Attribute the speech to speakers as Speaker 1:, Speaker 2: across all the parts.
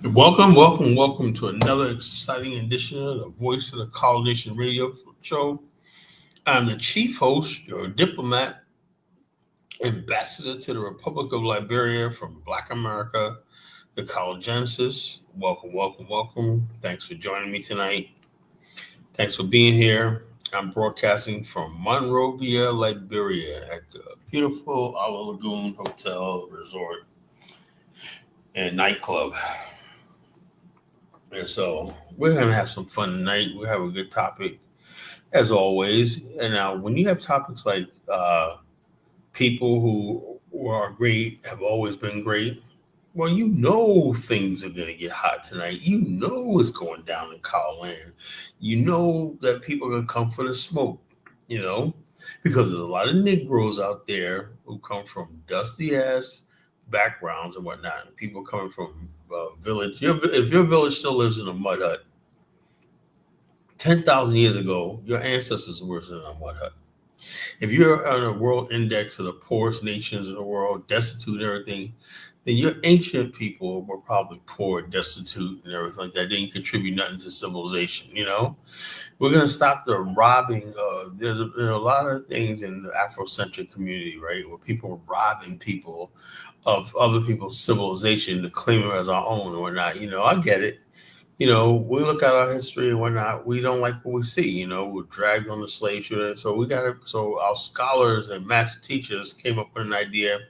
Speaker 1: Welcome to another exciting edition of the Voice of the Coalition Radio Show. I'm the chief host, your diplomat, ambassador to the Republic of Liberia from Black America, the Genesis. Welcome. Thanks for joining me tonight. Thanks for being here. I'm broadcasting from Monrovia, Liberia, at the beautiful Ala Lagoon Hotel Resort and nightclub. And so we're going to have some fun tonight. We have a good topic, as always. And now, when you have topics like people who are great, have always been great, well, you know things are going to get hot tonight. You know it's going down in Cow Land. You know that people are going to come for the smoke, because there's a lot of Negroes out there who come from dusty-ass backgrounds and whatnot. People coming from village. If your village still lives in a mud hut, 10,000 years ago, your ancestors were in a mud hut. If you're on a world index of the poorest nations in the world, destitute and everything, then your ancient people were probably poor, destitute, and everything like that. They didn't contribute nothing to civilization, We're going to stop the robbing. There's a lot of things in the Afrocentric community, right, where people are robbing people of other people's civilization to claim it as our own and whatnot. I get it. We look at our history and whatnot. We don't like what we see. We're dragged on the slave ship. So our scholars and master teachers came up with an idea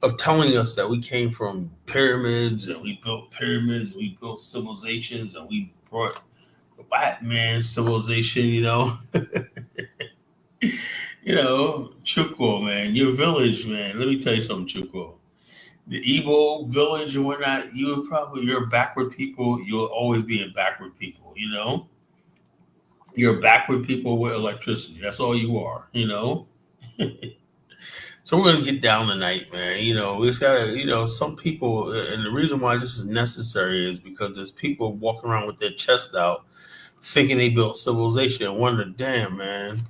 Speaker 1: of telling us that we came from pyramids and we built pyramids, we built civilizations, and we brought the white man civilization, Chukwu, man, your village, man. Let me tell you something, Chukwu. The Igbo village and whatnot, you're backward people. You'll always be a backward people, You're backward people with electricity. That's all you are, So we're gonna get down tonight, man. It's gotta, some people, and the reason why this is necessary is because there's people walking around with their chest out, thinking they built civilization, and wonder, damn, man,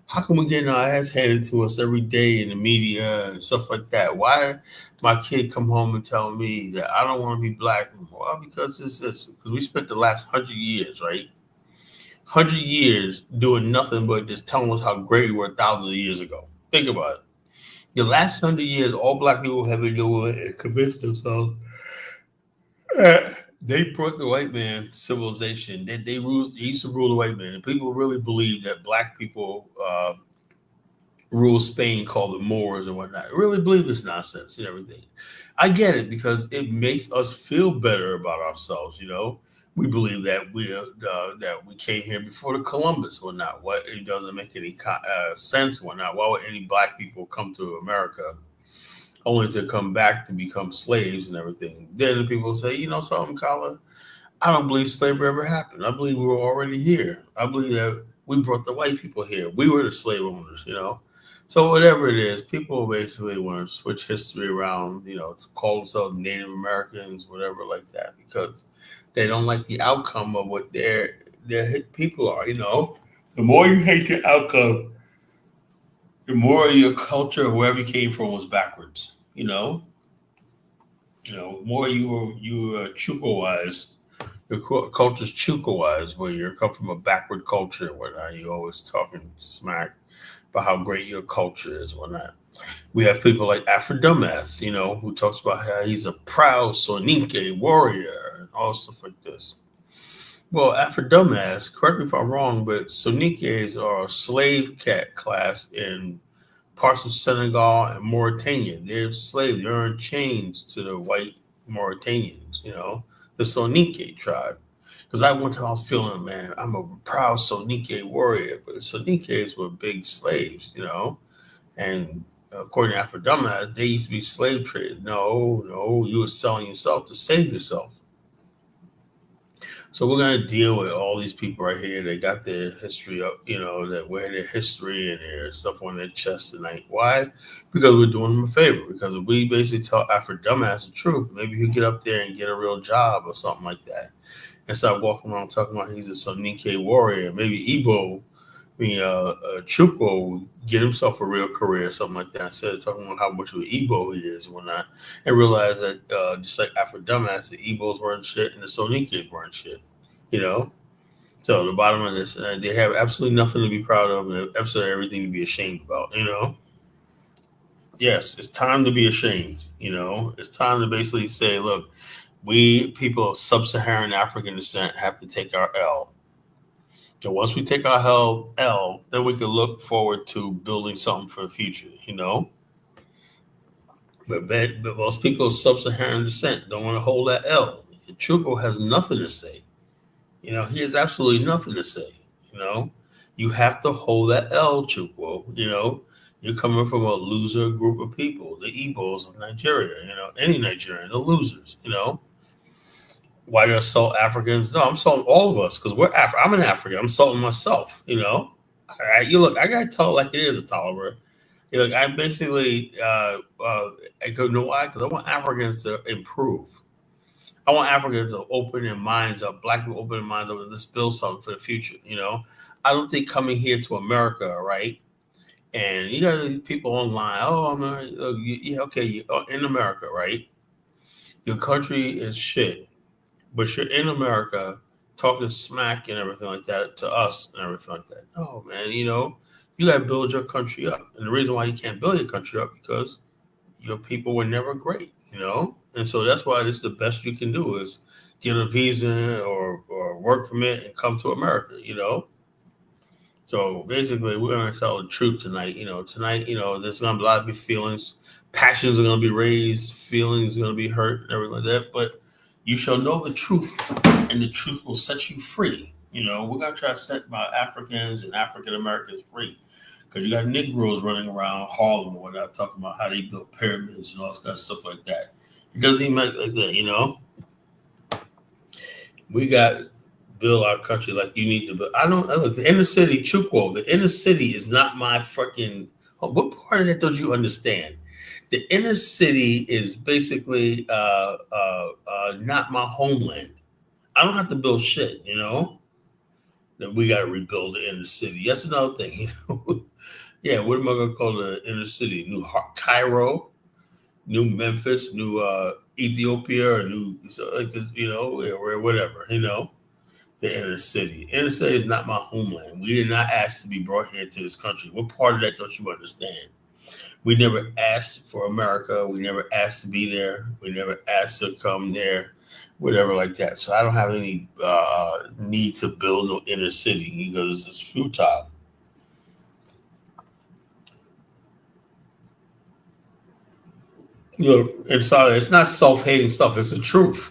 Speaker 1: how come we getting our ass handed to us every day in the media and stuff like that? Why my kid come home and tell me that I don't want to be black? Well, because because we spent the last 100 years, right? 100 years doing nothing but just telling us how great we were thousands of years ago. Think about it. The last 100 years, all black people have been doing is convince themselves they brought the white man civilization. They used to rule the white man, and people really believe that black people ruled Spain, called the Moors and whatnot. I really believe this nonsense and everything. I get it because it makes us feel better about ourselves. We believe that we came here before the Columbus or not. What it doesn't make any sense or not. Why would any black people come to America only to come back to become slaves and everything? Then the people say, something, Colin, I don't believe slavery ever happened. I believe we were already here. I believe that we brought the white people here. We were the slave owners, So whatever it is, people basically want to switch history around, to call themselves Native Americans, whatever like that, because they don't like the outcome of what their people are, The more you hate the outcome, the more your culture, wherever you came from, was backwards, more you were Chukwu-wise, your culture's Chukwu-wise, where you come from a backward culture and whatnot. You're always talking smack about how great your culture is, whatnot. We have people like Afrocentrism, who talks about how he's a proud Soninke warrior and all stuff like this. Well, Afrocentrism, correct me if I'm wrong, but Soninkes are a slave cat class in parts of Senegal and Mauritania. They're slaves. They're in chains to the white Mauritanians, the Soninke tribe. Because I one time I was feeling, man, I'm a proud Soninke warrior, but the Soninkes were big slaves, and according to Afrocentrism, they used to be slave traders. No, you were selling yourself to save yourself. So we're going to deal with all these people right here. They got their history up, that wear their history and their stuff on their chest tonight. Why? Because we're doing them a favor. Because if we basically tell Afrocentrism the truth, maybe he'll get up there and get a real job or something like that. And start walking around talking about he's a Soninke warrior. Maybe Igbo Chukwu get himself a real career, something like that, instead of talking about how much of an Igbo he is and whatnot, and realize that just like Afro dumbass, the Igbos weren't shit and the Soninkas weren't shit, you know. So the bottom of this, they have absolutely nothing to be proud of and absolutely everything to be ashamed about, you know. Yes, it's time to be ashamed, you know. It's time to basically say, look, we people of sub-Saharan African descent have to take our L. And once we take our L, then we can look forward to building something for the future, you know. But most people of sub-Saharan descent don't want to hold that L. Chuko has nothing to say. You know, he has absolutely nothing to say. You know, you have to hold that L, Chuko. You know, you're coming from a loser group of people, the Igbos of Nigeria. You know, any Nigerian, the losers. You know, why do I assault Africans? No, I'm assaulting all of us because I'm an African. I'm assaulting myself. You know, you look. I gotta tell it like it is, a Tolliver. You know, I basically I go, know why? Because I want Africans to improve. I want Africans to open their minds up, black people open their minds up, and let's build something for the future. You know, I don't think coming here to America, right? And you got these people online. Oh, yeah, okay, in America, right? Your country is shit, but you're in America talking smack and everything like that to us and everything like that. No, man, you know, you got to build your country up. And the reason why you can't build your country up because your people were never great, you know? And so that's why this is the best you can do is get a visa or work permit and come to America, you know? So basically, we're going to tell the truth tonight. You know, tonight, you know, there's going to be a lot of big feelings. Passions are going to be raised. Feelings are going to be hurt and everything like that. But you shall know the truth, and the truth will set you free. You know, we're going to try to set my Africans and African Americans free. Because you got Negroes running around Harlem or whatnot, talking about how they built pyramids and all this kind of stuff like that. It doesn't even make like that, you know? We got build our country like you need to build. I don't look the inner city, Chukwu. The inner city is not my fucking. What part of that don't you understand? The inner city is basically not my homeland. I don't have to build shit, you know. That we got to rebuild the inner city. That's another thing, you know. Yeah, what am I gonna call the inner city? New Cairo, New Memphis, New Ethiopia, or New, you know, or whatever, you know. The inner city. Inner city is not my homeland. We did not ask to be brought here to this country. What part of that don't you understand? We never asked for America. We never asked to be there. We never asked to come there, whatever like that. So I don't have any need to build no inner city because it's futile. You know, and so it's not self-hating stuff. It's the truth.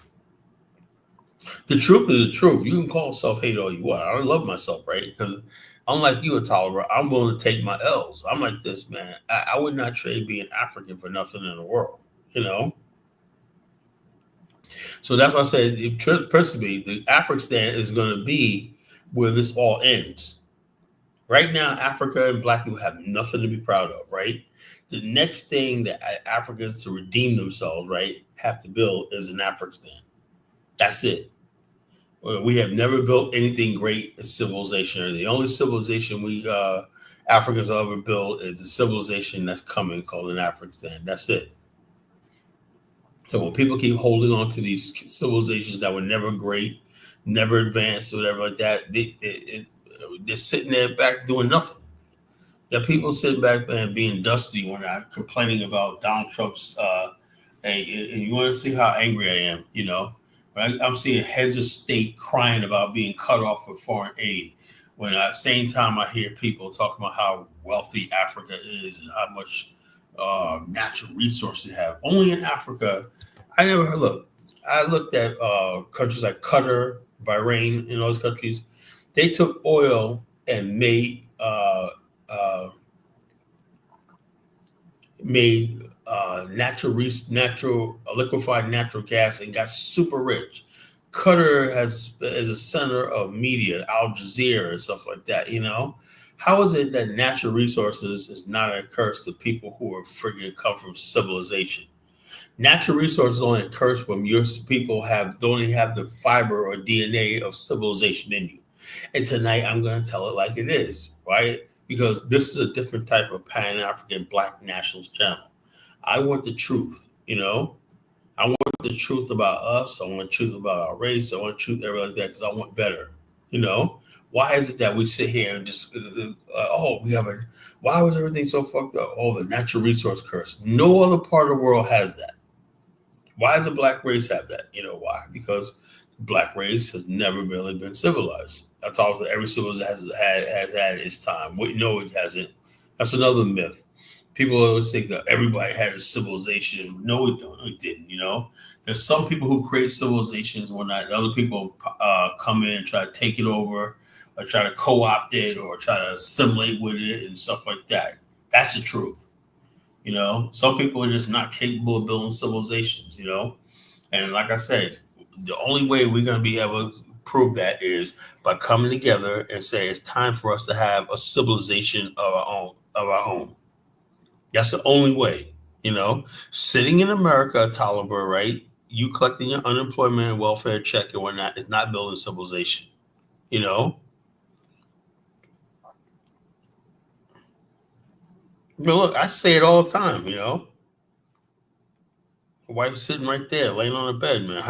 Speaker 1: The truth is the truth. You can call self-hate all you want. I love myself, right? Because unlike you, Tolliver, I'm willing to take my L's. I'm like this, man. I would not trade being African for nothing in the world, you know? So that's why I said, principally, the Afghanistan is going to be where this all ends. Right now, Africa and black people have nothing to be proud of, right? The next thing that Africans to redeem themselves, right, have to build is an Afghanistan. That's it. We have never built anything great in civilization. The only civilization we Africans will ever build is the civilization that's coming called an Afghanistan. That's it. So when people keep holding on to these civilizations that were never great, never advanced, or whatever like that, they're sitting there back doing nothing. There are people sitting back there and being dusty when I'm complaining about Donald Trump's. And you want to see how angry I am, you know? Right? I'm seeing heads of state crying about being cut off of foreign aid. When at the same time I hear people talking about how wealthy Africa is and how much natural resources they have. Only in Africa, I never heard. Look, I looked at countries like Qatar, Bahrain, and those countries. They took oil and made natural liquefied natural gas and got super rich. Qatar is a center of media, Al Jazeera and stuff like that. You know, how is it that natural resources is not a curse to people who are friggin' come from civilization? Natural resources only a curse when your people don't even have the fiber or DNA of civilization in you. And tonight I'm going to tell it like it is, right? Because this is a different type of Pan-African Black nationalist channel. I want the truth, I want the truth about us. I want the truth about our race. I want the truth, everything like that, because I want better, you know? Why is it that we sit here and just, why was everything so fucked up? Oh, the natural resource curse. No other part of the world has that. Why does the black race have that? You know why? Because the black race has never really been civilized. That's all that every civilization has had its time. No, it hasn't. That's another myth. People always think that everybody had a civilization. No, it didn't. There's some people who create civilizations when other people come in and try to take it over, or try to co-opt it, or try to assimilate with it and stuff like that. That's the truth. Some people are just not capable of building civilizations. And like I said, the only way we're going to be able to prove that is by coming together and say it's time for us to have a civilization of our own. That's the only way. Sitting in America, Taliban, right? You collecting your unemployment and welfare check and whatnot is not building civilization. But look, I say it all the time. My wife's sitting right there, laying on the bed, man.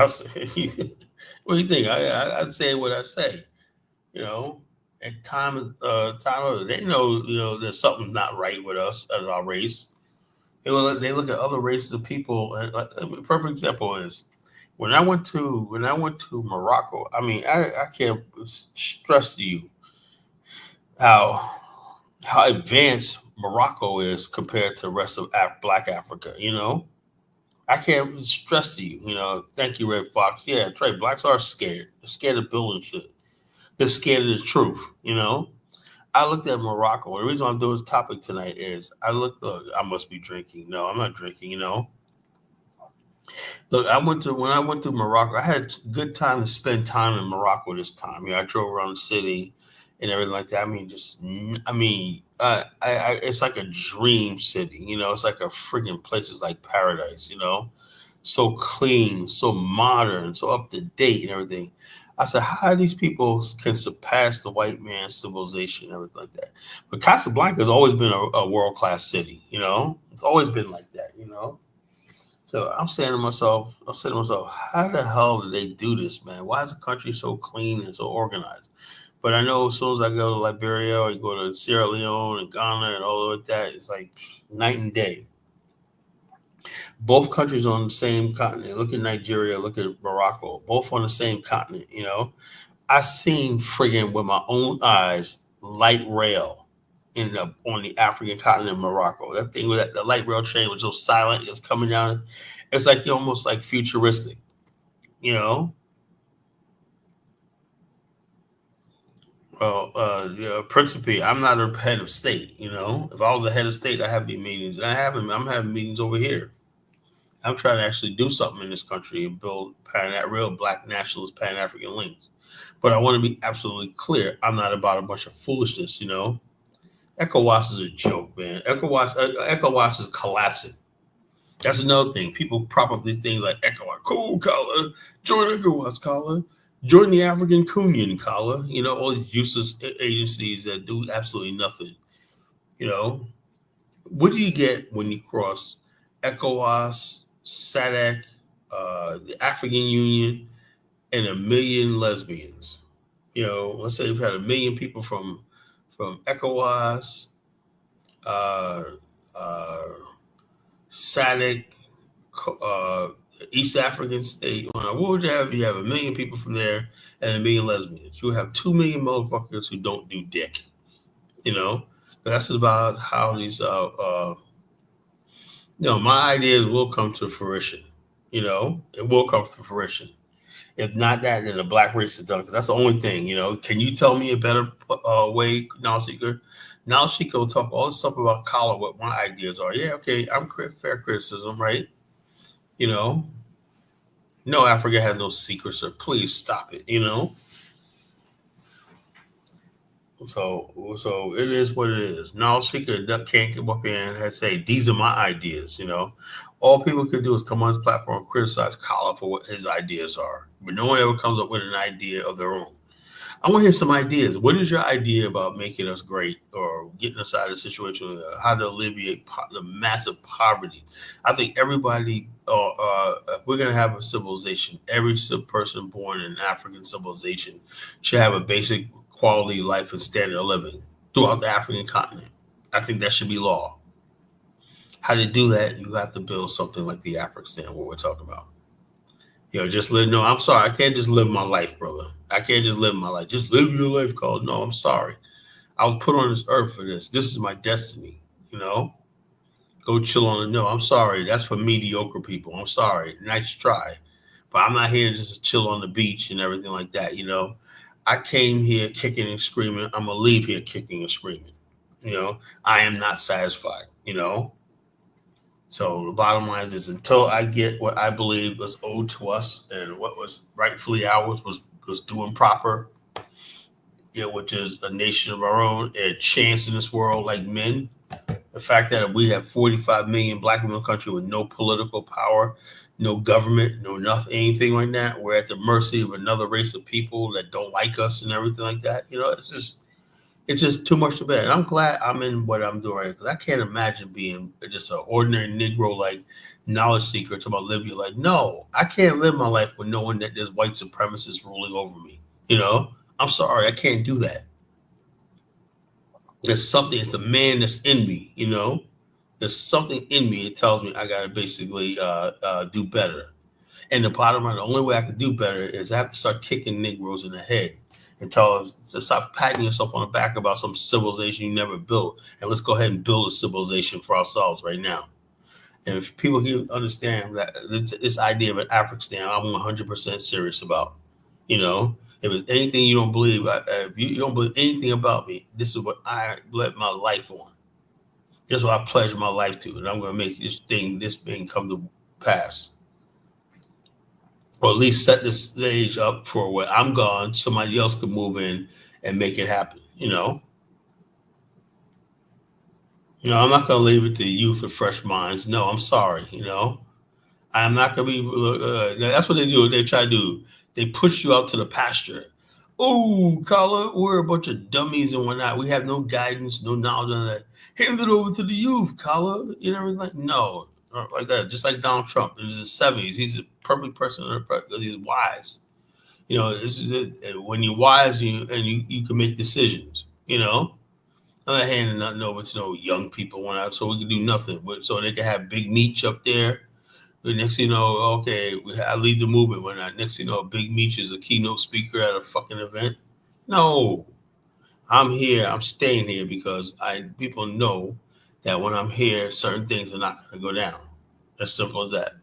Speaker 1: What do you think? I'd say what I say. At time of they know, there's something not right with us as our race. They look at other races of people, and a perfect example is when I went to Morocco. I mean, I can't stress to you how advanced Morocco is compared to the rest of Black Africa. I can't stress to you. Thank you, Red Fox. Yeah, Trey. Blacks are scared. They're scared of building shit. They're scared of the truth. I looked at Morocco. The reason I'm doing this topic tonight is look, I must be drinking. No, I'm not drinking, Look, when I went to Morocco, I had a good time to spend time in Morocco this time. I drove around the city and everything like that. It's like a dream city, it's like a freaking place. It's like paradise, so clean, so modern, so up to date and everything. I said, how these people can surpass the white man's civilization and everything like that. But Casablanca has always been a world-class city, It's always been like that, So I'm saying to myself, how the hell did they do this, man? Why is the country so clean and so organized? But I know as soon as I go to Liberia or you go to Sierra Leone and Ghana and all of that, it's like night and day. Both countries on the same continent. Look at Nigeria, look at Morocco, both on the same continent, I seen friggin' with my own eyes light rail on the African continent of Morocco. That thing with the light rail train was so silent, it's coming down. It's like almost like futuristic, Well, Principe, I'm not a head of state, If I was a head of state, I have these meetings. And I'm having meetings over here. I'm trying to actually do something in this country and build real Black nationalist Pan-African links. But I want to be absolutely clear. I'm not about a bunch of foolishness, ECOWAS is a joke, man. ECOWAS is collapsing. That's another thing. People prop up these things like ECOWAS. Cool, Kala. Join ECOWAS, Kala. Join the African Union, Kala. All these useless agencies that do absolutely nothing. What do you get when you cross ECOWAS, SADC, the African Union, and 1 million lesbians? Let's say you've had 1 million people from ECOWAS, SADC, East African state. What would you have? You have 1 million people from there and 1 million lesbians. You have 2 million motherfuckers who don't do dick. That's about how these my ideas will come to fruition. It will come to fruition. If not that, then the black race is done. Because that's the only thing. Can you tell me a better way, Knowledge Seeker? Knowledge Seeker will talk all this stuff about color, what my ideas are. Yeah, okay, I'm fair criticism, right? No, Africa has no secrets, so please stop it. So it is what it is. Knowledge Seeker can't come up here and say, these are my ideas, All people could do is come on his platform and criticize Colin for what his ideas are. But no one ever comes up with an idea of their own. I want to hear some ideas. What is your idea about making us great or getting us out of the situation? How to alleviate the massive poverty? I think everybody, we're going to have a civilization. Every person born in African civilization should have a basic quality of life and standard of living throughout the African continent. I think that should be law. How to do that, you have to build something like the Afrocentrism, what we're talking about. Just live. No, I'm sorry. I can't just live my life, brother. I can't just live my life. Just live your life, Carl. No, I'm sorry. I was put on this earth for this. This is my destiny. Go chill on the no. I'm sorry. That's for mediocre people. I'm sorry. Nice try. But I'm not here just to chill on the beach and everything like that. I came here kicking and screaming. I'm going to leave here kicking and screaming. I am not satisfied. So the bottom line is until I get what I believe was owed to us and what was rightfully ours was doing proper, which is a nation of our own, a chance in this world like men. The fact that we have 45 million black people in the country with no political power, no government, no nothing, anything like that. We're at the mercy of another race of people that don't like us and everything like that. It's just too much to bear. And I'm glad I'm in what I'm doing right because I can't imagine being just an ordinary Negro, like knowledge seeker talking about Libya. Like, no, I can't live my life with knowing that there's white supremacists ruling over me. I'm sorry, I can't do that. There's something, it's the man that's in me, There's something in me that tells me I got to basically do better. And the bottom line, the only way I can do better is I have to start kicking Negroes in the head and tell us to stop patting yourself on the back about some civilization you never built. And let's go ahead and build a civilization for ourselves right now. And if people can understand that this idea of an Afrocentrism, I'm 100% serious about. If it's anything you don't believe, if you don't believe anything about me, this is what I let my life on. This is what I pledge my life to. And I'm going to make this thing come to pass. Or at least set the stage up for where I'm gone, somebody else can move in and make it happen, I'm not going to leave it to youth and fresh minds. No, I'm sorry, I'm not going to be, that's what they do. They try to do. They push you out to the pasture. Oh, Carla, we're a bunch of dummies and whatnot. We have no guidance, no knowledge on that. Hand it over to the youth, Carla. Like, no. Like that, just like Donald Trump in his 70s. He's a perfect person because he's wise. This is it. When you're wise and you can make decisions, I'm not handing nothing over to no young people so we can do nothing. So they can have Big Meech up there. But next thing you know, okay, I lead the movement when next thing you know, Big Meech is a keynote speaker at a fucking event. No. I'm here. I'm staying here because people know that when I'm here, certain things are not going to go down. As simple as that.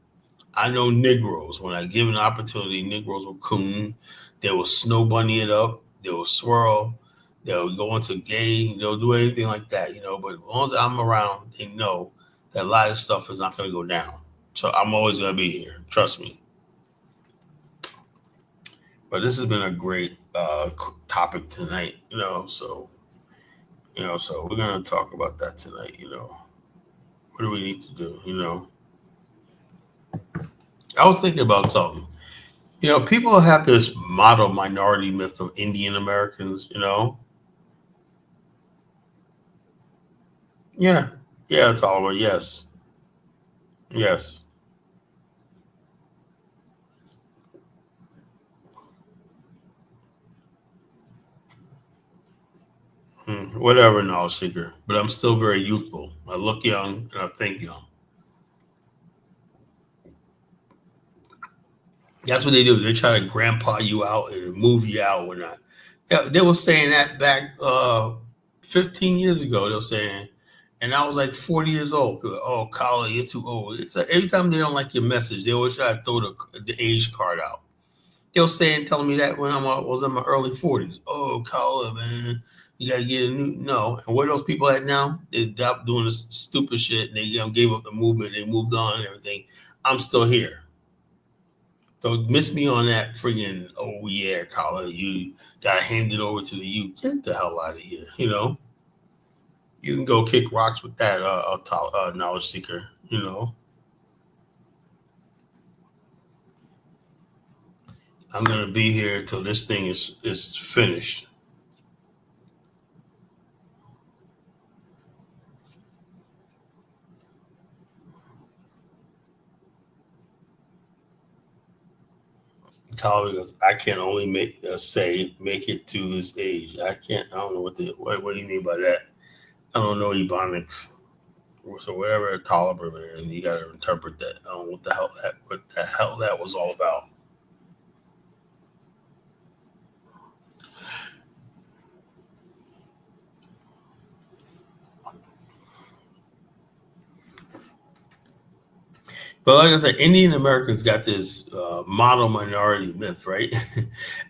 Speaker 1: I know Negroes. When I give an opportunity, Negroes will coon. They will snow bunny it up. They will swirl. They'll go into gay. They'll do anything like that, But as long as I'm around, they know that a lot of stuff is not going to go down. So I'm always going to be here. Trust me. But this has been a great topic tonight, so we're going to talk about that tonight, What do we need to do, I was thinking about something. People have this model minority myth of Indian Americans, Yeah. Yeah, it's Oliver. Yes. Yes. Whatever, knowledge seeker. But I'm still very youthful. I look young and I think young. That's what they do. They try to grandpa you out and move you out or not. They were saying that back 15 years ago. They were saying, and I was like 40 years old. Oh, Colin, you're too old. It's like every time they don't like your message, they always try to throw the age card out. They were telling me that when I was in my early 40s. Oh, Colin, man, you gotta get a new no. And where those people at now? They stopped doing this stupid shit. And they gave up the movement. They moved on and everything. I'm still here. So miss me on that friggin', oh yeah, Colin, you got handed over to the youth. Get the hell out of here, You can go kick rocks with that knowledge seeker, I'm gonna be here till this thing is finished. Tyler goes, I can only make it to this age. I can't. I don't know what do you mean by that. I don't know Ebonics. So whatever a Tolliver man, you got to interpret that. I don't know what the hell that was all about. But like I said, Indian Americans got this model minority myth, right?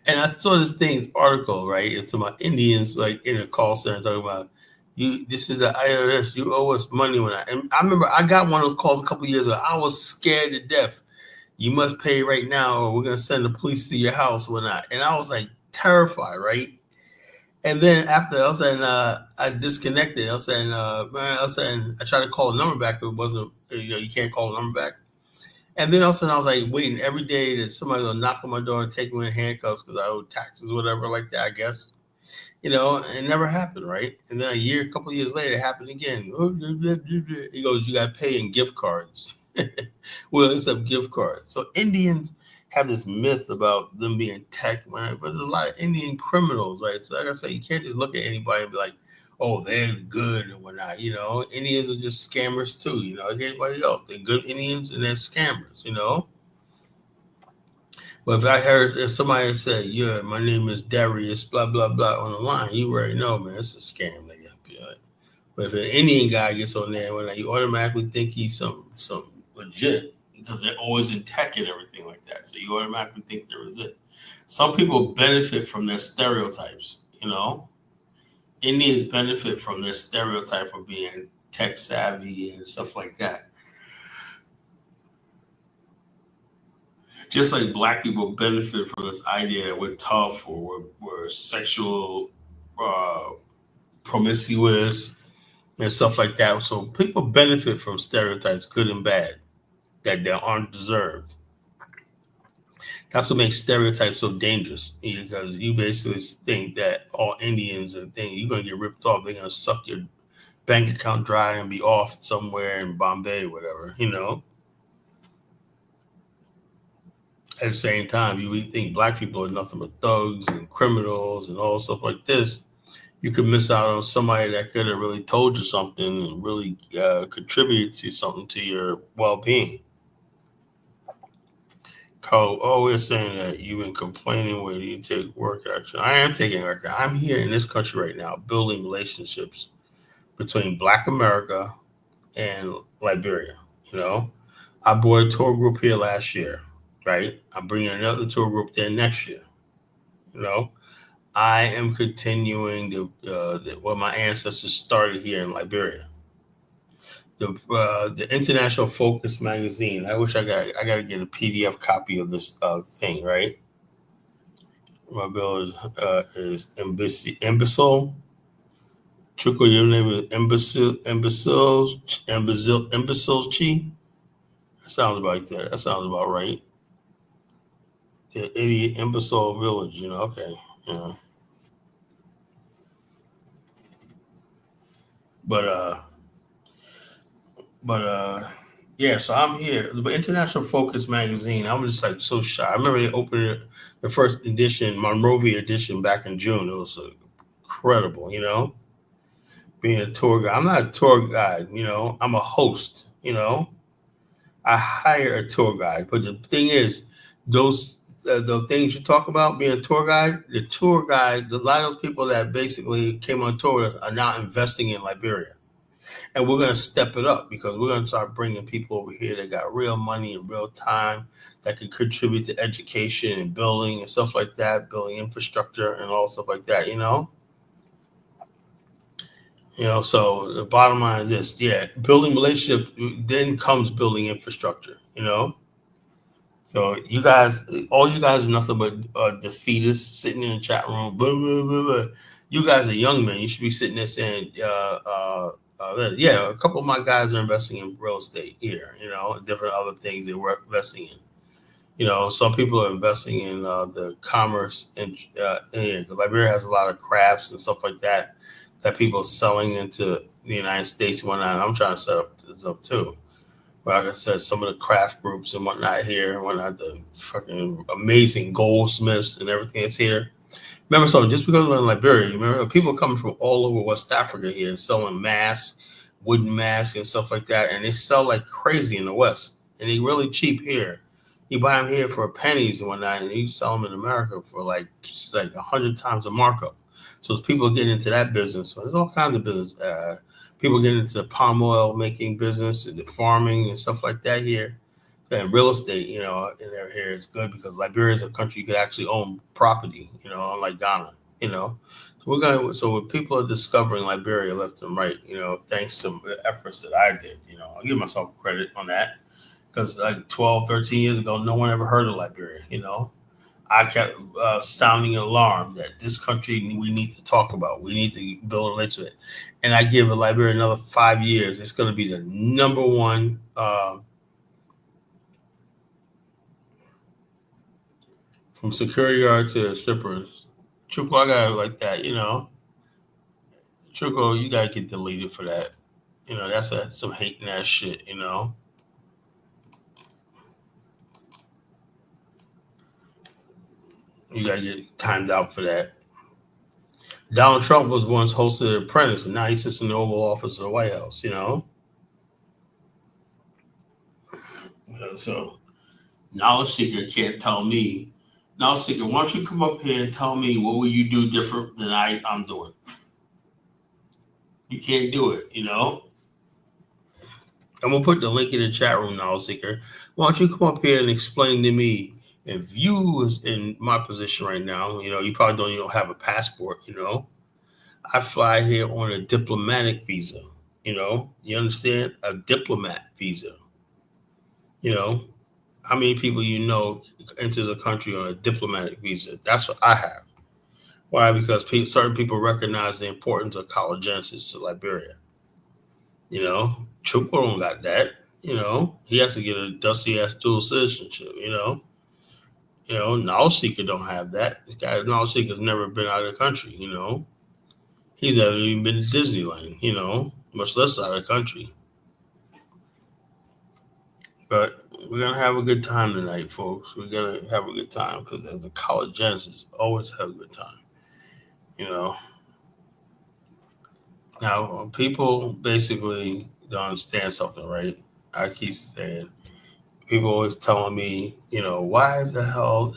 Speaker 1: And I saw this article, right? It's about Indians like in a call center talking about you. This is the IRS. You owe us money and I remember I got one of those calls a couple of years ago. I was scared to death. You must pay right now, or we're gonna send the police to your house or not. And I was like terrified, right? And then after I was saying I disconnected. I was saying, man, I was saying I tried to call the number back, but it wasn't. You can't call the number back. And then all of a sudden I was like waiting every day that somebody will knock on my door and take me in handcuffs because I owe taxes, whatever, like that. I guess it never happened, right? And then a couple of years later, it happened again. He goes, "You got to pay in gift cards." Well, it's a gift cards. So Indians have this myth about them being tech, right? But there's a lot of Indian criminals, right? So like I say, you can't just look at anybody and be like, oh, they're good and whatnot. Indians are just scammers too, like anybody else. They're good Indians and they're scammers, But if somebody said, yeah, my name is Darius, blah, blah, blah on the line, you already know, man, it's a scam. But if an Indian guy gets on there, you automatically think he's some legit because they're always in tech and everything like that. So you automatically think they're legit. Some people benefit from their stereotypes, Indians benefit from their stereotype of being tech savvy and stuff like that. Just like black people benefit from this idea that we're tough or we're sexual, promiscuous, and stuff like that. So people benefit from stereotypes, good and bad, that they aren't deserved. That's what makes stereotypes so dangerous because you basically think that all Indians are things you're gonna get ripped off. They're gonna suck your bank account dry and be off somewhere in Bombay, whatever. At the same time, you think black people are nothing but thugs and criminals and all stuff like this. You could miss out on somebody that could have really told you something and really contributed to something to your well-being. Carl, always saying that you've been complaining when you take work action. I am taking work action. I'm here in this country right now building relationships between Black America and Liberia. I brought a tour group here last year, right? I'm bringing another tour group there next year. I am continuing what my ancestors started here in Liberia. The International Focus magazine. I wish I got to get a PDF copy of this thing, right? My bill is imbecile. Trickle, your name is imbeciles chi. That sounds about that. That sounds about right. The idiot imbecile village. Okay. Yeah. But yeah, so I'm here. The International Focus magazine, I was just like so shy. I remember they opened the first edition, Monrovia edition, back in June. It was incredible, being a tour guide. I'm not a tour guide, I'm a host, I hire a tour guide. But the thing is, those the things you talk about being a tour guide, a lot of those people that basically came on tour with us are now investing in Liberia. And we're going to step it up because we're going to start bringing people over here that got real money and real time that can contribute to education and building and stuff like that, building infrastructure and all stuff like that, So the bottom line is this, building relationships, then comes building infrastructure, So all you guys are nothing but defeatists sitting in the chat room, blah, blah, blah, blah. You guys are young men. You should be sitting there saying, a couple of my guys are investing in real estate here, different other things they were investing in. Some people are investing in the commerce, and Liberia has a lot of crafts and stuff like that people are selling into the United States and whatnot. I'm trying to set up this up too. Like I said, some of the craft groups and whatnot here and whatnot, the fucking amazing goldsmiths and everything that's here. Remember, so just because we're in Liberia, you remember people coming from all over West Africa here selling masks, wooden masks and stuff like that, and they sell like crazy in the West, and they really cheap here. You buy them here for pennies and whatnot, and you sell them in America for like 100 times the markup. So as people get into that business, so there's all kinds of business. People get into palm oil making business and the farming and stuff like that here. And real estate, in their here is good because Liberia is a country you could actually own property, unlike Ghana, So people are discovering Liberia left and right, thanks to the efforts that I did, I'll give myself credit on that because like 12, 13 years ago, no one ever heard of Liberia, I kept sounding an alarm that this country we need to talk about. We need to build a relationship with it. And I give Liberia another 5 years. It's going to be the number one from security guard to strippers. Chuko, I got it like that, Chuko, you got to get deleted for that. That's some hating ass shit, You got to get timed out for that. Donald Trump was once hosted an apprentice, but now he sits in the Oval Office of the White House, So, knowledge seeker can't tell me. Knowledge seeker, why don't you come up here and tell me what will you do different than I'm doing? You can't do it, I'm going to put the link in the chat room, knowledge seeker. Why don't you come up here and explain to me if you was in my position right now, you probably don't even have a passport, I fly here on a diplomatic visa, you understand? A diplomat visa. How many people enter the country on a diplomatic visa? That's what I have. Why? Because certain people recognize the importance of collagensis to Liberia. Chupo don't got that. He has to get a dusty ass dual citizenship. Knowledge seeker don't have that. This guy, knowledge seeker's never been out of the country. He's never even been to Disneyland. Much less out of the country. But we're gonna have a good time tonight, folks. We're gonna have a good time because as a collagensis, always have a good time. Now people basically don't understand something, right? I keep saying people always telling me, why is the hell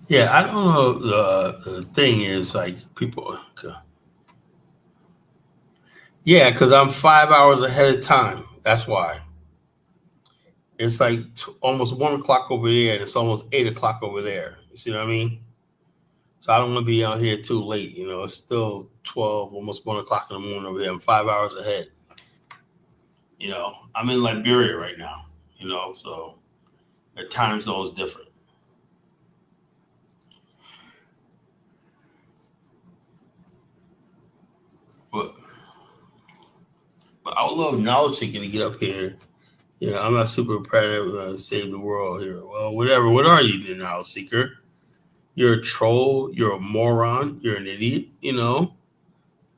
Speaker 1: yeah, I don't know. The thing is, like, people, yeah, because I'm 5 hours ahead of time. That's why. It's like almost 1 o'clock over there, and it's almost 8 o'clock over there. You see what I mean? So I don't want to be out here too late. It's still 12, almost 1 o'clock in the morning over there. I'm 5 hours ahead. I'm in Liberia right now. So the time zone is different. But I would love knowledge seeking to get up here. I'm not super proud of save the world here. Well, whatever. What are you, the knowledge seeker? You're a troll. You're a moron. You're an idiot. You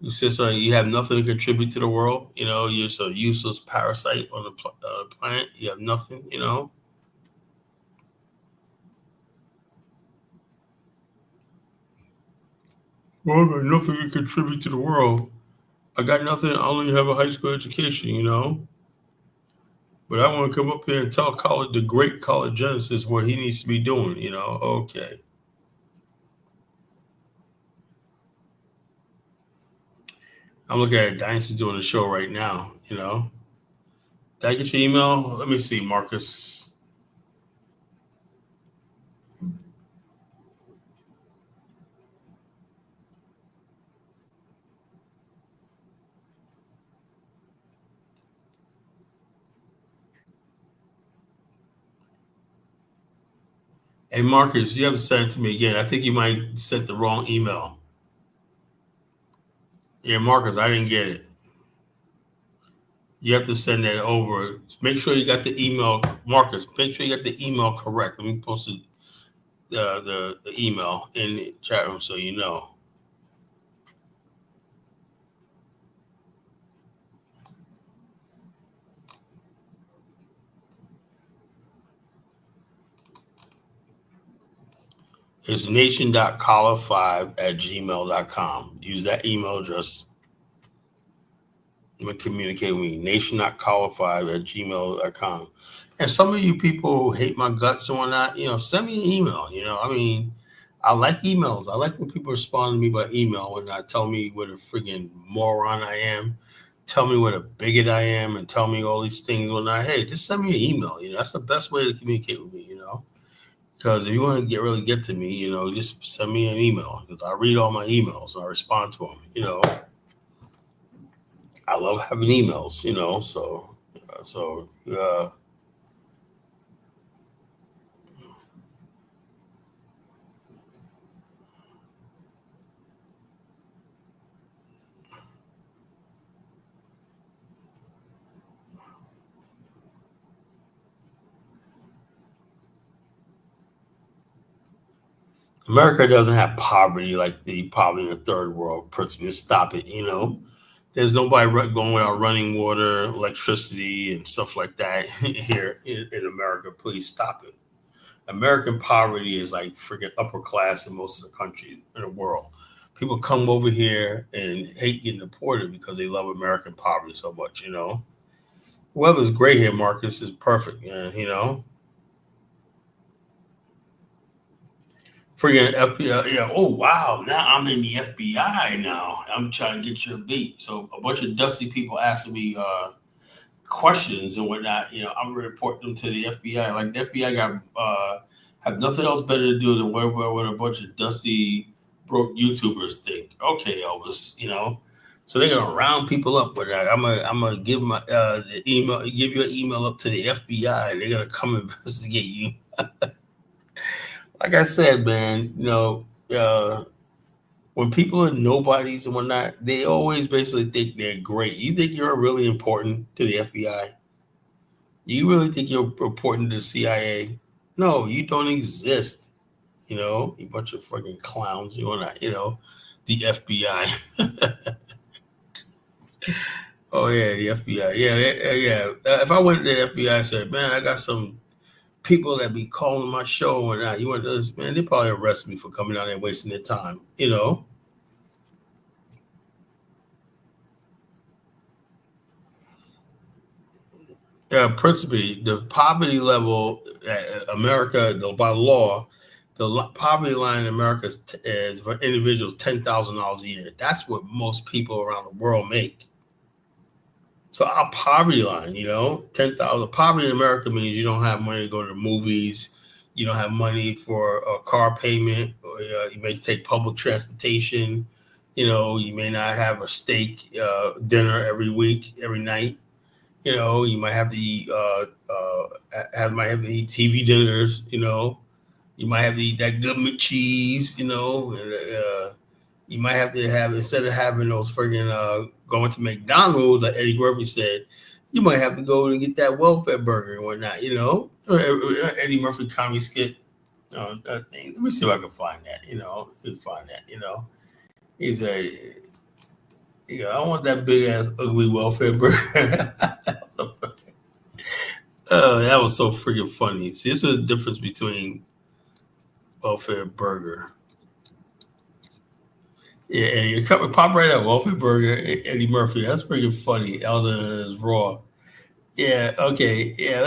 Speaker 1: said so. You have nothing to contribute to the world. You're a useless parasite on the planet. You have nothing. Well, I got nothing to contribute to the world. I got nothing. I only have a high school education. But I want to come up here and tell the great college Genesis what he needs to be doing. Okay. I'm looking at Dynasty doing the show right now. Did I get your email? Let me see, Marcus. Hey, Marcus, you haven't sent it to me again. I think you might sent the wrong email. Yeah, Marcus, I didn't get it. You have to send that over. Make sure you got the email, Marcus. Make sure you got the email correct. Let me post the email in the chat room so you know. It's nation.collar5@gmail.com. Use that email address. Communicate with me. Nation.collar5@gmail.com. And some of you people who hate my guts and whatnot, send me an email. I mean, I like emails. I like when people respond to me by email when I tell me what a friggin' moron I am, tell me what a bigot I am, and tell me all these things. Hey, just send me an email. That's the best way to communicate with me. Because if you want to really get to me, just send me an email because I read all my emails and I respond to them. I love having emails. So. America doesn't have poverty like the poverty in the third world. Principally, stop it. There's nobody going without running water, electricity, and stuff like that here in America. Please stop it. American poverty is like freaking upper class in most of the countries in the world. People come over here and hate getting deported because they love American poverty so much. Weather's great here, Marcus. Is perfect. Friggin' FBI, yeah. Oh wow! Now I'm in the FBI. Now I'm trying to get your beat. So a bunch of dusty people asking me questions and whatnot. I'm gonna report them to the FBI. Like the FBI got have nothing else better to do than what a bunch of dusty broke YouTubers think. Okay, Elvis. So they're gonna round people up with that. I'm gonna give my the email, give you an email up to the FBI. They're gonna come investigate you. Like I said, man, when people are nobodies and whatnot, they always basically think they're great. You think you're really important to the FBI? You really think you're important to the CIA? No, you don't exist. You bunch of fucking clowns. You want to, the FBI. Oh yeah, the FBI. Yeah. If I went to the FBI and said, man, I got some people that be calling my show and that you want this, man, they probably arrest me for coming out there wasting their time. Principally, the poverty level America, by law, the poverty line in America is for individuals $10,000 a year. That's what most people around the world make. So our poverty line, 10,000. Poverty in America means you don't have money to go to the movies, you don't have money for a car payment, or you may take public transportation. You may not have a steak dinner every week, every night. You might have to eat TV dinners. You might have to eat that good McCheese. And you might have to have, instead of having those friggin' going to McDonald's, like Eddie Murphy said, you might have to go and get that welfare burger and whatnot. Eddie Murphy comedy skit thing. Let me see if I can find that. He's a. I want that big ass ugly welfare burger. Oh, that was so freaking funny. See, this is the difference between welfare burger. Yeah, and you pop right up, welfare burger, Eddie Murphy. That's freaking funny. That was in his raw. Yeah, okay. Yeah,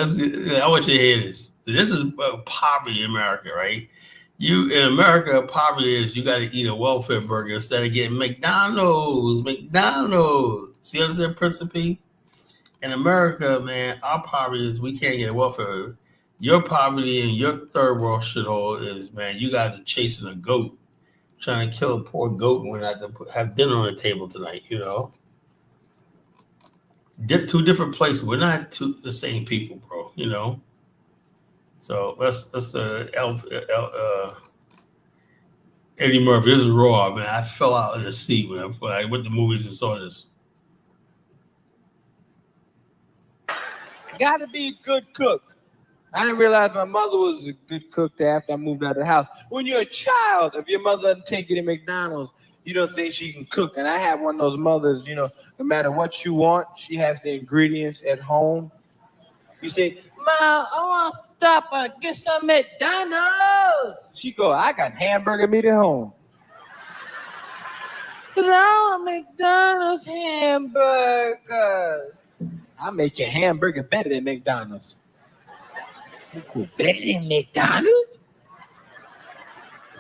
Speaker 1: I want you to hear this. This is poverty in America, right? In America, poverty is you got to eat a welfare burger instead of getting McDonald's. See what I'm saying, Principe? In America, man, our poverty is we can't get a welfare. Your poverty in your third world shithole is, man, you guys are chasing a goat, trying to kill a poor goat when I have to have dinner on the table tonight, Two different places. We're not the same people, bro, So let's Eddie Murphy. This is raw, man. I fell out in the seat when I went to movies and saw this.
Speaker 2: Gotta be a good cook. I didn't realize my mother was a good cook till after I moved out of the house. When you're a child, if your mother doesn't take you to McDonald's, you don't think she can cook. And I have one of those mothers, no matter what you want, she has the ingredients at home. You say, "Mom, I want to stop and get some McDonald's." She go, "I got hamburger meat at home." "'Cause I want McDonald's hamburger." I make your hamburger better than McDonald's. Better than McDonald's?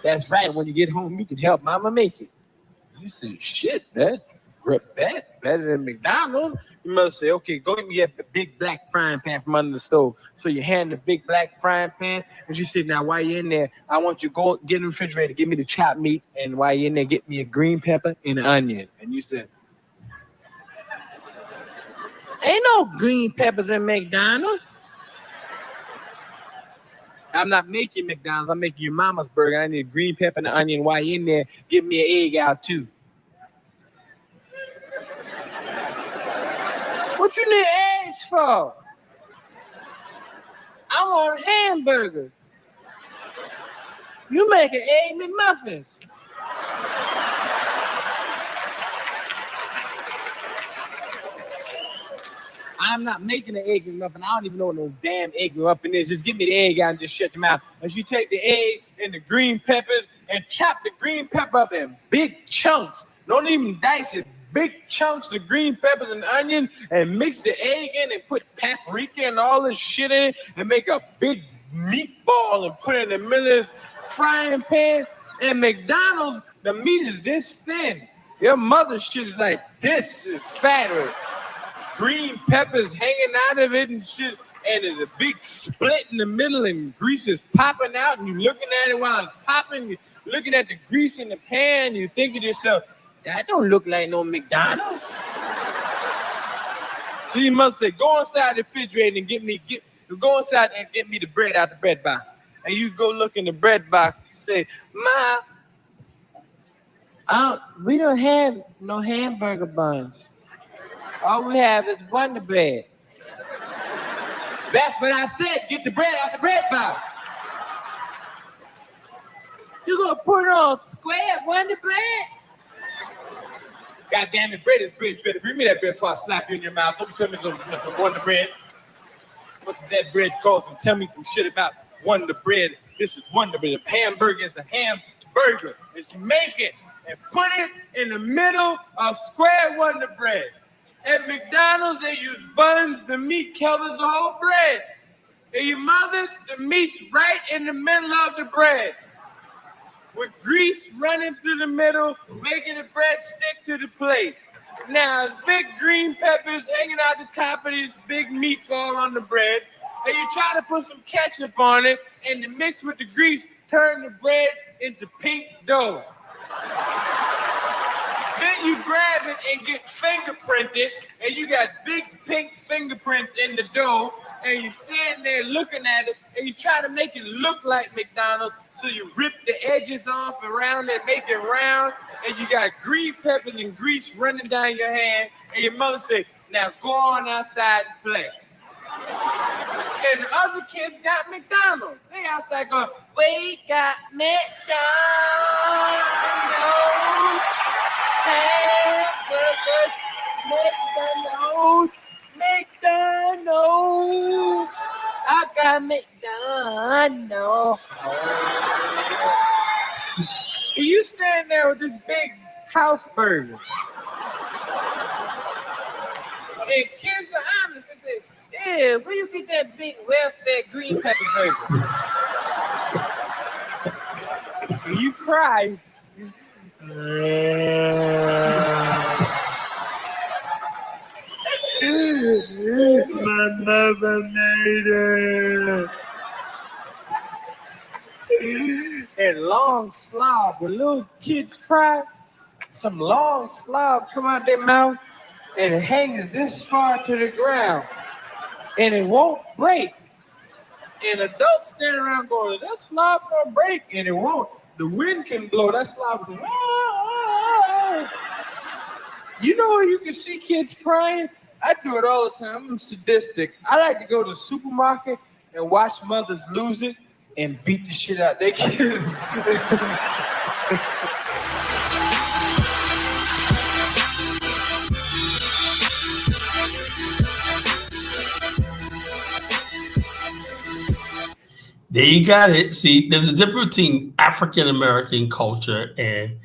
Speaker 2: That's right. When you get home, you can help Mama make it. You say, "Shit, that's better than McDonald's." You must say, "Okay, go get me a big black frying pan from under the stove." So you hand the big black frying pan, and she said, "Now, while you're in there, I want you to go get in the refrigerator, give me the chopped meat, and while you're in there, get me a green pepper and an onion." And you said, "Ain't no green peppers in McDonald's." "I'm not making McDonald's. I'm making your mama's burger. I need a green pepper and an onion. While you're in there, give me an egg out too." "What you need eggs for?" "I want hamburgers." "You make an egg McMuffins." "I'm not making an egg McMuffin. I don't even know what no damn egg McMuffin is. Just give me the egg out and just shut your mouth." And she take the egg and the green peppers and chop the green pepper up in big chunks. Don't even dice it. Big chunks of green peppers and onion, and mix the egg in and put paprika and all this shit in it and make a big meatball and put it in the middle of this frying pan. And McDonald's, the meat is this thin. Your mother's shit is like this, is fatter. Green peppers hanging out of it and shit, and there's a big split in the middle and grease is popping out, and you're looking at it while it's popping, you're looking at the grease in the pan, you think to yourself, "That don't look like no McDonald's." You must say, "Go inside the refrigerator and go inside and get me the bread out the bread box." And you go look in the bread box, you say, "Ma, we don't have no hamburger buns. All we have is Wonder Bread." "That's what I said. Get the bread out the bread box." "You gonna put it on square Wonder Bread?" "God damn it, bread is bread. You better bring me that bread before I slap you in your mouth. Don't tell me some Wonder Bread. What's that bread called? And tell me some shit about Wonder Bread. This is Wonder Bread. The hamburger is a hamburger. And you make it and put it in the middle of square Wonder Bread. At McDonald's, they use buns. The meat covers the whole bread. At your mother's, the meat's right in the middle of the bread, with grease running through the middle, making the bread stick to the plate. Now, big green peppers hanging out the top of this big meatball on the bread, and you try to put some ketchup on it, and the mix with the grease turn the bread into pink dough. Then you grab it and get fingerprinted, and you got big pink fingerprints in the dough, and you stand there looking at it, and you try to make it look like McDonald's, so you rip the edges off around it, make it round, and you got green peppers and grease running down your hand, and your mother say, "Now go on outside and play." And the other kids got McDonald's. They outside going, "We got McDonald's. Hamburgers, McDonald's, McDonald's. I got McDonald's." And you stand there with this big house burger. And kids are honest and say, "Yeah, where you get that big well-fed green pepper burger?" And you cry. "My mother made it." And long slob, when little kids cry, some long slob come out their mouth and it hangs this far to the ground and it won't break. And adults stand around going, that slide gonna break, and it won't. The wind can blow, that slide will You know where you can see kids crying? I do it all the time. I'm sadistic. I like to go to the supermarket and watch mothers lose it and beat the shit out their kids.
Speaker 1: There you got it. See, there's a difference between African American culture and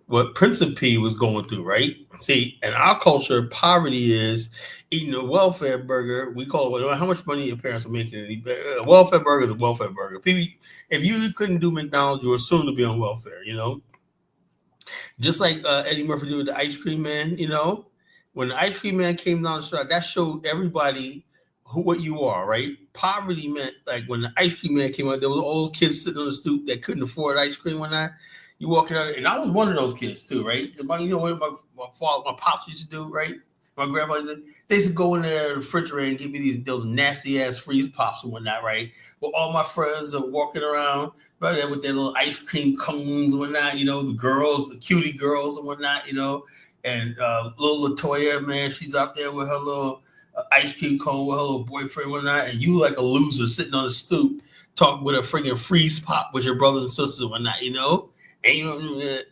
Speaker 1: what Prince P was going through, right? See, in our culture, poverty is eating a welfare burger. We call it how much money your parents are making. A welfare burger is a welfare burger. People, if you couldn't do McDonald's, you were soon to be on welfare, you know? Just like Eddie Murphy did with the ice cream man, you know? When the ice cream man came down the street, that showed everybody what you are, right? Poverty meant like when the ice cream man came out, there was all those kids sitting on the stoop that couldn't afford ice cream one night. You walking out, and I was one of those kids too, right? You know what my pops used to do, right? My grandfather, they used to go in there in the refrigerator and give me those nasty ass freeze pops and whatnot, right? Well, all my friends are walking around right there with their little ice cream cones and whatnot, you know, the girls, the cutie girls and whatnot, you know, and little Latoya, man, she's out there with her little ice cream cone with her little boyfriend and whatnot, and you like a loser sitting on the stoop talking with a freaking freeze pop with your brothers and sisters and whatnot, you know? And you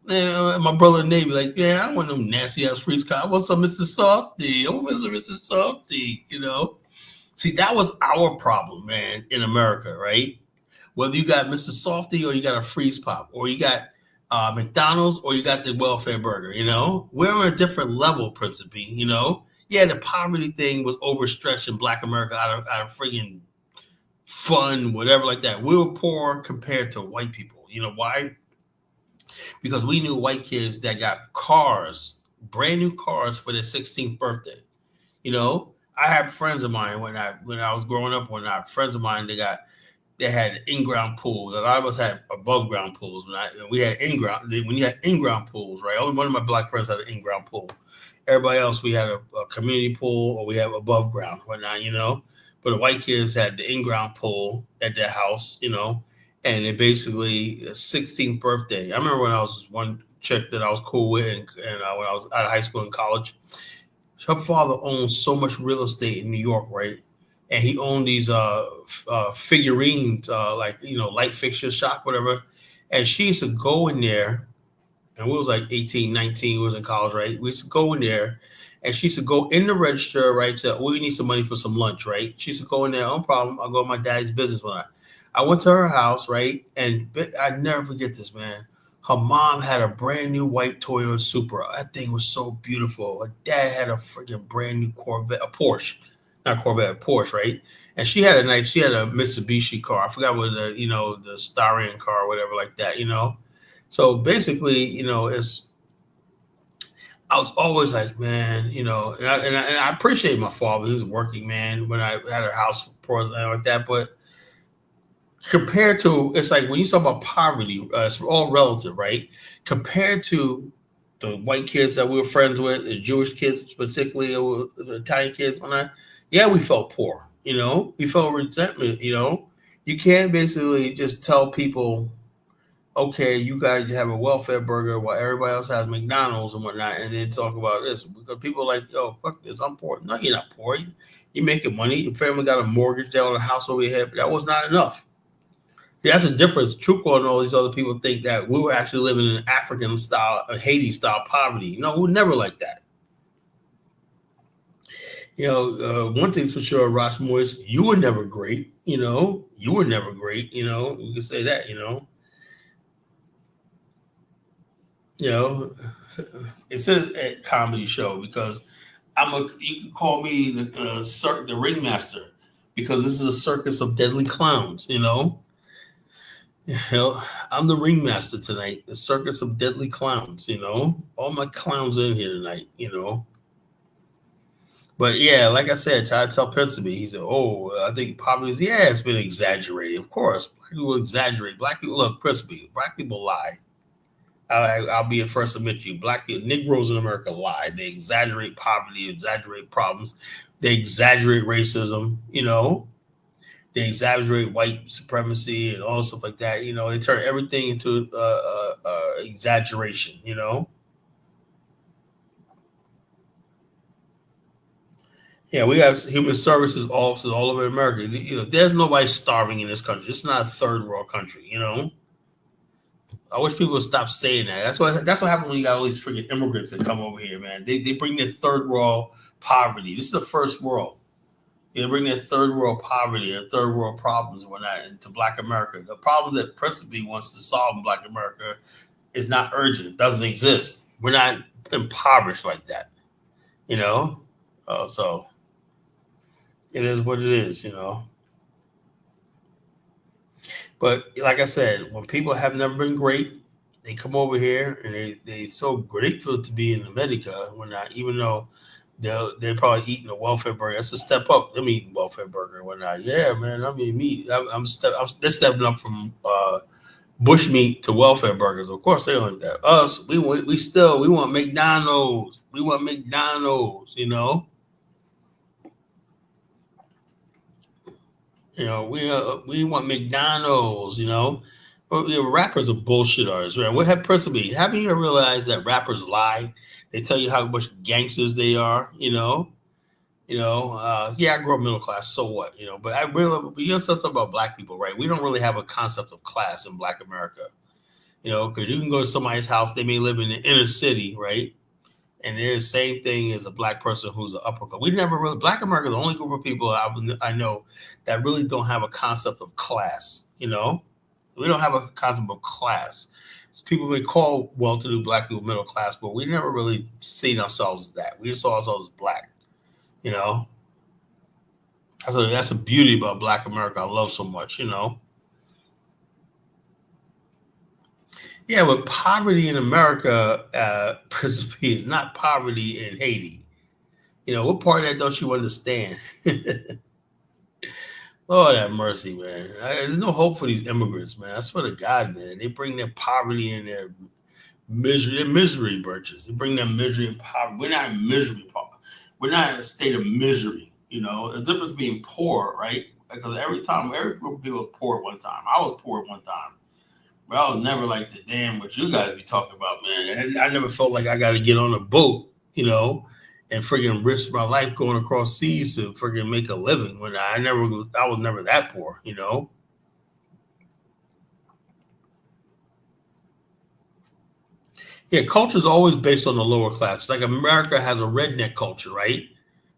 Speaker 1: know, my brother and Navy, like, yeah, I want them nasty ass freeze pop. I want some Mr. Softy. I want some Mr. Softy, you know? See, that was our problem, man, in America, right? Whether you got Mr. Softy or you got a freeze pop or you got McDonald's or you got the welfare burger, you know? We're on a different level, principally, you know? Yeah, the poverty thing was overstretched in Black America out of friggin' fun, whatever like that. We were poor compared to white people. You know why? Because we knew white kids that got cars, brand new cars for their 16th birthday. You know, I had friends of mine when I was growing up. Friends of mine they had in-ground pools. A lot of us had above-ground pools. We had in-ground. When you had in-ground pools, right? Only one of my Black friends had an in-ground pool. Everybody else, we had a community pool or we have above ground, whatnot, you know. But the white kids had the in-ground pool at their house, you know, and it basically 16th birthday. I remember when I was one chick that I was cool with, and when I was out of high school and college, her father owned so much real estate in New York, right? And he owned these figurines, like, you know, light fixture shop, whatever. And she used to go in there. And we was like 18, 19, we was in college, right? We used to go in there, and she used to go in the register, right? We need some money for some lunch, right? She used to go in there, no problem. I'll go to my daddy's business when I went to her house, right? And I never forget this, man. Her mom had a brand new white Toyota Supra. That thing was so beautiful. Her dad had a freaking brand new Corvette, a Porsche, not Corvette, a Porsche, right? And she had a Mitsubishi car. I forgot what the Starion car or whatever like that, you know? So basically, you know, I was always like, man, you know, and I appreciate my father. He was a working man when I had a house like that. But compared to, it's like when you talk about poverty, it's all relative, right? Compared to the white kids that we were friends with, the Jewish kids, particularly the Italian kids, yeah, we felt poor, you know, we felt resentment, you know. You can't basically just tell people, okay, you guys have a welfare burger while everybody else has McDonald's and whatnot, and then talk about this. Because people are like, yo, fuck this, I'm poor. No, you're not poor. You're making money. Your family got a mortgage down on a house over your head, but that was not enough. That's the difference. Truco and all these other people think that we were actually living in an African style, a Haiti style poverty. No, we're never like that. You know, one thing's for sure, Ross Morris, you were never great. You know, you were never great. You know, you can say that, you know. You know, it's a comedy show because you can call me the ringmaster because this is a circus of deadly clowns, you know. I'm the ringmaster tonight, the circus of deadly clowns, you know. All my clowns are in here tonight, you know. But yeah, like I said, I tell Principe, he said, I think poverty is, it's been exaggerated. Of course, black people exaggerate. Black people, look, Principe, black people lie. I'll be the first to admit to you. Black people, Negroes in America lie. They exaggerate poverty, exaggerate problems. They exaggerate racism, you know. they exaggerate white supremacy and all stuff like that. You know, they turn everything into exaggeration. You know. Yeah, we have human services offices all over America. You know, there's nobody starving in this country. It's not a third world country. You know. I wish people would stop saying that. That's what happens when you got all these freaking immigrants that come over here, man. They bring their third world poverty. This is the first world. They bring their third world poverty and third world problems and whatnot into Black America. The problems that principally wants to solve in Black America is not urgent. It doesn't exist. We're not impoverished like that, you know. So it is what it is, you know. But like I said, when people have never been great, they come over here and they so grateful to be in America when not, even though they're probably eating a welfare burger. That's a step up. Them eating welfare burger and whatnot. Yeah, man. I mean, meat. They're stepping up from bush meat to welfare burgers. Of course, they like that. Us, we want McDonald's. We want McDonald's. You know. You know, we want McDonald's, you know. But you know, rappers are bullshit artists, right? What have personally haven't you realized that rappers lie? They tell you how much gangsters they are, you know. Yeah, I grew up middle class, so what? You know, but I really you know something about Black people, right? We don't really have a concept of class in Black America. You know, because you can go to somebody's house, they may live in the inner city, right? And they're the same thing as a Black person who's an upper class. We never really, Black America is the only group of people I know that really don't have a concept of class, you know? We don't have a concept of class. People may call well-to-do Black people middle class, but we never really seen ourselves as that. We just saw ourselves as Black, you know? That's the beauty about Black America I love so much, you know? Yeah, but poverty in America principally is not poverty in Haiti. You know, what part of that don't you understand? Lord have mercy, man. There's no hope for these immigrants, man. I swear to God, man. They bring their poverty and their misery birches. They bring their misery and poverty. We're not in misery. We're not in a state of misery. You know, the difference being poor, right? Because every group of people was poor at one time. I was poor at one time. But I was never like the damn what you guys be talking about, man. I never felt like I got to get on a boat, you know, and friggin' risk my life going across seas to friggin' make a living. When I was never that poor, you know. Yeah, culture is always based on the lower class. It's like America has a redneck culture, right?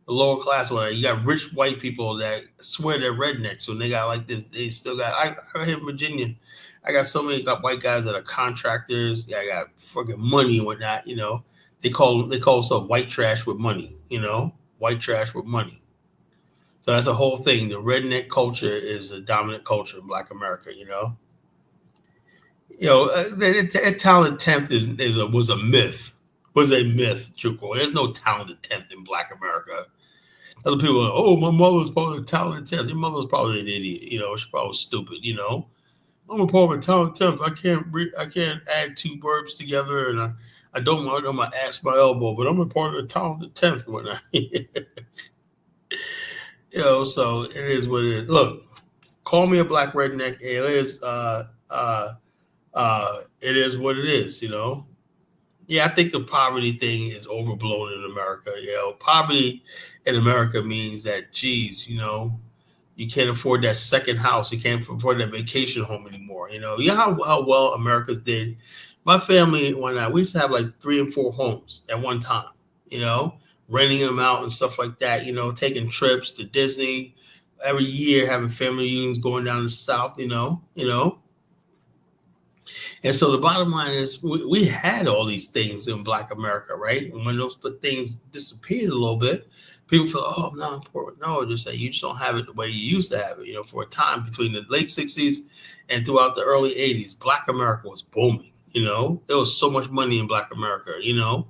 Speaker 1: The lower class, where you got rich white people that swear they're rednecks, so they got like this. They still got. I here in Virginia, I got so many white guys that are contractors. Yeah, I got fucking money and whatnot. You know, they call themselves white trash with money. You know, white trash with money. So that's a whole thing. The redneck culture is a dominant culture in Black America. You know, the talented tenth was a myth. Was a myth, Chuko. There's no talented tenth in Black America. Other people are, oh, my mother's probably a talented tenth. Your mother's probably an idiot. You know, she's probably stupid. You know. I'm a part of a talented tenth. I can't add two verbs together, and I don't know my ass my elbow, but I'm a part of the talented tenth. Whatnot. So it is what it is. Look, call me a Black redneck. It is what it is. You know. Yeah, I think the poverty thing is overblown in America. You know, poverty in America means that, geez, you know. You can't afford that second house. You can't afford that vacation home anymore. You know how well America did. My family, we used to have like 3 and 4 homes at one time, you know, renting them out and stuff like that, you know, taking trips to Disney every year, having family reunions going down the South, you know. And so the bottom line is we had all these things in Black America, right? And when those things disappeared a little bit, people feel, oh, no, I'm poor. No, just say you just don't have it the way you used to have it. You know, for a time between the late 60s and throughout the early 80s, Black America was booming. You know, there was so much money in Black America, you know,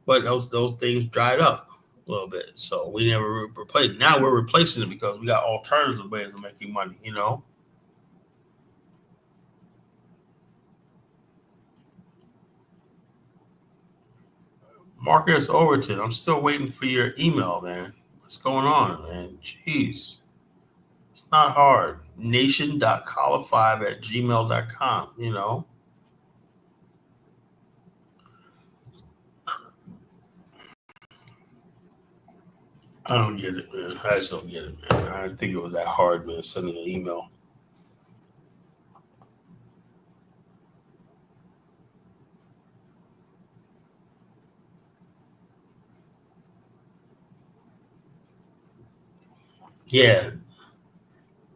Speaker 1: but those things dried up a little bit. So we never replaced. Now we're replacing it because we got alternative ways of making money, you know. Marcus Overton, I'm still waiting for your email, man. What's going on, man? Jeez. It's not hard. Nation.caller5@gmail.com, you know. I don't get it, man. I just don't get it, man. I didn't think it was that hard, man, sending an email. Yeah,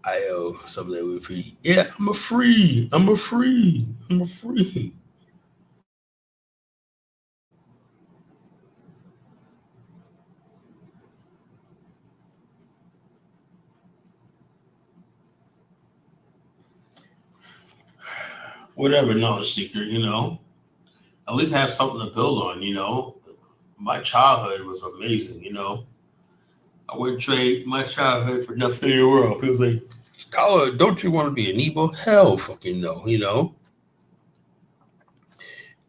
Speaker 1: I owe someday we free. Yeah, I'm a free. I'm a free. I'm a free. Whatever, knowledge seeker, you know. At least have something to build on, you know. My childhood was amazing, you know. I wouldn't trade my childhood for nothing in the world. People say, Scholar, don't you want to be an Igbo? Hell fucking no, you know.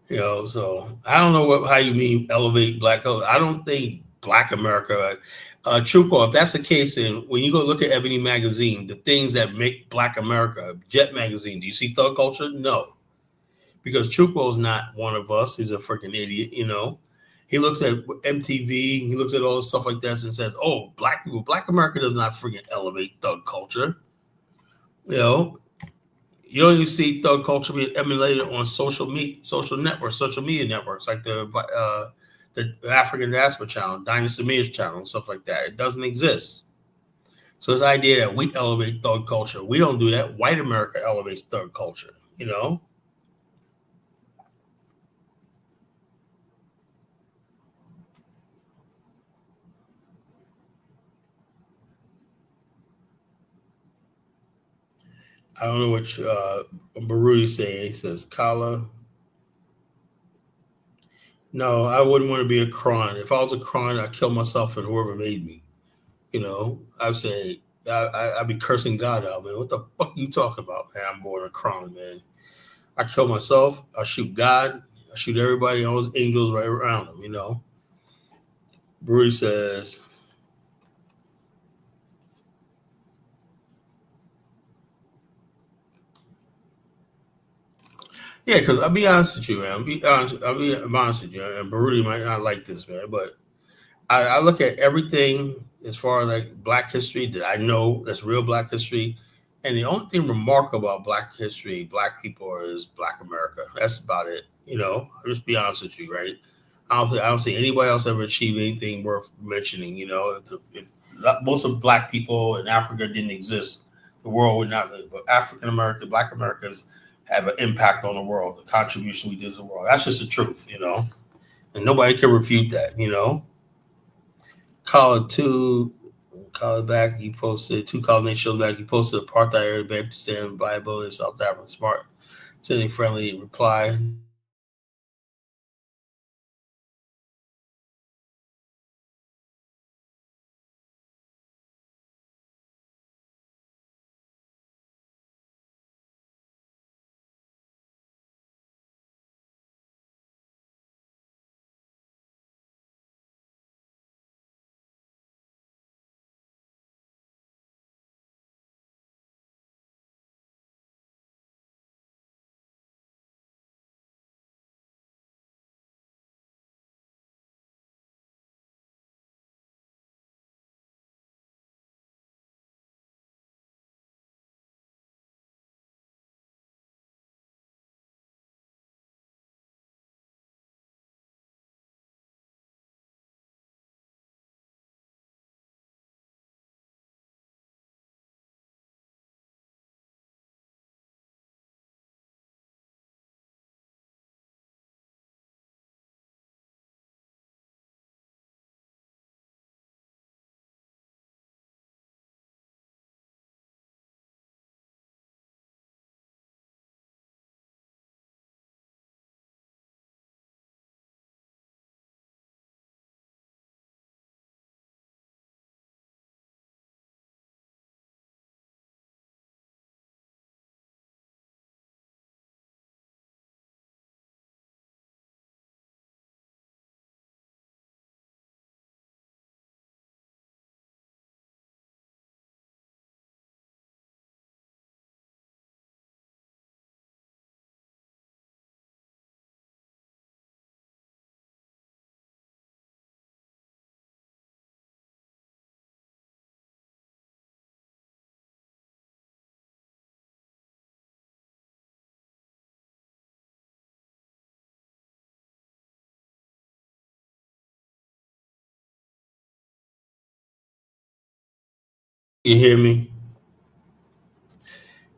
Speaker 1: You know, so I don't know how you mean elevate black. I don't think Black America. Truco, if that's the case, then when you go look at Ebony magazine, the things that make Black America, Jet magazine, do you see thug culture? No, because Truco's not one of us. He's a freaking idiot, you know. He looks at MTV, he looks at all the stuff like that and says, "Oh, black people, Black America does not freaking elevate thug culture." You know, you don't even see thug culture being emulated on social media networks like the African Diaspora Channel, Dynasty Mears Channel, and stuff like that. It doesn't exist. So this idea that we elevate thug culture, we don't do that. White America elevates thug culture. You know, I don't know what Baruti saying. He says, "Kala, no, I wouldn't want to be a cron. If I was a cron, I'd kill myself and whoever made me. You know, I'd say I'd be cursing God out, man. What the fuck you talking about, man? I'm born a crown, man. I kill myself. I shoot God. I shoot everybody. All those angels right around him. You know." Brewery says, "Yeah, because I'll be honest with you, man. I'll be honest with you, and Baruti might not like this, man, but I look at everything as far as like Black history that I know that's real Black history, and the only thing remarkable about Black history, Black people, is Black America. That's about it. You know, I'll just be honest with you, right? I don't see anybody else ever achieve anything worth mentioning. You know, if most of Black people in Africa didn't exist, the world would not live. But African American, Black Americans have an impact on the world. The contribution we did to the world. That's just the truth, you know, and nobody can refute that. You know." Call it two, call it back. You posted two colony shows back. You posted apartheid era Baptist and Bible and South African smart, sending friendly reply. You hear me?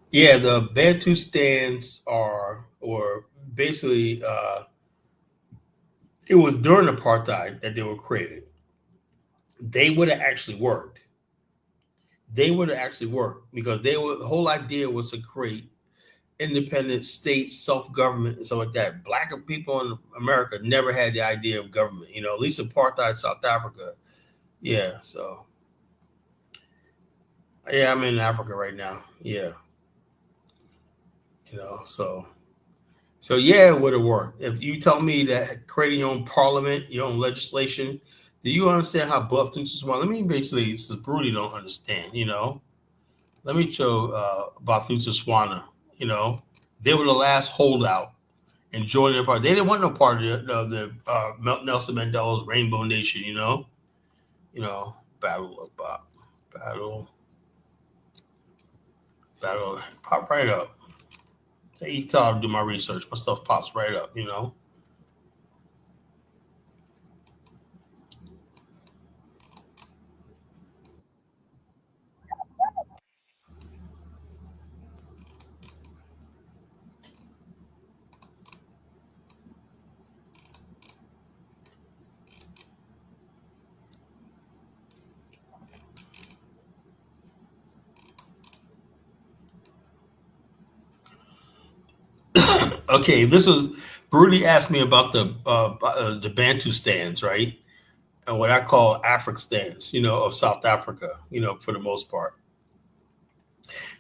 Speaker 1: Yeah, the Bantu stands are, or basically, it was during apartheid that they were created. They would have actually worked. They would have actually worked because the whole idea was to create independent state self-government and stuff like that. Black people in America never had the idea of government, at least apartheid South Africa. Yeah, so yeah, I'm in Africa right now. Yeah, so yeah, it would have worked. If you tell me that creating your own parliament, your own legislation, do you understand how Bophuthatswana? Let me basically, since Brody don't understand, let me show Bophuthatswana. They were the last holdout and joined their party. They didn't want no part of the Nelson Mandela's Rainbow Nation. Battle of Bob, battle, pop right up. Take time to do my research. My stuff pops right up. Okay, this was Brody asked me about the Bantu stands, right? And what I call Afric stands, of South Africa, for the most part.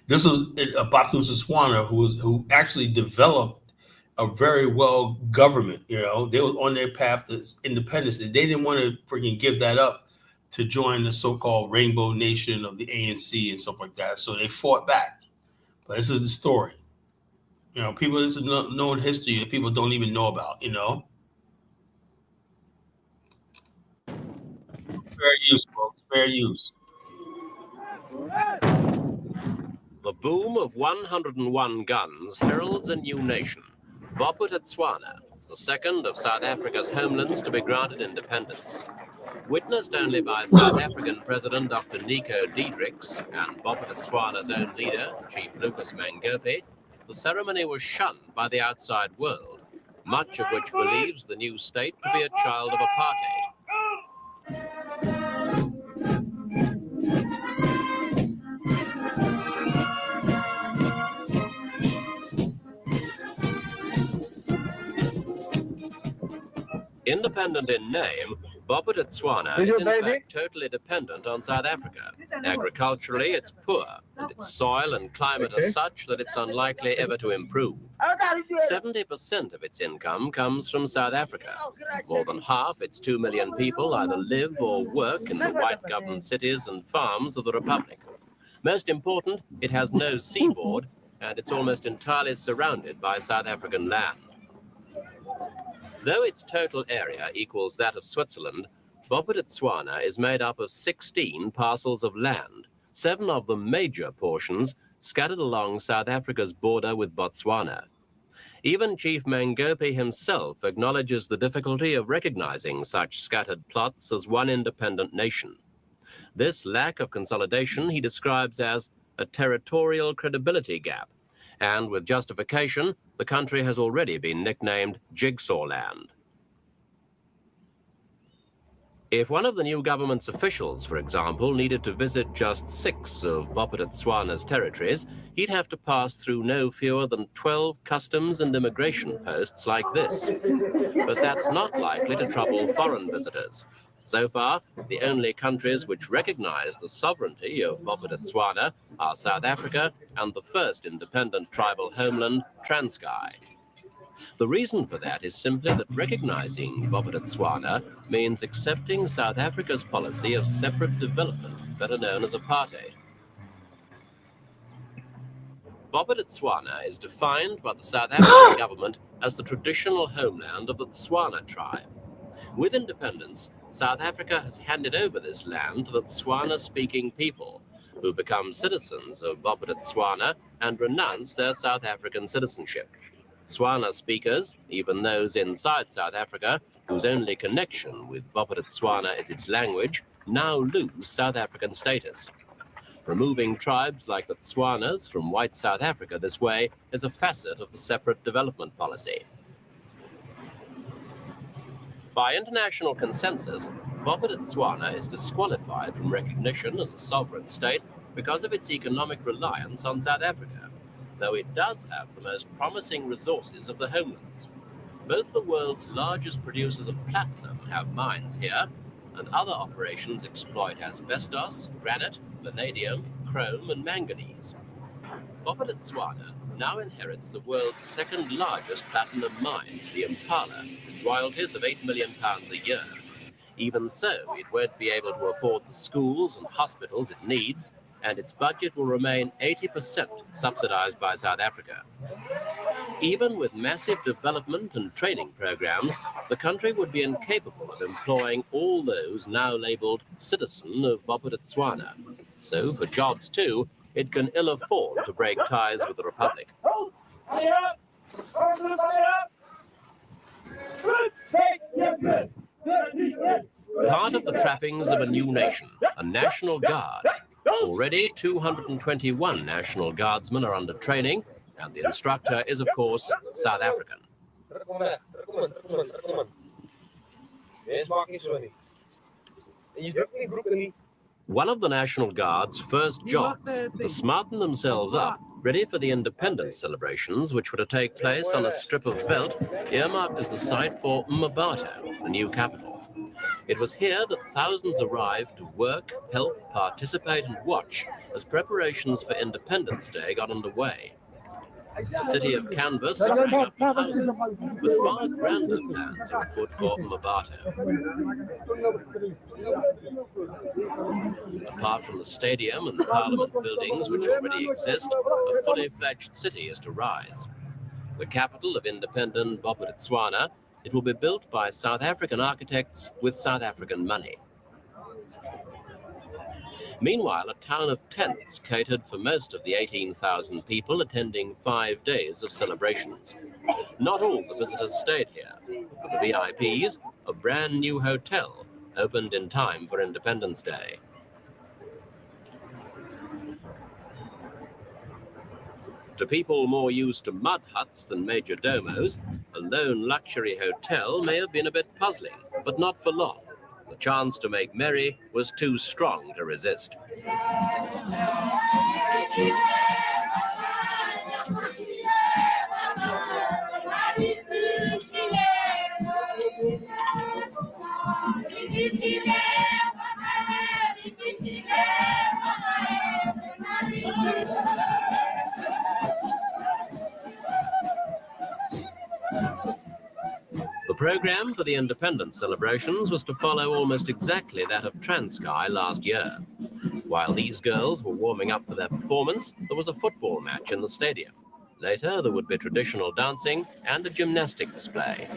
Speaker 1: This was Bophuthatswana who actually developed a very well government. They were on their path to independence, and they didn't want to freaking give that up to join the so-called Rainbow Nation of the ANC and stuff like that. So they fought back. But this is the story. People, this is known history that people don't even know about. Fair use, folks. Fair use.
Speaker 3: The boom of 101 guns heralds a new nation, Bophuthatswana, the second of South Africa's homelands to be granted independence. Witnessed only by South African President Dr. Nico Diedrichs and Bophuthatswana's own leader, Chief Lucas Mangope, the ceremony was shunned by the outside world, much of which believes the new state to be a child of apartheid. Independent in name, Bophuthatswana is in fact totally dependent on South Africa. Agriculturally, it's poor, and its soil and climate are such that it's unlikely ever to improve. 70% of its income comes from South Africa. More than half its 2 million people either live or work in the white-governed cities and farms of the Republic. Most important, it has no seaboard, and it's almost entirely surrounded by South African land. Though its total area equals that of Switzerland, Bophuthatswana is made up of 16 parcels of land, 7 of them major portions scattered along South Africa's border with Botswana. Even Chief Mangope himself acknowledges the difficulty of recognizing such scattered plots as one independent nation. This lack of consolidation he describes as a territorial credibility gap, and with justification, the country has already been nicknamed Jigsaw Land. If one of the new government's officials, for example, needed to visit just 6 of Bophuthatswana's territories, he'd have to pass through no fewer than 12 customs and immigration posts like this. But that's not likely to trouble foreign visitors. So far, the only countries which recognize the sovereignty of Bophuthatswana are South Africa and the first independent tribal homeland, Transkei. The reason for that is simply that recognizing Bophuthatswana means accepting South Africa's policy of separate development, better known as apartheid. Bophuthatswana is defined by the South African government as the traditional homeland of the Tswana tribe. With independence, South Africa has handed over this land to the Tswana-speaking people, who become citizens of Bophuthatswana and renounce their South African citizenship. Tswana speakers, even those inside South Africa, whose only connection with Bophuthatswana is its language, now lose South African status. Removing tribes like the Tswanas from white South Africa this way is a facet of the separate development policy. By international consensus, Bophuthatswana is disqualified from recognition as a sovereign state because of its economic reliance on South Africa, though it does have the most promising resources of the homelands. Both the world's largest producers of platinum have mines here, and other operations exploit asbestos, granite, vanadium, chrome, and manganese. Bophuthatswana now inherits the world's second largest platinum mine, the Impala, with royalties of £8 million a year. Even so, it won't be able to afford the schools and hospitals it needs, and its budget will remain 80% subsidized by South Africa. Even with massive development and training programs, the country would be incapable of employing all those now labeled citizen of Bophuthatswana. So for jobs too, it can ill afford to break ties with the Republic. Part of the trappings of a new nation, a National Guard. Already 221 National Guardsmen are under training, and the instructor is, of course, South African. One of the National Guard's first jobs was to smarten themselves up, ready for the independence celebrations, which were to take place on a strip of veldt earmarked as the site for Mmabatho, the new capital. It was here that thousands arrived to work, help, participate, and watch as preparations for Independence Day got underway. The city of canvas sprang up for housing, with far grander plans afoot for Mmabatho. Apart from the stadium and parliament buildings which already exist, a fully fledged city is to rise. The capital of independent Bophuthatswana, it will be built by South African architects with South African money. Meanwhile, a town of tents catered for most of the 18,000 people attending 5 days of celebrations. Not all the visitors stayed here. For the VIPs, a brand new hotel opened in time for Independence Day. To people more used to mud huts than major domos, a lone luxury hotel may have been a bit puzzling, but not for long. The chance to make merry was too strong to resist. The program for the independence celebrations was to follow almost exactly that of Transkei last year. While these girls were warming up for their performance, there was a football match in the stadium. Later, there would be traditional dancing and a gymnastic display.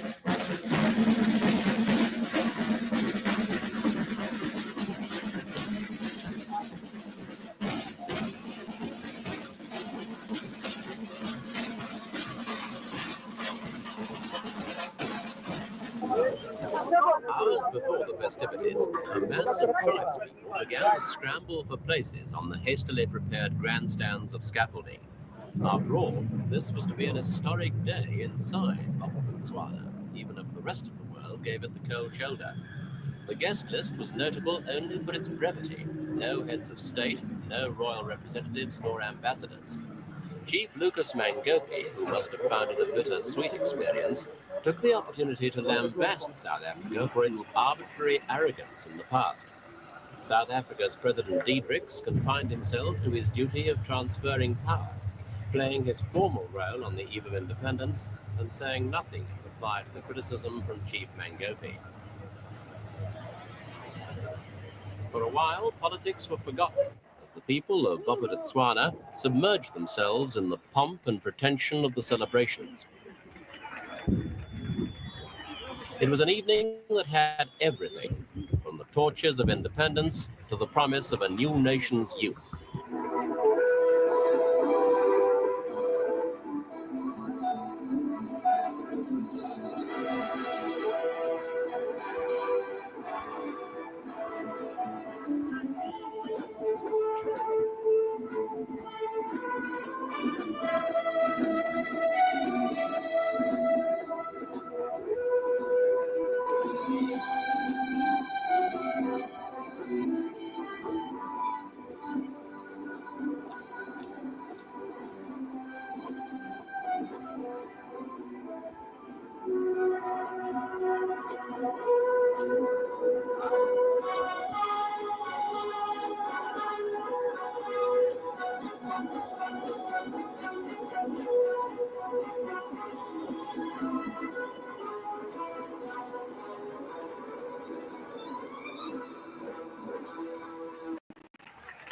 Speaker 3: Hours before the festivities, a mass of tribespeople began to scramble for places on the hastily prepared grandstands of scaffolding. After all, this was to be an historic day inside Bophuthatswana, even if the rest of the world gave it the cold shoulder. The guest list was notable only for its brevity. No heads of state, no royal representatives nor ambassadors. Chief Lucas Mangope, who must have found it a bitter-sweet experience, took the opportunity to lambast South Africa for its arbitrary arrogance in the past. South Africa's President Diedrichs confined himself to his duty of transferring power, playing his formal role on the eve of independence and saying nothing in reply to the criticism from Chief Mangope. For a while, politics were forgotten, as the people of Bophuthatswana submerged themselves in the pomp and pretension of the celebrations. It was an evening that had everything, from the torches of independence to the promise of a new nation's youth.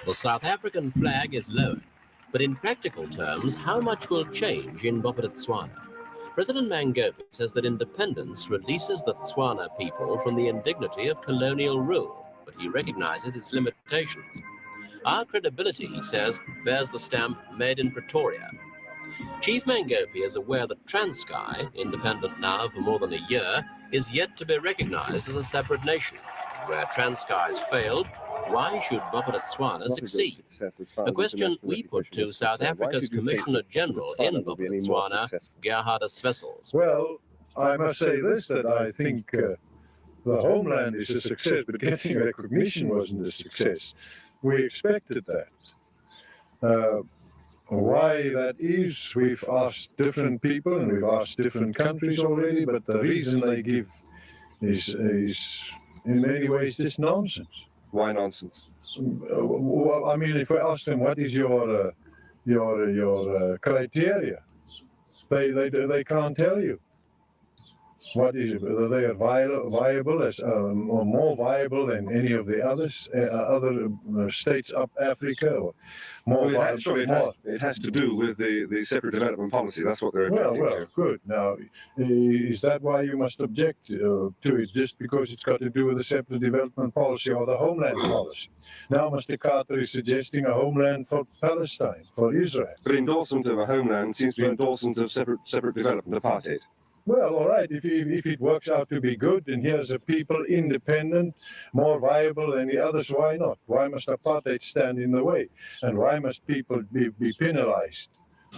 Speaker 3: The South African flag is lowered, but in practical terms, how much will change in Bophuthatswana? President Mangope says that independence releases the Tswana people from the indignity of colonial rule, but he recognizes its limitations. Our credibility, he says, bears the stamp made in Pretoria. Chief Mangope is aware that Transkei, independent now for more than a year, is yet to be recognized as a separate nation. Where Transkei's failed, why should Bophuthatswana succeed? A question we put to South Africa's Commissioner General in Bophuthatswana, Gerhardus Wessels.
Speaker 4: Well, I must say this, that I think the homeland is a success, but getting recognition wasn't a success. We expected that. Why that is, we've asked different people and we've asked different countries already, but the reason they give is in many ways just nonsense.
Speaker 5: Why nonsense?
Speaker 4: Well, I mean, if I ask them what is your criteria, they can't tell you. What is it? Whether they are viable as or more viable than any of the others, other states up Africa, or more
Speaker 5: Well, it has to do with the separate development policy. That's what they're objecting
Speaker 4: well,
Speaker 5: to.
Speaker 4: good. Now, is that why you must object to it, just because it's got to do with the separate development policy or the homeland policy? Now, Mr. Carter is suggesting a homeland for Palestine, for Israel.
Speaker 5: But endorsement of a homeland seems to be endorsement of separate development, apartheid.
Speaker 4: Well, all right, if it works out to be good, and here's a people independent, more viable than the others, why not? Why must apartheid stand in the way? And why must people be penalized?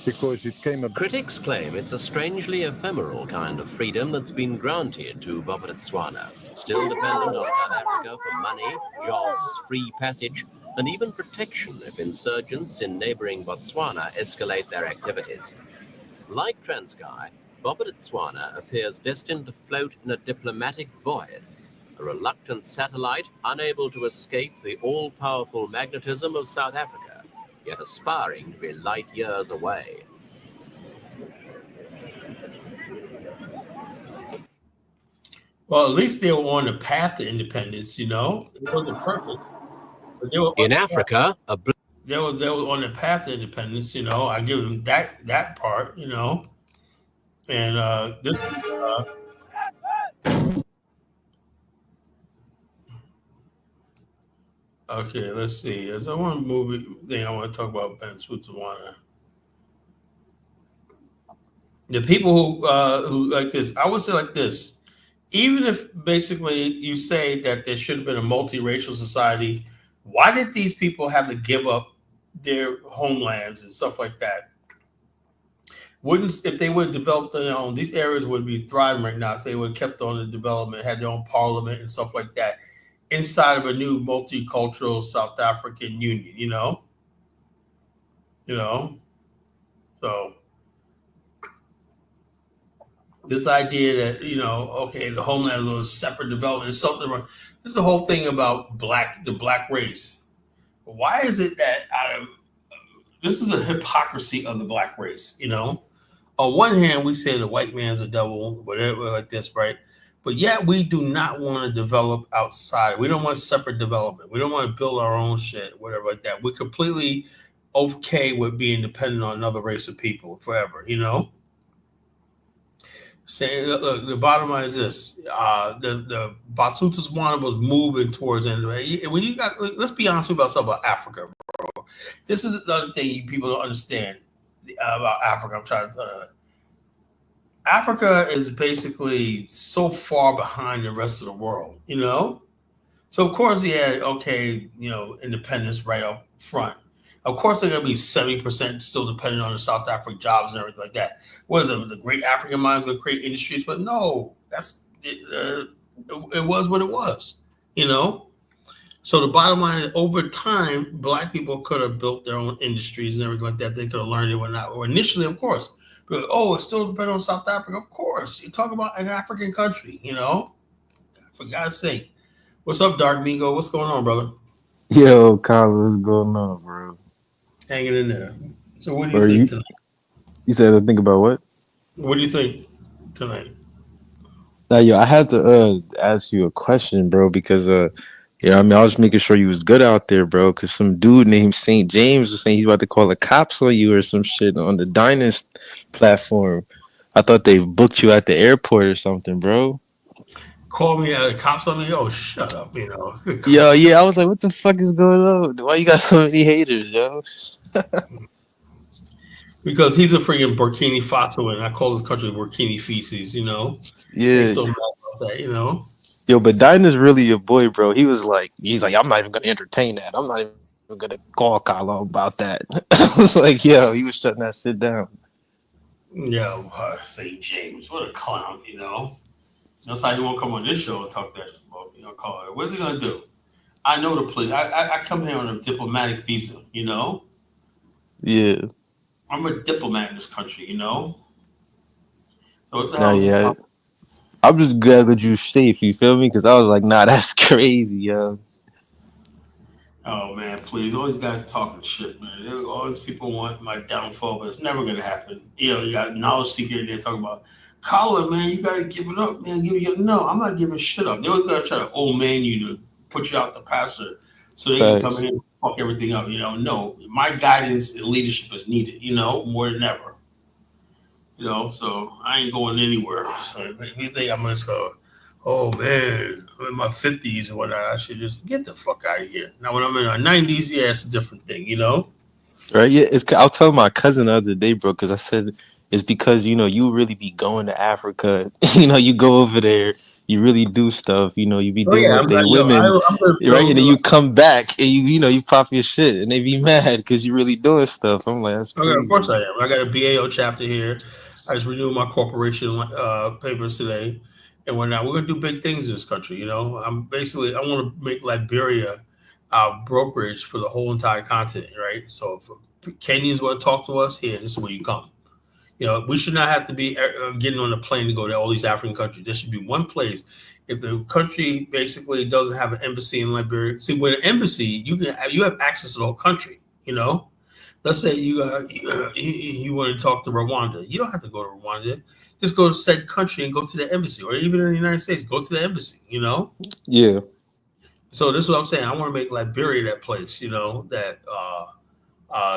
Speaker 4: Because it came about.
Speaker 3: Critics claim it's a strangely ephemeral kind of freedom that's been granted to Bophuthatswana, still dependent on South Africa for money, jobs, free passage, and even protection if insurgents in neighboring Botswana escalate their activities. Like Transkei, Bophuthatswana appears destined to float in a diplomatic void, a reluctant satellite unable to escape the all-powerful magnetism of South Africa, yet aspiring to be light years away.
Speaker 1: Well, at least they were on the path to independence, you know. It wasn't perfect, but they were
Speaker 3: In Africa,
Speaker 1: they were on the path to independence, you know. I give them that part, you know. And this okay, let's see. There's one movie thing I want to talk about, Bophuthatswana. The people who like this, I would say like this. Even if basically you say that there should have been a multiracial society, why did these people have to give up their homelands and stuff like that? If they would have developed their own, these areas would be thriving right now if they would have kept on the development, had their own parliament and stuff like that inside of a new multicultural South African union, you know? So this idea that, you know, okay, the homeland was separate development is something wrong. This is the whole thing about the black race. Why is it that this is the hypocrisy of the black race, you know? On one hand, we say the white man's a devil, whatever, like this, right? But yet we do not want to develop outside. We don't want separate development. We don't want to build our own shit, whatever, like that. We're completely okay with being dependent on another race of people forever, you know? Say, look, the bottom line is this: the Bophuthatswana was moving towards end. When you got, let's be honest about something about Africa, bro. This is the other thing people don't understand about Africa. I'm trying to tell you. Africa is basically so far behind the rest of the world, you know. So of course, yeah, okay, you know, independence right up front. Of course, they're going to be 70% still dependent on the South African jobs and everything like that. What is it? The great African minds going to create industries? But no, it was what it was, you know? So the bottom line is, over time, black people could have built their own industries and everything like that. They could have learned it or not. Or initially, of course, But, oh, it's still dependent on South Africa. Of course, you're talking about an African country. For God's sake. What's up, Dark Mingo? What's going on, brother?
Speaker 6: Yo, Kyle, what's going on, bro?
Speaker 1: Hanging in there. So, what do you think tonight?
Speaker 6: You said to think about what?
Speaker 1: What do you think tonight?
Speaker 6: Now, yo, I had to ask you a question, bro, because I was making sure you was good out there, bro. Because some dude named St. James was saying he's about to call the cops on you or some shit on the Dynast platform. I thought they booked you at the airport or something, bro.
Speaker 1: Call me the cops on me? Oh, shut up,
Speaker 6: Yo, yeah, I was like, what the fuck is going on? Why you got so many haters, yo?
Speaker 1: Because he's a freaking Burkina Faso, and I call this country Burkina feces,
Speaker 6: Yeah.
Speaker 1: They still mad about that,
Speaker 6: Yo, but Dinah's really your boy, bro. He's like, I'm not even gonna entertain that. I'm not even gonna call Kylo about that. I was like, yo, he was shutting that shit down.
Speaker 1: Yo, St. James, what a clown, That's how he won't come on this show and talk that shit, call it. What's he gonna do? I know the police. I come here on a diplomatic visa,
Speaker 6: Yeah.
Speaker 1: I'm a diplomat in this country, So what the hell?
Speaker 6: Yeah. I'm just glad that you're safe. You feel me? Because I was like, nah, that's crazy, yo.
Speaker 1: Oh man, please! All these guys talking shit, man. All these people want my downfall, but it's never gonna happen. You got knowledge seeker in there talking about Colin, man. You gotta give it up, man. No, I'm not giving shit up. They was gonna try to old man you to put you out the pasture so they can come in and fuck everything up. No, my guidance and leadership is needed. More than ever. So I ain't going anywhere. So if you think I'm gonna go, oh man, I'm in my 50s or whatnot, I should just get the fuck out of here. Now when I'm in my 90s, yeah, it's a different thing,
Speaker 6: Right? Yeah, I was telling my cousin the other day, bro, because I said it's because you really be going to Africa. You go over there, you really do stuff. You be dealing with their women, right? And then you come back and you pop your shit, and they be mad because you really doing stuff. I'm like, that's crazy.
Speaker 1: Okay, of course I am. I got a BAO chapter here. I just renewed my corporation papers today, and we're gonna do big things in this country. I want to make Liberia our brokerage for the whole entire continent, right? So if Kenyans want to talk to us, here, this is where you come. We should not have to be getting on a plane to go to all these African countries. There should be one place. If the country basically doesn't have an embassy in Liberia, see, with an embassy, you have access to the whole country. Let's say you want to talk to Rwanda. You don't have to go to Rwanda. Just go to said country and go to the embassy, or even in the United States, go to the embassy.
Speaker 6: Yeah.
Speaker 1: So this is what I'm saying. I want to make Liberia that place.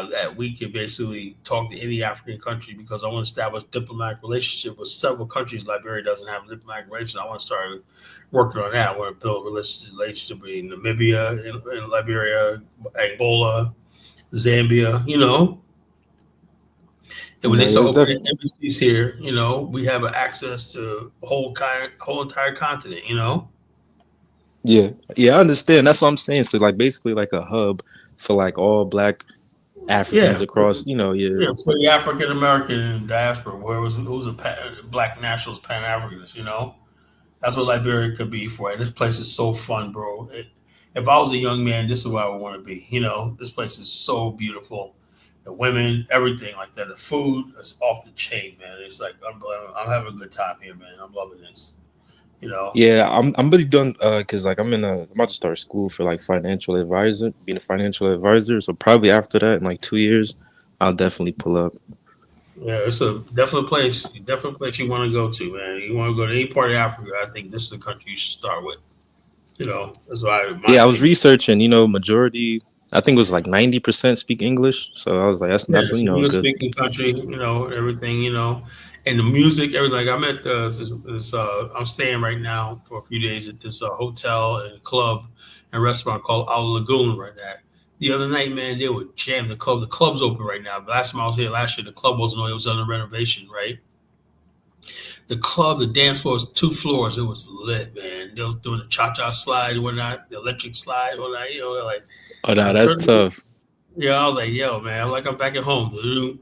Speaker 1: That we can basically talk to any African country, because I want to establish diplomatic relationship with several countries. Liberia doesn't have a diplomatic relationship. I want to start working on that. I want to build a relationship between Namibia and Liberia, Angola, Zambia, and when they start opening embassies here, we have access to the whole entire continent,
Speaker 6: Yeah, I understand. That's what I'm saying. So, basically, a hub for all Black Africans across,
Speaker 1: for the African American diaspora, who's a Black nationals, Pan Africans, that's what Liberia could be for. And this place is so fun, bro. If I was a young man, this is where I would want to be. This place is so beautiful. The women, everything like that. The food is off the chain, man. It's like I'm having a good time here, man. I'm loving this.
Speaker 6: Yeah, I'm really done because I'm about to start school for financial advisor, being a financial advisor. So probably after that, in 2 years, I'll definitely pull up.
Speaker 1: Yeah, it's a definite place you want to go to, man. You want to go to any part of Africa, I think this is the country you should start with. That's why.
Speaker 6: I was researching. Majority, I think it was 90% speak English. So I was like, that's
Speaker 1: English
Speaker 6: good.
Speaker 1: Speaking country, everything, and the music, everything. I'm at this. I'm staying right now for a few days at this hotel and club and restaurant called Our Lagoon right now. The other night, man, they would jam the club. The club's open right now. Last time I was here last year, the club wasn't on. It was under renovation, right? The club, the dance floor was 2 floors. It was lit, man. They was doing the cha-cha slide and whatnot, the electric slide and whatnot.
Speaker 6: Oh, no, that's tough.
Speaker 1: Yeah, I was like, yo, man, I'm back at home.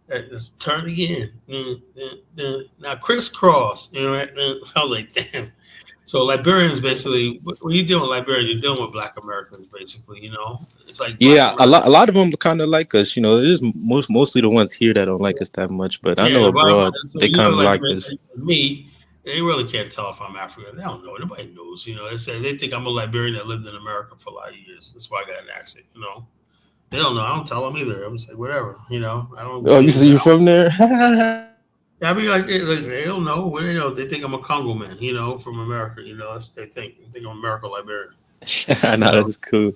Speaker 1: Let's turn again. Now crisscross. I was like, damn. So Liberians basically, when you're dealing with Liberians, you're dealing with Black Americans, basically. It's like
Speaker 6: Yeah, a lot of them kind of like us. It is mostly the ones here that don't like us that much. But I
Speaker 1: Yeah,
Speaker 6: know
Speaker 1: the bottom line.
Speaker 6: abroad
Speaker 1: So
Speaker 6: they kind of
Speaker 1: like
Speaker 6: like us.
Speaker 1: me, they really can't tell if I'm African. They don't know. Nobody knows. They say they think I'm a Liberian that lived in America for a lot of years. That's why I got an accent. They don't know. I don't tell them either. I'm just like whatever. I don't.
Speaker 6: Oh, you say you from there?
Speaker 1: I mean, like they don't know. They think I'm a Congo man. From America. That's what they think. They think I'm American Liberian.
Speaker 6: I know that's cool.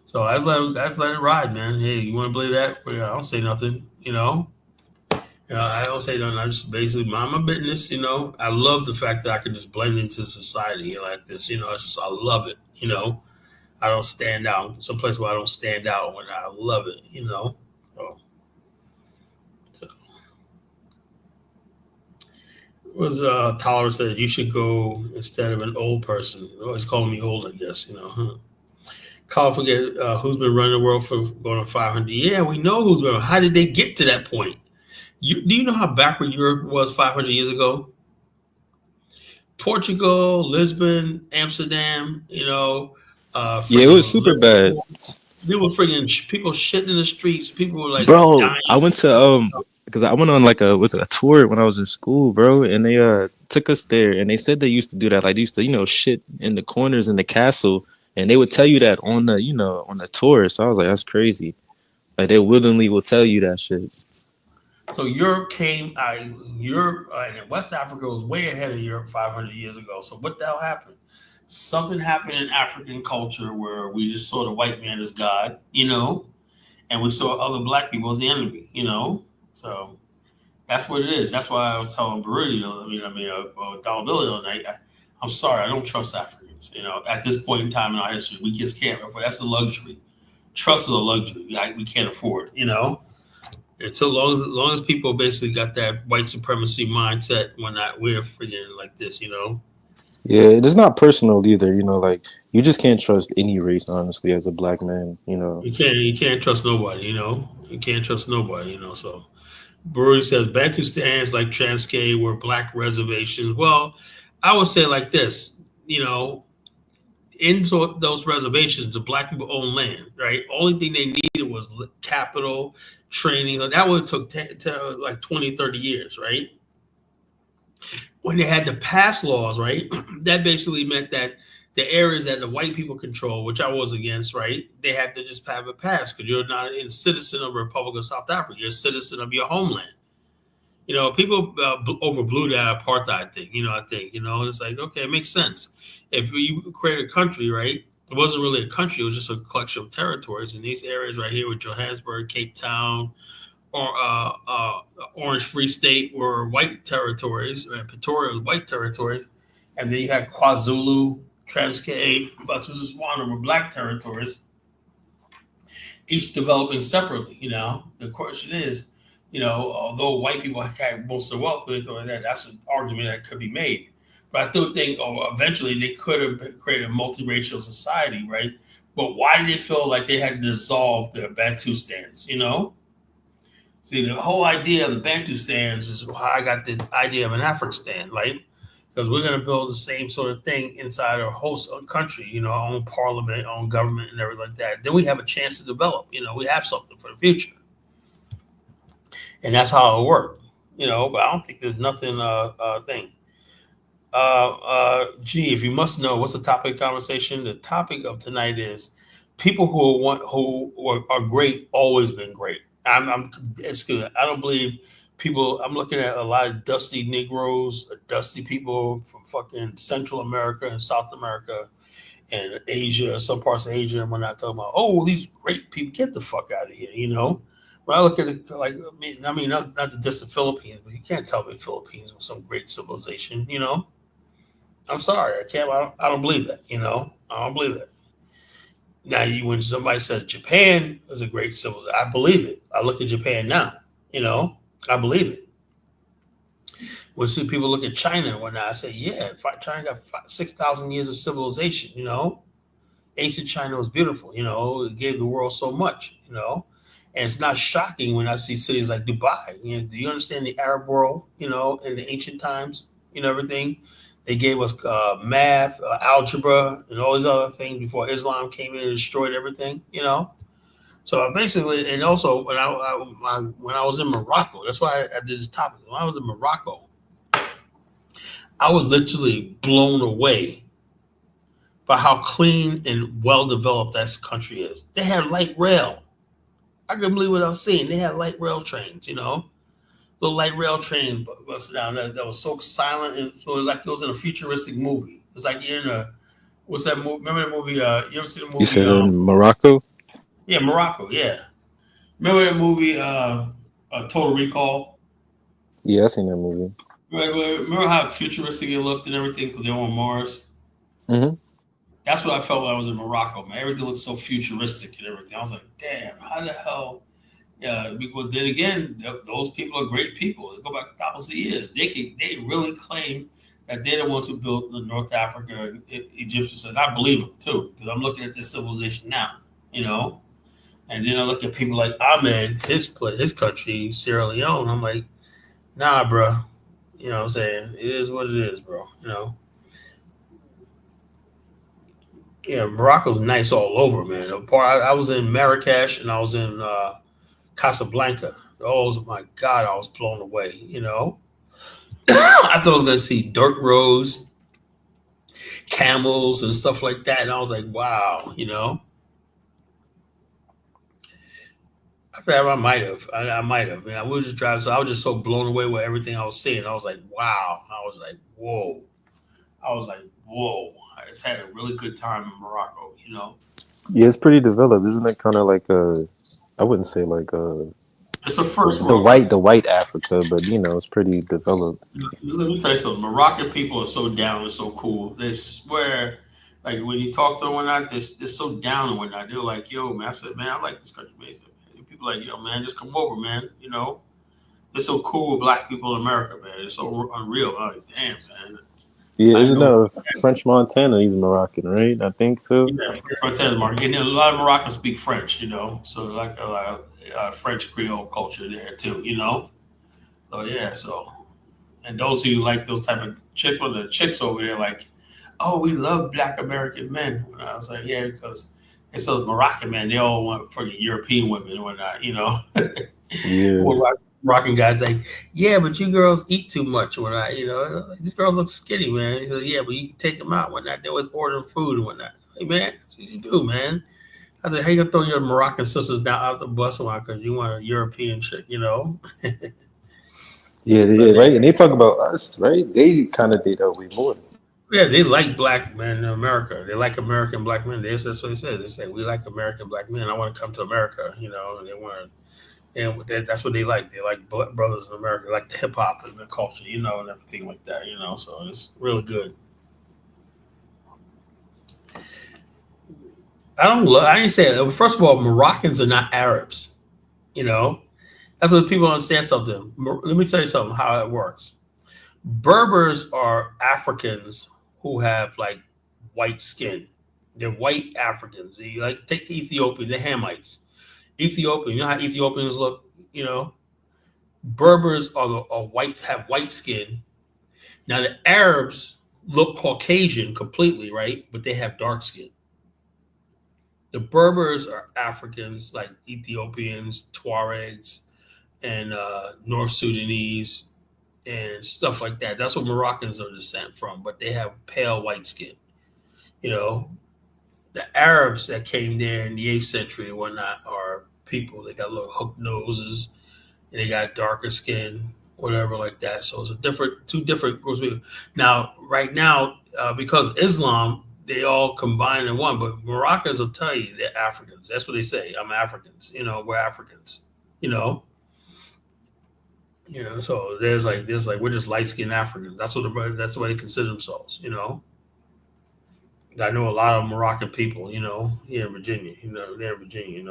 Speaker 1: So I just let it ride, man. Hey, you want to believe that? Well, I don't say nothing. I don't say nothing. I just basically mind my business. I love the fact that I can just blend into society like this. I love it. I don't stand out. Some place where I don't stand out when I love it. Was Tyler said you should go instead of an old person. Always calling me old, I guess. Call forget who's been running the world for going on 500. Yeah, we know who's been. How did they get to that point? Do you know how backward Europe was 500 years ago? Portugal, Lisbon, Amsterdam.
Speaker 6: Yeah, it was super bad.
Speaker 1: There were freaking people shitting in the streets. People were like,
Speaker 6: bro,
Speaker 1: dying.
Speaker 6: I went to because I went on like a tour when I was in school, bro, and they took us there, and they said they used to do that, like they used to shit in the corners in the castle, and they would tell you that on the on the tour. So I was like, that's crazy. Like they willingly will tell you that shit.
Speaker 1: So Europe came, Europe and West Africa was way ahead of Europe 500 years ago. So what the hell happened? Something happened in African culture where we just saw the white man as God, and we saw other black people as the enemy, So that's what it is. That's why I was telling Barudi, Dollar Billy all night. I'm sorry, I don't trust Africans. At this point in time in our history, we just can't. That's a luxury. Trust is a luxury. We can't afford. And so long as people basically got that white supremacy mindset, we're freaking like this.
Speaker 6: Yeah, it's not personal either. Like you just can't trust any race, honestly, as a black man.
Speaker 1: You can't trust nobody. You can't trust nobody. So. Brewery says Bantu stands like Transkei were black reservations. Well, I would say like this, in those reservations, the black people own land, right? Only thing they needed was capital, training. That would took like 20, 30 years, right? When they had to pass laws, right? That basically meant that the areas that the white people control, which I was against, right? They had to just have it passed because you're not a citizen of the Republic of South Africa. You're a citizen of your homeland. People overblew that apartheid thing. I think, it's like, okay, it makes sense. If you create a country, right? It wasn't really a country. It was just a collection of territories. And these areas right here with Johannesburg, Cape Town, or Orange Free State were white territories, and Pretoria was white territories. And then you had KwaZulu, Transkei, Bophuthatswana were black territories, each developing separately. The question is, although white people had most of the wealth, that's an argument that could be made. But I still think, eventually they could have created a multiracial society, right? But why did they feel like they had to dissolve their Bantu stands? See, the whole idea of the Bantu stands is how I got the idea of an Afrocentrism, right? Because we're going to build the same sort of thing inside our host country, our own parliament, our own government, and everything like that. Then we have a chance to develop. We have something for the future, and that's how it'll work. But I don't think there's nothing thing. If you must know, what's the topic of conversation? The topic of tonight is people who are great always been great. It's good. I don't believe. People, I'm looking at a lot of dusty Negroes, dusty people from fucking Central America and South America and Asia, some parts of Asia. And we're not talking about, these great people, get the fuck out of here, When I look at it, like, not just the Philippines, but you can't tell me the Philippines was some great civilization, I'm sorry, I don't believe that, I don't believe that. Now, when somebody says Japan is a great civilization, I believe it. I look at Japan now, I believe it. When see people look at China and whatnot, I say, yeah, China got 6,000 years of civilization, Ancient China was beautiful, it gave the world so much, and it's not shocking when I see cities like Dubai. Do you understand the Arab world, in the ancient times, everything? They gave us math, algebra, and all these other things before Islam came in and destroyed everything. So basically, and also when I was in Morocco, that's why I did this topic. When I was in Morocco, I was literally blown away by how clean and well developed that country is. They had light rail. I couldn't believe what I was seeing. They had light rail trains, little light rail train busted down that was so silent, and so like it was in a futuristic movie. It was like you're in a what's that movie? Remember the movie? You ever see the movie?
Speaker 6: You said in Morocco?
Speaker 1: Yeah, Morocco. Yeah. Remember that movie? Total Recall.
Speaker 6: Yeah, I seen that movie.
Speaker 1: Remember how futuristic it looked and everything because they were on Mars?
Speaker 6: Mm-hmm.
Speaker 1: That's what I felt when I was in Morocco, man. Everything looked so futuristic and everything. I was like, damn, how the hell? Yeah, because then again, those people are great people. They go back thousands of years. They really claim that they're the ones who built the North Africa and Egyptians. And I believe them too, because I'm looking at this civilization now, And then I look at people like Ahmed, his country, Sierra Leone. I'm like, nah, bro. You know what I'm saying? It is what it is, bro. Yeah, Morocco's nice all over, man. I was in Marrakesh and I was in Casablanca. Oh my God, I was blown away, I thought I was going to see dirt roads, camels and stuff like that. And I was like, wow, I might have. I might have. I was just driving, so I was just so blown away with everything I was seeing. I was like, wow. I was like, whoa. I just had a really good time in Morocco,
Speaker 6: Yeah, it's pretty developed. Isn't it kind of like I wouldn't say like
Speaker 1: it's the first
Speaker 6: the white Africa, but it's pretty developed.
Speaker 1: Let me tell you something. Moroccan people are so down and so cool. They swear, like when you talk to them one night, they're so down and whatnot. They're like, yo, man. I said, man, I like this country, man. People like, yo, man, just come over, man. They're so cool with black people in America, man. It's so unreal. I'm like, damn, man.
Speaker 6: Yeah, isn't French Montana even Moroccan, right? I think so.
Speaker 1: Yeah, Montana's Moroccan. A lot of Moroccans speak French, so like a French Creole culture there too, So yeah, and those who like those type of chicks, or the chicks over there, like, oh, we love Black American men. And I was like, yeah, because it's those Moroccan men. They all want fucking European women and whatnot,
Speaker 6: Yeah.
Speaker 1: Moroccan guys like, yeah, but you girls eat too much or whatnot, These girls look skinny, man. He said, yeah, but you can take them out and whatnot. They always ordering food and whatnot. Hey, man, that's what you do, man. I said, how you gonna throw your Moroccan sisters down out the bus because you want a European chick,
Speaker 6: Yeah, right. And they talk about us, right? They kind of date that way more.
Speaker 1: Yeah, they like black men in America. They like American black men. That's what he said. They say, we like American black men. I want to come to America, and they want to. And that's what they like. They like brothers in America, they like the hip hop and the culture, and everything like that, So it's really good. I ain't saying. First of all, Moroccans are not Arabs. That's what people understand something. Let me tell you something. How it works. Berbers are Africans who have like white skin. They're white Africans. You like take the Ethiopian, the Hamites. Ethiopian, how Ethiopians look, Berbers have white skin. Now the Arabs look Caucasian completely, right? But they have dark skin. The Berbers are Africans like Ethiopians, Tuaregs, and North Sudanese and stuff like that. That's what Moroccans are descent from, but they have pale white skin. The Arabs that came there in the 8th century and whatnot are people. They got little hooked noses and they got darker skin, whatever like that. So it's two different groups of people. Now, right now, because Islam, they all combine in one, but Moroccans will tell you they're Africans. That's what they say. I'm Africans. We're Africans. So there's like we're just light-skinned Africans. That's what they consider themselves, I know a lot of Moroccan people, here in Virginia, they're in Virginia,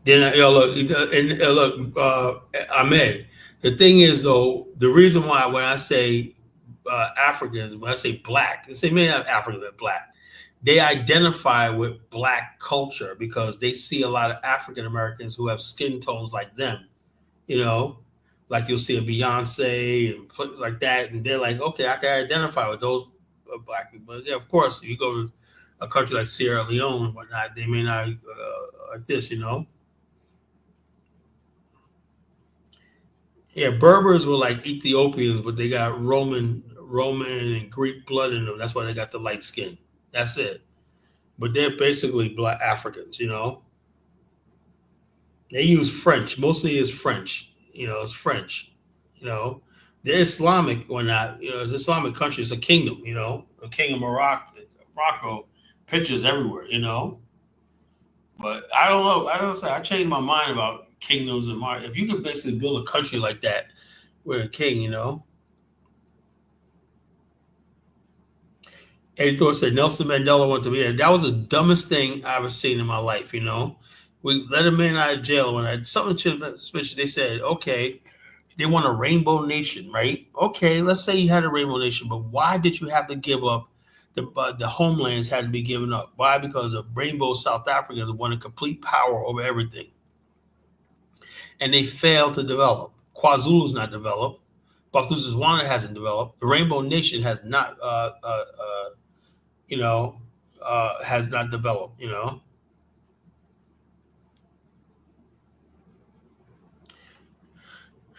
Speaker 1: Then, look, Ahmed, the thing is, though, the reason why when I say Africans, when I say black, they say maybe not African, but black, they identify with black culture because they see a lot of African Americans who have skin tones like them, like you'll see a Beyonce and places like that, and they're like, okay, I can identify with those black people. But yeah, of course, if you go to a country like Sierra Leone and whatnot, they may not like this, Yeah, Berbers were like Ethiopians, but they got Roman and Greek blood in them. That's why they got the light skin. That's it. But they're basically black Africans, They use French. Mostly is French. It's French. They're Islamic or not. It's an Islamic country. It's a kingdom, a king of Morocco, pictures everywhere, But I don't know. I changed my mind about kingdoms and if you could basically build a country like that with a king, Eddie Thor said Nelson Mandela wanted to be there. That was the dumbest thing I ever seen in my life, We let him in out of jail when I something suspicious. They said, okay, they want a rainbow nation, right? Okay, let's say you had a rainbow nation, but why did you have to give up the homelands had to be given up? Why? Because of rainbow South Africans wanted complete power over everything. And they failed to develop. KwaZulu's not developed. Bophuthatswana hasn't developed. The Rainbow Nation has not, has not developed.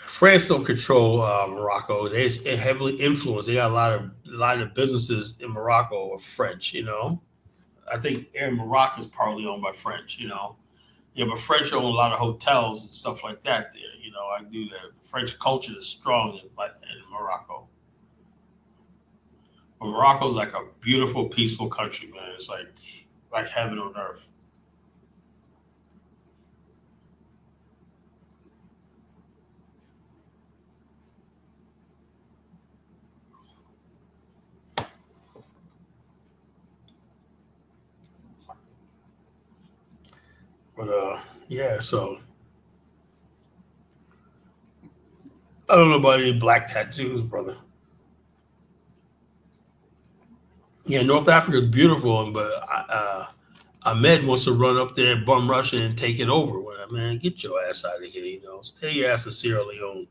Speaker 1: France don't control Morocco. They're heavily influenced. They got a lot of businesses in Morocco are French. I think Air Morocco is partly owned by French. Yeah, but French own a lot of hotels and stuff like that there. I do that. French culture is strong in Morocco. But Morocco's like a beautiful, peaceful country, man. It's like heaven on earth. But yeah, so I don't know about any black tattoos, brother. Yeah, North Africa is beautiful, but Ahmed wants to run up there, bum rush and take it over. Man, get your ass out of here, Stay your ass in Sierra Leone.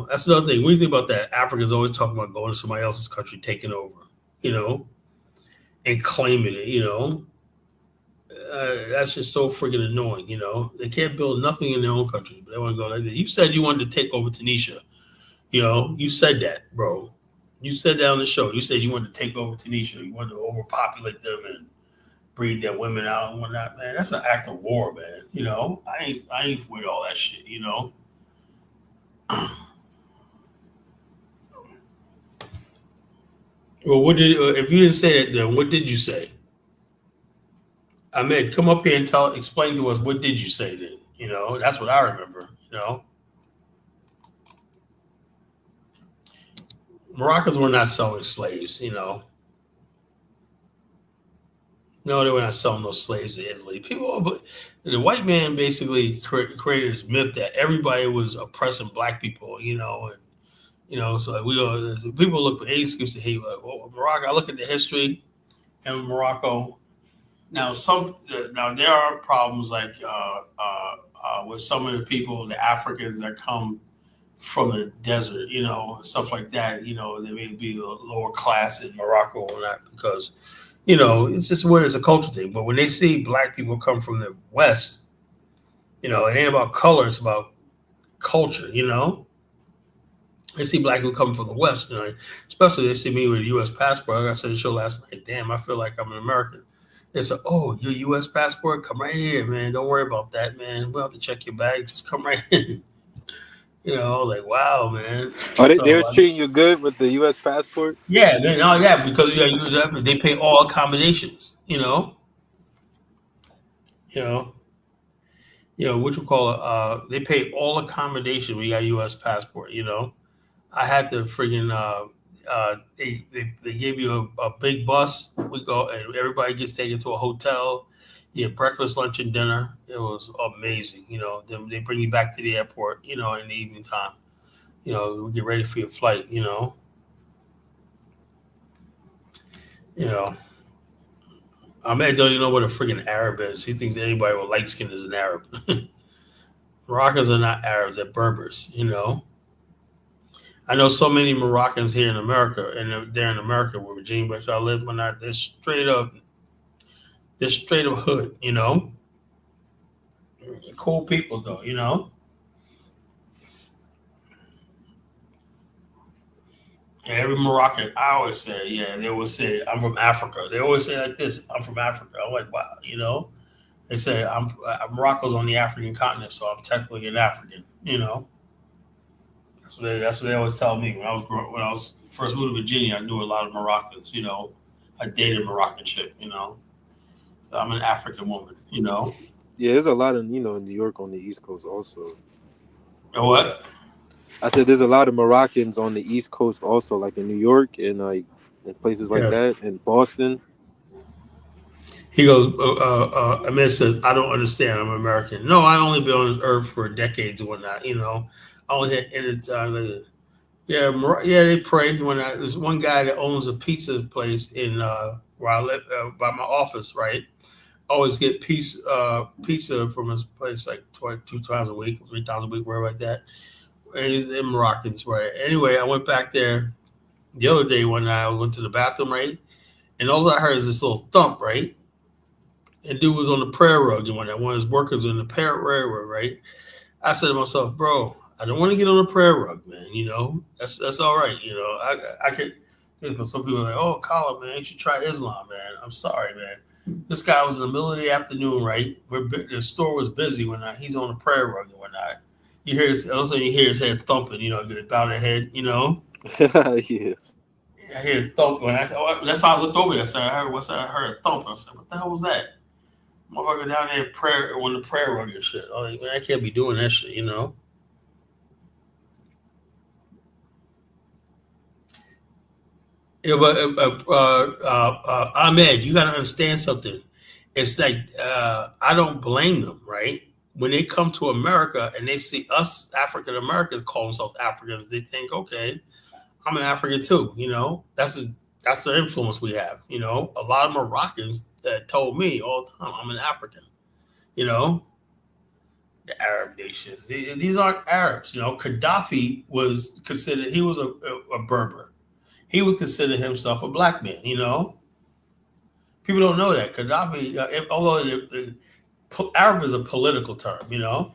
Speaker 1: That's another thing. What do you think about that? Africans always talking about going to somebody else's country, taking over, and claiming it, that's just so freaking annoying, They can't build nothing in their own country, but they want to go like that. You said you wanted to take over Tunisia. You said that, bro. You said that on the show. You said you wanted to take over Tunisia. You wanted to overpopulate them and breed their women out and whatnot, man. That's an act of war, man. I ain't with all that shit, Well, if you didn't say that, then what did you say? Ahmed, come up here and explain to us what did you say then? That's what I remember. Moroccans were not selling slaves. No, they were not selling those slaves to Italy. The white man basically created this myth that everybody was oppressing black people. So people look for any excuse to hate. Like, well, Morocco. I look at the history in Morocco. Now, there are problems like with some of the people, the Africans that come from the desert, stuff like that. They may be a lower class in Morocco or not because, it's just it's a culture thing. But when they see black people come from the West, it ain't about color; it's about culture. They see black people coming from the West, especially they see me with a U.S. passport. Like I said in the show last night, damn, I feel like I'm an American. They said, oh, your U.S. passport? Come right here, man. Don't worry about that, man. We'll have to check your bag. Just come right in. I was like, wow, man.
Speaker 6: Oh, they were treating you good with the U.S. passport?
Speaker 1: Yeah, man. Not that because they pay all accommodations, they pay all accommodation when you got a U.S. passport, I had to friggin' they give you a big bus. We go and everybody gets taken to a hotel. You get breakfast, lunch, and dinner. It was amazing. Then they bring you back to the airport, in the evening time. We get ready for your flight, Ahmed don't even know what a friggin' Arab is. He thinks anybody with light skin is an Arab. Moroccans are not Arabs; they're Berbers. You know. I know so many Moroccans here in America, and they're in America where Virginia Beach I live. When they're straight up hood. You know, cool people though. You know. And every Moroccan, I always say, yeah, they always say, I'm from Africa. They always say like this, I'm from Africa. I'm like, wow, you know? They say, Morocco's on the African continent, so I'm technically an African, you know? That's what they always tell me. When I was first moved to Virginia, I knew a lot of Moroccans, you know? I dated a Moroccan chick, you know? So I'm an African woman, you know?
Speaker 7: Yeah, there's a lot of, in New York on the East Coast also.
Speaker 1: What?
Speaker 7: I said there's a lot of Moroccans on the East Coast also, like in New York and like in places like that, in Boston.
Speaker 1: He goes, Ahmed says, I don't understand. I'm American. No, I only been on this earth for decades and whatnot, you know. I only had any time. Yeah, they pray. There's one guy that owns a pizza place in where I live by my office, right? I always get pizza from his place like 2 times a week, 3 times a week, wherever like that. And they're Moroccans, right? Anyway, I went back there the other day when I went to the bathroom, right? And all I heard is this little thump, right? And dude was on the prayer rug, and one of his workers was in the prayer rug, right? I said to myself, bro, I don't want to get on the prayer rug, man. You know, that's all right. You know, I could. Because some people are like, oh, Colin, man, you should try Islam, man. I'm sorry, man. This guy was in the middle of the afternoon, right? The store was busy when he's on the prayer rug and whatnot. You hear all of a sudden you hear his head thumping, you know, get bow their head, you know.
Speaker 7: Yeah.
Speaker 1: I hear a thump, and that's how I looked over there. I heard a thump. I said, what the hell was that? Motherfucker down there on the prayer rug and shit. I'm like, man, I can't be doing that shit, you know. Yeah, but Ahmed, you gotta understand something. It's like I don't blame them, right? When they come to America and they see us African Americans call themselves Africans, they think, okay, I'm an African too. You know, that's the influence we have. You know, a lot of Moroccans that told me all the time, I'm an African. You know, the Arab nations. These aren't Arabs. You know, Gaddafi was considered. He was a Berber. He would consider himself a black man. You know, people don't know that Gaddafi, although Arab is a political term, you know,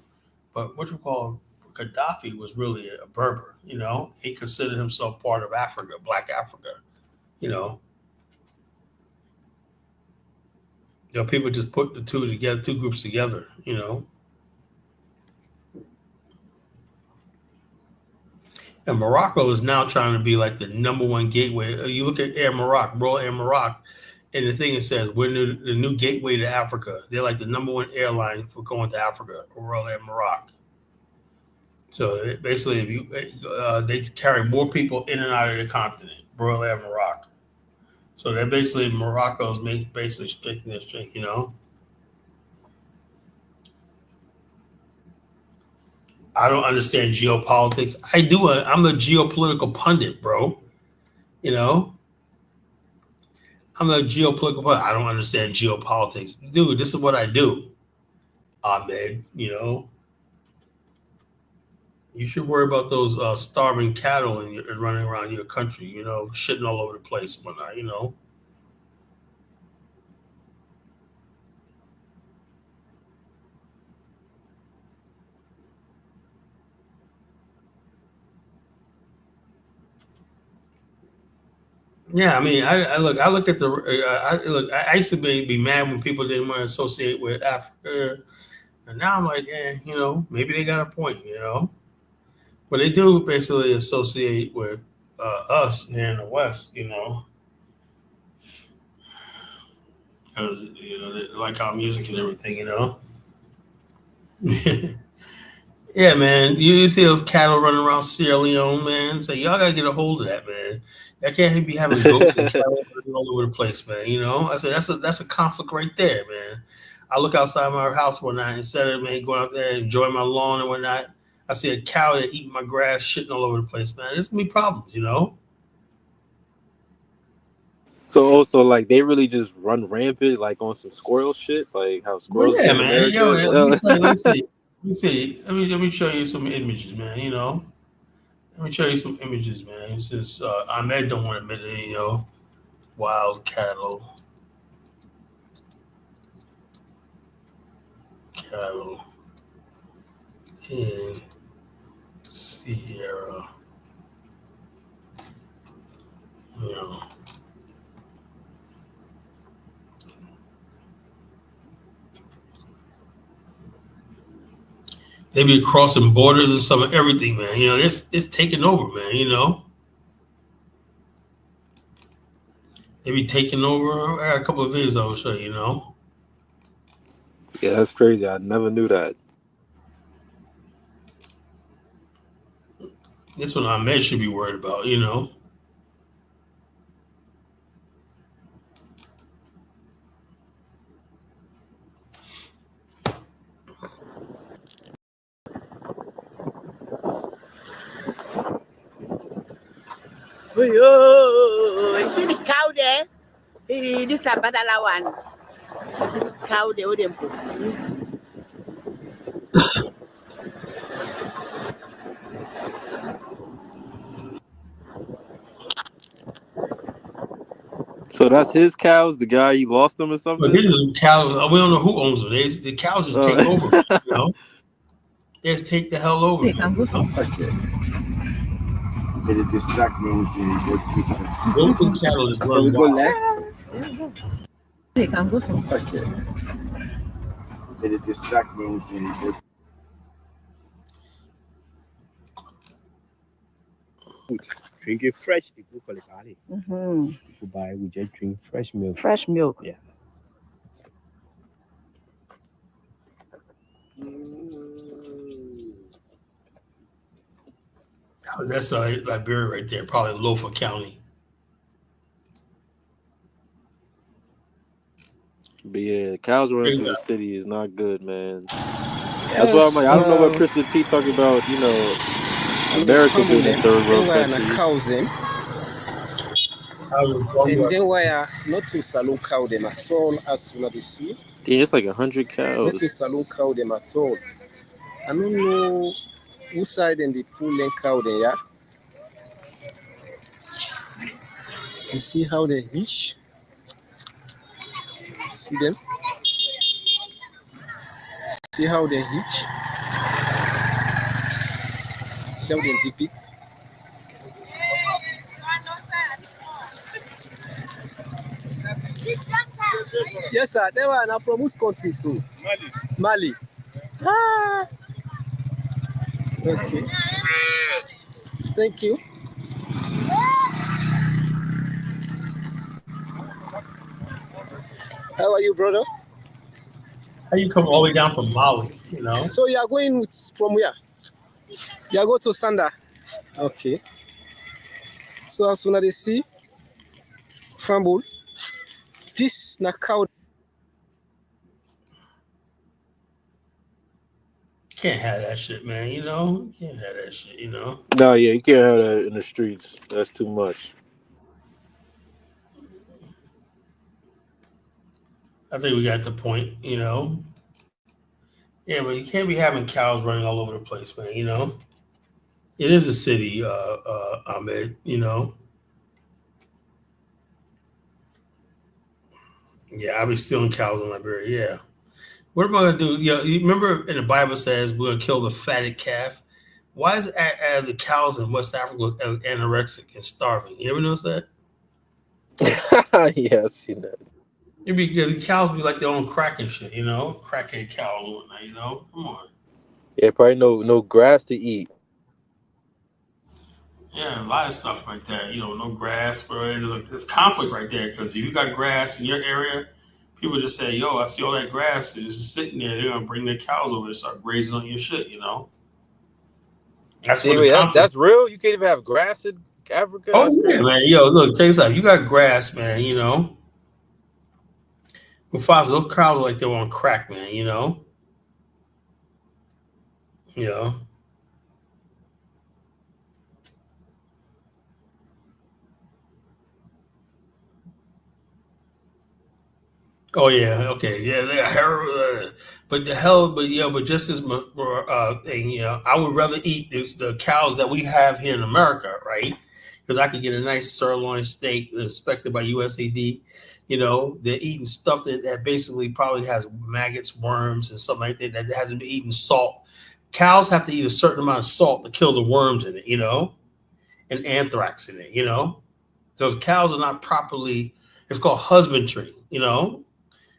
Speaker 1: but what you call Gaddafi was really a Berber, you know. He considered himself part of Africa, Black Africa, you know. You know, people just put the two groups together, you know. And Morocco is now trying to be like the number one gateway. You look at Royal Air Morocco, and the thing it says, we're the new gateway to Africa. They're like the number one airline for going to Africa, Royal Air Morocco. So basically, if they carry more people in and out of the continent, Royal Air Morocco. So they're basically Morocco's basically shaking their strength, you know. I don't understand geopolitics. I do. I'm a geopolitical pundit, bro. You know. I'm a geopolitical pundit. I don't understand geopolitics, dude. This is what I do, Ahmed. You know. You should worry about those starving cattle and running around your country, you know, shitting all over the place and whatnot, you know. Yeah, I mean, I look at I used to be mad when people didn't want to associate with Africa, and now I'm like, yeah, you know, maybe they got a point, you know. But they do basically associate with us here in the West, you know, because you know they like our music and everything, you know. Yeah, man. You see those cattle running around Sierra Leone, man. So y'all gotta get a hold of that, man. Y'all can't be having goats and cattle all over the place, man. You know, I said that's a conflict right there, man. I look outside my house one night instead of man going out there and enjoying my lawn and whatnot. I see a cow that eating my grass, shitting all over the place, man. There's gonna be problems, you know.
Speaker 7: So also like they really just run rampant like on some squirrel shit, like how squirrels
Speaker 1: Well, yeah,
Speaker 7: in
Speaker 1: man.
Speaker 7: America.
Speaker 1: Yo, let me see. Let me see. Let me show you some images, man. Let me show you some images, man. Since Ahmed don't want to admit it, wild cattle in Sierra. They be crossing borders and some of everything, man. It's taking over, man. They be taking over. I got a couple of videos I will show you.
Speaker 7: Yeah, that's crazy. I never knew that.
Speaker 1: This one Ahmed should be worried about.
Speaker 8: Oh, you see the cow there? This is the Badala one. This is the cow there.
Speaker 7: So that's his cows. The guy, he lost them or something.
Speaker 1: But these are cows. We don't know who owns them. The cows just take over. They just take the hell over.
Speaker 9: It distract me with
Speaker 1: Goats and cattle is running wild.
Speaker 9: They can go from it distract me with
Speaker 10: Drink it fresh. People call it Ali. People buy, we just drink fresh milk.
Speaker 8: Fresh milk.
Speaker 10: Yeah.
Speaker 1: That's Liberia right there, probably Lofa County.
Speaker 7: But yeah, cows running through the city is not good, man. That's why I'm like, I don't know what Chris and Pete talking about, America being a third world country.
Speaker 10: Cows in. And then why not to saloon cow them at all as soon as they see.
Speaker 7: Yeah, it's like 100 cows.
Speaker 10: Not to saloon cow them at all. I don't know who side and they pull them cow there, yeah? You see how they hitch? See them? See how they hitch? See how they dip it? Yes, sir. They were now from which country, so? Mali. Ah. Okay. Thank you. How are you, brother?
Speaker 1: How you come all the way down from Mali,
Speaker 10: So you are going from where? You are going to Sanda. Okay. So as soon as they see fumble, this na cow.
Speaker 1: Can't have that shit, man. Can't have that shit.
Speaker 7: No, yeah, you can't have that in the streets. That's too much.
Speaker 1: I think we got the point. Yeah, but you can't be having cows running all over the place, man. It is a city, Ahmed. Yeah, I'll be stealing cows in Liberia. Yeah. What am I gonna do? You remember in the Bible says we're gonna kill the fatted calf. Why is the cows in West Africa anorexic and starving? You ever notice that?
Speaker 7: Yeah, I've seen that.
Speaker 1: Because the cows be like their own crack and shit, crackhead cows and whatnot. Come on.
Speaker 7: Yeah, probably no grass to eat.
Speaker 1: Yeah, a lot of stuff like that. No grass, bro. There's conflict right there because if you got grass in your area, people just say, "Yo, I see all that grass. It's just sitting there. They're gonna bring their cows over and start grazing on your shit." That's what
Speaker 7: that's real. You can't even have grass in Africa.
Speaker 1: Oh yeah, man. Yo, look, check this out. You got grass, man. Mufasa, those cows are like they were on crack, man. Oh yeah, okay, yeah. But but just as much, I would rather eat the cows that we have here in America, right? Because I could get a nice sirloin steak inspected by USAID. They're eating stuff that basically probably has maggots, worms, and something like that hasn't been eaten salt. Cows have to eat a certain amount of salt to kill the worms in it, and anthrax in it, So the cows are not properly. It's called husbandry,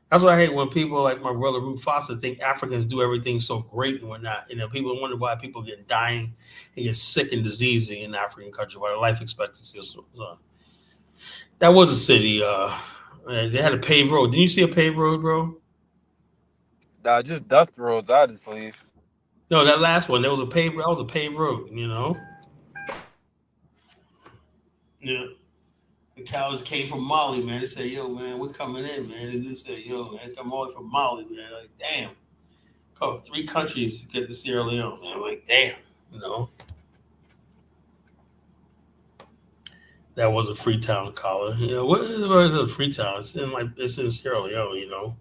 Speaker 1: That's what I hate when people like my brother Bophuthatswana think Africans do everything so great and whatnot. People wonder why people get dying and get sick and diseasing in African country, why their life expectancy is so. That was a city. They had a paved road. Didn't you see a paved road, bro?
Speaker 11: Nah, just dust roads, honestly.
Speaker 1: No, that last one. That was a paved road. Yeah. The cows came from Mali, man. They said, yo, man, we're coming in, man. And they said, yo, man, they come all the way from Mali, man. Like, damn. Cost 3 countries to get to Sierra Leone, man. Like, damn, That was a Freetown collar. What is a Freetown? It's in Sierra Leone,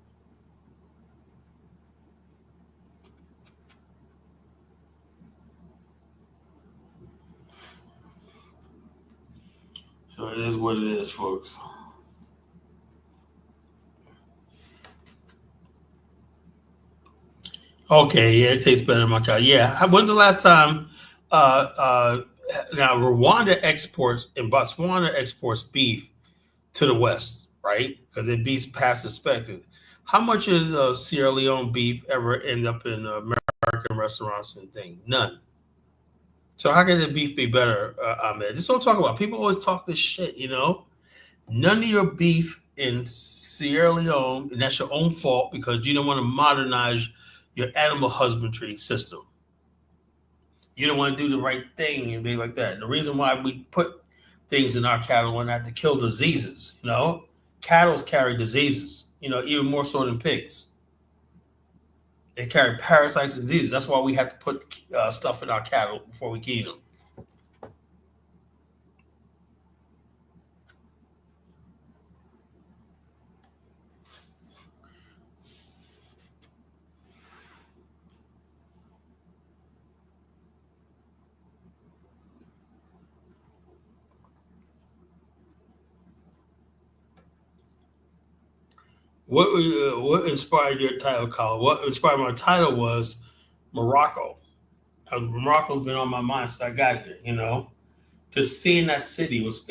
Speaker 1: So it is what it is, folks. Okay, yeah, it tastes better than my cow. Yeah, when's the last time? Now Rwanda exports and Botswana exports beef to the West, right? Because it beats past expected. How much is Sierra Leone beef ever end up in American restaurants and things? None. So how can the beef be better, Ahmed? Just don't talk about. People always talk this shit, None of your beef in Sierra Leone, and that's your own fault because you don't want to modernize your animal husbandry system. You don't want to do the right thing and be like that. The reason why we put things in our cattle and that to kill diseases, Cattle carry diseases, even more so than pigs. They carry parasites and diseases. That's why we have to put stuff in our cattle before we eat them. What inspired your title, Colin? What inspired my title was Morocco. Morocco's been on my mind since I got here. Just seeing that city was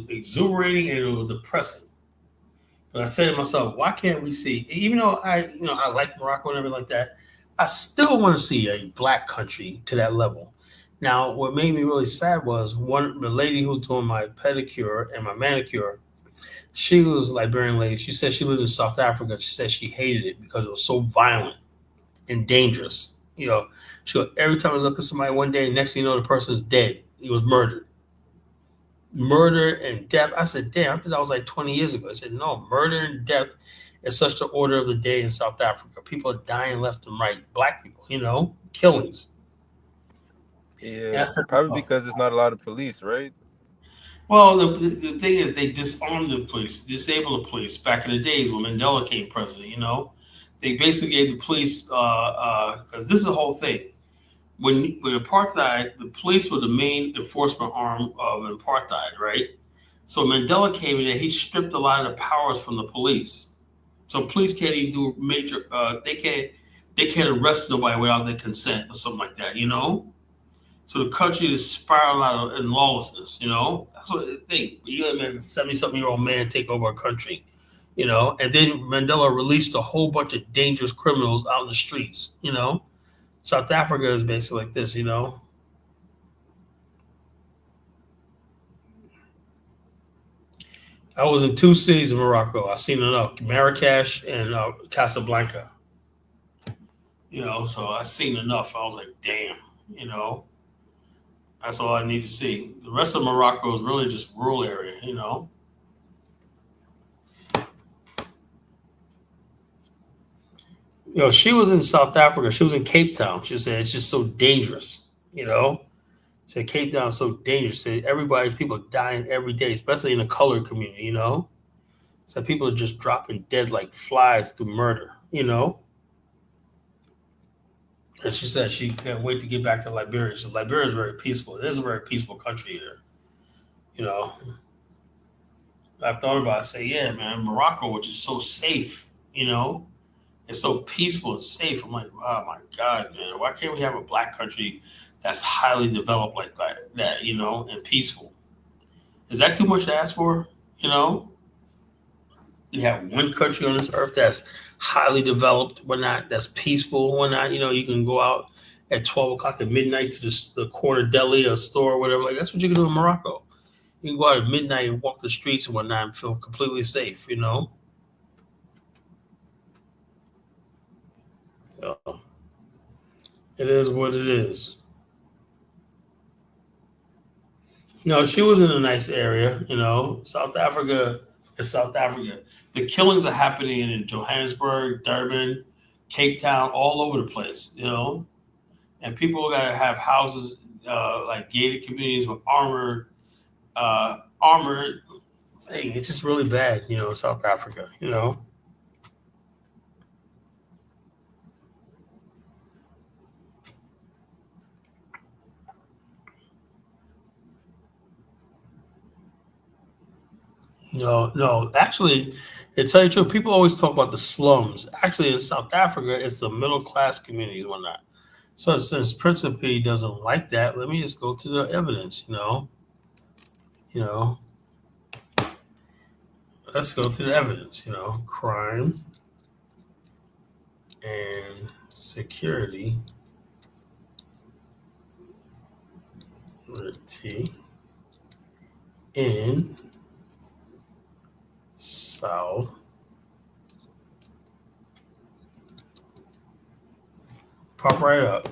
Speaker 1: exhilarating and it was depressing. But I said to myself, why can't we see? Even though I like Morocco and everything like that, I still want to see a black country to that level. Now, what made me really sad was the lady who was doing my pedicure and my manicure. She was a Liberian lady. She said she lived in South Africa. She said she hated it because it was so violent and dangerous. Every time I look at somebody one day, next thing you know, the person's dead. He was murdered. Murder and death. I said, damn, I thought that was like 20 years ago. I said, no, murder and death is such the order of the day in South Africa. People are dying left and right. Black people, killings.
Speaker 11: Yeah, probably because there's not a lot of police, right?
Speaker 1: Well, the thing is, they disarmed the police, disabled the police back in the days when Mandela came president. They basically gave the police because this is the whole thing. When apartheid, the police were the main enforcement arm of apartheid, right? So Mandela came in and he stripped a lot of the powers from the police. So police can't even do major. They can't arrest nobody without their consent or something like that. So the country is spiraled out in lawlessness, That's what they think. You let a 70-something-year-old man take over a country, And then Mandela released a whole bunch of dangerous criminals out in the streets, South Africa is basically like this, I was in 2 cities in Morocco. I've seen enough, Marrakesh and Casablanca. So I've seen enough. I was like, damn, That's all I need to see. The rest of Morocco is really just rural area, She was in South Africa. She was in Cape Town. She said it's just so dangerous, She said Cape Town is so dangerous. She said people are dying every day, especially in the colored community, So people are just dropping dead like flies through murder, And she said she can't wait to get back to Liberia. So Liberia is very peaceful. It is a very peaceful country here. You know, I thought about it. I say, yeah, man, Morocco, which is so safe, you know, it's so peaceful and safe. I'm like, oh my God, man, why can't we have a black country that's highly developed like that, you know, and peaceful? Is that too much to ask for? You know, you have one country on this earth that's highly developed, whatnot, that's peaceful, whatnot. You know, you can go out at 12 o'clock at midnight to the corner deli or store or whatever. Like, that's what you can do in Morocco. You can go out at midnight and walk the streets and whatnot and feel completely safe, you know? So, it is what it is. No, she was in a nice area, you know. South Africa is South Africa. The killings are happening in Johannesburg, Durban, Cape Town, all over the place, you know. And people gotta have houses like gated communities with armored. Hey, it's just really bad, you know, South Africa, you know. No. Actually, to tell you the truth, people always talk about the slums. Actually, in South Africa, it's the middle class communities, whatnot. So since Principe doesn't like that, let me just go to the evidence, you know. Let's go to the evidence, you know. Crime and security in South pop right up.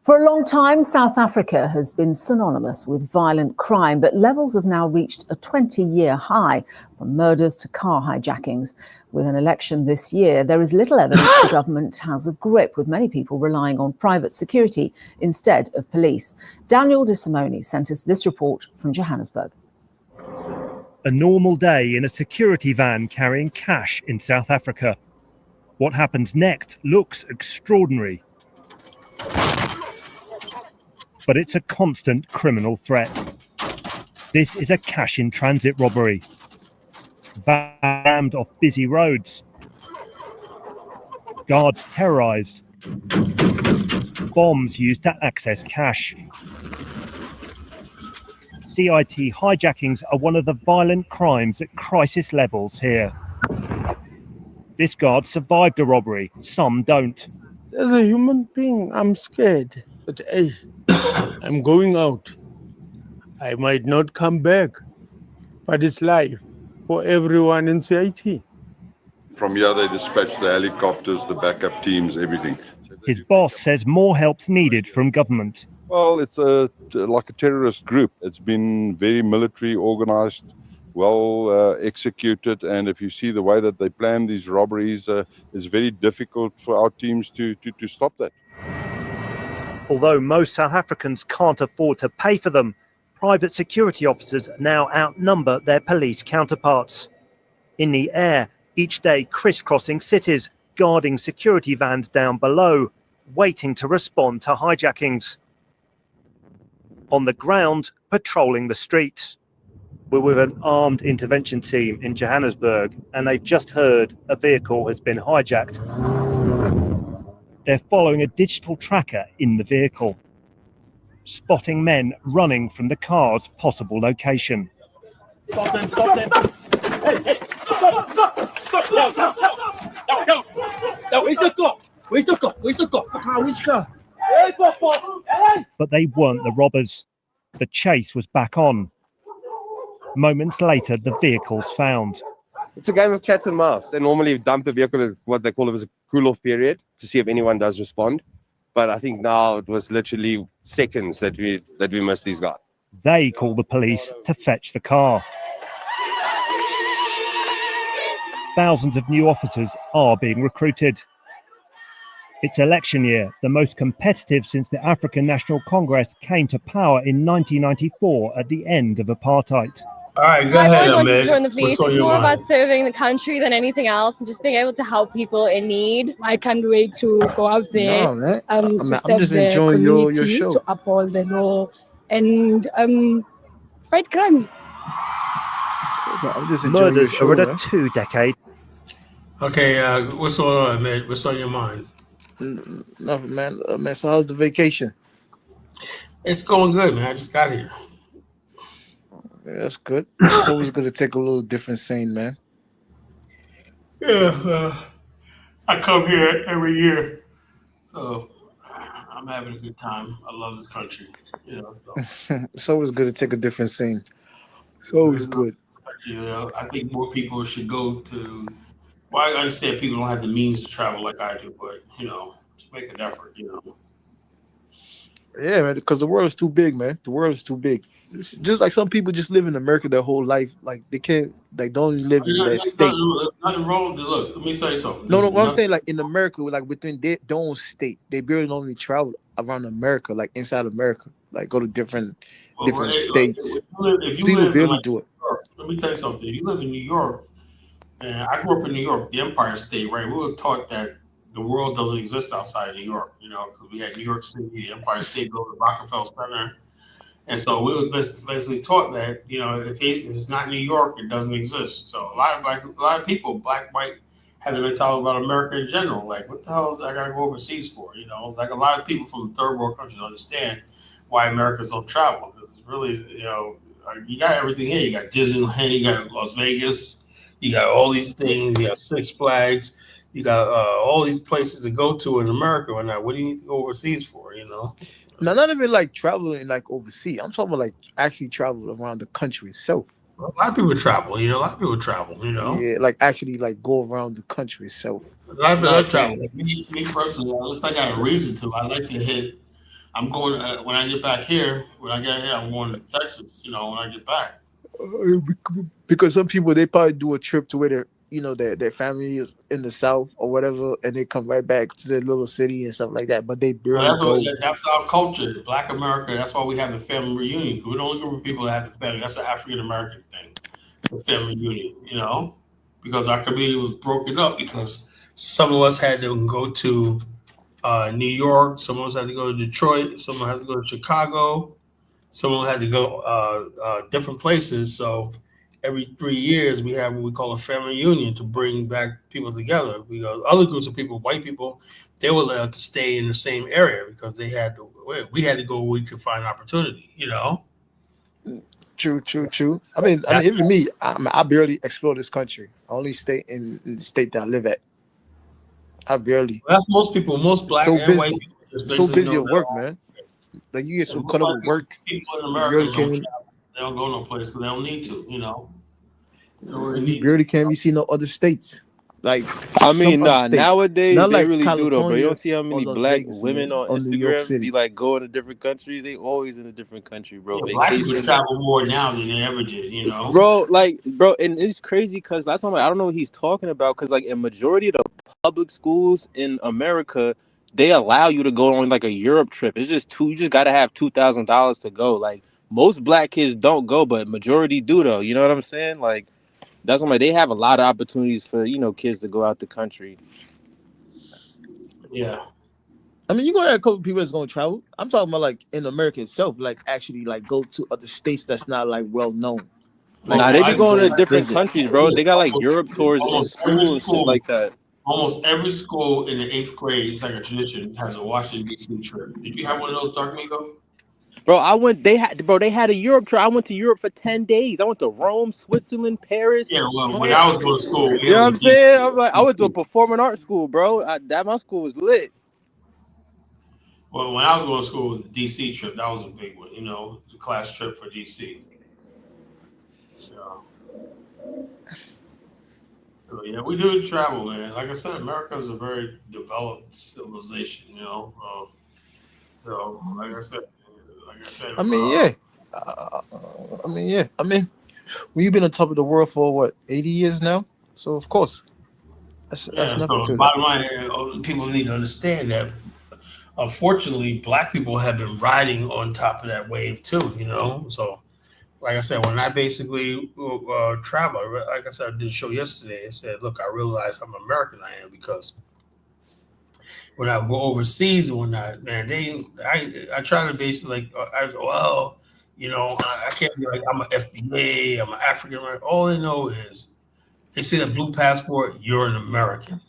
Speaker 12: For a long time, South Africa has been synonymous with violent crime, but levels have now reached a 20-year high, from murders to car hijackings. With an election this year, there is little evidence the government has a grip, with many people relying on private security instead of police. Daniel De Simone sent us this report from Johannesburg.
Speaker 13: A normal day in a security van carrying cash in South Africa. What happens next looks extraordinary. But it's a constant criminal threat. This is a cash-in-transit robbery. Rammed off busy roads. Guards terrorised. Bombs used to access cash. CIT hijackings are one of the violent crimes at crisis levels here. This guard survived a robbery, some don't.
Speaker 14: As a human being, I'm scared, but hey, I'm going out. I might not come back, but it's life for everyone in CIT.
Speaker 15: From here, they dispatch the helicopters, the backup teams, everything.
Speaker 13: His boss says more help's needed from government.
Speaker 15: Well, it's like a terrorist group. It's been very military organized, well executed, and if you see the way that they plan these robberies, it's very difficult for our teams to stop that.
Speaker 13: Although most South Africans can't afford to pay for them, private security officers now outnumber their police counterparts. In the air, each day crisscrossing cities, guarding security vans down below, waiting to respond to hijackings. On the ground, patrolling the streets. We're with an armed intervention team in Johannesburg, and they've just heard a vehicle has been hijacked. They're following a digital tracker in the vehicle, spotting men running from the car's possible location.
Speaker 2: Stop them, stop them. Hey, stop. No, where's the car? Where's the car? Where's the car? Which car? Hey!
Speaker 13: But they weren't the robbers. The chase was back on. Moments later, the vehicle's found.
Speaker 16: It's a game of cat and mouse. They normally dump the vehicle at what they call it as a cool-off period to see if anyone does respond. But I think now it was literally seconds that we missed these guys.
Speaker 13: They call the police to fetch the car. thousands of new officers are being recruited. It's election year, the most competitive since the African National Congress came to power in 1994 at the end of apartheid.
Speaker 1: All right, go
Speaker 17: I've
Speaker 1: ahead,
Speaker 17: always wanted to join the
Speaker 1: Ahmed.
Speaker 17: police.
Speaker 1: What's on
Speaker 17: It's
Speaker 1: your
Speaker 17: more
Speaker 1: mind?
Speaker 17: about serving the country than anything else and just being able to help people in need.
Speaker 18: I can't wait to go out there
Speaker 10: No, man.
Speaker 18: to
Speaker 10: I'm
Speaker 18: serve
Speaker 10: just
Speaker 18: the
Speaker 10: enjoying your
Speaker 18: community,
Speaker 10: show.
Speaker 18: to uphold the law, and fight crime.
Speaker 10: No, I'm just enjoying your
Speaker 13: Murders
Speaker 10: show,
Speaker 13: are at a
Speaker 10: man.
Speaker 13: 2-decade.
Speaker 1: Okay, what's going on, Ahmed? What's on your mind?
Speaker 10: Nothing, man. Man, so how's the vacation?
Speaker 1: It's going good, man. I just got here.
Speaker 10: Yeah, that's good. It's always good to take a little different scene, man.
Speaker 1: Yeah, I come here every year, so I'm having a good time. I love this country, you know. So.
Speaker 10: It's always good to take a different scene. It's always good.
Speaker 1: You know, I think more people should go to. Well, I understand people don't have the means to travel like I do, but you know, just make an effort. You know.
Speaker 10: Yeah, man, because the world is too big, man. The world is too big. It's just like some people just live in America their whole life. Like they can't, like don't even live in that state.
Speaker 1: Nothing wrong. Look, let me say something.
Speaker 10: No, what I'm saying, like in America, like within their own state, they barely only travel around America, like inside America, like go to different states.
Speaker 1: If you
Speaker 10: People
Speaker 1: live
Speaker 10: barely
Speaker 1: in, like,
Speaker 10: do it.
Speaker 1: New York, let me tell you something. If you live in New York, and I grew up in New York, the Empire State, right? We were taught that the world doesn't exist outside of New York, you know, because we had New York City, the Empire State Building, Rockefeller Center. And so we were basically taught that, you know, if it's not New York, it doesn't exist. So a lot of people, black, white, have the mentality about America in general. Like, what the hell is I got to go overseas for? You know, it's like a lot of people from third world countries understand why Americans don't travel. Because it's really, you know, you got everything here. You got Disneyland, you got Las Vegas, you got all these things, you got Six Flags. You got all these places to go to in America or not. What do you need to go overseas for, you know?
Speaker 10: Now, not even like traveling like overseas. I'm talking about like actually travel around the country itself.
Speaker 1: A lot of people travel, you know. A lot of people travel, you know.
Speaker 10: Yeah, like actually like go around the country itself.
Speaker 1: A lot of people travel. Like me personally, unless I got a reason to, I like to hit. I'm going when I get back here. When I get here, I'm going to Texas. You know, when I get back.
Speaker 10: Because some people they probably do a trip to where they're, you know, their family is in the South or whatever, and they come right back to their little city and stuff like that. But they barely go.
Speaker 1: That's our culture, Black America. That's why we have the family reunion. We're the only group of people that have the family. That's an African American thing, the family reunion. You know, because our community was broken up because some of us had to go to New York, some of us had to go to Detroit, some of us had to go to Chicago, some of us had to go different places. So every 3 years, we have what we call a family reunion to bring back people together. Because other groups of people, white people, they were allowed to stay in the same area because we had to go where we could find opportunity, you know?
Speaker 10: True. I mean, even me, I barely explore this country. I only stay in the state that I live at. I barely.
Speaker 1: Well, that's most people, most black
Speaker 10: so
Speaker 1: and
Speaker 10: busy,
Speaker 1: white people.
Speaker 10: so busy at work, man. Like you get so caught up with work.
Speaker 1: People in America they don't go no place because they don't need to, you know.
Speaker 10: You barely can't be see no other states. Like
Speaker 7: I mean, nowadays
Speaker 10: not
Speaker 7: they
Speaker 10: like
Speaker 7: really do though, bro. You
Speaker 10: California
Speaker 7: don't see how many
Speaker 10: or Las
Speaker 7: black
Speaker 10: Vegas,
Speaker 7: women
Speaker 10: man,
Speaker 7: on
Speaker 10: or New York
Speaker 7: Instagram
Speaker 10: City.
Speaker 7: be like going to different countries. They always in a different country, bro.
Speaker 1: Yeah, black people travel more now than they ever did, you know.
Speaker 7: Bro, and it's crazy because that's why I don't know what he's talking about. Because like in majority of the public schools in America, they allow you to go on like a Europe trip. It's just you just got to have $2,000 to go. Like most black kids don't go, but majority do though. You know what I'm saying? Like. That's why they have a lot of opportunities for, you know, kids to go out the country.
Speaker 1: Yeah.
Speaker 10: I mean, you're gonna have a couple of people that's gonna travel. I'm talking about like in America itself, like actually like go to other states that's not like well known. Like,
Speaker 7: they be going to different countries, bro. They got like Europe tours in school and shit like that.
Speaker 1: Almost every school in the 8th grade, it's like a tradition, has a Washington D.C. trip. Did you have one of those, Dark Mingo?
Speaker 7: Bro, they had a Europe trip. I went to Europe for 10 days. I went to Rome, Switzerland, Paris.
Speaker 1: Yeah, well, when I was going to school,
Speaker 7: you know what I'm saying? I went to a performing arts school, bro. My school was lit.
Speaker 1: Well, when I was going to school, it was a DC trip. That was a big one, you know, it's a class trip for DC. So yeah, we do travel, man. Like I said, America is a very developed civilization, you know. So, like I said.
Speaker 10: I mean, yeah. I mean, when you've been on top of the world for what 80 years now, so of course.
Speaker 19: That's
Speaker 1: So
Speaker 19: nothing to
Speaker 1: bottom line, people need to understand that. Unfortunately, black people have been riding on top of that wave too. So like I said, when I basically travel, like I said, I did a show yesterday. I said, look, I realize how American I am because when I go overseas and whatnot, man, I try to basically I was, well, I can't be like I'm an FBA, I'm an African American. All they know is they see the blue passport, you're an American.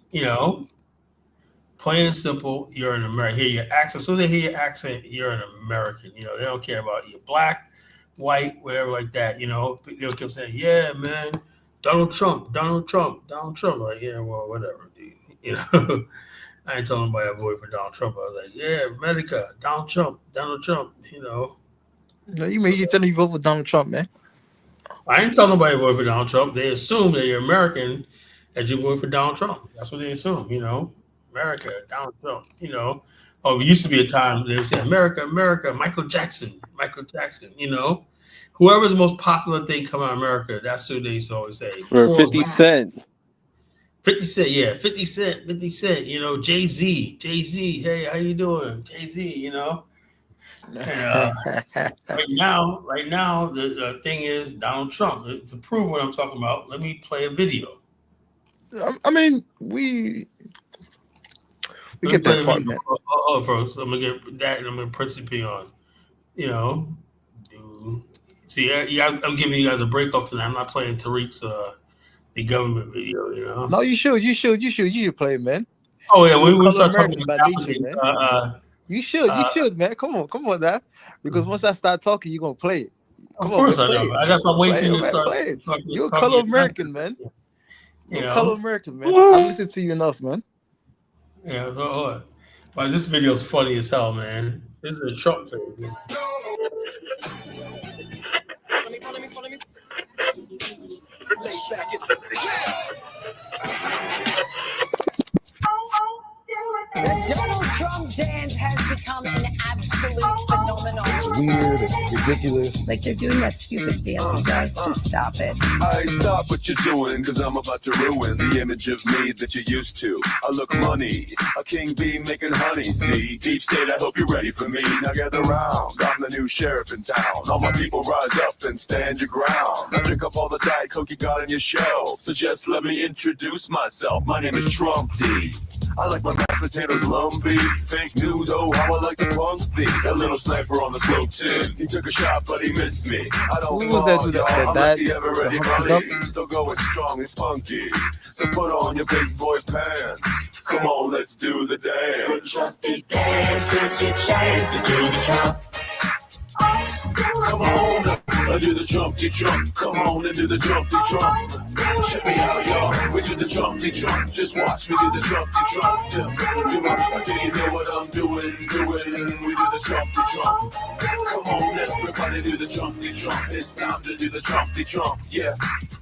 Speaker 1: Plain and simple, you're an American. Hear your accent. So they hear your accent, you're an American. They don't care about you black, white, whatever like that. They'll keep saying, yeah, man, Donald Trump. Like, yeah, well, whatever, dude. I ain't telling nobody I voted for Donald Trump. I was like, yeah, America, Donald Trump.
Speaker 19: No, you telling you vote for Donald Trump, man.
Speaker 1: I ain't telling nobody I voted for Donald Trump. They assume that you're American, that you voted for Donald Trump. That's what they assume, America, Donald Trump, it used to be a time they would say America, Michael Jackson, whoever's the most popular thing come out of America, that's who they used to always say.
Speaker 7: For 50 Cent.
Speaker 1: 50 Cent, yeah, 50 Cent, Jay-Z, hey, how you doing? Jay-Z, And, right now, the thing is Donald Trump. To prove what I'm talking about, let me play a video.
Speaker 19: I mean, we get that part, man.
Speaker 1: First, I'm gonna get that, and I'm gonna press it on. See, I'm giving you guys a break off tonight. I'm not playing Tariq's the government video.
Speaker 19: No, you should play, man.
Speaker 1: Oh yeah, we start talking
Speaker 19: about nature, man. You should, man. Come on, that because once I start talking, you're gonna play it.
Speaker 1: Of course I know. I guess I'm waiting to start.
Speaker 19: You're a color American, man. You're a color American, man. I listen to you enough, man.
Speaker 1: Yeah, but this video is funny as hell, man. This is a Trump thing. Man.
Speaker 20: Donald Trump dance has become an absolute phenomenon.
Speaker 19: It's weird, it's ridiculous.
Speaker 20: Like they're doing that stupid dance he does. Just stop it.
Speaker 21: Hey, stop what you're doing, because I'm about to ruin the image of me that you're used to. I look money, a king bee making honey. See, deep state, I hope you're ready for me. Now gather round, I'm the new sheriff in town. All my people rise up and stand your ground. Now drink up all the Diet Coke you got on your shelf. So just let me introduce myself. My name is Trump D. I like my mashed potatoes lumpy. Fake news, oh, how I like to punk thee. That little sniper on the slope tin. He took a shot, but he missed me. I don't
Speaker 19: Who was that dude
Speaker 21: I'm
Speaker 19: that
Speaker 21: like the ever ready buddy. Still going strong and spunky. So put on your big boy pants. Come on, let's do the dance.
Speaker 20: Trumpy dance, it's your chance to do the Trump.
Speaker 21: Come on, do the Trumpy Trump. Come on and do the Trumpy Trump. Check me out, y'all. We do the Trumpy Trump. Just watch me do the Trumpy Trump. Yeah. Do you know what I'm doing? We do the Trumpy Trump. Come on, everybody do the Trumpy Trump. It's time to do the Trumpy Trump. Yeah.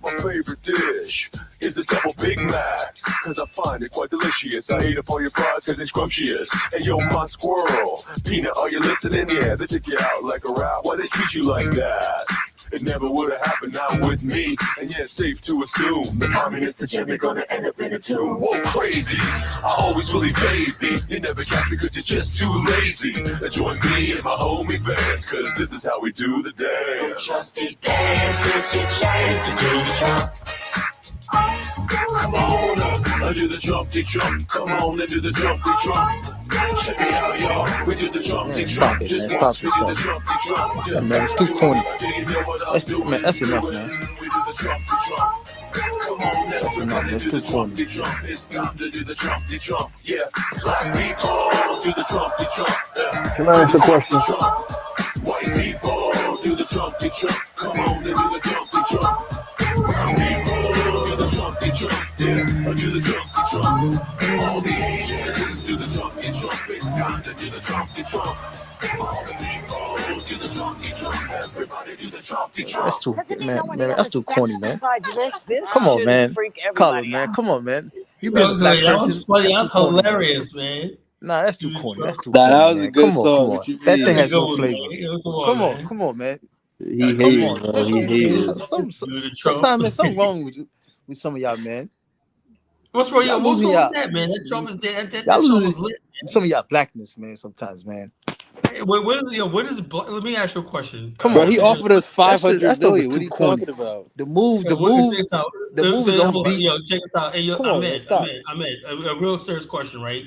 Speaker 21: My favorite dish is a double Big Mac, cause I find it quite delicious. I eat up all your fries cause they're scrumptious. Hey yo, my squirrel, Peanut, are you listening? Yeah, they take you out like a rat. Why they treat you like that? It never would have happened, not with me. And yeah, safe to assume the communist agenda gonna end up in a tomb. Whoa, crazies, I always really phase me. You never catch me cause you're just too lazy. Join me and my homie fans, cause this is how we do the dance.
Speaker 20: Trusty dance, it's your chance to do the Trump.
Speaker 21: Come on, do the Trumpy Trump. Come on and do the Trumpy Trump. Check me out, y'all. We do the Trumpy Trump. Just watch me do the Trumpy Trump.
Speaker 19: Yeah, man, it's too corny. That's enough, man.
Speaker 21: We do the Trumpy Trump. Come on,
Speaker 19: that's enough. That's too corny.
Speaker 21: It's time to do the Trumpy Trump. Yeah, black people do the Trumpy Trump.
Speaker 4: Can I ask a question?
Speaker 21: White people do the Trumpy Trump. Come on and do the Trumpy Trump. Brown people do the Trumpy Trump. Yeah, do the Trumpy Trump. All the Asians do the Trumpy Trump. It's time to do the Trumpy Trump. All the people do the Trumpy Trump. Everybody do the Trumpy Trump.
Speaker 19: That's too, man, that's too corny, man. Come on, man. Color, man. Come on, man. You been
Speaker 1: okay, that was funny. That's hilarious, man.
Speaker 19: Nah, that's too corny. That's too corny.
Speaker 7: That was a good
Speaker 19: song.
Speaker 7: Come on.
Speaker 19: That thing has no flavor. Come on, man.
Speaker 7: He hates, man. He hates.
Speaker 19: Sometimes there's something wrong with some of y'all, man.
Speaker 1: What's wrong?
Speaker 19: Y'all
Speaker 1: What's
Speaker 19: losing
Speaker 1: wrong with
Speaker 19: y'all.
Speaker 1: that, man? That Trump is that
Speaker 19: Y'all
Speaker 1: Trump
Speaker 19: losing
Speaker 1: was lit.
Speaker 19: some of y'all blackness, man. Sometimes, man.
Speaker 1: Hey, what is let me ask you a question.
Speaker 19: Come
Speaker 7: Bro,
Speaker 19: on,
Speaker 7: he
Speaker 19: man.
Speaker 7: offered us
Speaker 19: That
Speaker 7: 500
Speaker 19: stuff was
Speaker 7: million. What are
Speaker 19: too
Speaker 7: you
Speaker 19: corny.
Speaker 7: talking about?
Speaker 19: The move is on beat.
Speaker 1: Check this out. Hey, yo,
Speaker 7: Come on, man, stop.
Speaker 1: a real serious question, right?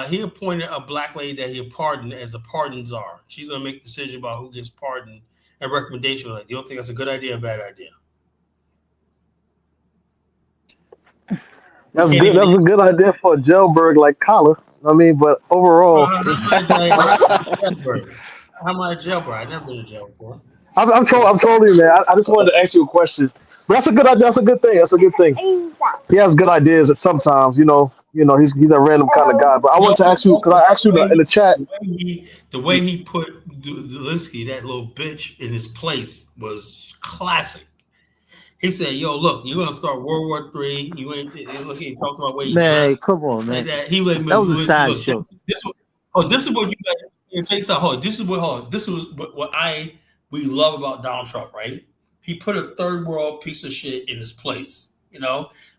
Speaker 1: He appointed a black lady that he pardoned as a pardon czar. She's gonna make the decision about who gets pardoned and recommendation. Like, you don't think that's a good idea or a bad idea?
Speaker 5: That's good. That's a good idea for a jailbird like Collar. I mean, but overall,
Speaker 1: How am I a jailbird? I've never been to jail before.
Speaker 5: I'm totally, man. I just wanted to ask you a question. But that's a good idea. That's a good thing. That's a good thing. He has good ideas that sometimes, he's a random kind of guy. But I wanted to ask you because I asked you in the chat.
Speaker 1: The way he put Zelensky, that little bitch, in his place was classic. He said, "Yo, look, you're gonna start World War III. You ain't look. He talks about where he
Speaker 19: Man,
Speaker 1: dressed.
Speaker 19: come on, man.
Speaker 1: That
Speaker 19: was a side show.
Speaker 1: This is what you got. Take this out. Hold on. This was what we love about Donald Trump, right? He put a third world piece of shit in his place.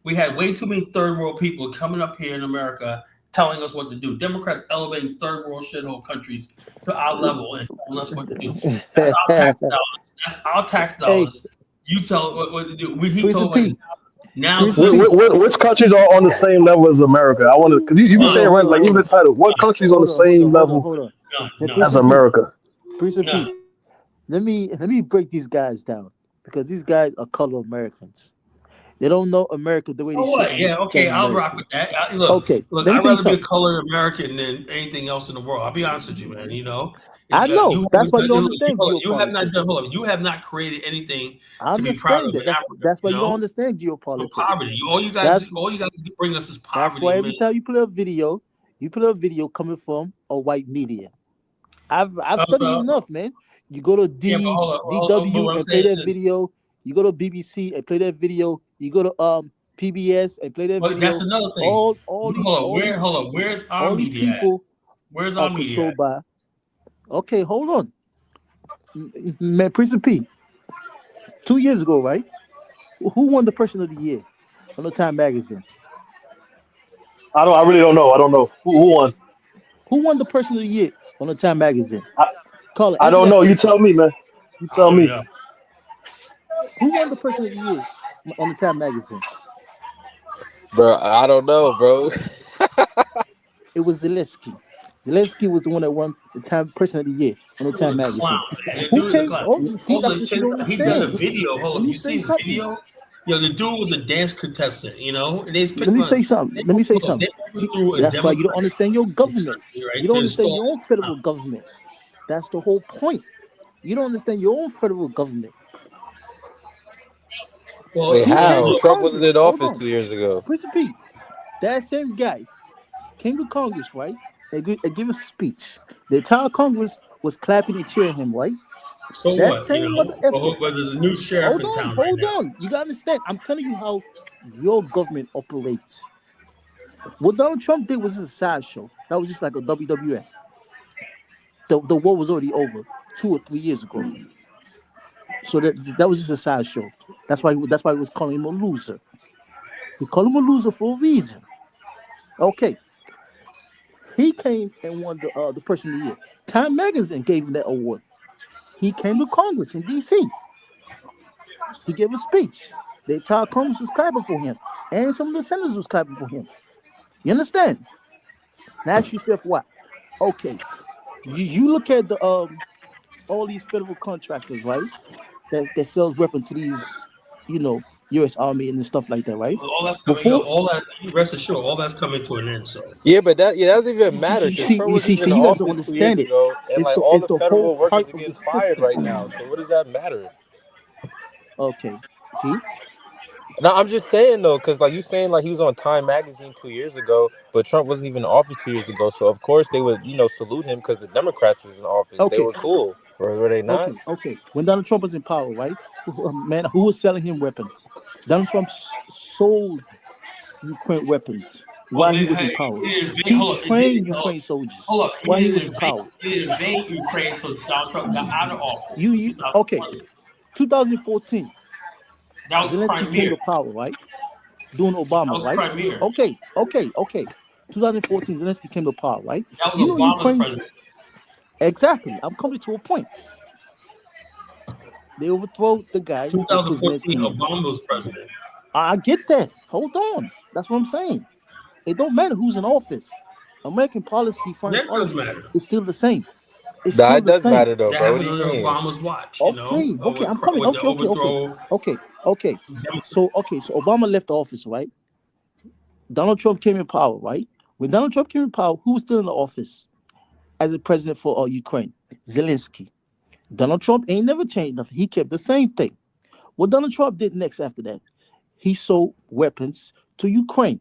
Speaker 1: We had way too many third world people coming up here in America telling us what to do. Democrats elevating third world shithole countries to our level and telling us what to do. That's our tax dollars. That's our tax dollars. Hey. You tell what to do. He told me now.
Speaker 5: Which countries are on the same level as America? I want to, because you be saying, right, like even the title. What countries on the same level as America?
Speaker 19: Priest of Pete, let me break these guys down because these guys are color Americans. They don't know America the way they should.
Speaker 1: Yeah, okay, I'll rock with that. Look, I'd rather be a colored American than anything else in the world. I'll be honest with you, man.
Speaker 19: I know. That's why you don't understand geopolitics.
Speaker 1: You have not done. Hold on. You have not created anything to be proud of.
Speaker 19: That's why you don't understand geopolitics.
Speaker 1: Poverty. All you guys bring us is poverty.
Speaker 19: That's why every time you put a video coming from a white media. I've studied enough, man. You go to DW and play that video. You go to BBC and play that video. You go to PBS and play that video.
Speaker 1: That's another thing. Where's our media?
Speaker 19: People
Speaker 1: where's our media?
Speaker 19: Okay, hold on. Man, Prince of P. 2 years ago, right? Who won the Person of the Year on the Time magazine?
Speaker 5: I really don't know. I don't know. Who won?
Speaker 19: Who won the Person of the Year on the Time magazine?
Speaker 5: I don't know. You tell me, man. You tell me.
Speaker 19: Yeah. Who won the Person of the Year on the Time magazine?
Speaker 7: Bro, I don't know, bro.
Speaker 19: It was Zelensky. Zelensky was the one that won the Time Person of the Year on the Time magazine. Who came? See, that's what you don't understand.
Speaker 1: He done a video. Hold on, you see the video? Yo, the dude was a dance contestant. Let
Speaker 19: me say something. See, that's why you don't understand your government. You don't understand your own federal government. That's the whole point. You don't understand your own federal government.
Speaker 7: Well, wait, how? Trump wasn't in office 2 years ago.
Speaker 19: Prince of Pete, that same guy came to Congress, right? And gave a speech. The entire Congress was clapping and cheering him, right?
Speaker 1: So
Speaker 19: that
Speaker 1: what?
Speaker 19: Same mother effort.
Speaker 1: But there's a new sheriff in town right now.
Speaker 19: Hold on. You gotta understand. I'm telling you how your government operates. What Donald Trump did was a sideshow. That was just like a WWF. The war was already over 2 or 3 years ago. So that was just a sideshow. That's why he was calling him a loser. He called him a loser for a reason. Okay. He came and won the Person of the Year. Time magazine gave him that award. He came to Congress in D.C. He gave a speech. The entire Congress was clapping for him. And some of the senators was clapping for him. You understand? Now ask yourself why. Okay. You look at the all these federal contractors, right? That sells weapons to these, U.S. Army and stuff like that, right?
Speaker 1: All that's coming. Rest assured, all that's coming to an end. So
Speaker 7: yeah, but that doesn't even matter.
Speaker 19: You guys don't understand it.
Speaker 7: And like all the federal workers are getting fired right now. So what does that matter?
Speaker 19: Okay, see.
Speaker 7: No, I'm just saying though, because like you saying like he was on Time magazine 2 years ago, but Trump wasn't even in office 2 years ago. So of course they would, salute him because the Democrats was in office. Okay. They were cool. Were they not?
Speaker 19: Okay. When Donald Trump was in power, right? Who was selling him weapons? Donald Trump sold Ukraine weapons while he was in power. He trained Ukraine soldiers while he was in power.
Speaker 1: He didn't invade Ukraine until Donald Trump got out of office.
Speaker 19: 2014.
Speaker 1: That was
Speaker 19: Zelensky came to power, right? during Obama,
Speaker 1: That was
Speaker 19: right?
Speaker 1: Crimea.
Speaker 19: Okay. 2014, Zelensky came to power, right?
Speaker 1: That was
Speaker 19: You know,
Speaker 1: Obama's
Speaker 19: Ukraine.
Speaker 1: presidency.
Speaker 19: Exactly. I'm coming to a point. They overthrow the guy. They put
Speaker 1: 2014,
Speaker 19: Zelensky in.
Speaker 1: Obama was president.
Speaker 19: I get that. Hold on. That's what I'm saying. It don't matter who's in office. American policy, foreign
Speaker 1: That does
Speaker 19: policy,
Speaker 1: matter.
Speaker 19: is still the same. It's
Speaker 7: Nah,
Speaker 19: still
Speaker 7: it
Speaker 19: the
Speaker 7: does
Speaker 19: same.
Speaker 7: matter though,
Speaker 1: That
Speaker 7: bro. What do
Speaker 1: happened
Speaker 7: you
Speaker 1: under
Speaker 7: mean?
Speaker 1: Obama's watch, you know,
Speaker 19: Okay, I'm coming.
Speaker 1: with the overthrow.
Speaker 19: Okay. So Obama left the office, right? Donald Trump came in power, right? When Donald Trump came in power, who was still in the office as the president for Ukraine? Zelensky. Donald Trump ain't never changed nothing. He kept the same thing. What Donald Trump did next after that, he sold weapons to Ukraine,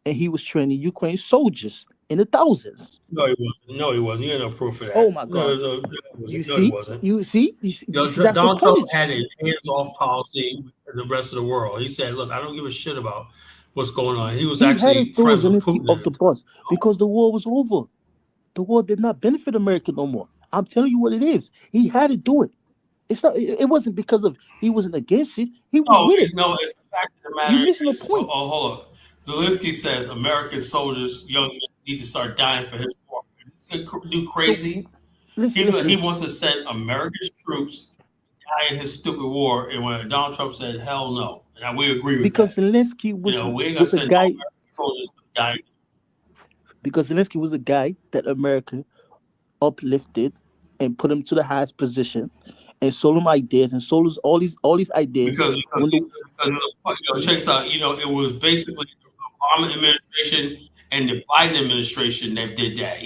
Speaker 19: and he was training Ukraine soldiers in the thousands.
Speaker 1: No, he wasn't. No, he wasn't. You had no proof of that.
Speaker 19: Oh my God!
Speaker 1: He wasn't.
Speaker 19: You see,
Speaker 1: Yo,
Speaker 19: that's
Speaker 1: Donald
Speaker 19: the point.
Speaker 1: Trump had a hands-off policy with the rest of the world. He said, "Look, I don't give a shit about what's going on." He was actually friends with Putin.
Speaker 19: Off the bus because the war was over. The war did not benefit America no more. I'm telling you what it is. He had to do it. It's not. It wasn't because of he wasn't against it. He was with it.
Speaker 1: No, it's the fact of the matter.
Speaker 19: You're missing the point.
Speaker 1: Oh, hold on. Zelensky says American soldiers, young men, need to start dying for his war. Is this dude crazy? He wants to send American troops to die in his stupid war. And when Donald Trump said, "Hell no," and we agree with
Speaker 19: because
Speaker 1: that.
Speaker 19: Zelensky was,
Speaker 1: we ain't gonna send
Speaker 19: guy.
Speaker 1: American soldiers to die.
Speaker 19: Because Zelensky was a guy that America uplifted and put him to the highest position, and sold him ideas and sold us all these ideas.
Speaker 1: Checks out, it was basically the Obama administration and the Biden administration that did that.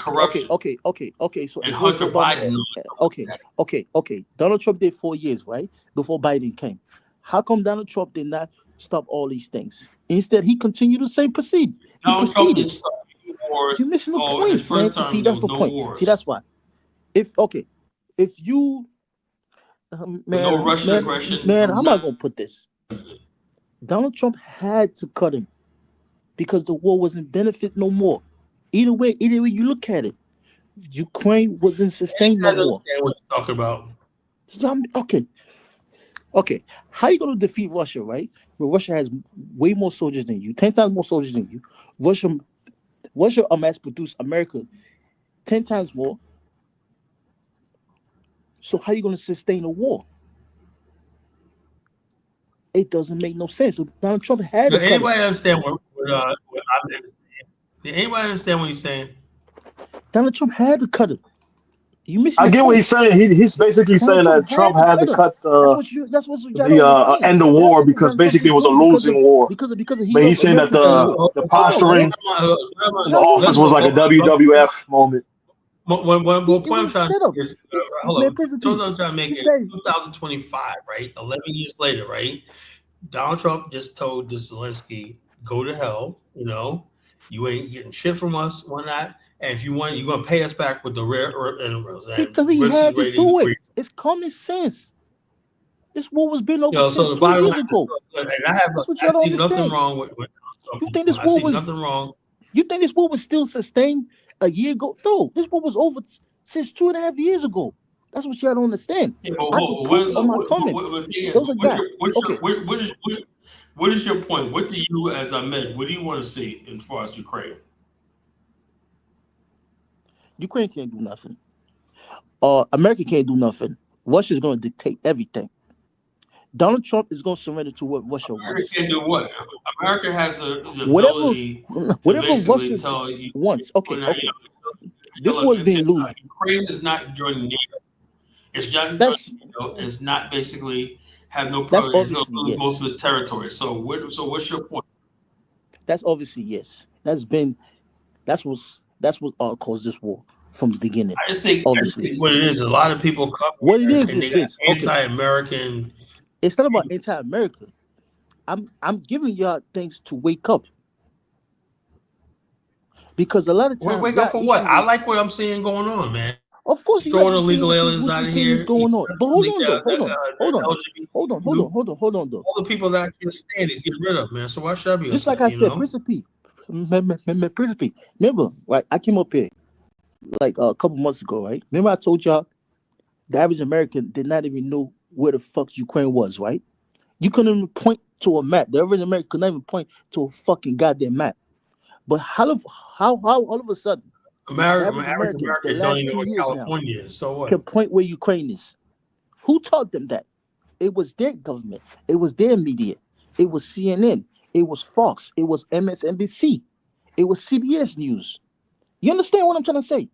Speaker 1: Corruption.
Speaker 19: Okay. So
Speaker 1: and Hunter Biden.
Speaker 19: Okay. Donald Trump did 4 years, right, before Biden came. How come Donald Trump did not stop all these things? Instead, he continued the same proceed. He proceeded. You're missing the point, man. See, that's the point.
Speaker 1: Wars.
Speaker 19: See, that's why. If you
Speaker 1: no Russian aggression.
Speaker 19: Man, how am I gonna put this? Donald Trump had to cut him because the war wasn't benefit no more. Either way you look at it, Ukraine wasn't sustained no more.
Speaker 1: What you're talking about?
Speaker 19: Okay. How you gonna defeat Russia, right? Well, Russia has way more soldiers than you, 10 times more soldiers than you. Russia mass produced America 10 times more. So how are you going to sustain a war? It doesn't make no sense. So Donald Trump had to cut it.
Speaker 1: Anybody understand what anybody understand what he's saying?
Speaker 19: Donald Trump had to cut it.
Speaker 5: I get what he's saying. He's basically saying that Trump had to cut end the war because basically it was a losing war. But he's saying that the posturing in the office was like a WWF moment.
Speaker 1: What I'm trying to is, hold on. I'm trying to make it 2025, right? 11 years later, right? Donald Trump just told Zelensky, "Go to hell." You ain't getting shit from us, whatnot. And if you want, you're gonna pay us back with the rare earth minerals.
Speaker 19: Because he had to do it. It's common sense. This war was been over since 2 years ago.
Speaker 1: And I see nothing wrong with
Speaker 19: you think this war was
Speaker 1: nothing wrong.
Speaker 19: You think this war was still sustained a year ago? No, this war was over since 2.5 years ago. That's what you got to understand.
Speaker 1: Yeah,
Speaker 19: on my comments. Those are guys.
Speaker 1: What is your point? What do you, as Ahmed, what do you want to see as far as Ukraine?
Speaker 19: Ukraine can't do nothing. America can't do nothing. Russia's going to dictate everything. Donald Trump is going to surrender to what Russia wants.
Speaker 1: America can do what? America has the ability
Speaker 19: whatever
Speaker 1: to
Speaker 19: Russia
Speaker 1: tell you
Speaker 19: wants. Okay. This was being loose.
Speaker 1: Ukraine is not joining NATO. It's not basically have no problem. Most of its territory. So what's your point?
Speaker 19: That's obviously yes. That's what caused this war from the beginning.
Speaker 1: I just think what it is. A lot of people come.
Speaker 19: What it is this
Speaker 1: anti-American.
Speaker 19: It's not about anti-American. I'm giving y'all things to wake up. Because a lot of times
Speaker 1: wake up for what? I like what I'm seeing going on, man.
Speaker 19: Of course,
Speaker 1: throwing illegal aliens out of here.
Speaker 19: Going on. But hold on, though.
Speaker 1: All the people that can't stand is get rid of, man. So why should I be?
Speaker 19: Just like I said, Principe. Remember, right? I came up here like a couple months ago, right? Remember I told y'all the average American did not even know where the fuck Ukraine was, right? You couldn't even point to a map. The average American could not even point to a fucking goddamn map. But how all of a sudden, the average American, the
Speaker 1: don't
Speaker 19: last
Speaker 1: even know
Speaker 19: 2
Speaker 1: what
Speaker 19: years now,
Speaker 1: California is. So what?
Speaker 19: can point where Ukraine is? Who taught them that? It was their government. It was their media. It was CNN. It was Fox. It was MSNBC. It was CBS News. You understand what I'm trying to say?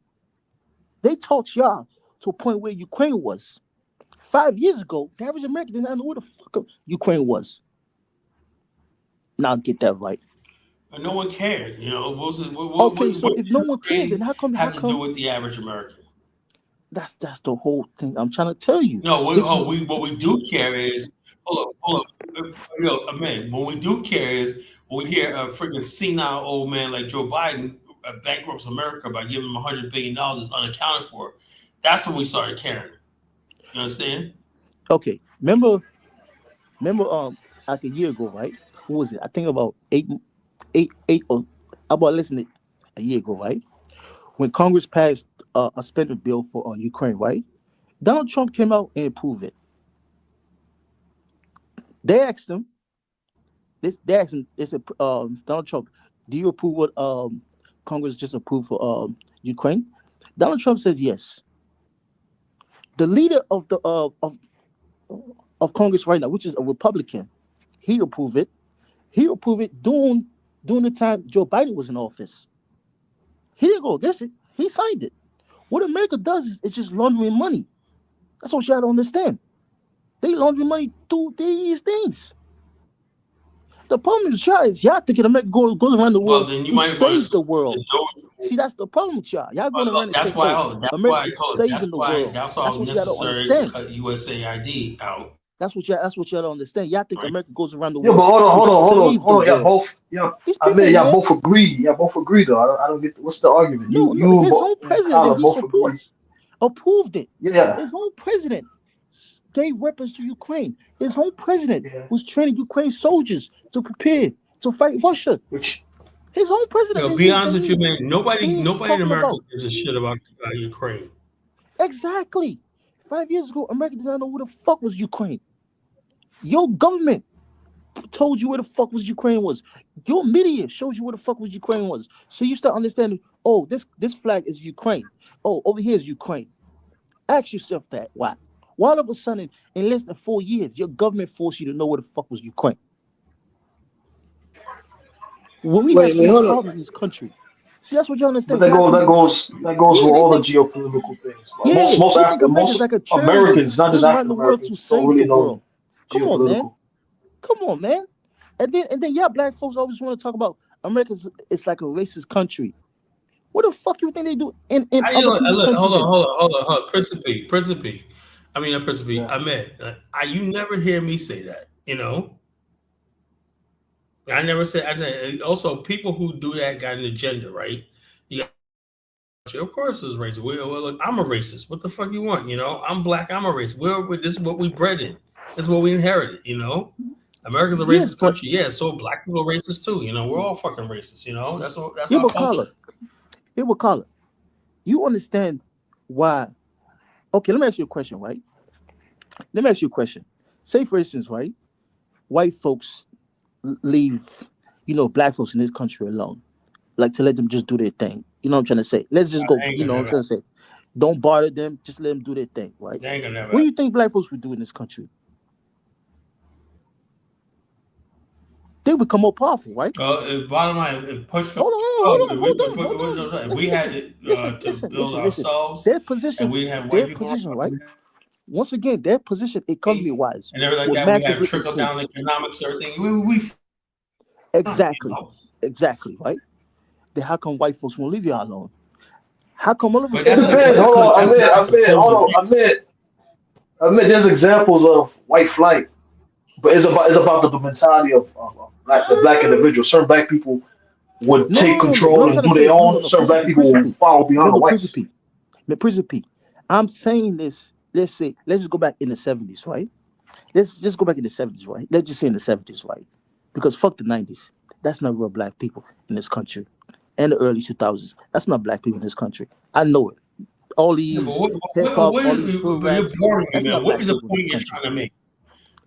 Speaker 19: They taught y'all to a point where Ukraine was. 5 years ago, the average American didn't know where the fuck Ukraine was. Now get that right.
Speaker 1: And no one cared, you know.
Speaker 19: So if no one cares, then how come
Speaker 1: to do with the average American?
Speaker 19: That's the whole thing I'm trying to tell you.
Speaker 1: No, what we do care is hold up, man. What we do care is when we hear a freaking senile old man like Joe Biden bankrupts America by giving them $100 billion is unaccounted for. That's when we started caring. You understand?
Speaker 19: Okay. Remember like a year ago, right? What was it? I think about eight or about less than a year ago, right? When Congress passed a spending bill for Ukraine, right? Donald Trump came out and approved it. They asked him, they said, Donald Trump, do you approve what Congress just approved for Ukraine? Donald Trump said yes. The leader of the of Congress right now, which is a Republican, he approved it. He approved it during the time Joe Biden was in office. He didn't go against it. He signed it. What America does is it's just laundering money. That's what you have to understand. They launder money through these things. The problem is y'all thinking America goes around the world to save the world. See, that's the problem with y'all. Y'all going around and saying, America's saving the world.
Speaker 1: That's why it was necessary to cut USAID out.
Speaker 19: That's what y'all don't understand. Y'all think America goes around the
Speaker 5: Yeah,
Speaker 19: world.
Speaker 5: but hold on. Y'all both agree. Y'all both agree though. I don't get what's the argument.
Speaker 19: No, his own president that he supports approved it.
Speaker 5: Yeah.
Speaker 19: His own president gave weapons to Ukraine. His own president was training Ukraine soldiers to prepare to fight Russia. His own president.
Speaker 1: Be honest with you, man. Nobody in America gives a shit about Ukraine.
Speaker 19: Exactly. 5 years ago, America did not know where the fuck was Ukraine. Your government told you where the fuck was Ukraine was. Your media shows you where the fuck was Ukraine was. So you start understanding, oh, this flag is Ukraine. Oh, over here is Ukraine. Ask yourself that. Why? Why all of a sudden, in less than 4 years, your government forced you to know where the fuck was Ukraine? When we have some problems in this country. See, that's what you understand.
Speaker 5: But that goes with all the geopolitical things. Most Americans, not just African Americans, don't really know geopolitical.
Speaker 19: Come on, man. And then y'all black folks always want to talk about America's. It's like a racist country. What the fuck you think they do in other people's countries?
Speaker 1: Hold on. Principe. I mean, not Principe. I meant you never hear me say that. You know. I never said. Also, people who do that got an agenda, right? Of course, it's racist. Well, look, I'm a racist. What the fuck you want? You know, I'm black. I'm a racist. This is what we bred in. This is what we inherited. You know, America's a racist country. Yeah, so black people are racist too. You know, we're all fucking racist. You know, that's our culture.
Speaker 19: It will call it. You understand why? Okay, let me ask you a question, right? Let me ask you a question. Say, for instance, right, white folks leave, black folks in this country alone, like to let them just do their thing. You know what I'm trying to say? Let's just go. You know what I'm trying to say? Don't bother them. Just let them do their thing, right? What do you think black folks would do in this country? They become more powerful, right?
Speaker 1: Bottom line,
Speaker 19: hold on.
Speaker 1: We had to build ourselves.
Speaker 19: Their position,
Speaker 1: and we didn't have white people,
Speaker 19: right? Once again, their position, economy-wise,
Speaker 1: and everything like that. We have trickle down economics, everything.
Speaker 19: Exactly, right? Then how come white folks won't leave y'all alone? How come all of a sudden?
Speaker 5: I admit, there's examples of white flight, but it's about the mentality of the black individual. Certain black people would take control and do their own. Certain black people will follow behind the whites.
Speaker 19: Principe, I'm saying this. Let's just go back in the 70s, right? Let's just go back in the 70s, right? Let's just say in the 70s, right? Because fuck the 90s. That's not real black people in this country. And the early 2000s. That's not black people in this country. I know it. All these hip hop, all these hood raps. That's not black people in this country.
Speaker 1: Trying to make?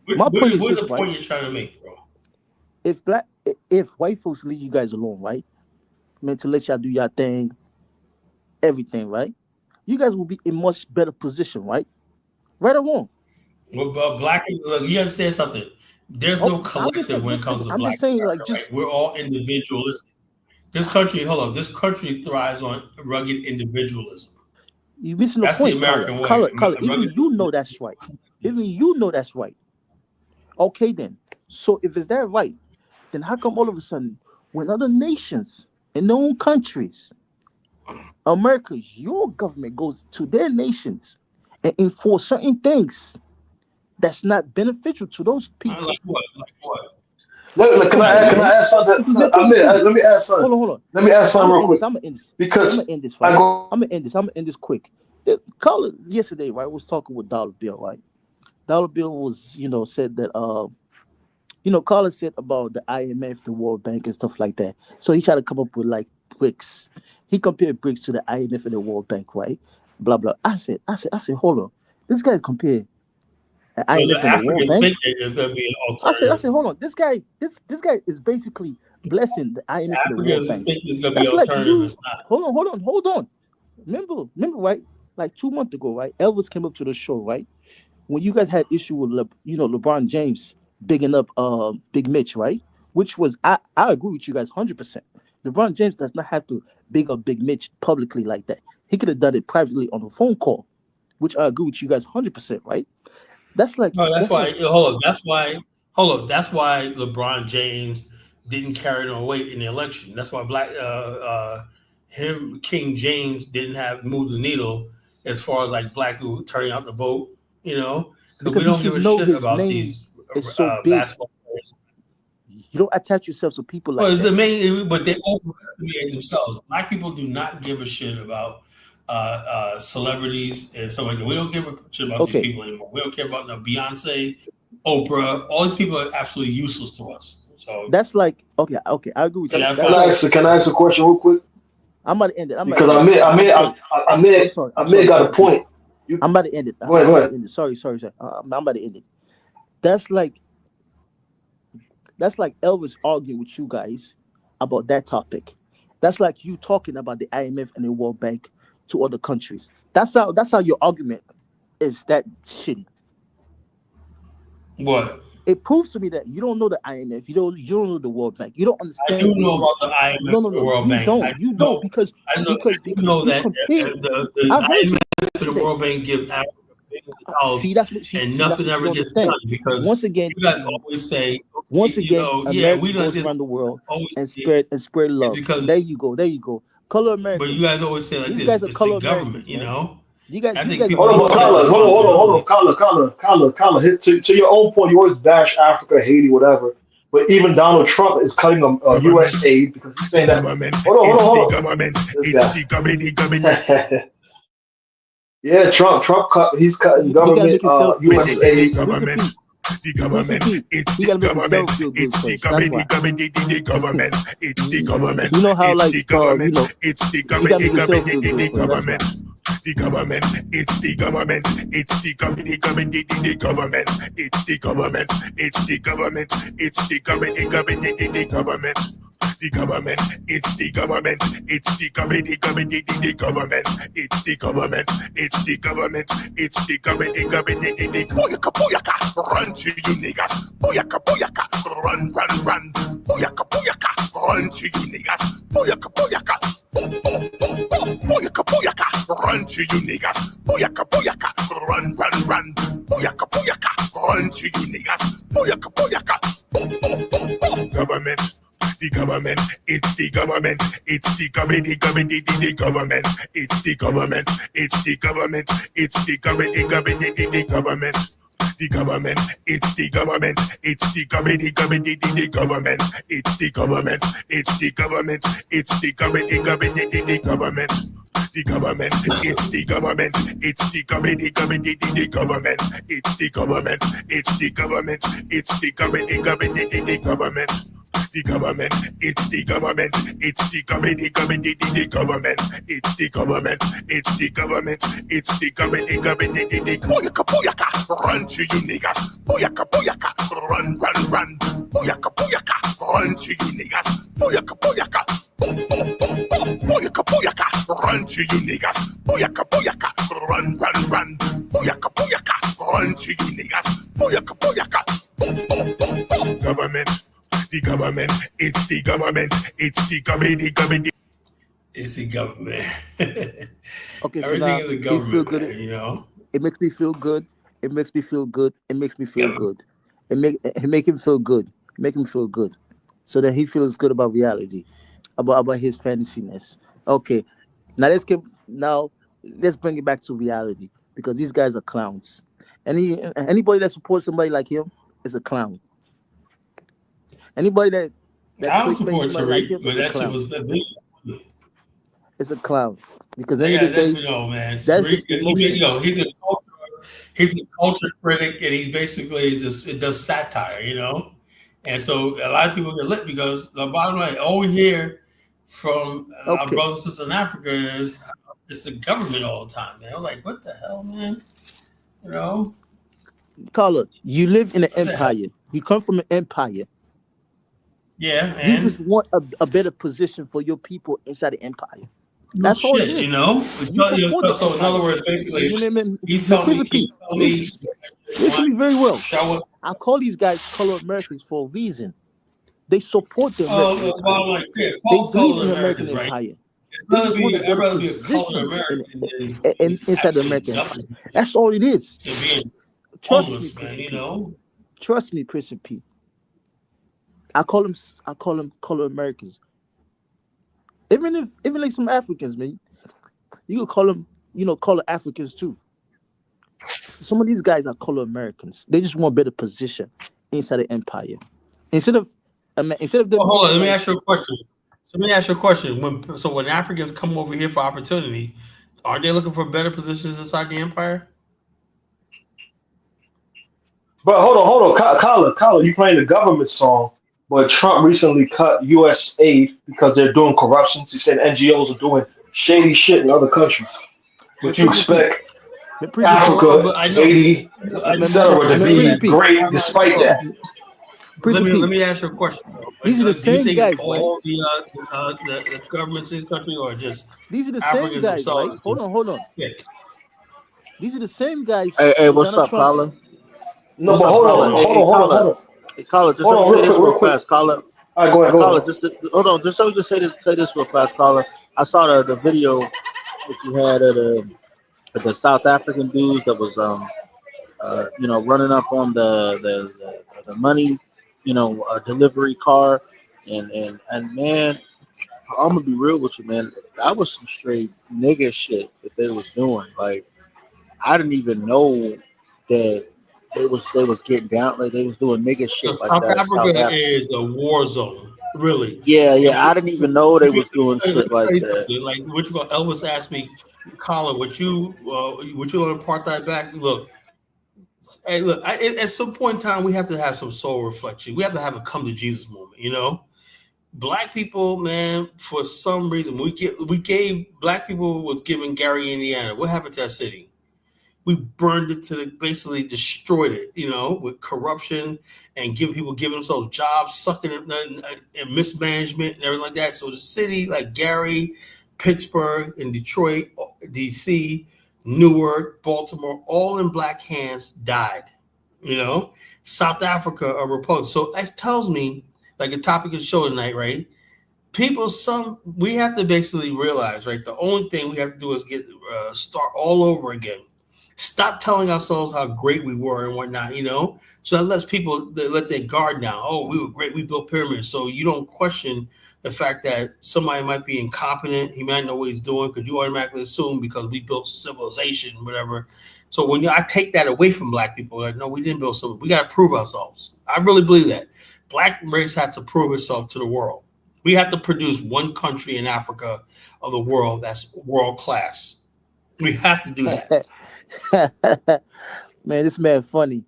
Speaker 19: My point is
Speaker 1: what's
Speaker 19: this,
Speaker 1: the point you're trying to make, bro?
Speaker 19: if white folks leave you guys alone, right? I mean, to let y'all do your thing, everything, right? You guys will be in much better position, right? Right or wrong?
Speaker 1: Well, black people, look, you understand something. There's no collective when it comes to black America, right? We're all individualistic. This country, hold on, this country thrives on rugged individualism.
Speaker 19: You're missing the
Speaker 1: That's
Speaker 19: point,
Speaker 1: the American way.
Speaker 19: Color. Even you know that's right. Even you know that's right. Okay, then. So if it's that right, then how come all of a sudden, when other nations in their own countries, America's, your government goes to their nations and enforce certain things that's not beneficial to those people?
Speaker 1: Like what? Like what?
Speaker 5: Can I add something? Let me add something.
Speaker 19: Hold on.
Speaker 5: Let me add something real quick.
Speaker 19: I'm gonna end this.
Speaker 5: Because
Speaker 19: I'm gonna end this quick. The caller yesterday, right, was talking with Dollar Bill, right? Dollar Bill was, said that caller said about the IMF, the World Bank, and stuff like that. So he tried to come up with like BRICS. He compared BRICS to the IMF and the World Bank, right? Blah blah. I said, hold on. This guy compared the IMF and the World Bank.
Speaker 1: Is going to be an alternative.
Speaker 19: I said, hold on. This guy is basically blessing the IMF and the World Bank.
Speaker 1: Think it's going to be alternative. It's not.
Speaker 19: Hold on. Remember, right? Like 2 months ago, right? Elvis came up to the show, right? When you guys had issue with LeBron James bigging up Big Mitch, right? Which was I agree with you guys 100%. LeBron James does not have to big up Big Mitch publicly like that. He could have done it privately on a phone call, which I agree with you guys 100%, right? That's like
Speaker 1: That's why LeBron James didn't carry no weight in the election. That's why King James didn't move the needle as far as like black people turning out the vote, because we don't give a shit about these basketball players.
Speaker 19: You don't attach yourself to people like that.
Speaker 1: But they overestimate themselves. Black people do not give a shit about celebrities and stuff like that. We don't give a shit about these people anymore. We don't care about Beyonce, Oprah. All these people are absolutely useless to us. So
Speaker 19: that's like okay. I agree with you.
Speaker 5: Can I ask a question real quick?
Speaker 19: I'm about to end it.
Speaker 5: Because I may got a point.
Speaker 19: I'm about to end it.
Speaker 5: Go ahead.
Speaker 19: Sorry. I'm about to end it. That's like Elvis arguing with you guys about that topic. That's like you talking about the IMF and the World Bank to other countries. That's how your argument is that shitty.
Speaker 1: What?
Speaker 19: It proves to me that you don't know the IMF, you don't know the World Bank, you don't understand.
Speaker 1: I do know about the IMF and the World Bank.
Speaker 19: You don't because
Speaker 1: you know that the IMF and the World Bank give Africa and nothing ever gets done because
Speaker 19: once again,
Speaker 1: you guys always say
Speaker 19: America goes around the world and spread love.
Speaker 1: Because
Speaker 19: there you go. Color America.
Speaker 1: But you guys always say like
Speaker 19: these
Speaker 1: this.
Speaker 19: guys are color
Speaker 1: government,
Speaker 19: You guys, hold
Speaker 5: on, Color. To your own point, you always bash Africa, Haiti, whatever. But even Donald Trump is cutting U.S. aid because he's saying that. Hold on. Yeah, Trump he's cutting government U.S. aid.
Speaker 21: The government, it's the government, it's the government, it's the government.
Speaker 19: You know how like
Speaker 21: it's the government, the government, the government, it's the government, it's the government, the government, it's the government, it's the government, it's the government, the government. The government, it's the government, it's the government, the government, it's the government, it's the government, it's the government, boyaka, run to you niggas, boyaka, run, boyaka, run to you niggas, boyaka, run to you niggas, boyaka, run, boyaka, run to you niggas, boyaka, government. The government, it's the government, it's the government, the government, it's the government, it's the government, it's the government, the government. The government, it's the government, it's the government, the government, it's the government, it's the government, it's the government, the government. The government, it's the government, it's the government, the government, it's the government, it's the government, it's the government, the government. The government, it's the government, it's the government, the government, it's the government, it's the government, it's the government, the boyaka, boyaka, run to you niggas, boyaka, boyaka, run, boyaka, boyaka, run to you niggas, boyaka, boyaka, boyaka, boyaka, run to you niggas, boyaka, boyaka, run, boyaka, boyaka, run to you niggas, boyaka, boyaka, government. The government, it's the government, it's the government, the government.
Speaker 1: It's the government.
Speaker 19: Okay, so
Speaker 1: Everything
Speaker 19: now
Speaker 1: is a
Speaker 19: he feel
Speaker 1: government,
Speaker 19: good.
Speaker 1: man, you know?
Speaker 19: It makes me feel good. It makes me feel good. It makes me feel good. It make him feel good. Make him feel good, so that he feels good about reality, about his fanciness. Okay, now let's bring it back to reality, because these guys are clowns. Anybody that supports somebody like him is a clown. Anybody that
Speaker 1: I don't
Speaker 19: clickbaits
Speaker 1: support
Speaker 19: somebody like
Speaker 1: Tariq,
Speaker 19: him
Speaker 1: but
Speaker 19: is a
Speaker 1: that shit
Speaker 19: clown.
Speaker 1: was big.
Speaker 19: It's a clown, because
Speaker 1: I
Speaker 19: end of
Speaker 1: got
Speaker 19: the
Speaker 1: that,
Speaker 19: day,
Speaker 1: man.
Speaker 19: that's
Speaker 1: Tariq,
Speaker 19: just emotions.
Speaker 1: he's a culture critic, and he basically it does satire, you know. And so a lot of people get lit because the bottom line, all we hear from our
Speaker 19: Okay,
Speaker 1: brothers and sisters in Africa is it's the government all the time, man. I was like, what the hell, man? You know?
Speaker 19: Carla, you live in an
Speaker 1: What the hell?
Speaker 19: empire. You come from an empire.
Speaker 1: Yeah,
Speaker 19: You
Speaker 1: and
Speaker 19: just want a better position for your people inside the empire.
Speaker 1: no
Speaker 19: That's all it
Speaker 1: shit, you
Speaker 19: is.
Speaker 1: know.
Speaker 19: You support the
Speaker 1: So in other
Speaker 19: empire.
Speaker 1: words, basically, he
Speaker 19: No,
Speaker 1: told me,
Speaker 19: Prison P, listen to me very well. I call these guys color Americans for a reason. They support the American empire.
Speaker 1: well, like, yeah,
Speaker 19: They
Speaker 1: false
Speaker 19: believe
Speaker 1: color
Speaker 19: in the American
Speaker 1: Americans, right?
Speaker 19: empire. They just want a
Speaker 1: I'd
Speaker 19: better
Speaker 1: rather be a color
Speaker 19: position
Speaker 1: American than
Speaker 19: inside the
Speaker 1: absolutely
Speaker 19: American
Speaker 1: nothing.
Speaker 19: empire. That's all it is.
Speaker 1: Than being
Speaker 19: Trust me,
Speaker 1: homeless, man.
Speaker 19: Prison
Speaker 1: You
Speaker 19: P.
Speaker 1: know.
Speaker 19: Trust me, Prison P. I call them color Americans. Even like some Africans, man, you could call them, color Africans too. Some of these guys are color Americans. They just want a better position inside the empire. Instead of them.
Speaker 1: Hold on. Let me ask you a question. When Africans come over here for opportunity, aren't they looking for better positions inside the empire?
Speaker 5: But hold on, Colin, you playing the government song, but Trump recently cut U.S. aid because they're doing corruptions. He said NGOs are doing shady shit in other countries. But you expect Africa, Haiti, etc. to be great despite that.
Speaker 1: Let me ask you a question.
Speaker 19: These are the same guys, right?
Speaker 1: All the governments in this country, or just
Speaker 19: these are the
Speaker 1: Africans
Speaker 19: same guys, right?
Speaker 1: themselves?
Speaker 19: Hold on. These are the same guys.
Speaker 3: Hey, what's
Speaker 19: Donald
Speaker 3: up,
Speaker 19: Trump.
Speaker 3: Colin?
Speaker 5: No,
Speaker 3: What's
Speaker 5: but
Speaker 3: up,
Speaker 5: hold
Speaker 3: Colin?
Speaker 5: on.
Speaker 3: Hey, Colin, just
Speaker 5: Hold
Speaker 3: let
Speaker 5: on,
Speaker 3: me say this real
Speaker 5: quick.
Speaker 3: fast, Colin.
Speaker 5: All right, go ahead.
Speaker 3: Colin, hold on. Just let me say this real fast, Colin. I saw the video that you had of the South African dudes that was running up on the money, delivery car, and man, I'm gonna be real with you, man. That was some straight nigga shit that they was doing. Like, I didn't even know that they was getting down, like they was doing nigga shit like
Speaker 1: South
Speaker 3: that in South
Speaker 1: Africa
Speaker 3: Africa.
Speaker 1: is a war zone, really.
Speaker 3: Yeah, I didn't even know they was doing
Speaker 1: Let
Speaker 3: shit
Speaker 1: me
Speaker 3: like
Speaker 1: tell you
Speaker 3: that.
Speaker 1: something. Like Elvis asked me, Colin, would you on apartheid back? Look, at some point in time, we have to have some soul reflection. We have to have a come to Jesus moment. You know, black people, man, for some reason, we gave black people was given Gary, Indiana. What happened to that city? We burned it basically destroyed it, with corruption and giving themselves jobs, sucking it and mismanagement and everything like that. So the city like Gary, Pittsburgh, and Detroit, DC, Newark, Baltimore, all in black hands died. South Africa, a republic. So that tells me, like the topic of the show tonight, right? We have to basically realize, right? The only thing we have to do is start all over again. Stop telling ourselves how great we were and whatnot, So that lets people let their guard down. Oh, we were great. We built pyramids. So you don't question the fact that somebody might be incompetent. He might know what he's doing because you automatically assume because we built civilization, whatever. So when I take that away from black people, like, no, we didn't build civilization. We got to prove ourselves. I really believe that. Black race had to prove itself to the world. We have to produce one country in Africa of the world that's world class. We have to do that.
Speaker 19: Man, this man funny.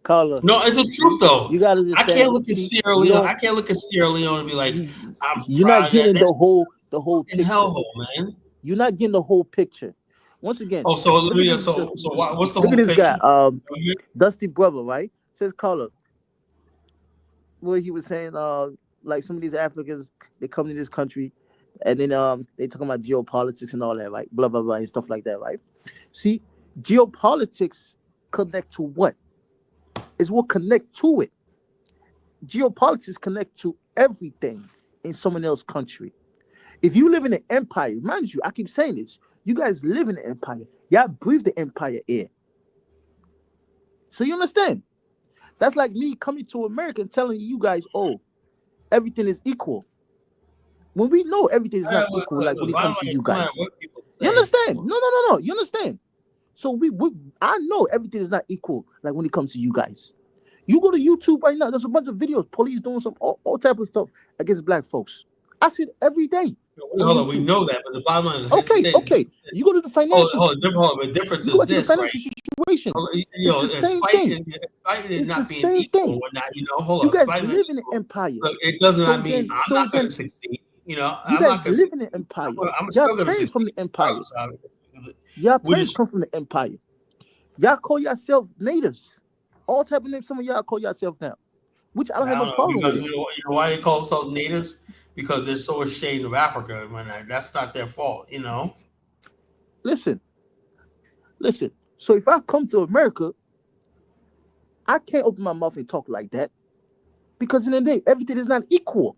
Speaker 19: Carla.
Speaker 1: No, it's the truth though.
Speaker 19: You gotta
Speaker 1: I can't look at Sierra Leone. I can't look at Sierra Leone and be like,
Speaker 19: you're not getting the whole picture.
Speaker 1: Hellhole, man.
Speaker 19: You're not getting the whole picture. Once again,
Speaker 1: what's the whole picture?
Speaker 19: Look at this guy, Dusty Brother, right? Says Carla. What he was saying, like some of these Africans, they come to this country, and then they talking about geopolitics and all that, right? Blah blah blah and stuff like that, right? See, geopolitics connect to what? Is what connect to it. Geopolitics connect to everything in someone else's country. If you live in an empire, mind you, I keep saying this, you guys live in an empire. Y'all breathe the empire air. So you understand? That's like me coming to America and telling you guys, oh, everything is equal. When we know everything is not equal, like when it comes to you guys. You understand? No. You understand? So I know everything is not equal, like when it comes to you guys. You go to YouTube right now, there's a bunch of videos, police doing all type of stuff against black folks. I see it every day.
Speaker 1: Hold on, we know that, but the bottom line is
Speaker 19: okay. You go to the financial.
Speaker 1: The difference is this, right?
Speaker 19: Situations.
Speaker 1: It's the same thing. It's not being equal or whatnot. Hold on.
Speaker 19: You guys live in an empire.
Speaker 1: Look, it does not mean I'm not going to succeed.
Speaker 19: You guys live in an empire. Y'all parents from the empire. Y'all parents come from the empire. Y'all call yourself natives. All type of names. Some of y'all call yourself now, which I don't have a problem with.
Speaker 1: You know why they call themselves natives? Because they're so ashamed of Africa. That's not their fault, Listen. So if I come to America, I can't open my mouth and talk like that, because in the day, everything is not equal.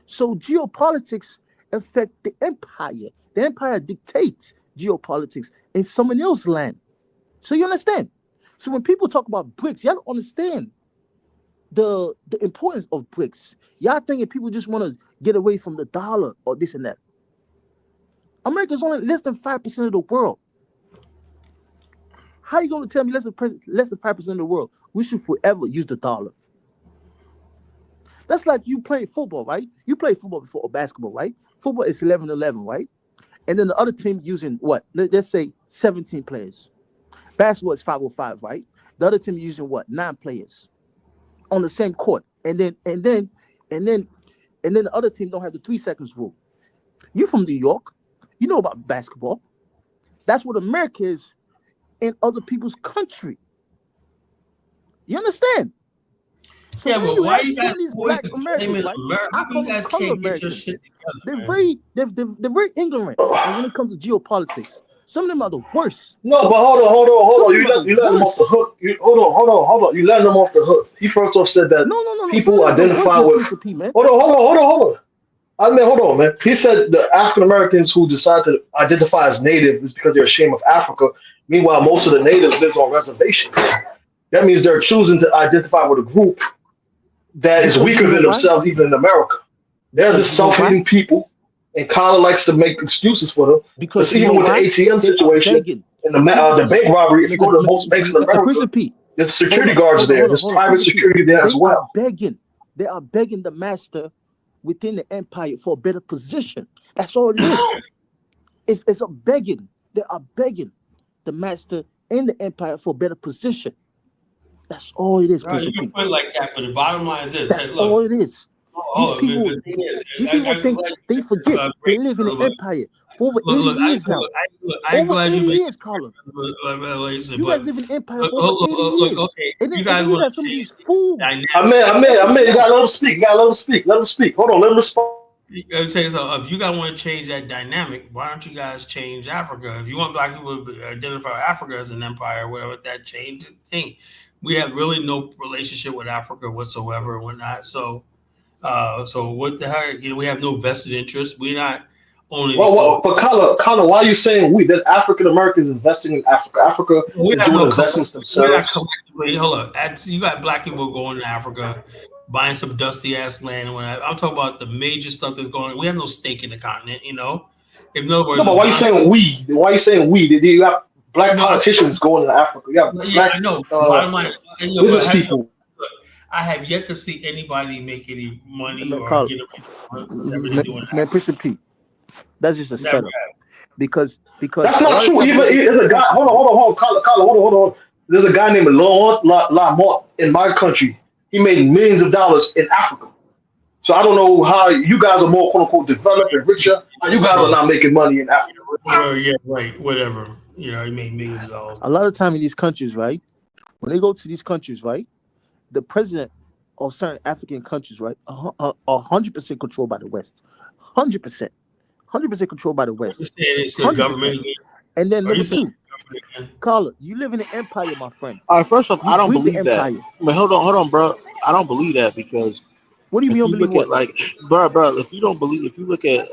Speaker 1: So geopolitics affect the empire. The empire dictates geopolitics in someone else's land. So you understand? So when people talk about BRICS, y'all don't understand the importance of BRICS. Y'all thinking people just want to get away from the dollar or this and that. America's only less than 5% of the world. How are you going to tell me less than 5% of the world we should forever use the dollar? That's like you playing football, right? You play football before or basketball, right? Football is 11-11, right? And then the other team using what? Let's say 17 players. Basketball is 5-on-5, right? The other team using what? 9 players on the same court. And then the other team don't have the 3 seconds rule. You from New York, you know about basketball. That's what America is in other people's country. You understand? So yeah, but why you guys
Speaker 19: these black Americans, right? I call them color Americans. They're very ignorant when it comes to geopolitics. Some of them are the worst.
Speaker 5: No, but hold on. You let them off the hook. Hold on. You let them off the hook. He first off said that people identify with. Hold on. Hold on, man. He said the African Americans who decide to identify as native is because they're ashamed of Africa. Meanwhile, most of the natives live on reservations. That means they're choosing to identify with a group that is weaker than themselves, even in America. They're just self-hating people. And Kyla likes to make excuses for them. Because even with the ATM situation and the bank robbery, if you go to most banks in America, there's security guards there. There's private security there as well.
Speaker 19: They are begging the master within the empire for a better position. That's all it is. It's a begging. They are begging the master and the empire for a better position. That's all it is.
Speaker 1: Right, you can put it like that, but the bottom line is this.
Speaker 19: That's all it is. These people think they forget they live in an empire for over 80 years now. Over 80 years, Colin. You guys live in an empire for over 80 years.
Speaker 1: Okay,
Speaker 19: and then you got some of these fools.
Speaker 5: Amen. You gotta let him speak. Let him speak. Hold on, let him respond.
Speaker 1: So if you guys want to change that dynamic, why don't you guys change Africa? If you want black people to identify Africa as an empire, whatever, that change the thing. We have really no relationship with Africa whatsoever and whatnot. So what the heck? We have no vested interest. We're not only.
Speaker 5: But Carla, why are you saying we? That African Americans investing in Africa? Africa is doing investments themselves.
Speaker 1: Hold up. You got black people going to Africa, buying some dusty ass land and whatnot. I'm talking about the major stuff that's going on. We have no stake in the continent, If in other words,
Speaker 5: no, but why are you saying we? Why are you saying we? You got black politicians going to Africa. Yeah, black,
Speaker 1: I know.
Speaker 5: Business people.
Speaker 1: I have yet to see anybody make any money or get a
Speaker 19: man, Christian P. That's just a setup. Because
Speaker 5: that's not true. Even as a guy, hold on, Carla, hold on. There's a guy named Lamont in my country. He made millions of dollars in Africa. So I don't know how you guys are more quote unquote developed and richer. How you guys are not making money in Africa.
Speaker 1: Well, yeah, right, whatever. You know, he made millions of dollars.
Speaker 19: A lot of time in these countries, right? When they go to these countries, right? The president of certain African countries, right, 100% controlled by the West. 100%. 100% controlled by the West.
Speaker 1: It's the government again.
Speaker 19: And then
Speaker 1: Are you
Speaker 19: number
Speaker 1: saying
Speaker 19: two, Carla, you live in an empire, my friend.
Speaker 3: All right, first off,
Speaker 19: You
Speaker 3: I don't
Speaker 19: breed the
Speaker 3: believe that.
Speaker 19: empire.
Speaker 3: But hold on, bro. I don't believe that because
Speaker 19: What do you
Speaker 3: if
Speaker 19: mean you
Speaker 3: you
Speaker 19: don't believe
Speaker 3: look at
Speaker 19: what?
Speaker 3: like, bro, if you don't believe, if you look at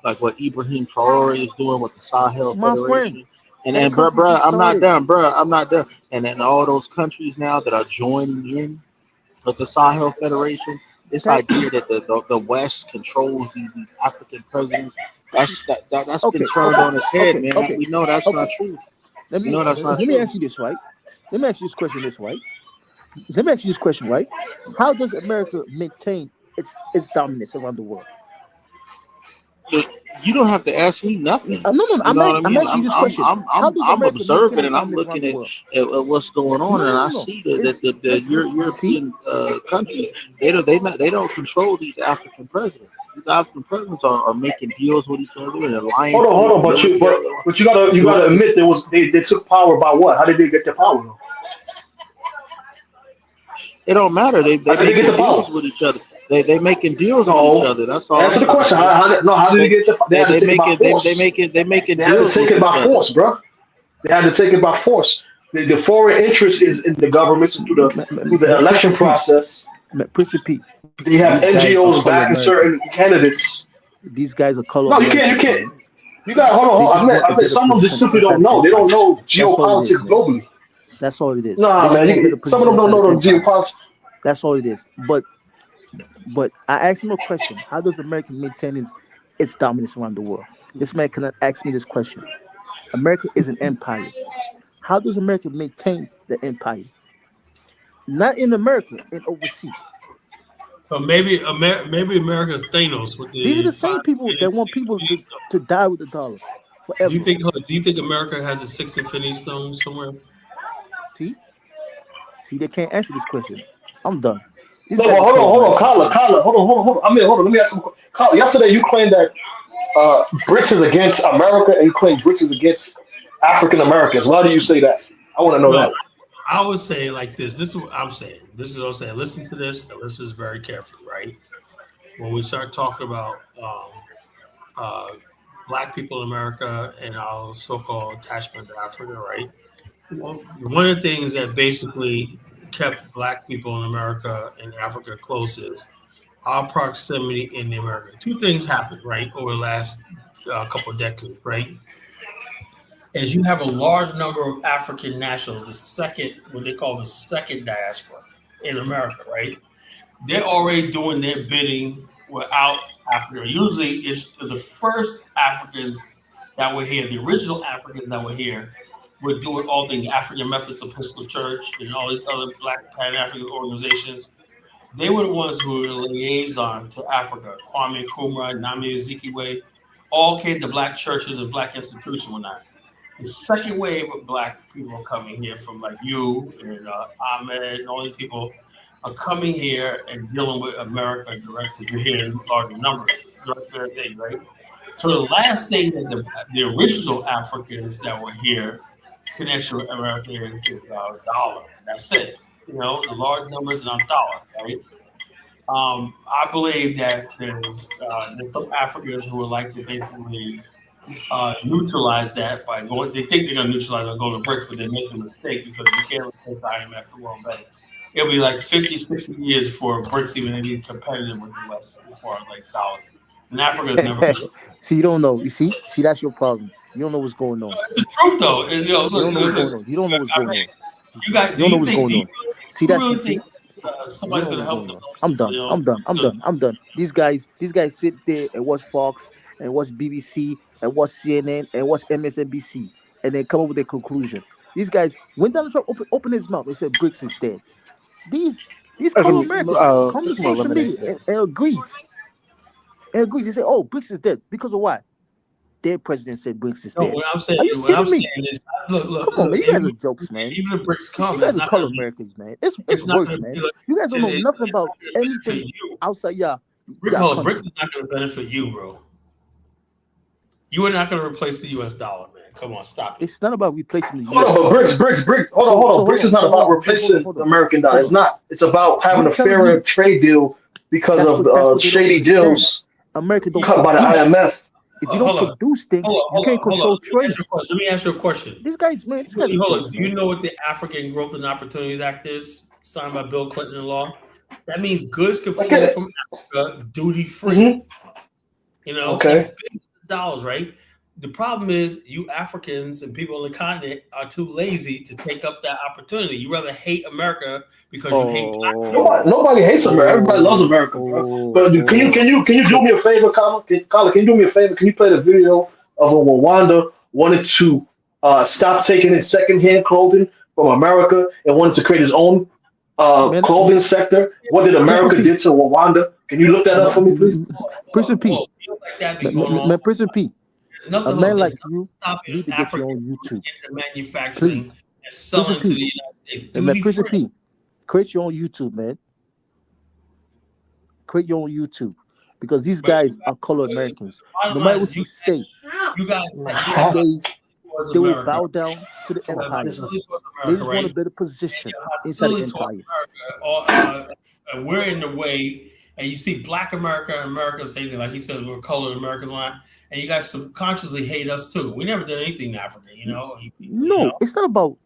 Speaker 3: like what Ibrahim Traore is doing with the Sahel
Speaker 19: My friend,
Speaker 3: Federation, and
Speaker 19: that
Speaker 3: then, bro,
Speaker 19: country just
Speaker 3: I'm not
Speaker 19: started.
Speaker 3: done, bro, I'm not done. And then all those countries now that are joining in with the Sahel Federation, this
Speaker 19: That
Speaker 3: idea that the West controls these African presidents, that's been
Speaker 19: okay,
Speaker 3: turned
Speaker 19: okay,
Speaker 3: on its head,
Speaker 19: okay,
Speaker 3: man.
Speaker 19: okay,
Speaker 3: We know that's not
Speaker 19: okay.
Speaker 3: true.
Speaker 19: Let
Speaker 3: We
Speaker 19: me
Speaker 3: know that's
Speaker 19: let
Speaker 3: not
Speaker 19: me
Speaker 3: true.
Speaker 19: ask you this, right? Let me ask you this question, right? Let me ask you this question, right? How does America maintain its dominance around the world?
Speaker 3: You don't have to ask me nothing.
Speaker 19: No,
Speaker 3: You
Speaker 19: I'm
Speaker 3: know what I
Speaker 19: I'm
Speaker 3: mean?
Speaker 19: asking you this question. How does
Speaker 3: I'm
Speaker 19: America maintain
Speaker 3: observing
Speaker 19: its
Speaker 3: and I'm
Speaker 19: dominance around
Speaker 3: looking
Speaker 19: the
Speaker 3: at,
Speaker 19: world?
Speaker 3: at what's going on, and I
Speaker 19: No.
Speaker 3: see the
Speaker 19: You see?
Speaker 3: European countries they don't control these African presidents. These African presidents are making deals with each other and alliances,
Speaker 5: Hold on, but
Speaker 3: military.
Speaker 5: you gotta admit they took power by what? How did they get the power though?
Speaker 3: It don't matter. They
Speaker 5: How did they get
Speaker 3: making
Speaker 5: the
Speaker 3: deals
Speaker 5: power?
Speaker 3: with each other. They making deals with each
Speaker 5: No.
Speaker 3: other. That's all
Speaker 5: Answer
Speaker 3: I'm
Speaker 5: the
Speaker 3: trying to
Speaker 5: question.
Speaker 3: say.
Speaker 5: How did they get the they had to take it by force.
Speaker 3: They making
Speaker 5: They had to
Speaker 3: deals
Speaker 5: take
Speaker 3: with
Speaker 5: it by
Speaker 3: each other.
Speaker 5: force, bro. They had to take it by force. The foreign interest is in the governments and through the election process.
Speaker 19: Principe,
Speaker 5: They have
Speaker 19: these guys are
Speaker 5: NGOs
Speaker 19: color
Speaker 5: backing certain
Speaker 19: Americans.
Speaker 5: candidates.
Speaker 19: These guys are color
Speaker 5: No, you can't.
Speaker 19: Americans, man.
Speaker 5: You got hold
Speaker 19: They
Speaker 5: on.
Speaker 19: just want
Speaker 5: I
Speaker 19: a
Speaker 5: bet
Speaker 19: better
Speaker 5: some of them just
Speaker 19: position
Speaker 5: simply
Speaker 19: inside
Speaker 5: don't
Speaker 19: the
Speaker 5: know. They don't
Speaker 19: empire.
Speaker 5: know
Speaker 19: That's all it is,
Speaker 5: geopolitics
Speaker 19: man.
Speaker 5: globally.
Speaker 19: That's all it is.
Speaker 5: Nah,
Speaker 19: They just want a better
Speaker 5: man. Some of
Speaker 19: position
Speaker 5: them don't
Speaker 19: inside
Speaker 5: know
Speaker 19: the
Speaker 5: the
Speaker 19: empire.
Speaker 5: geopolitics.
Speaker 19: That's all it is. But I asked him a question. How does America maintain its dominance around the world? This man cannot ask me this question. America is an empire. How does America maintain the empire? Not in America, in overseas.
Speaker 1: So maybe America's Thanos with
Speaker 19: These are
Speaker 1: the
Speaker 19: the same people that want people to die with the dollar
Speaker 1: Do you
Speaker 19: forever.
Speaker 1: think America has a sixth infinity stone somewhere?
Speaker 19: See, they can't answer this question. I'm done. These
Speaker 5: No,
Speaker 19: guys
Speaker 5: but
Speaker 19: are color
Speaker 5: hold on,
Speaker 19: Americans, man.
Speaker 5: Kyla, hold on. Let me ask you. Kyla, yesterday you claimed that BRICS is against America, and you claimed BRICS is against African Americans. Why do you say that? I want to know
Speaker 1: No,
Speaker 5: that.
Speaker 1: I would say like this. This is what I'm saying. This is what I'm saying. Listen to this and listen to this very carefully, right? When we start talking about uh, black people in America and our so-called attachment to Africa, right? One of the things that basically kept black people in America and Africa close is our proximity in the America. Two things happened, right, over the last couple of decades, right? As you have a large number of African nationals, the second, what they call the second diaspora in America, right? They're already doing their bidding without Africa. Usually, it's the first Africans that were here, the original Africans that were here, would do it all the African Methodist Episcopal Church and all these other Black Pan-African organizations. They were the ones who were the liaison to Africa. Kwame Nkrumah, Nnamdi Azikiwe, all came to Black churches and Black institutions and whatnot. The second wave of Black people coming here from like you and Ahmed and all these people are coming here and dealing with America directly. You're here in larger numbers, right? So the last thing that the original Africans that were here connection with America is dollar. That's it. You know, the large numbers and our dollar, right? I believe that there's some Africans who would like to basically neutralize that by going. They think they're going to neutralize by going to BRICS, but they make a mistake because you can't replace the IMF, the World Bank. It'll be like 50, 60 years before BRICS even be competitive with the West as far as like dollars. And Africa is never.
Speaker 19: See, you don't know. You see, that's your problem. You don't know what's going on.
Speaker 1: It's the truth, though. And,
Speaker 19: You don't know what's going on. You don't know what's going on.
Speaker 1: You guys,
Speaker 19: You don't know what's going on. See, that's you see.
Speaker 1: Somebody's going to help them?
Speaker 19: I'm done. These guys sit there and watch Fox and watch BBC and watch CNN and watch MSNBC and then come up with a conclusion. These guys, when Donald Trump opened his mouth and said BRICS is dead, these color Americans come to social media and agrees. And agrees. They say, "Oh, BRICS is dead because of what? their president said BRICS is
Speaker 1: No,
Speaker 19: dead.
Speaker 1: what I'm saying,
Speaker 19: Are you
Speaker 1: what I'm
Speaker 19: kidding me?
Speaker 1: saying is, look,
Speaker 19: Come on, man. You guys are jokes, man.
Speaker 1: even if BRICS come,
Speaker 19: You guys
Speaker 1: it's
Speaker 19: are
Speaker 1: not
Speaker 19: color
Speaker 1: going to be.
Speaker 19: Americans, man. It's
Speaker 1: not
Speaker 19: worse,
Speaker 1: going to
Speaker 19: man.
Speaker 1: be like.
Speaker 19: You guys don't know nothing
Speaker 1: It's
Speaker 19: about
Speaker 1: not going to benefit
Speaker 19: anything
Speaker 1: you.
Speaker 19: outside y'all
Speaker 1: Hold on,
Speaker 19: country.
Speaker 1: BRICS is not going to benefit you, bro. You are not going to replace the U.S. dollar, man. Come on, stop it.
Speaker 19: It's not about replacing the
Speaker 5: Hold
Speaker 19: US
Speaker 5: on, but
Speaker 19: dollar.
Speaker 5: BRICS. Hold on. BRICS is not about replacing the American dollar. It's not. It's about having
Speaker 19: I'm
Speaker 5: a
Speaker 19: telling
Speaker 5: fairer
Speaker 19: you,
Speaker 5: trade deal because
Speaker 19: that's
Speaker 5: of
Speaker 19: what
Speaker 5: the
Speaker 19: they don't
Speaker 5: shady
Speaker 19: understand.
Speaker 5: deals
Speaker 19: America don't
Speaker 5: cut by the
Speaker 19: produce.
Speaker 5: IMF.
Speaker 19: If you don't
Speaker 1: Hold on.
Speaker 19: produce things, you can't control trade.
Speaker 1: Let me ask you a question.
Speaker 19: These guys, man, these guys are
Speaker 1: Hold on.
Speaker 19: jokes,
Speaker 1: Do you
Speaker 19: man.
Speaker 1: know what the African Growth and Opportunities Act is, signed by Bill Clinton in law? That means goods can flow from Africa duty free. You know,
Speaker 5: Okay.
Speaker 1: that's billions of dollars, right? The problem is you Africans and people on the continent are too lazy to take up that opportunity. You rather hate America because you hate black people.
Speaker 5: Nobody hates America. Everybody loves America, bro. But can you do me a favor, Colin? Colin, can you do me a favor? Can you play the video of when Rwanda wanted to stop taking in secondhand clothing from America and wanted to create his own clothing sector? What did America did to Rwanda? Can you look that up for me, please?
Speaker 19: Prison P. Man, Prison P. A man like you
Speaker 1: stopping
Speaker 19: need to get your own
Speaker 1: Africans
Speaker 19: YouTube.
Speaker 1: into manufacturing
Speaker 19: Please.
Speaker 1: and selling to the
Speaker 19: P.
Speaker 1: United States.
Speaker 19: Man, Prison P. Create your own YouTube, man. Create your own YouTube. Because these guys are color Americans. No matter what you say,
Speaker 1: You guys
Speaker 19: they will bow down to the empire. They just want a better position inside the empire.
Speaker 1: We're in the way, and you see Black America and America, same thing. Like he says, we're colored American line, and you guys subconsciously hate us too. We never did anything to Africa, you know.
Speaker 19: No, it's not about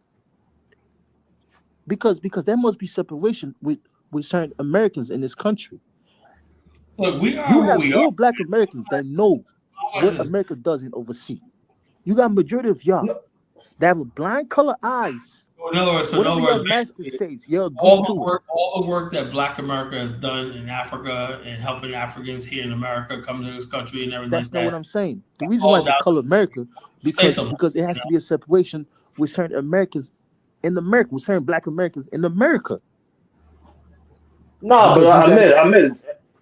Speaker 19: because there must be separation with certain Americans in this country.
Speaker 1: Look, we are
Speaker 19: you
Speaker 1: who
Speaker 19: have
Speaker 1: we
Speaker 19: real
Speaker 1: are.
Speaker 19: Black Americans that know what America does in overseas. You got a majority of y'all that have a blind color eyes.
Speaker 1: In other words,
Speaker 19: whatever your master says, you're
Speaker 1: all the work that Black America has done in Africa and helping Africans here in America come to this country and everything.
Speaker 19: That's not what I'm saying. The reason why it's a color America because it has to be a separation with certain Americans in America, with certain Black Americans in America.
Speaker 5: No, but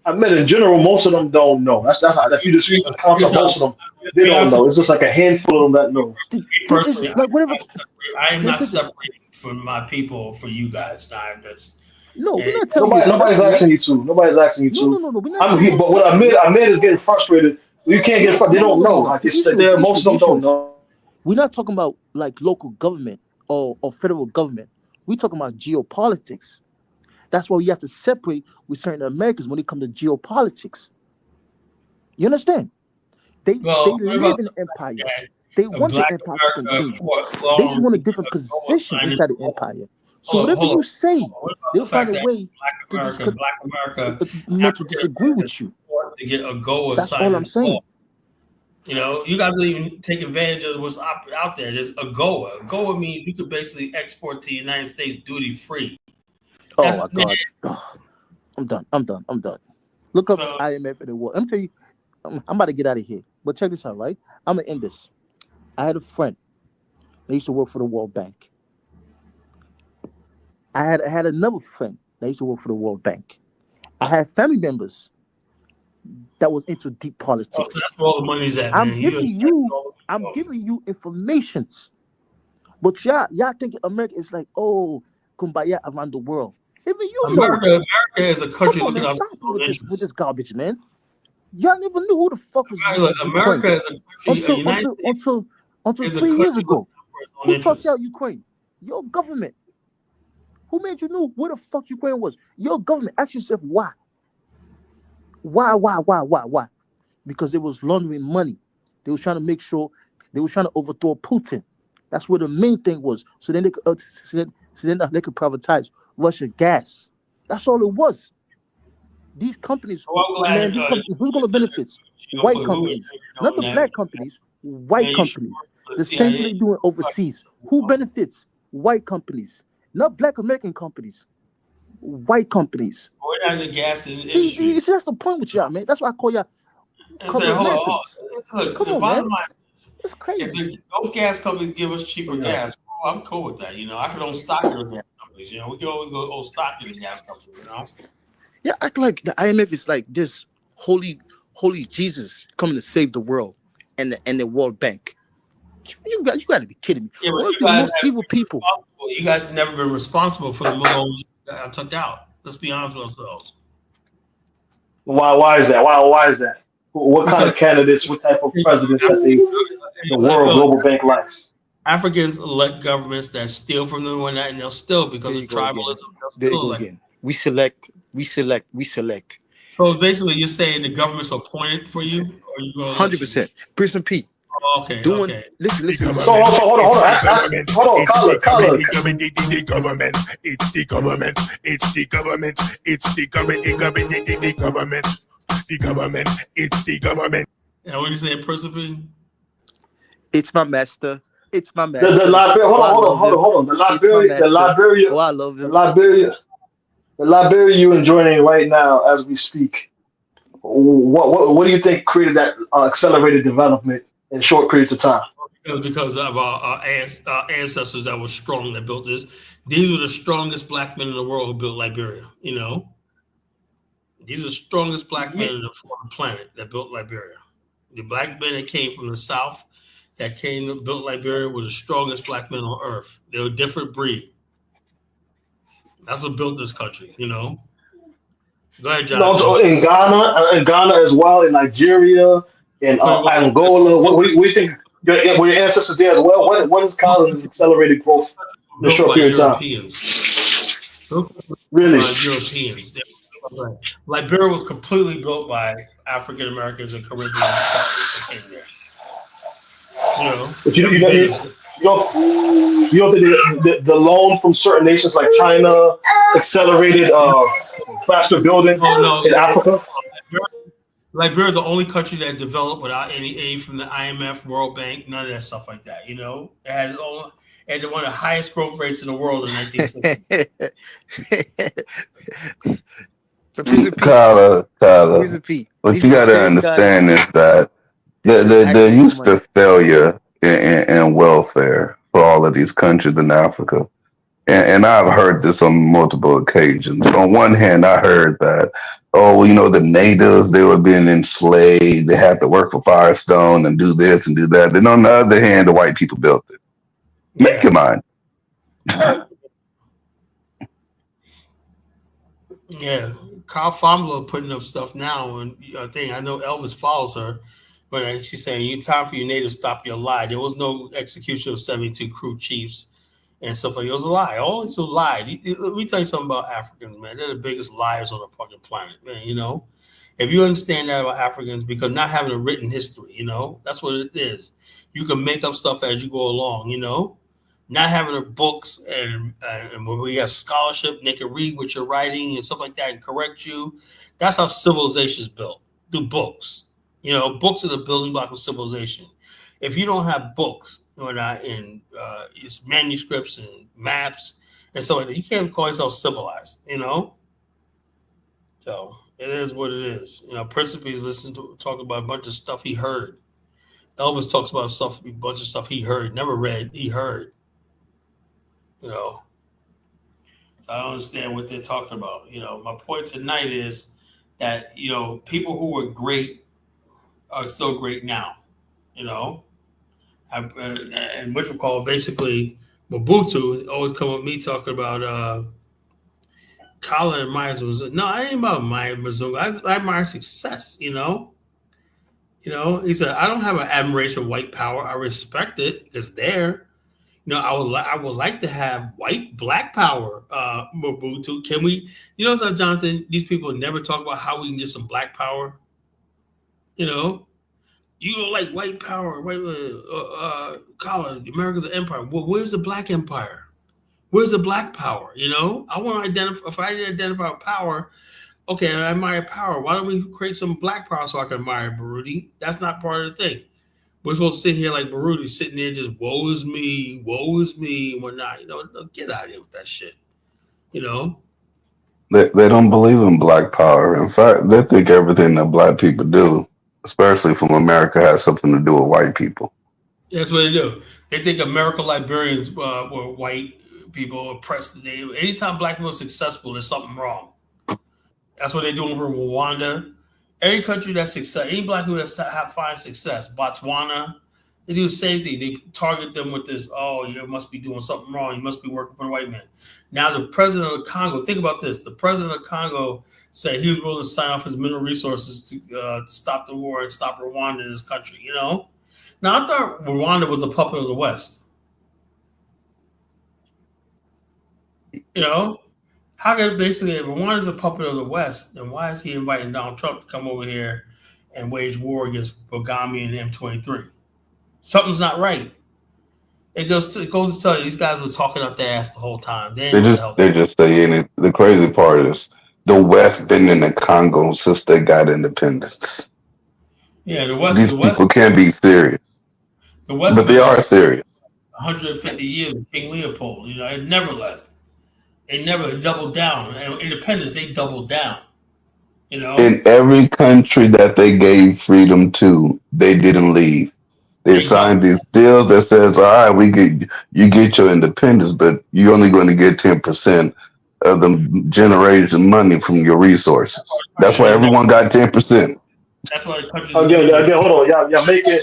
Speaker 5: I admit in general, most of them don't know. That's how, if you just count up most of them, they don't know. It's just like a handful of them that know.
Speaker 1: Personally,
Speaker 19: like whatever.
Speaker 1: I am not separating from my people for you guys.
Speaker 19: No, we're not telling you.
Speaker 5: Nobody's asking you to. Nobody's asking you to.
Speaker 19: No.
Speaker 5: But what Ahmed is getting frustrated. You can't get frustrated. They don't know. Like it's there. Most of them don't know.
Speaker 19: We're not talking about like local government or federal government. We're talking about geopolitics. That's why we have to separate with certain Americans when it comes to geopolitics. You understand? They live in the empire. They want the empire to continue. They just want a different position inside the empire. So whatever you say, they'll find a way to disagree with you.
Speaker 1: To get a goal
Speaker 19: That's all I'm saying.
Speaker 1: You know, you guys don't even take advantage of what's out there. There's a GOA. GOA means you could basically export to the United States duty free.
Speaker 19: Oh my God. Oh, I'm done. Look up IMF and the world. Let me tell you, I'm about to get out of here. But check this out, right? I'm going to end this. I had a friend that used to work for the World Bank. I had another friend that used to work for the World Bank. I had family members that was into deep politics.
Speaker 1: Oh, so that's where all the money's at,
Speaker 19: I'm
Speaker 1: man.
Speaker 19: giving you informations. But y'all think America is like, oh, kumbaya around the world. Even you
Speaker 1: America is a country
Speaker 19: looking out with this garbage, man. Y'all never knew who the fuck was
Speaker 1: America is a country
Speaker 19: until 3 years ago. Who tossed out Ukraine? Your government. Who made you know where the fuck Ukraine was? Your government. Ask yourself why. Why? Because they was laundering money. They was trying to make sure they was trying to overthrow Putin. That's where the main thing was. So then they could privatize Russian gas. That's all it was. These companies, who's going to benefit? White companies, not the black companies. White companies. The same thing they doing overseas. Who benefits? White companies, not black American companies. White companies.
Speaker 1: We're not in the gas industry.
Speaker 19: See, that's the point with y'all, man. That's why I call y'all color Americans.
Speaker 1: Look,
Speaker 19: come on, man. It's crazy.
Speaker 1: If those gas companies give us cheaper gas, I'm cool with that. You know, I could own stock in the gas companies. You know, we can always go own stock in the gas companies. You know.
Speaker 19: Yeah, act like the IMF is like this holy Jesus coming to save the world. and the World Bank. You got to be kidding me.
Speaker 1: Yeah,
Speaker 19: One
Speaker 1: but
Speaker 19: of the most evil people.
Speaker 1: You guys have never been responsible for the Muslims that I took out. Let's be honest with ourselves.
Speaker 5: Why is that? Why is that? What kind of candidates? What type of presidents that the World Global Bank likes?
Speaker 1: Africans elect governments that steal from them and they'll still because of tribalism.
Speaker 19: There you go again. We select.
Speaker 1: So basically, you're saying the government's appointed for you, or you go
Speaker 19: 100%. Prison P.
Speaker 1: Oh, okay.
Speaker 19: Listen.
Speaker 5: So hold on. Color.
Speaker 21: The government. It's the government. It's the government. It's the government. The government. It's the government.
Speaker 1: Yeah, what are you saying, Prison P?
Speaker 19: It's my master. It's my
Speaker 5: The
Speaker 19: master.
Speaker 5: Liberia. Hold on. The Liberia you're enjoying right now as we speak. What do you think created that accelerated development in short periods of time?
Speaker 1: Because of our ancestors that were strong that built this. These were the strongest black men in the world who built Liberia. You know, these are the strongest black men on the planet that built Liberia. The black men that came from the South that came and built Liberia were the strongest black men on earth. They were a different breed. That's what built this country, you know. Go ahead, John.
Speaker 5: No, in Ghana as well, in Nigeria, in Angola. What do you think? Were your ancestors there as well? What is causing accelerated growth in a short period of time? Really?
Speaker 1: Europeans. Liberia was completely built by African Americans and Caribbean settlers that came there. You know,
Speaker 5: But you don't think the loan from certain nations like China accelerated faster building in Africa?
Speaker 1: Liberia is the only country that developed without any aid from the IMF, World Bank, none of that stuff like that. You know, it had one of the highest growth rates in the world in 1960.
Speaker 6: Tyler, what you got to understand is that they're used to failure in welfare for all of these countries in Africa. And I've heard this on multiple occasions. On one hand, I heard that, the natives, they were being enslaved. They had to work for Firestone and do this and do that. Then on the other hand, the white people built it. Make your mind.
Speaker 1: Yeah, Carl Fomler putting up stuff now, and I know Elvis follows her, but she's saying, "You time for your natives stop your lie." There was no execution of 72 crew chiefs and stuff like that. It was a lie. Always a lie. Let me tell you something about Africans, man. They're the biggest liars on the fucking planet, man. You know, if you understand that about Africans, because not having a written history, you know, that's what it is. You can make up stuff as you go along, you know. Not having the books and when we have scholarship, they can read what you're writing and stuff like that and correct you. That's how civilization is built, through books. You know, books are the building block of civilization. If you don't have books or not in it's manuscripts and maps and stuff like that, you can't call yourself civilized, you know? So it is what it is. You know, Principe is talking about a bunch of stuff he heard. Elvis talks about a bunch of stuff he heard, never read, he heard. You know, so I don't understand what they're talking about. You know, my point tonight is that, you know, people who were great are still great now, you know. And which we call basically Mobutu always come with me talking about Colin and Myers was no, I ain't about Maya Mazunga. I admire success, you know. You know, he said, I don't have an admiration of white power. I respect it. It's there. You know, I would like to have black power, Mobutu. Can we, you know, so Jonathan, these people never talk about how we can get some black power. You know, you don't like white power, Colin, America's an empire. Well, where's the black empire? Where's the black power? You know, I want to identify, if I identify power, okay, I admire power. Why don't we create some black power so I can admire Baruti? That's not part of the thing. We're supposed to sit here like Baruti, sitting there just woe is me, and whatnot. You know, get out of here with that shit. You know?
Speaker 6: They don't believe in black power. In fact, they think everything that black people do, especially from America, has something to do with white people.
Speaker 1: That's what they do. They think American Liberians were white people oppressed today. Anytime black people are successful, there's something wrong. That's what they're doing for Rwanda Any country that's success, any black people that find success, Botswana, they do the same thing. They target them with this, oh, you must be doing something wrong. You must be working for the white man. Now, the president of Congo, think about this. The president of Congo said he was willing to sign off his mineral resources to stop the war and stop Rwanda in his country, you know? Now, I thought Rwanda was a puppet of the West. You know? How can basically, if Rwanda's a puppet of the West, then why is he inviting Donald Trump to come over here and wage war against Bogami and M23? Something's not right. It goes to tell you these guys were talking up their ass the whole time. They
Speaker 6: just say anything. The crazy part is the West been in the Congo since they got independence.
Speaker 1: Yeah, the West.
Speaker 6: These people can't be serious.
Speaker 1: The West,
Speaker 6: but they are serious.
Speaker 1: 150 years of King Leopold. You know, it never left. They never doubled down. And independence, they doubled down. You know,
Speaker 6: in every country that they gave freedom to, they didn't leave. They signed these deals that says, all right, you get your independence, but you're only going to get 10% of the generation money from your resources. That's why everyone got 10%.
Speaker 1: That's why the country.
Speaker 5: Again, hold on. Y'all making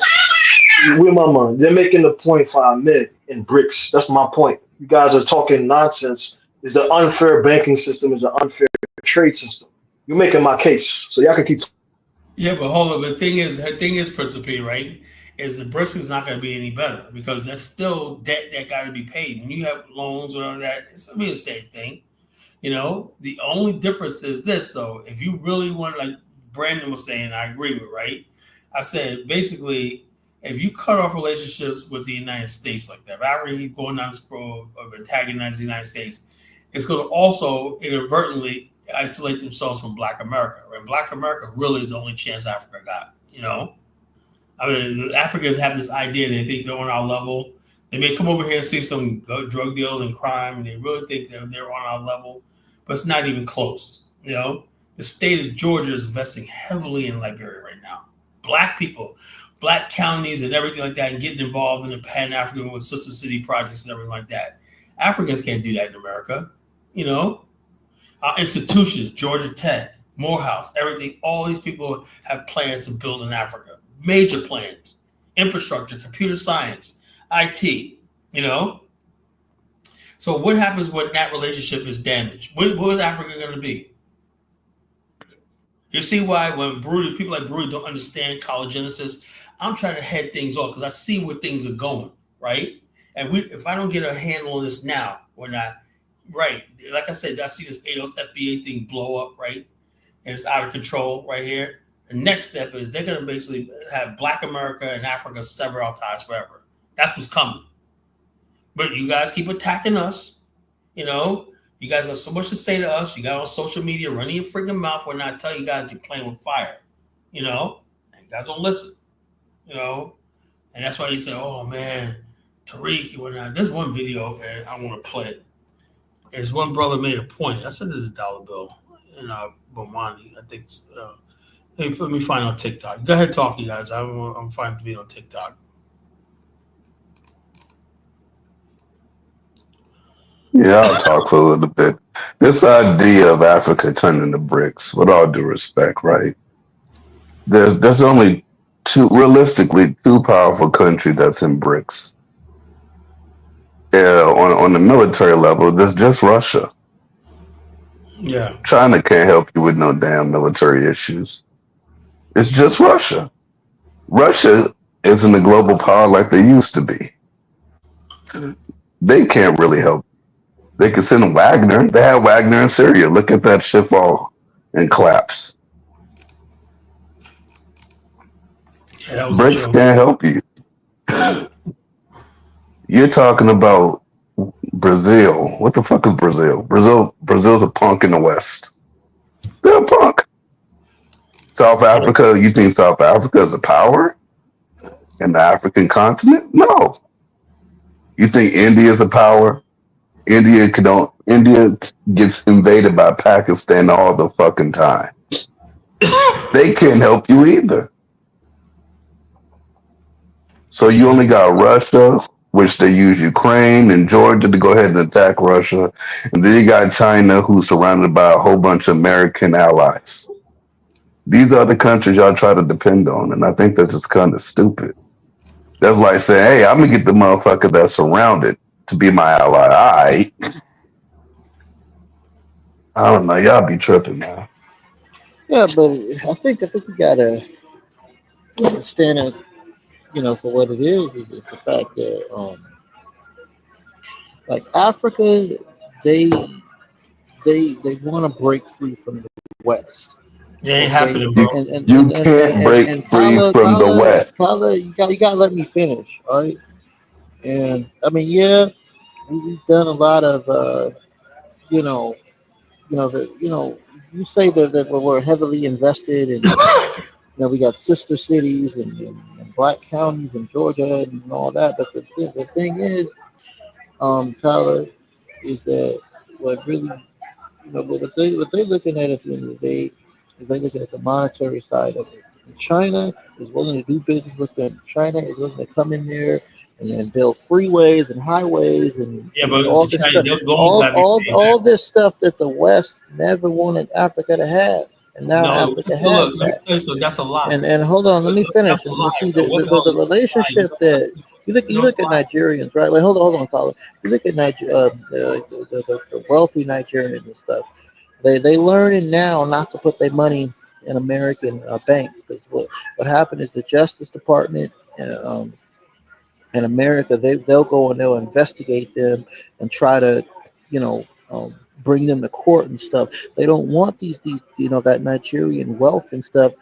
Speaker 5: with my mind. They're making the point for Ahmed in BRICS. That's my point. You guys are talking nonsense. It's the unfair banking system. It's an unfair trade system. You're making my case, so y'all can keep.
Speaker 1: Yeah, but hold on. The thing is, Principe, right? Is the BRICS is not going to be any better because there's still debt that got to be paid. When you have loans or all that, it's going to be the same thing. You know, the only difference is this, though. If you really want, like Brandon was saying, I agree with, right? I said, basically, if you cut off relationships with the United States like that, rather than going down this road of antagonizing the United States, it's going to also inadvertently isolate themselves from Black America. And Black America really is the only chance Africa got, you know? I mean, Africans have this idea they think they're on our level. They may come over here and see some drug deals and crime, and they really think that they're on our level, but it's not even close, you know? The state of Georgia is investing heavily in Liberia right now. Black people, Black counties and everything like that, and getting involved in the Pan-African with Sister City projects and everything like that. Africans can't do that in America, you know? Our institutions, Georgia Tech, Morehouse, everything, all these people have plans to build in Africa. Major plans, infrastructure, computer science, IT, you know? So what happens when that relationship is damaged? What is Africa going to be? You see why when people like Brewery don't understand collagenesis? I'm trying to head things off because I see where things are going, right? And if I don't get a handle on this now, we're not right. Like I said, I see this FBA thing blow up, right? And it's out of control right here. The next step is they're going to basically have Black America and Africa sever our ties forever. That's what's coming. But you guys keep attacking us. You know, you guys got so much to say to us. You got on social media running your freaking mouth when I tell you guys you're playing with fire. You know, and you guys don't listen. You know, and that's why you say, oh man, Tariq, you went out. There's one video and I want to play it. There's one brother made a point. I said there's a dollar bill in Bomani. I think. Let me find on TikTok. Go ahead, talk, you guys. I'm finding the video on TikTok.
Speaker 6: Yeah, I'll talk for a little bit. This idea of Africa turning to BRICS, with all due respect, right? There's only realistically two powerful countries that's in BRICS. On the military level, there's just Russia.
Speaker 1: Yeah.
Speaker 6: China can't help you with no damn military issues. It's just Russia. Russia isn't a global power like they used to be. They can't really help. They can send Wagner. They had Wagner in Syria. Look at that shit fall and collapse.
Speaker 1: Yeah,
Speaker 6: BRICS can't help you. You're talking about Brazil. What the fuck is Brazil? Brazil's a punk in the West. They're a punk. South Africa, you think South Africa is a power in the African continent? No. You think India is a power? India gets invaded by Pakistan all the fucking time. They can't help you either. So you only got Russia, which they use Ukraine and Georgia to go ahead and attack Russia. And then you got China, who's surrounded by a whole bunch of American allies. these are the countries y'all try to depend on, and I think that's just kind of stupid. That's like saying, hey, I'm gonna get the motherfucker that's surrounded to be my ally. All right. I don't know. Y'all be tripping, man.
Speaker 3: Yeah, but I think you gotta understand it. For what it is the fact that like Africa, they they want to break free from the West.
Speaker 1: It ain't
Speaker 3: Okay,
Speaker 1: happening, bro.
Speaker 6: You can't break free from the West.
Speaker 3: Tyler, you gotta let me finish, all right? And I mean, yeah, we've done a lot of you know, you say that we're heavily invested in. We got sister cities and black counties in Georgia and all that. But the thing is, Tyler, is that what really, what they looking at the end of the day is they looking at the monetary side of it. And China is willing to do business with them. China is willing to come in there and then build freeways and highways and
Speaker 1: Yeah, but
Speaker 3: all
Speaker 1: the
Speaker 3: this
Speaker 1: China,
Speaker 3: stuff,
Speaker 1: those loans gotta be paid back.
Speaker 3: all this stuff that the West never wanted Africa to have, and now
Speaker 1: No,
Speaker 3: Africa
Speaker 1: so
Speaker 3: has
Speaker 1: look, let me
Speaker 3: that.
Speaker 1: tell you, so that's a lie.
Speaker 3: And hold on, let me finish.
Speaker 1: That's a
Speaker 3: And
Speaker 1: lie.
Speaker 3: see
Speaker 1: What the hell?
Speaker 3: the relationship that you look at Nigerians, right? Wait, hold on, Paula. You look at the wealthy Nigerians and stuff. They learning now not to put their money in American banks, because what happened is the Justice Department in America, they'll go and they'll investigate them and try to bring them to court and stuff. They don't want these that Nigerian wealth and stuff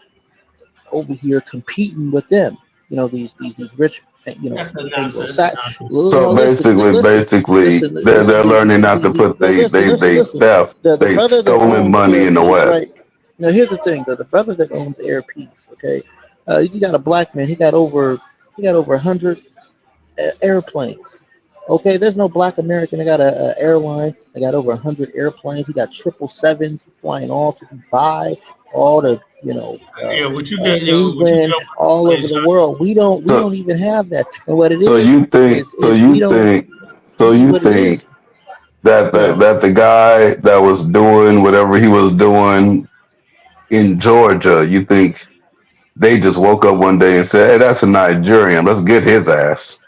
Speaker 3: over here competing with them. These rich
Speaker 1: That's a
Speaker 3: Anglo
Speaker 1: nonsense. That's a
Speaker 3: Saxon.
Speaker 1: nonsense.
Speaker 6: So basically, they're learning not to put they theft,
Speaker 3: The
Speaker 6: they
Speaker 3: brother that
Speaker 6: stolen
Speaker 3: owns
Speaker 6: money
Speaker 3: Air
Speaker 6: in the
Speaker 3: Peace,
Speaker 6: West.
Speaker 3: right? Now here's the thing, though. The brother that owns Air Peace, okay, you got a black man. He got over 100 airplanes. Okay, there's no black American. They got a airline. They got over 100 airplanes. He got 777s flying all to Dubai, all to
Speaker 1: Yeah, what you get, what you
Speaker 3: England,
Speaker 1: get
Speaker 3: all over the world. We don't
Speaker 6: So
Speaker 3: even have that. And what it
Speaker 6: so
Speaker 3: is
Speaker 6: you think so
Speaker 3: is we
Speaker 6: you
Speaker 3: don't.
Speaker 6: think so you
Speaker 3: What it is,
Speaker 6: think that
Speaker 3: yeah.
Speaker 6: that the guy that was doing whatever he was doing in Georgia, you think they just woke up one day and said, "Hey, that's a Nigerian. Let's get his ass."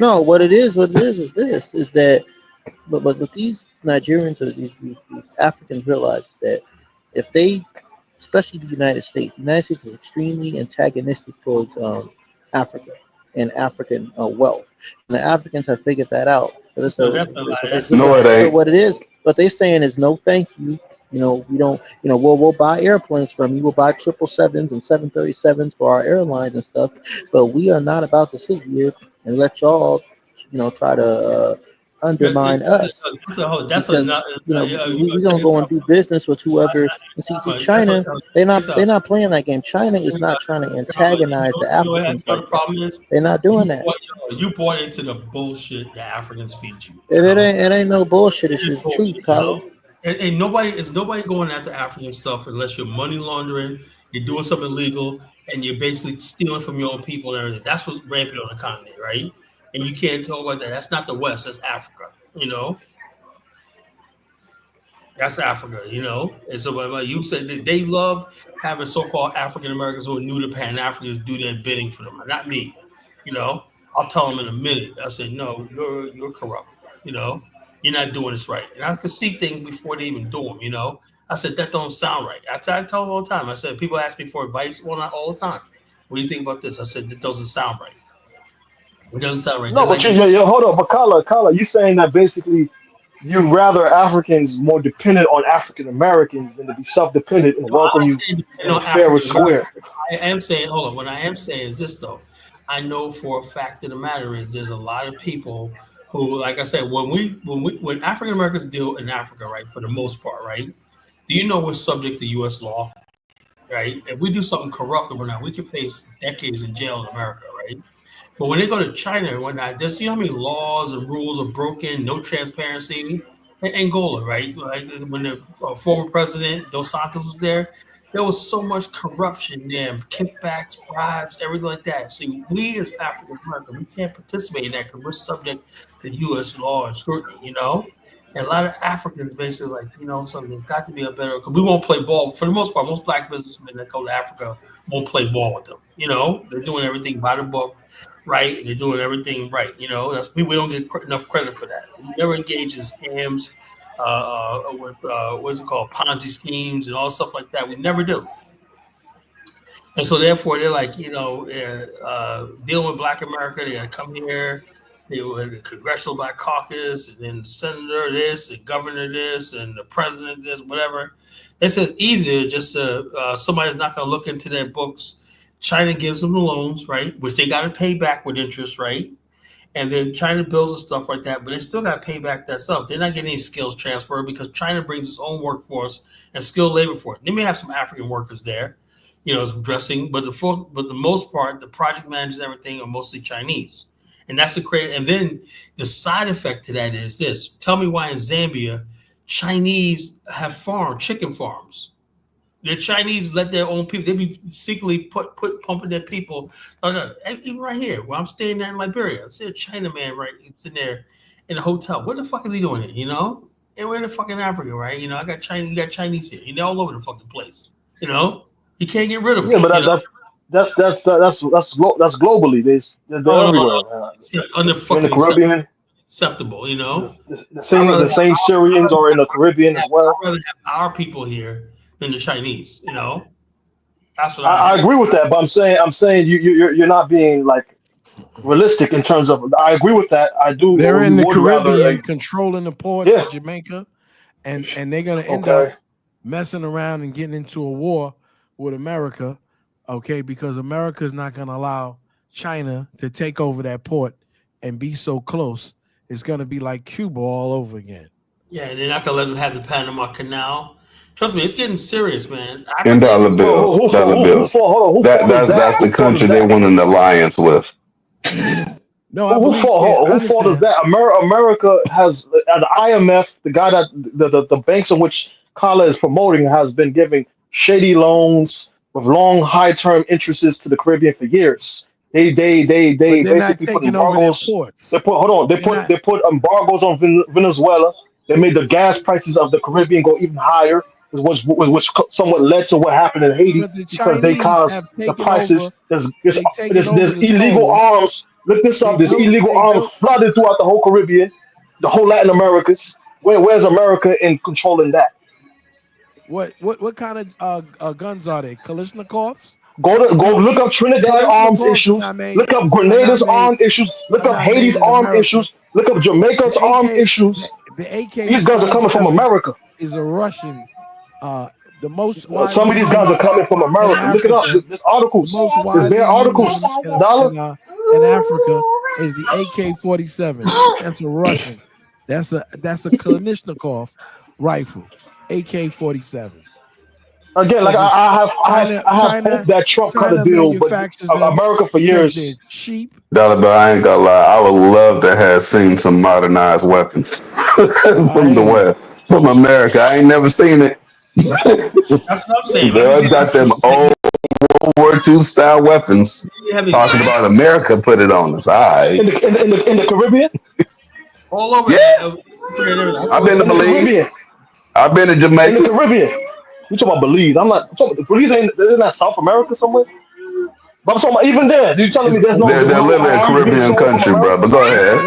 Speaker 3: No, what it is this is that. But these Nigerians or these Africans realize that if they, especially the United States is extremely antagonistic towards Africa and African wealth, and the Africans have figured that out.
Speaker 1: So that's a lie. That's a
Speaker 6: No, it
Speaker 1: lie.
Speaker 3: So
Speaker 6: ain't.
Speaker 3: what it is, what they saying is no, thank you. We don't. We'll buy airplanes from you. We'll buy 777s and 737s for our airlines and stuff. But we are not about to sit here and let y'all, try to undermine us,
Speaker 1: That's a
Speaker 3: because
Speaker 1: not.
Speaker 3: we gonna go and do business with whoever. And see, China, they're not playing that game. China is not trying to antagonize the Africans
Speaker 1: The
Speaker 3: like that.
Speaker 1: problem is
Speaker 3: They're not doing that.
Speaker 1: you bought into the bullshit that Africans feed you.
Speaker 3: And it ain't no bullshit. It's just truth,
Speaker 1: You
Speaker 3: Colin.
Speaker 1: know? And nobody going after African stuff unless you're money laundering, you're doing something illegal, and you're basically stealing from your own people and everything. That's what's rampant on the continent, right? And you can't talk about that. That's not the West. That's Africa. That's Africa. And so, like you said, they love having so-called African Americans who are new to Pan Africans do their bidding for them. Not me. I'll tell them in a minute. I said, no, you're corrupt. You're not doing this right. And I could see things before they even do them. I said that don't sound right. I tell them all the time. I said people ask me for advice. Well, not all the time. What do you think about this? I said that doesn't sound right. It doesn't sound right.
Speaker 5: No, but hold on, but Kala, you saying that basically you rather Africans more dependent on African Americans than to be self-dependent and
Speaker 1: No, I
Speaker 5: welcome
Speaker 1: don't
Speaker 5: you
Speaker 1: say depending
Speaker 5: in a
Speaker 1: on
Speaker 5: fair and
Speaker 1: African Americans.
Speaker 5: square.
Speaker 1: I am saying, hold on. What I am saying is this, though. I know for a fact of the matter is there's a lot of people who, like I said, when African Americans deal in Africa, right, for the most part, right, do you know we're subject to U.S. law, right? If we do something corrupt or not, we can face decades in jail in America, right? But when they go to China and whatnot, there's how many laws and rules are broken, no transparency. In Angola, right? Like when the former president Dos Santos was there was so much corruption there, kickbacks, bribes, everything like that. See, we as African Americans, we can't participate in that because we're subject to U.S. law and scrutiny. And a lot of Africans basically like, so there's got to be a better, because we won't play ball. For the most part, most black businessmen that go to Africa won't play ball with them. They're doing everything by the book, right? And they're doing everything right. We don't get enough credit for that. We never engage in scams with, what's it called, Ponzi schemes and all stuff like that. We never do. And so therefore, they're like, dealing with Black America, they got to come here. They were the Congressional Black Caucus, and then Senator this, and Governor this, and the President this, whatever. They say it's easier just somebody's not going to look into their books. China gives them the loans, right, which they got to pay back with interest, right? And then China builds and stuff like that, but they still got to pay back that stuff. They're not getting any skills transfer because China brings its own workforce and skilled labor for it. They may have some African workers there, some dressing, but the most part, the project managers and everything are mostly Chinese. And that's and then the side effect to that is this. Tell me why in Zambia, Chinese have chicken farms. The Chinese let their own people, they be secretly pumping their people. Even right here, where I'm staying at in Liberia, I see a Chinaman right sitting there in a hotel. What the fuck is he doing here, And we're in fucking Africa, right? I got Chinese, you got Chinese here. They're all over the fucking place, You can't get rid of them.
Speaker 5: Yeah, but that's globally. They're everywhere.
Speaker 1: On the fucking
Speaker 5: in the Caribbean,
Speaker 1: acceptable,
Speaker 5: The same Syrians are in the Caribbean as well.
Speaker 1: I'd rather have our people here than the Chinese. That's what
Speaker 5: I agree with that. But I'm saying you're not being like realistic in terms of. I agree with that. I do.
Speaker 9: They're in the Caribbean, controlling the ports of Jamaica, and they're gonna end up messing around and getting into a war with America. Okay, because America is not going to allow China to take over that port and be so close. It's going to be like Cuba all over again.
Speaker 1: Yeah, and they're not going to let them have the Panama Canal. Trust me, it's getting serious, man.
Speaker 6: And dollar bill. That's the country they want an alliance with.
Speaker 5: No, who fault is that? America has the IMF, the guy that the banks in which Kala is promoting has been giving shady loans with long, high-term interests to the Caribbean for years. They basically put embargoes. They put embargoes on Venezuela. They made the gas prices of the Caribbean go even higher, which somewhat led to what happened in Haiti because they caused the prices. There's illegal arms. Look this up. There's illegal arms flooded throughout the whole Caribbean, the whole Latin Americas. Where's America in controlling that?
Speaker 9: What kind of guns are they? Kalashnikovs?
Speaker 5: Go look up Trinidad arms issues. Look up Grenada's armed issues. Look up Haiti's armed issues. Look up Jamaica's armed issues. These guns are coming from America.
Speaker 9: Is a Russian. The most.
Speaker 5: Some of these guns are coming from America. Look it up. There's articles. There's their articles.
Speaker 9: In Africa is the AK-47. That's a Russian. That's a Kalashnikov rifle. AK-47.
Speaker 5: Again, like I have hoped that Trump cut a deal, but America for years.
Speaker 9: Cheap.
Speaker 6: Dollar bill, I ain't gonna lie. I would love to have seen some modernized weapons from the West, from America. I ain't never seen it.
Speaker 1: That's what I'm saying.
Speaker 6: They got them old World War II style weapons. Talking about America put it on us. All right.
Speaker 5: In the Caribbean?
Speaker 1: All over.
Speaker 6: Yeah. I've been to Belize. I've been to Jamaica.
Speaker 5: In the Caribbean. You talking about Belize? I'm not. Belize isn't that South America somewhere? But I'm talking about even there. You telling me there's no?
Speaker 6: They're literally a Caribbean country, bro. But go ahead.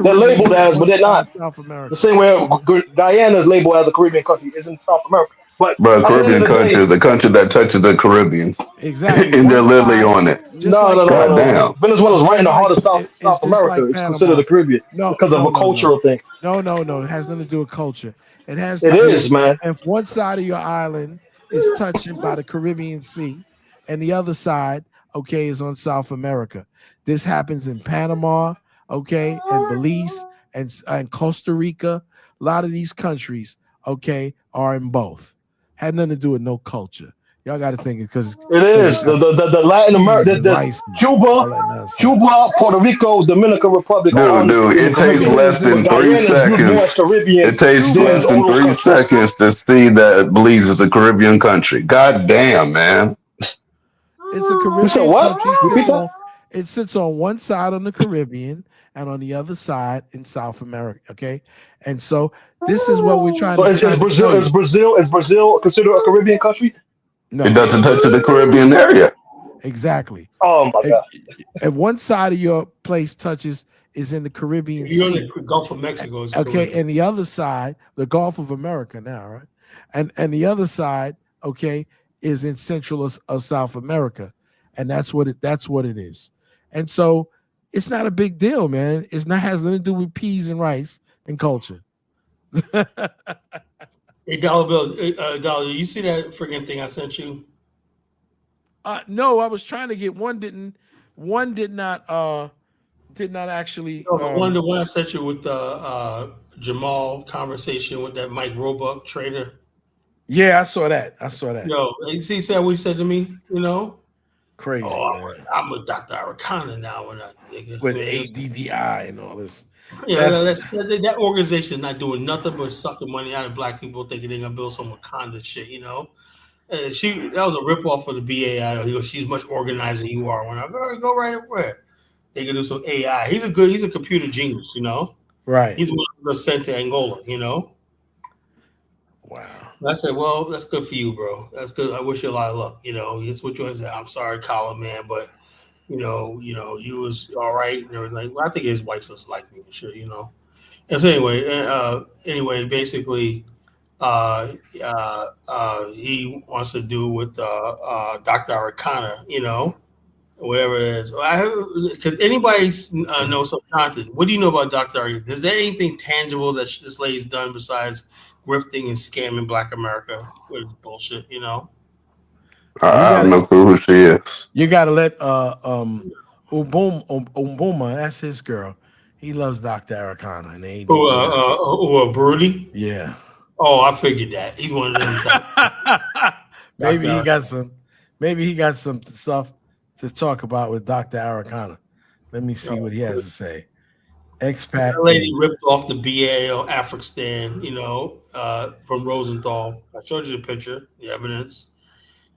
Speaker 5: They're labeled as, but they're not. South America. The same way Guyana is labeled as a Caribbean country is in South America. But
Speaker 6: Caribbean country is a country that touches the Caribbean.
Speaker 9: Exactly.
Speaker 6: And they're literally on it.
Speaker 5: No. Venezuela's right in the heart of South America. It's considered the Caribbean because of a cultural thing.
Speaker 9: No. It has nothing to do with culture. It
Speaker 5: is, man.
Speaker 9: If one side of your island is touched by the Caribbean Sea, and the other side, okay, is on South America. This happens in Panama, okay, and Belize, and Costa Rica. A lot of these countries, okay, are in both. Had nothing to do with no culture. Y'all got to think because
Speaker 5: it is the Latin America, Cuba, Puerto Rico, Dominican Republic.
Speaker 6: Dude, it takes less than 3 seconds. It takes less than 3 seconds to see that Belize is a Caribbean country. God damn, man.
Speaker 9: It's a Caribbean country. It sits on one side on the Caribbean, and on the other side in South America. Okay, and so this is what we're trying
Speaker 5: So
Speaker 9: to.
Speaker 5: is Brazil considered a Caribbean country?
Speaker 9: No,
Speaker 6: It doesn't touch the Caribbean area.
Speaker 9: exactly.
Speaker 5: Oh my God!
Speaker 9: If one side of your place touches is in the Caribbean
Speaker 1: You're
Speaker 9: Sea.
Speaker 1: in the Gulf of Mexico. Is
Speaker 9: Okay,
Speaker 1: Caribbean.
Speaker 9: and the other side, the Gulf of America now, right? And the other side, okay, is in Central or South America, and that's what it is. And so it's not a big deal, man. It's not has nothing to do with peas and rice and culture.
Speaker 1: Hey, Dollar Bill, Dollar, you see that freaking thing I sent you?
Speaker 9: No, I was trying to get one. Did not actually.
Speaker 1: No, the one I sent you with the Jamal conversation with that Mike Roebuck trader.
Speaker 9: Yeah, I saw that.
Speaker 1: Yo, you see what he said to me? You know,
Speaker 9: crazy.
Speaker 1: Oh, I'm a Dr. Arcana now, and
Speaker 9: with ADDI and all this.
Speaker 1: Yeah, that organization is not doing nothing but sucking money out of black people, thinking they're gonna build some Wakanda shit. You know, and that was a ripoff of the BAI. He goes, she's much organized than you are. When I go right up where they can do some AI. He's a computer genius. You know,
Speaker 9: right?
Speaker 1: He's one of sent to Angola. You know.
Speaker 9: Wow.
Speaker 1: And I said, well, that's good for you, bro. That's good. I wish you a lot of luck. You know, it's what you want to say. I'm sorry, Colin, man, but you know, you was all right. And everything. Well, I think his wife doesn't like me, sure, you know. And so anyway, basically, he wants to do with Dr. Arcana, you know, whatever it is. Because anybody knows some content. What do you know about Dr. Arcana? Is there anything tangible that this lady's done besides grifting and scamming Black America with bullshit, you know?
Speaker 6: I have no clue who she is.
Speaker 9: You gotta let Umbuma, that's his girl. He loves Dr. Arcana and they ain't
Speaker 1: Broody?
Speaker 9: Yeah.
Speaker 1: Oh, I figured that. He's one of them type.
Speaker 9: Maybe he got some stuff to talk about with Dr. Arcana. Let me see what he has to say. Expat.
Speaker 1: That lady ripped off the BA Afrocentrism, you know, from Rosenthal. I showed you the picture, the evidence.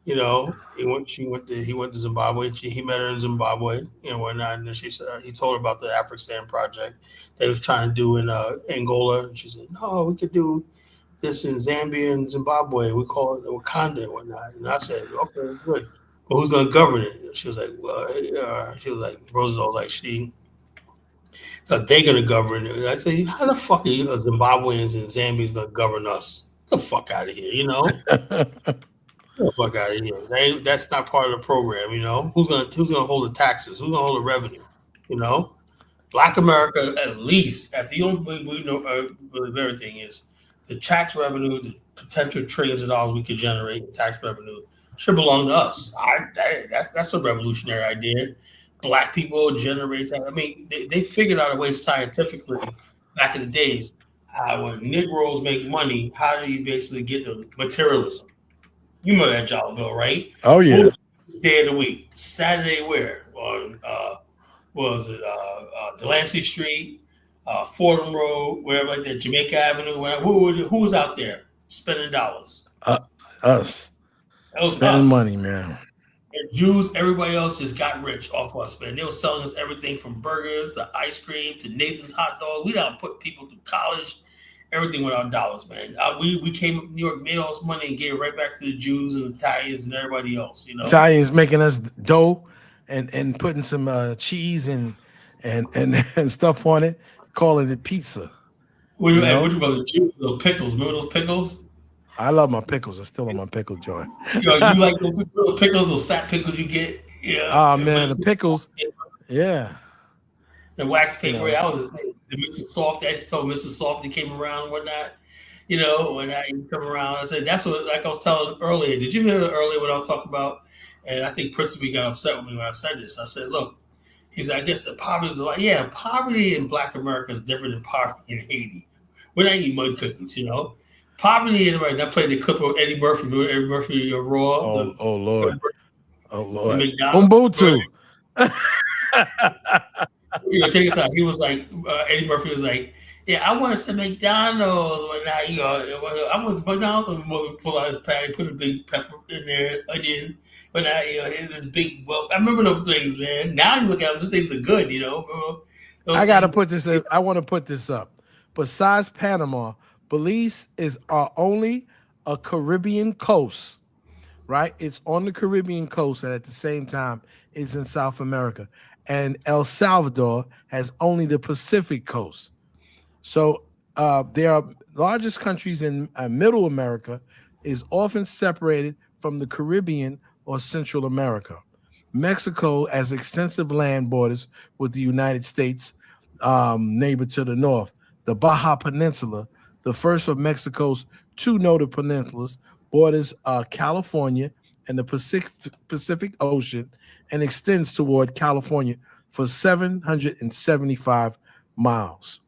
Speaker 1: You know, he went to Zimbabwe. He met her in Zimbabwe and whatnot. And then he told her about the Afrocentrism project they was trying to do in Angola. And she said, "No, we could do this in Zambia and Zimbabwe. We call it Wakanda and whatnot." And I said, "Okay, good. But who's going to govern it?" She was like, "Well," she was like, Roosevelt, like so they're going to govern it. I say, how the fuck are you Zimbabweans and Zambians going to govern us? Get the fuck out of here, you know? Get the fuck out of here. That's not part of the program, you know? Who's gonna hold the taxes? Who's gonna hold the revenue? You know? Black America, at least, if you don't believe everything is, the tax revenue, the potential trillions of dollars we could generate in tax revenue should belong to us. That's a revolutionary idea. Black people generate that. I mean, they figured out a way scientifically back in the days when Negroes make money, how do you basically get the materialism? You remember that Jolly Bill, right?
Speaker 9: Oh yeah.
Speaker 1: Day of the week, Saturday where on what was it? Delancey Street, Fordham Road, wherever like that, Jamaica Avenue. Who was out there spending dollars?
Speaker 9: Us.
Speaker 1: That was
Speaker 9: spending
Speaker 1: us.
Speaker 9: money, man.
Speaker 1: And Jews, everybody else just got rich off us, man. They were selling us everything from burgers to ice cream to Nathan's hot dog. We done put people through college, everything with our dollars, man. We came up to New York, made all this money, and gave it right back to the Jews and Italians and everybody else. You know,
Speaker 9: Italians making us dough and putting some cheese and stuff on it, calling it pizza.
Speaker 1: What about the Jews? Those pickles? Remember those pickles?
Speaker 9: I love my pickles. I still on my pickle joint.
Speaker 1: You like those little pickles, those fat pickles you get? Yeah.
Speaker 9: Oh man, the pickles. Yeah.
Speaker 1: The wax paper. I was the Mrs. Softy. I used to tell Mrs. Softy came around and whatnot. You know, when I come around, I said that's what. Like I was telling earlier. Did you hear earlier what I was talking about? And I think Principal got upset with me when I said this. I said, look, he said, I guess the poverty is like, yeah, poverty in Black America is different than poverty in Haiti. We're not eating mud cookies, you know. Poverty in right. I played the clip of Eddie Murphy. Remember Eddie Murphy, your Raw.
Speaker 9: Oh Lord.
Speaker 1: Ubuntu. You know, check this out. He was like, Eddie Murphy was like, yeah, I want some McDonald's. When you know, I went to McDonald's and pull out his patty, put a big pepper in there, onion. When hit this big, well, I remember those things, man. Now you look at them, those things are good, you know.
Speaker 9: I gotta put this in. I want to put this up. Besides Panama, Belize is only a Caribbean coast, right? It's on the Caribbean coast, and at the same time, it's in South America. And El Salvador has only the Pacific coast. So there are largest countries in Middle America is often separated from the Caribbean or Central America. Mexico has extensive land borders with the United States neighbor to the north. The Baja Peninsula, the first of Mexico's two noted peninsulas, borders California and the Pacific Ocean and extends toward California for 775 miles.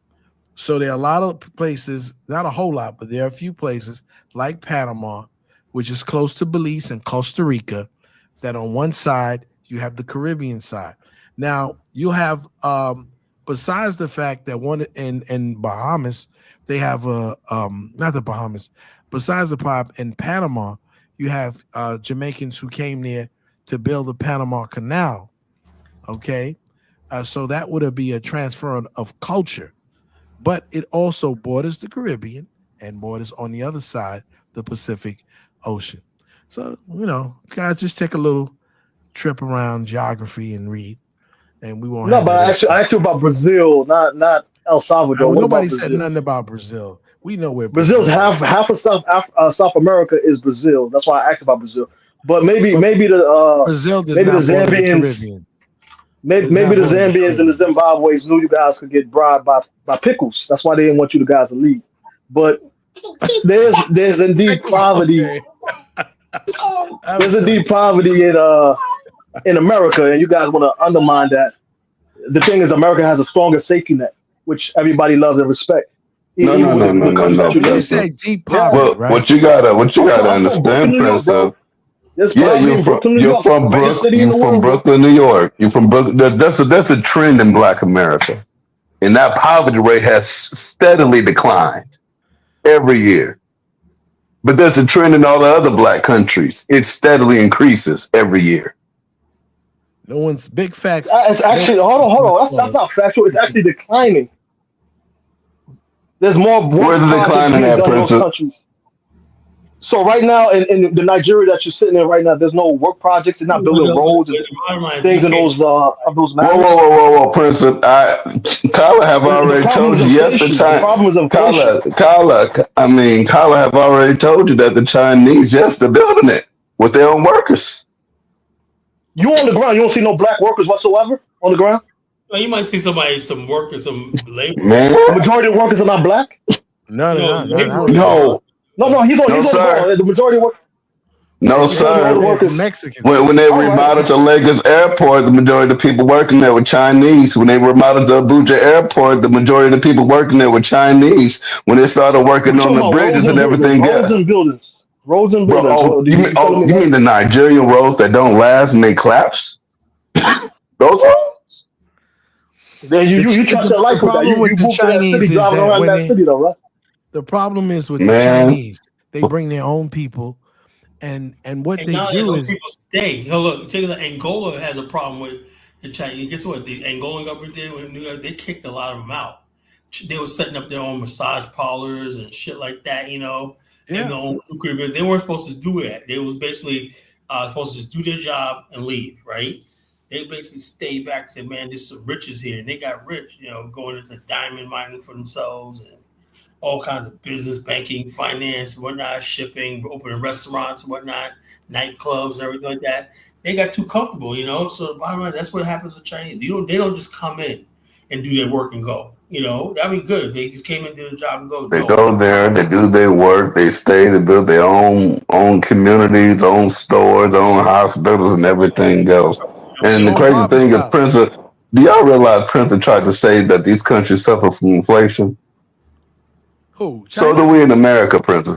Speaker 9: So there are a lot of places, not a whole lot, but there are a few places like Panama, which is close to Belize and Costa Rica, that on one side you have the Caribbean side. Now you have, besides the fact that one in Bahamas, they have not the Bahamas, besides the pop in Panama, you have Jamaicans who came there to build the Panama Canal. Okay, so that would be a transfer of culture, but it also borders the Caribbean and borders on the other side the Pacific Ocean. So guys, just take a little trip around geography and read, and we won't.
Speaker 5: No, but I asked you about Brazil, not El Salvador.
Speaker 9: Nobody said nothing about Brazil. We know where
Speaker 5: Brazil's half of South America is Brazil. That's why I asked about Brazil. But maybe the
Speaker 9: Brazil does
Speaker 5: maybe
Speaker 9: not
Speaker 5: the
Speaker 9: border the
Speaker 5: Zambians,
Speaker 9: Caribbean.
Speaker 5: maybe the Zambians and the Zimbabweans knew you guys could get bribed by pickles. That's why they didn't want you guys to leave. But there's indeed poverty. There's indeed poverty in America, and you guys want to undermine that. The thing is, America has a stronger safety net, which everybody loves and respect.
Speaker 6: No.
Speaker 9: You said deep poverty, right?
Speaker 6: What you gotta understand, Prince. You're from Brooklyn, New York. You're from Brooklyn. That's a trend in Black America, and that poverty rate has steadily declined every year. But there's a trend in all the other Black countries. It steadily increases every year.
Speaker 9: No one's big facts.
Speaker 5: It's actually hold on. That's not factual. It's actually declining. There's more.
Speaker 6: Where's the declining at, Prince?
Speaker 5: So right now in the Nigeria that you're sitting in right now, there's no work projects. They're not building roads and things in those mountains.
Speaker 6: Whoa, Prince. Kyla have already told you. Yes, the Kyla have already told you that the Chinese, yes, they're building it with their own workers.
Speaker 5: You on the ground, you don't see no Black workers whatsoever on the ground?
Speaker 1: Well, you might see some workers, some labor.
Speaker 6: Man.
Speaker 5: The majority of workers are not Black?
Speaker 9: No.
Speaker 5: No, he's on the ground. The majority of workers.
Speaker 6: No, sir.
Speaker 9: Mexicans.
Speaker 6: When they remodeled the Lagos airport, the majority of the people working there were Chinese. When they remodeled the Abuja airport, the majority of the people working there were Chinese. When they started working on the bridges and everything else.
Speaker 5: Roads and buildings.
Speaker 6: Bro, you mean the Nigerian roads that don't last and they collapse? Those roads?
Speaker 5: Then you trust your life with that. You move to that city, driving around that city, though, right?
Speaker 9: The problem is with the Chinese, they bring their own people, and what they do is
Speaker 1: people stay. Look, Angola has a problem with the Chinese. Guess what? The Angolan government did with New York, they kicked a lot of them out. They were setting up their own massage parlors and shit like that, and they weren't supposed to do that. They was basically supposed to just do their job and leave, right? They basically stayed back and said, man, there's some riches here. And they got rich, going into diamond mining for themselves and all kinds of business, banking, finance, and whatnot, shipping, opening restaurants and whatnot, nightclubs and everything like that. They got too comfortable, So bottom line, that's what happens with Chinese. They don't just come in and do their work and go. That'd be good if they just came and did a job and go.
Speaker 6: They go there, they do their work, they stay, they build their own communities, own stores, own hospitals, and everything else. And the crazy thing is, Prince, do y'all realize Prince tried to say that these countries suffer from inflation?
Speaker 9: Who? China?
Speaker 6: So do we in America, Prince.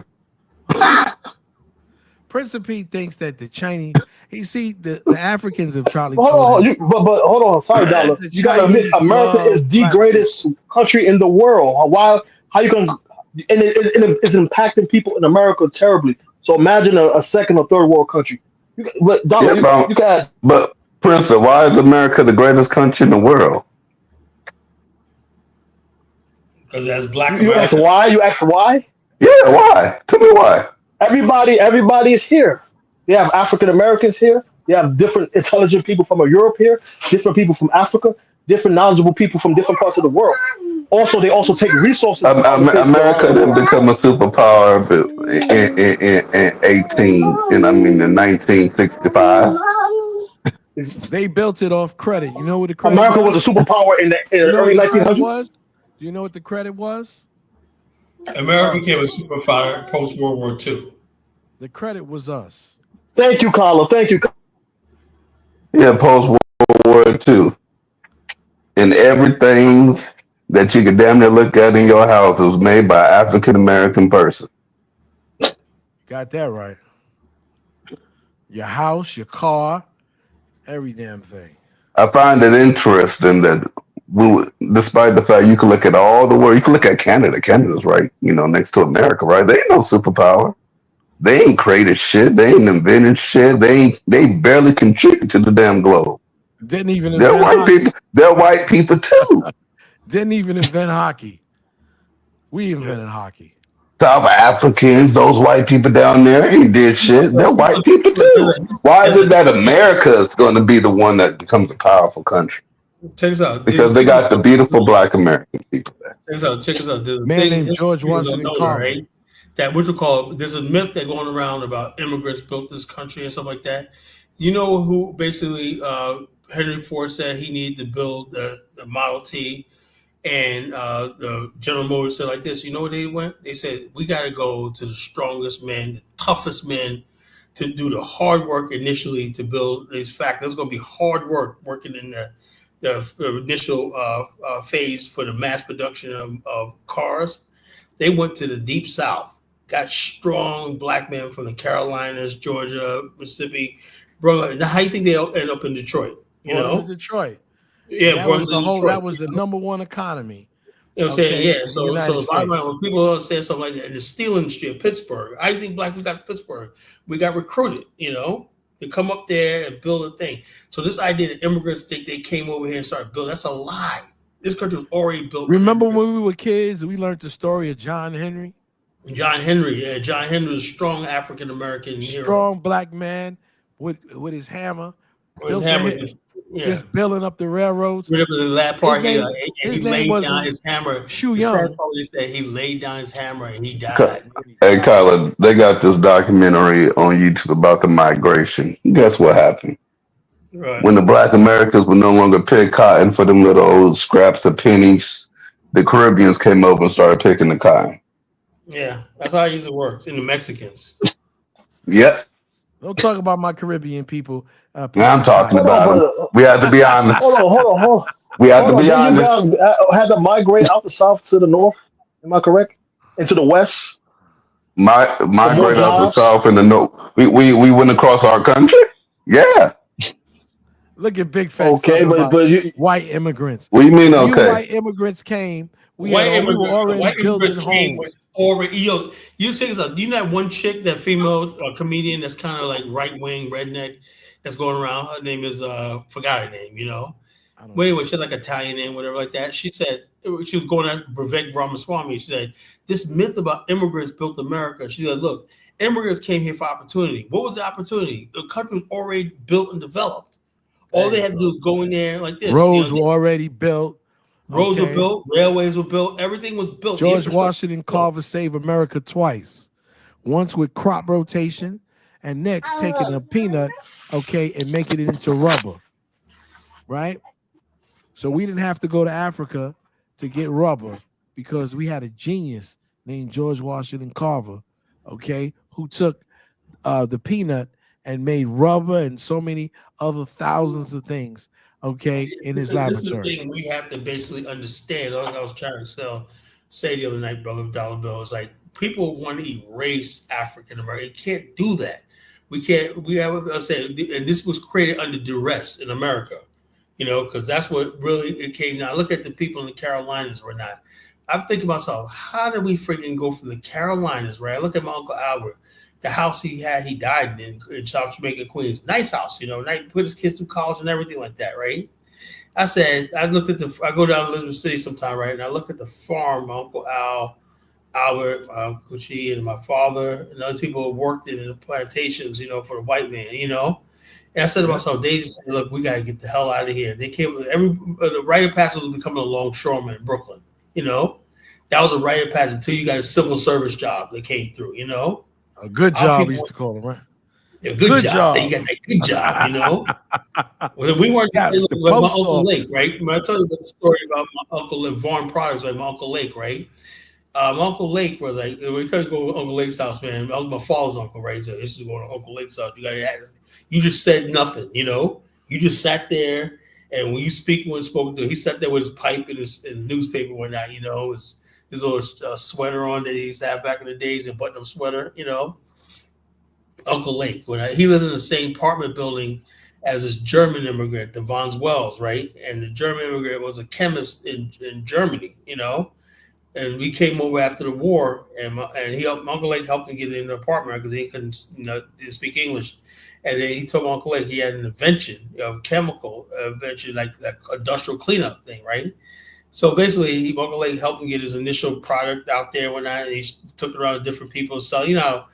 Speaker 9: Prince Pete thinks that the Chinese, the Africans have probably
Speaker 5: but hold on, sorry, Dollar. You gotta admit, America is the greatest country in the world. How you gonna? And it's impacting people in America terribly. So imagine a second or third world country. But Dollar,
Speaker 6: But Prince, why is America the greatest country in the world?
Speaker 1: Because as Black
Speaker 5: You ask
Speaker 1: Americans,
Speaker 5: why? You ask why?
Speaker 6: Yeah, why? Tell me why.
Speaker 5: Everybody is here. They have African Americans here. They have different intelligent people from Europe here, different people from Africa, different knowledgeable people from different parts of the world. Also, they also take resources from other places around
Speaker 6: America
Speaker 5: the
Speaker 6: didn't
Speaker 5: world.
Speaker 6: become a superpower in 1965.
Speaker 9: They built it off credit. You know what the credit
Speaker 5: America was a superpower in the early 1900s.
Speaker 9: Do you know what the credit was?
Speaker 1: America became a superpower post World War II.
Speaker 9: The credit was us.
Speaker 5: Thank you, Carla. Thank you.
Speaker 6: Yeah, post World War II. And everything that you could damn near look at in your house was made by an African American person.
Speaker 9: Got that right. Your house, your car, every damn thing.
Speaker 6: I find it interesting that despite the fact you can look at all the world, you can look at Canada. Canada's right, next to America, right? They ain't no superpower. They ain't created shit. They ain't invented shit. They barely contribute to the damn globe.
Speaker 9: Didn't even
Speaker 6: They're
Speaker 9: invent
Speaker 6: white
Speaker 9: hockey.
Speaker 6: people. They're white people too.
Speaker 9: Didn't even invent hockey. We invented hockey.
Speaker 6: South Africans, those white people down there ain't did shit. They're white people too. Why is it that America is going to be the one that becomes a powerful country?
Speaker 1: Check this out.
Speaker 6: Because they got the beautiful Black American people there.
Speaker 1: Check this out. There's a
Speaker 9: Man
Speaker 1: thing
Speaker 9: named George
Speaker 1: people don't
Speaker 9: Washington
Speaker 1: know,
Speaker 9: Carver.
Speaker 1: right? That what you call there's a myth that going around about immigrants built this country and stuff like that. You know who basically Henry Ford said he needed to build the Model T, and the General Motors said like this. You know where they went? They said we got to go to the strongest men, the toughest men, to do the hard work initially to build this fact. There's going to be hard work working in the initial phase for the mass production of cars. They went to the deep South, got strong Black men from the Carolinas, Georgia, Mississippi, bro. Now, how do you think they end up in Detroit? You know,
Speaker 9: Detroit.
Speaker 1: Yeah,
Speaker 9: that
Speaker 1: brought
Speaker 9: was
Speaker 1: them to
Speaker 9: the whole.
Speaker 1: Detroit.
Speaker 9: That was the number one economy.
Speaker 1: You know what I'm saying? Yeah.
Speaker 9: in the
Speaker 1: So
Speaker 9: United
Speaker 1: the bottom line,
Speaker 9: States.
Speaker 1: when people say something like that, in the steel industry of Pittsburgh, I think Black people got Pittsburgh. We got recruited, to come up there and build a thing. So this idea that immigrants think they came over here and started building, that's a lie. This country was already built.
Speaker 9: Remember when we were kids, we learned the story of John Henry?
Speaker 1: John Henry was a strong African American hero.
Speaker 9: Strong Black man with his hammer.
Speaker 1: With his hammer,
Speaker 9: just building up the railroads.
Speaker 1: Right up in the last part here,
Speaker 9: his
Speaker 1: he
Speaker 9: name
Speaker 1: laid down
Speaker 9: wasn't
Speaker 1: his hammer.
Speaker 9: Shu
Speaker 1: The sad
Speaker 9: Young.
Speaker 1: part is that he laid down his hammer and he died.
Speaker 6: Hey, Kyla, they got this documentary on YouTube about the migration. Guess what happened?
Speaker 1: Right.
Speaker 6: When the Black Americans would no longer pick cotton for them little old scraps of pennies, the Caribbeans came over and started picking the cotton.
Speaker 1: Yeah, that's how it usually works. In the Mexicans.
Speaker 6: Yep.
Speaker 9: Don't talk about my Caribbean people.
Speaker 6: Now I'm talking about them. We have to be honest.
Speaker 5: Hold on.
Speaker 6: We have to be
Speaker 5: Didn't
Speaker 6: honest.
Speaker 5: you guys had to migrate out the south to the north? Am I correct? Into the west?
Speaker 6: Migrate out the south and the north. We went across our country. Yeah.
Speaker 9: Look at Big Facts.
Speaker 5: Okay, but
Speaker 9: white immigrants.
Speaker 6: What do you mean?
Speaker 9: When
Speaker 6: Okay.
Speaker 9: you white immigrants came. We were already building homes.
Speaker 1: You say so. You know that one chick, that female comedian that's kind of like right wing redneck that's going around. Her name is forgot her name. But anyway, she had like Italian name, whatever like that. She said she was going at Vivek Ramaswamy. She said this myth about immigrants built America. She said, look, immigrants came here for opportunity. What was the opportunity? The country was already built and developed. All they had to do was go in there like this.
Speaker 9: Roads were already built.
Speaker 1: Roads were built, railways were built, everything was built.
Speaker 9: George Washington Carver saved America twice. Once with crop rotation, and next taking a peanut, and making it into rubber. Right? So we didn't have to go to Africa to get rubber because we had a genius named George Washington Carver, who took the peanut and made rubber and so many other thousands of things. In his laboratory.
Speaker 1: This is the thing we have to basically understand. Like I was trying to say the other night, brother Dollar Bill, is like people want to erase African American. They can't do that. We can't. We have to say, and this was created under duress in America, because that's what really it came down. Look at the people in the Carolinas or not. I'm thinking to myself, how did we freaking go from the Carolinas, right? I look at my Uncle Albert. The house he died in South Jamaica, Queens. Nice house, put his kids through college and everything like that, right? I said, I looked at I go down to Elizabeth City sometime, right? And I look at the farm, my Uncle Al, Albert, Kuchi, and my father, and other people who worked in the plantations, for the white man, And I said to myself, they just said, look, we got to get the hell out of here. They came, the rite of passage was becoming a longshoreman in Brooklyn, That was a rite of passage until you got a civil service job that came through,
Speaker 9: A good job, we used to call them, right?
Speaker 1: A good job. You got that good job, Well, we weren't like my Uncle Lake, right? I told you the story about my Uncle Lake, Vaughn Products, like my Uncle Lake, right? My Uncle Lake was like, we tell you to go to Uncle Lake's house, man. That was my father's uncle, right? So this is going to Uncle Lake's house. You just said nothing, You just sat there, and when you speak, when spoken to, he sat there with his pipe and his newspaper and whatnot, his little sweater on that he used to have back in the days, and button-up sweater, Uncle Lake. He lived in the same apartment building as this German immigrant, the Von Wells, right? And the German immigrant was a chemist in Germany, And we came over after the war, and Uncle Lake helped him get in the apartment because he couldn't, didn't speak English. And then he told Uncle Lake he had an invention, chemical invention, like industrial cleanup thing, right? So basically, Uncle Lake helped him get his initial product out there and whatnot, and he took it around to different people. So, remember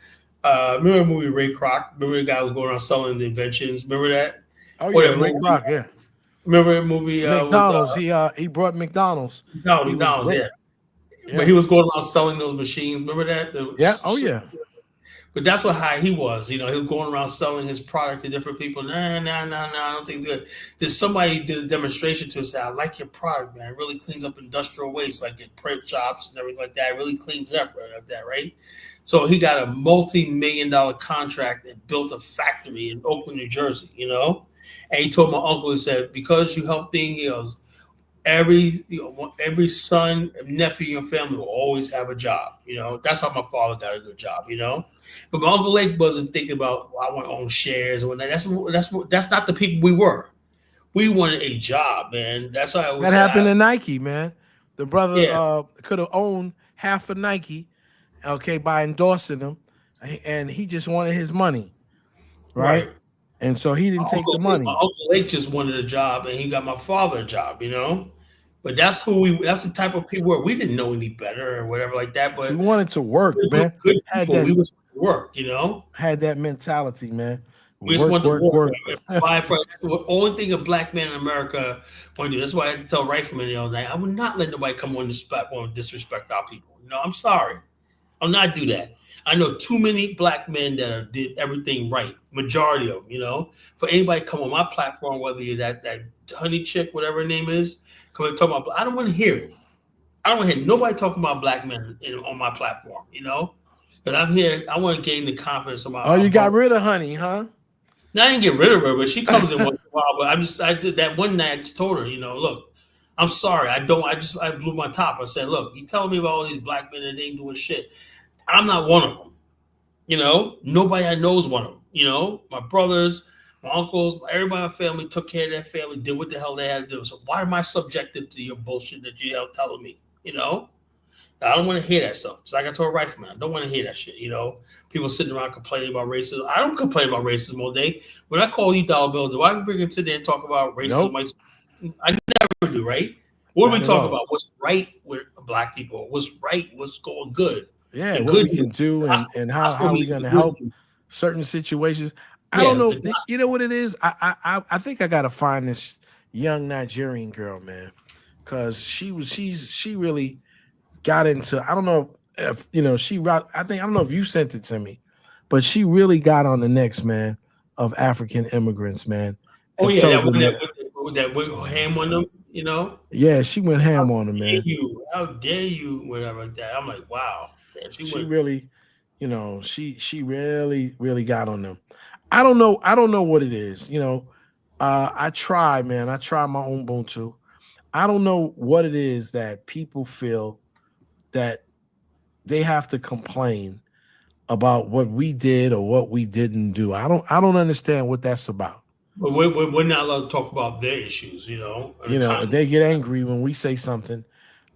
Speaker 1: the movie Ray Kroc? Remember the guy who was going around selling the inventions? Remember that?
Speaker 9: Oh, yeah, Ray Kroc, yeah.
Speaker 1: Remember that movie?
Speaker 9: McDonald's. He brought McDonald's.
Speaker 1: McDonald's, yeah. But he was going around selling those machines. Remember that?
Speaker 9: Oh, yeah.
Speaker 1: But that's what high he was. He was going around selling his product to different people. Nah, I don't think it's good. There's somebody who did a demonstration to us. Said, I like your product, man. It really cleans up industrial waste, like at print shops and everything like that. It really cleans up like that, right? So he got a multi-million-dollar contract and built a factory in Oakland, New Jersey, And he told my uncle, he said, because you helped me, he goes, every son, nephew, and family will always have a job. That's how my father got a good job. But my Uncle Lake wasn't thinking about I want to own shares or whatnot. That's not the people we were. We wanted a job, man. That's how
Speaker 9: that happened to Nike, man. The brother could have owned half of Nike, by endorsing them, and he just wanted his money, right? And so he didn't take the money.
Speaker 1: My Uncle Lake just wanted a job, and he got my father a job, But that's that's the type of people where we didn't know any better or whatever like that. But
Speaker 9: we wanted to work, man.
Speaker 1: Good people. We was work,
Speaker 9: Had that mentality, man.
Speaker 1: We just want to work. The only thing a black man in America want to do. That's why I had to tell Rifleman the other night. I would not let nobody come on this platform and disrespect our people. I'm sorry. I'll not do that. I know too many black men that did everything right. Majority of them, For anybody come on my platform, whether you're that honey chick, whatever her name is, come and talk about. I don't want to hear it. I don't want to hear nobody talking about black men on my platform. But I'm here. I want to gain the confidence of my.
Speaker 9: Oh, you got rid of honey, huh?
Speaker 1: No, I didn't get rid of her, but she comes in once in a while. But I did that one night. I just told her, look, I'm sorry. I blew my top. I said, look, you telling me about all these black men and they ain't doing shit. I'm not one of them. Nobody I know is one of them. My brothers, my uncles, everybody in my family took care of their family, did what the hell they had to do. So why am I subjected to your bullshit that you're telling me? I don't want to hear that stuff. It's like I told Rifleman, I don't want to hear that shit. People sitting around complaining about racism. I don't complain about racism all day. When I call you Dollar Bill, do I bring it to there and talk about racism? Nope. I never do, right? What are we talking about? What's right with black people? What's right? What's going good?
Speaker 9: Yeah, what we can do and how we're going to help certain situations. I don't know. You know what it is? I think I got to find this young Nigerian girl, man, because she really got into. I don't know if I don't know if you sent it to me, but she really got on the necks, man, of African immigrants, man.
Speaker 1: Oh yeah, that went ham on them,
Speaker 9: Yeah, she went ham on them, man.
Speaker 1: How dare you, whatever like that. I'm like, wow.
Speaker 9: She really, she really got on them. I don't know what it is. I try, man. I try my own Ubuntu. I don't know what it is that people feel that they have to complain about what we did or what we didn't do. I don't understand what that's about.
Speaker 1: But we're not allowed to talk about their issues,
Speaker 9: They get angry when we say something.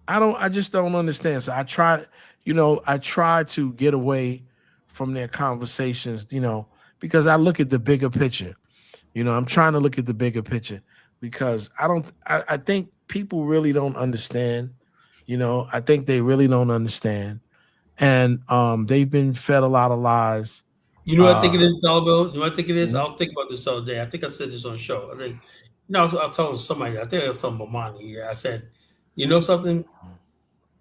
Speaker 9: I just don't understand. So I try to get away from their conversations, because I look at the bigger picture. I'm trying to look at the bigger picture. because I think people really don't understand. You know, I think they really don't understand, and they've been fed a lot of lies.
Speaker 1: You know what I think it is, Dalbo? You know what I think it is? I'll think about this all day. I think I said this on the show. I think, I was telling somebody. I think I was telling Bomani here. I said, you know something?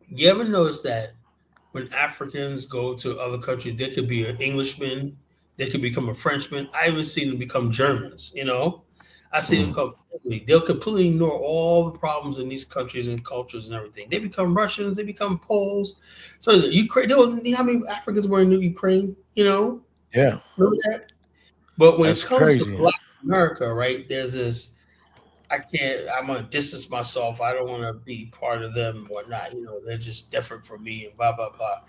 Speaker 1: You ever notice that when Africans go to other countries, they could be an Englishman, they could become a Frenchman. I even seen them become Germans. You know, I see them come. They'll completely ignore all the problems in these countries and cultures and everything. They become Russians. They become Poles. So Ukraine. You know how many Africans were in Ukraine? You know.
Speaker 9: Yeah.
Speaker 1: Remember that? But when
Speaker 9: That's
Speaker 1: it comes
Speaker 9: crazy.
Speaker 1: to Black America, right, there's this, I'm going to distance myself. I don't want to be part of them and whatnot. You know, they're just different from me and blah, blah, blah.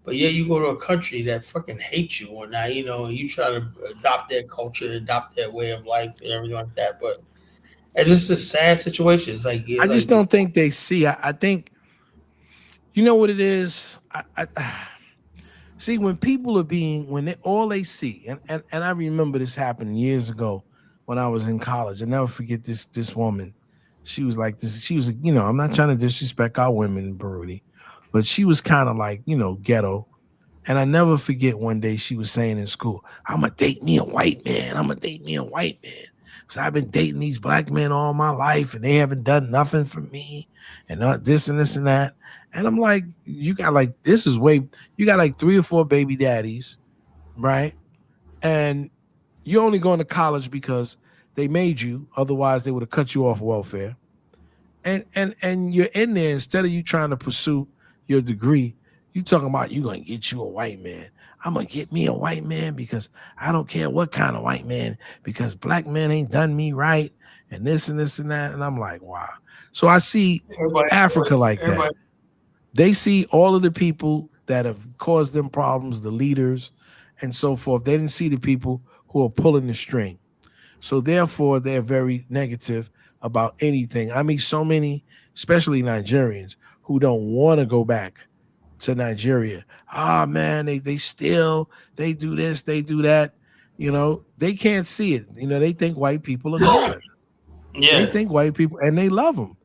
Speaker 1: But yeah, you go to a country that fucking hates you or not, you know, and you try to adopt their culture, adopt their way of life and everything like that. But it's just a sad situation. It's like,
Speaker 9: I just don't think they see. I think, you know what it is? I see, when people are all they see, and I remember this happened years ago when I was in college. I'll never forget this woman. She was like this. She was, you know, I'm not trying to disrespect our women in Burundi, but she was kind of like, you know, ghetto. And I never forget one day she was saying in school, I'm going to date me a white man. I'm going to date me a white man. So I've been dating these black men all my life and they haven't done nothing for me and this and this and that. And I'm like, you got like 3 or 4 baby daddies, right? And you're only going to college because they made you. Otherwise, they would have cut you off welfare. And you're in there, instead of you trying to pursue your degree, you talking about you going to get you a white man. I'm going to get me a white man because I don't care what kind of white man, because black men ain't done me right and this and this and that. And I'm like, wow. So I see Africa like that. They see all of the people that have caused them problems, the leaders and so forth. They didn't see the people who are pulling the string. So therefore, they're very negative about anything. I mean, so many, especially Nigerians, who don't want to go back to Nigeria. Man, they steal, they do this, they do that. You know, they can't see it. You know, they think white people are good.
Speaker 1: Yeah.
Speaker 9: They think white people, and they love them.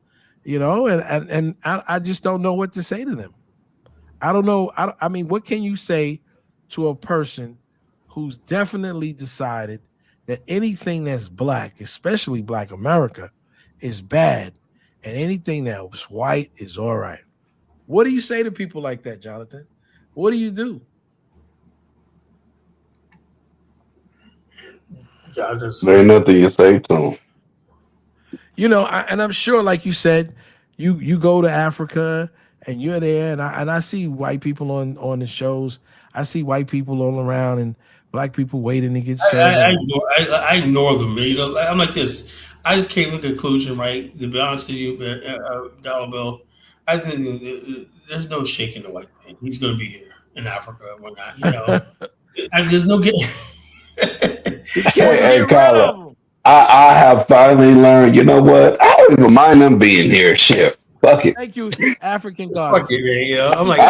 Speaker 9: You know, and I just don't know what to say to them. I don't know. I mean, what can you say to a person who's definitely decided that anything that's black, especially Black America, is bad, and anything that's white is all right? What do you say to people like that, Jonathan? What do you do?
Speaker 6: There ain't nothing you say to them.
Speaker 9: You know, and I'm sure, like you said, you go to Africa and you're there, and I see white people on the shows. I see white people all around and black people waiting to get served.
Speaker 1: I ignore them. You know, I'm like this. I just came to the conclusion, right? To be honest with you, Dollar Bill, I think there's no shaking the white man. He's going to be here in Africa and whatnot. You know, and there's no getting.
Speaker 6: Hey, Kyla, I have finally learned, you know what? I don't even mind them being here. Shit. Fuck it.
Speaker 9: Thank you, African goddess.
Speaker 1: Fuck it, man. You know? I'm like,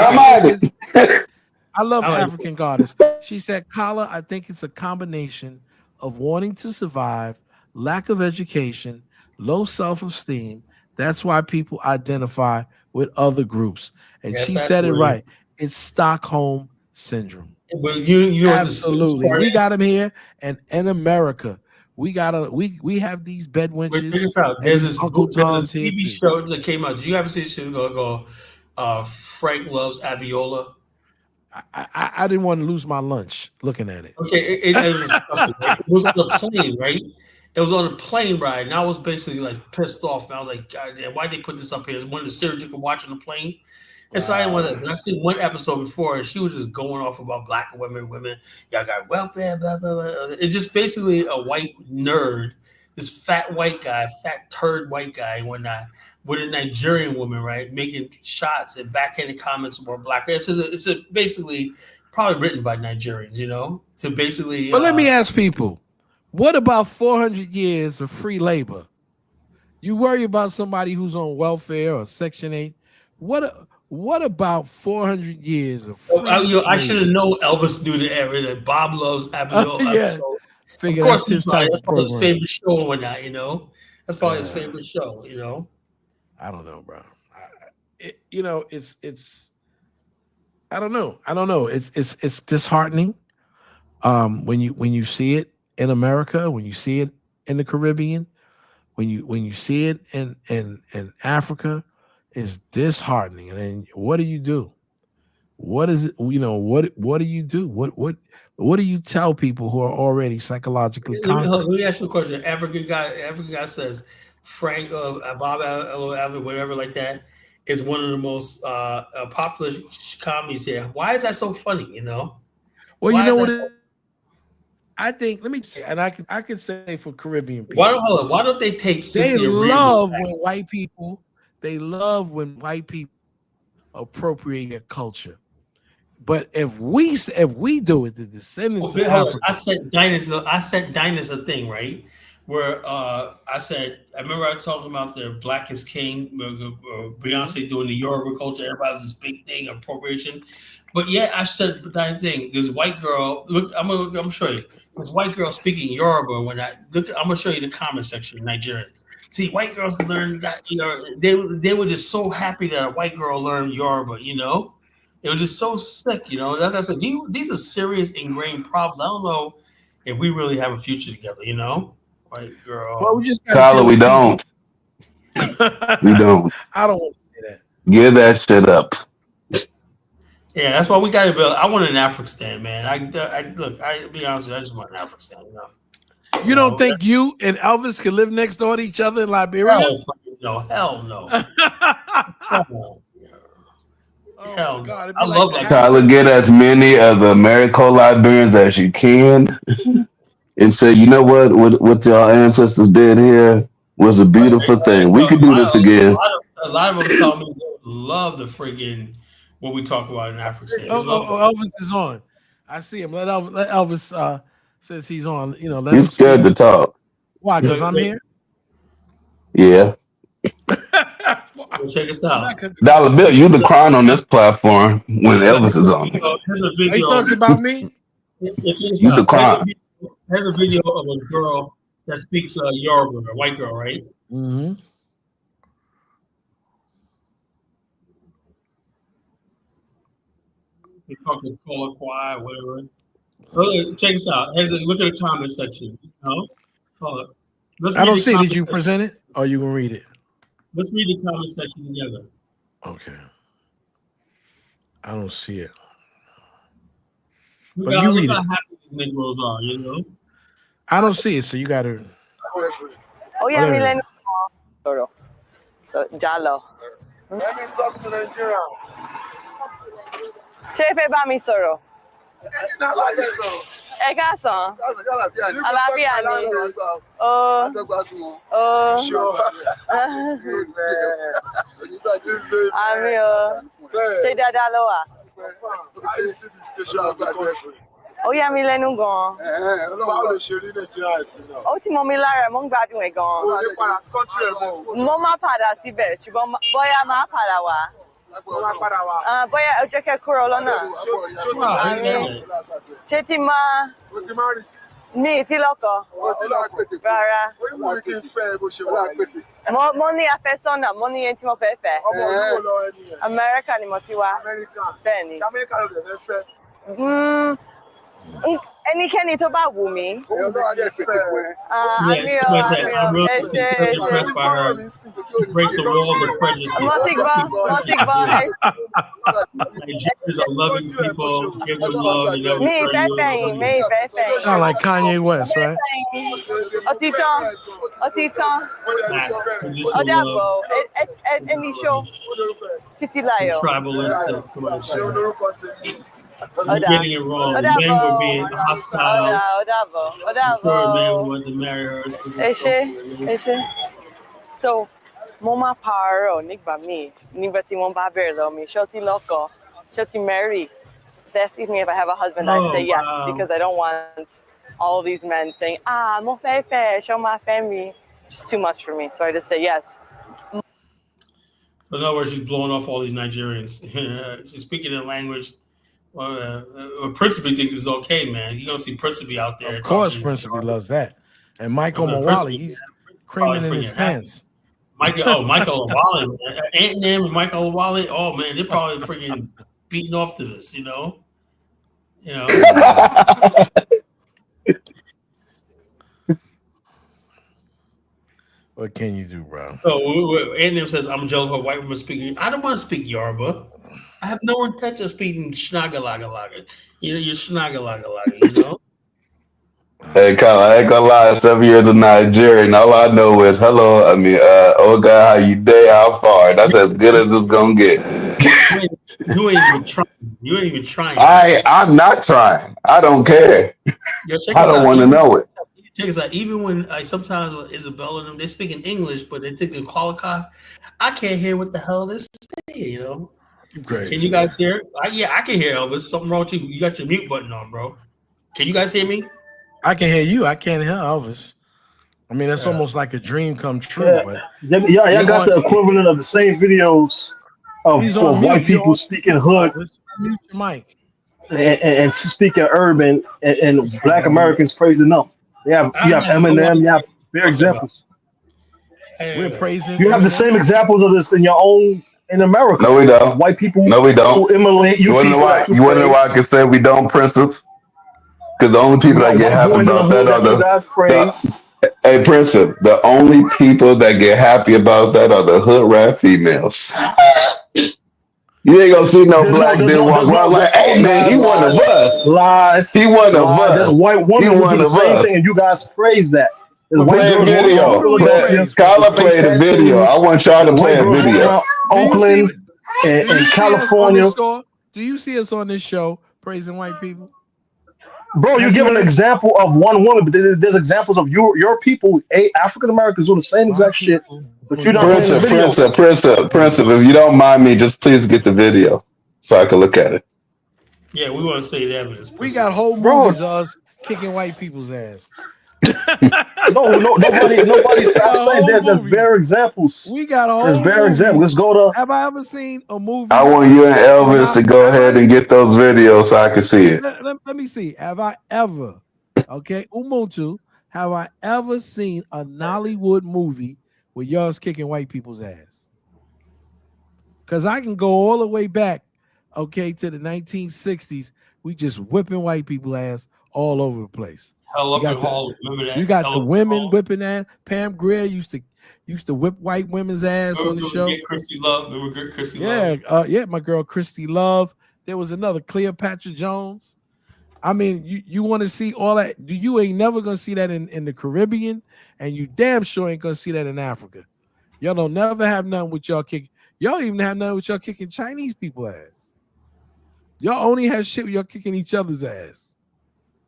Speaker 9: I love African goddess. She said, Kala, I think it's a combination of wanting to survive, lack of education, low self-esteem. That's why people identify with other groups. And
Speaker 1: Yes,
Speaker 9: she said it right. It's Stockholm syndrome.
Speaker 1: But you know,
Speaker 9: absolutely. We got them here, and in America, we have these bed wenches.
Speaker 1: Check this out.
Speaker 9: There's
Speaker 1: There's
Speaker 9: Uncle Tom's
Speaker 1: a
Speaker 9: here.
Speaker 1: TV show that came out. Do you ever see this show called Frank Loves Abiola?
Speaker 9: I didn't want to lose my lunch looking at it.
Speaker 1: Okay, it was on a plane, right? It was on a plane ride, and I was basically like pissed off. And I was like, God damn, why'd they put this up here? It's one of the series you can watch on the plane. And so I didn't want to. I seen one episode before, and she was just going off about black women. Y'all got welfare, blah, blah, blah. It's just basically a white nerd, this fat white guy, fat turd white guy and whatnot, with a Nigerian woman, right, making shots and backhanded comments about black. It's basically probably written by Nigerians, you know, to basically.
Speaker 9: But let me ask people, what about 400 years of free labor? You worry about somebody who's on welfare or Section 8. What about 400 years of free labor?
Speaker 1: I should have known Elvis knew the area that Bob Loves Abiola.
Speaker 9: Yeah.
Speaker 1: Of course, that's his favorite show and whatnot, you know. That's probably his favorite show.
Speaker 9: I don't know, bro. It's. I don't know. It's disheartening. When you see it in America, when you see it in the Caribbean, when you see it in Africa, it's disheartening. And then what do you do? What is it? What do you do? What do you tell people who are already psychologically conquered?
Speaker 1: Let me ask you a question. African guy says Frank Bob Abbott, whatever like that, is one of the most popular comedies here. Why is that so funny?
Speaker 9: Well,
Speaker 1: Why
Speaker 9: you know
Speaker 1: is
Speaker 9: what?
Speaker 1: that
Speaker 9: I think. Let me say, and I can say for Caribbean people,
Speaker 1: why don't they take
Speaker 9: they
Speaker 1: Cynthia
Speaker 9: love
Speaker 1: Erivo back?
Speaker 9: when white people. They love when white people appropriate their culture. But if we do it, the descendants of Africa.
Speaker 1: I said Dinah's a thing, right? Where I remember I talking about the Black is King, Beyonce doing the Yoruba culture, everybody was this big thing, appropriation. But yeah, I said that thing. This white girl, look, I'm gonna show you. This white girl speaking Yoruba. I'm gonna show you the comment section in Nigeria. See, white girls learn that. They were just so happy that a white girl learned Yoruba. It was just so sick. Like I said, these are serious ingrained problems. I don't know if we really have a future together. White girl.
Speaker 9: Well, we just
Speaker 6: Tyler, we don't. We don't.
Speaker 9: I don't want to say that.
Speaker 6: Give that shit up.
Speaker 1: Yeah, that's why we got to build. I want an Afrocentric, man. I'll be honest with you, I just want an Afrocentric.
Speaker 9: You don't think you and Elvis can live next door to each other in Liberia?
Speaker 1: Hell no. Hell
Speaker 9: God,
Speaker 1: no. I love that.
Speaker 6: Tyler, get as many of the American Liberians as you can, and say, you know what y'all ancestors did here was a beautiful thing. We could do this again.
Speaker 1: A lot of them tell me they love the friggin' what we talk about in Africa.
Speaker 9: Elvis is on. I see him. Let Elvis since he's on. Let
Speaker 6: He's
Speaker 9: him
Speaker 6: scared to talk.
Speaker 9: Why? Because I'm here.
Speaker 6: Yeah.
Speaker 1: Check us out.
Speaker 6: Dollar Bill, you the crown on this platform when Elvis is on.
Speaker 1: Here's a video.
Speaker 9: He talks about me.
Speaker 6: You the crown.
Speaker 1: Here's a video of a girl that speaks Yoruba, a white girl, right?
Speaker 9: Mm-hmm.
Speaker 1: They talk to Paula Kwai, whatever. Check this out. Look at the comment section.
Speaker 9: I don't see. Did you present it, or you gonna read it?
Speaker 1: Let's read the comment section together.
Speaker 9: Okay. I don't see it.
Speaker 1: Look
Speaker 9: But you read
Speaker 1: how
Speaker 9: it.
Speaker 1: happy these Negroes are,
Speaker 9: I don't see it, so you gotta.
Speaker 8: Oh yeah,
Speaker 9: There it
Speaker 8: Milen.
Speaker 9: is.
Speaker 8: So Jalo.
Speaker 22: Let me talk to Nigeria.
Speaker 8: Chefe ba mi sọ̀rọ̀. Ẹ káàsán. Àlàáfíà ni. Àmì o. Ṣé dáadáa ló wà? Ó yà mí lẹ́nu gan-an.
Speaker 22: Báwo ló ṣe rí Nàìjíríà sí náà?
Speaker 8: Ó ti mọ mi lára, mo ń gbádùn ẹ̀ gan-an.
Speaker 22: Kò ní padà sí kọ́ńtì rẹ̀ mọ́.
Speaker 8: Mo máa padà síbẹ̀, ṣùgbọ́n bóyá máa padà wá. Bóyá ó jẹ́ kẹ́ kúrò lọ́nà. Ṣé ti máa ní ìtìlọ́kọ? Rárá. Mo ní afẹ́sọ́nà, mo ní ẹni tí mo fẹ́ fẹ́. Amẹ́ríkà ni mo ti wá. Bẹ́ẹ̀ ni. Ẹnikẹ́ni tó bá wù mí.
Speaker 1: Yeah, somebody said, I'm really impressed by her. Breaks the walls of prejudice. Nigerians are loving people, give them love, and everything.
Speaker 9: Sound like Kanye West, right?
Speaker 1: Tribalistic. Somebody said. You're getting it wrong. The men were being hostile. Sure, men wanted to marry her.
Speaker 8: So, mo máa pààrọ̀ nígbà míì nígbà tí wọ́n bá bẹ̀rẹ̀ lọ mi ṣé ti lọ́kọ ṣé ti marry. They ask me if I have a husband. I say yes because I don't want all these men saying mo fẹ́ fẹ́ show my family. It's too much for me, so I just say yes.
Speaker 1: So in other words, she's blowing off all these Nigerians. She's speaking their language. Well, Principe thinks it's okay, man. You're gonna see Principe out there.
Speaker 9: Of course, Principe loves that, and Michael Mawali. creaming in his pants.
Speaker 1: Michael Wally, Ant-Man and Michael Wally. Oh man, they're probably freaking beating off to this.
Speaker 9: What can you do, bro?
Speaker 1: So Ant-Man says, "I'm jealous of a white woman speaking." I don't want to speak Yoruba. I have no intention of speaking Shnagalaga. You're Shnagalaga.
Speaker 6: Hey, Kyle, I ain't gonna lie. 7 years of Nigerian, all I know is hello. Oh God, how you day? How far? That's as good as it's gonna get.
Speaker 1: You ain't even trying. You ain't even trying.
Speaker 6: I'm not trying. I don't care. I don't want to know it.
Speaker 1: Check this out. Even when sometimes with Isabella and them, they speak in English, but they take the qualify. I can't hear what the hell they're saying.
Speaker 9: Crazy,
Speaker 1: can you guys hear? Yeah, I can hear Elvis. Something wrong with you. You got your mute button on, bro. Can you guys hear me?
Speaker 9: I can hear you. I can't hear Elvis. I mean, that's almost like a dream come true.
Speaker 5: Yeah.
Speaker 9: But
Speaker 5: y'all got the equivalent of the same videos of white people speaking hood
Speaker 9: mute your mic.
Speaker 5: and speaking urban, and Black Americans praising them. You have Eminem. You have their examples.
Speaker 9: We're praising.
Speaker 5: You have the same examples of this in America.
Speaker 6: No, we don't.
Speaker 5: White people.
Speaker 6: No, we don't.
Speaker 5: Who immolate you.
Speaker 6: You wanna know why? You wanna know why I can say we don't, Princess? Because the only people that get happy about that are Hey, Princess, the only people that get happy about that are the hood rat females. You ain't gonna see no black dude walk around like, hey man, he one of us.
Speaker 5: Lies.
Speaker 6: He one of us.
Speaker 5: There's white women who do the same thing, and you guys praise that.
Speaker 6: Play a video. Kyla played a video. I want y'all to play a video.
Speaker 5: Oakland and California.
Speaker 9: Do you see us on this show praising white people?
Speaker 5: Bro, you're giving an example of one woman, but there's examples of your people, African Americans, do the same exact shit. But you're not
Speaker 6: Princess, if you don't mind me, just please get the video so I can look at it.
Speaker 1: Yeah, we want to see the evidence.
Speaker 9: We got whole movies of us kicking white people's ass.
Speaker 5: Nobody stops saying that. There's bare examples.
Speaker 9: We got a
Speaker 5: There's bare examples. Let's go to.
Speaker 9: Have I ever seen a movie?
Speaker 6: I want you and Elvis to go ahead and get those videos so I can see it.
Speaker 9: Let me see. Have I ever, Umuntu, have I ever seen a Nollywood movie where y'all's kicking white people's ass? Because I can go all the way back, to the 1960s. We just whipping white people's ass all over the place. You got the women whipping ass. Pam Grier used to whip white women's ass on the show.
Speaker 1: Christy Love. Remember Christy Love?
Speaker 9: Yeah, my girl Christy Love. There was another Cleopatra Jones. I mean, you want to see all that? You ain't never gonna see that in the Caribbean, and you damn sure ain't gonna see that in Africa. Y'all don't never have nothing with y'all kicking. Y'all even have nothing with y'all kicking Chinese people ass. Y'all only have shit with y'all kicking each other's ass.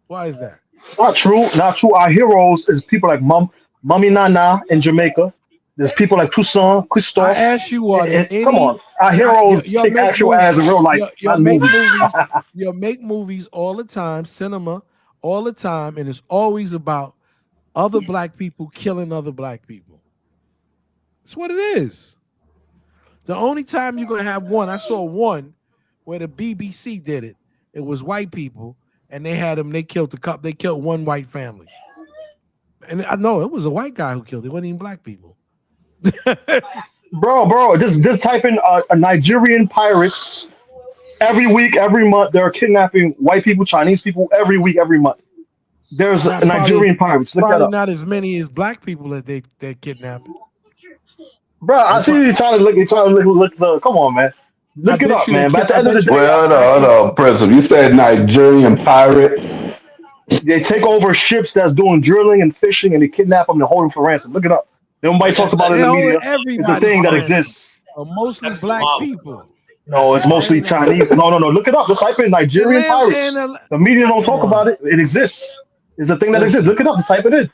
Speaker 9: Why is that?
Speaker 5: Not true. Our heroes is people like Mummy Nana in Jamaica. There's people like Toussaint, Christophe.
Speaker 9: I asked you what.
Speaker 5: Come on, our heroes kick actual ass in real life.
Speaker 9: You'll make movies all the time, cinema all the time, and it's always about other black people killing other black people. That's what it is. The only time you're gonna have one, I saw one where the BBC did it. It was white people. And they had them. They killed They killed one white family, and I know it was a white guy who killed it. It wasn't even black people.
Speaker 5: bro, just type in Nigerian pirates. Every week, every month, they're kidnapping white people, Chinese people. Every week, every month, there's Nigerian pirates. Look
Speaker 9: probably
Speaker 5: that up.
Speaker 9: Not as many as black people that they're kidnapping.
Speaker 5: Bro, I see you trying to look. Come on, man. Look it up, man. But at the end of the day,
Speaker 6: hold on, Principal. You said Nigerian pirate.
Speaker 5: They take over ships that's doing drilling and fishing, and they kidnap them and hold them for ransom. Look it up. Nobody talks about it in the media. It's a thing that exists.
Speaker 9: Mostly black people.
Speaker 5: No, it's mostly Chinese. No. Look it up. Just type in Nigerian pirates. The media don't talk about it. It exists. It's a thing that exists. Look it up. Just type it in.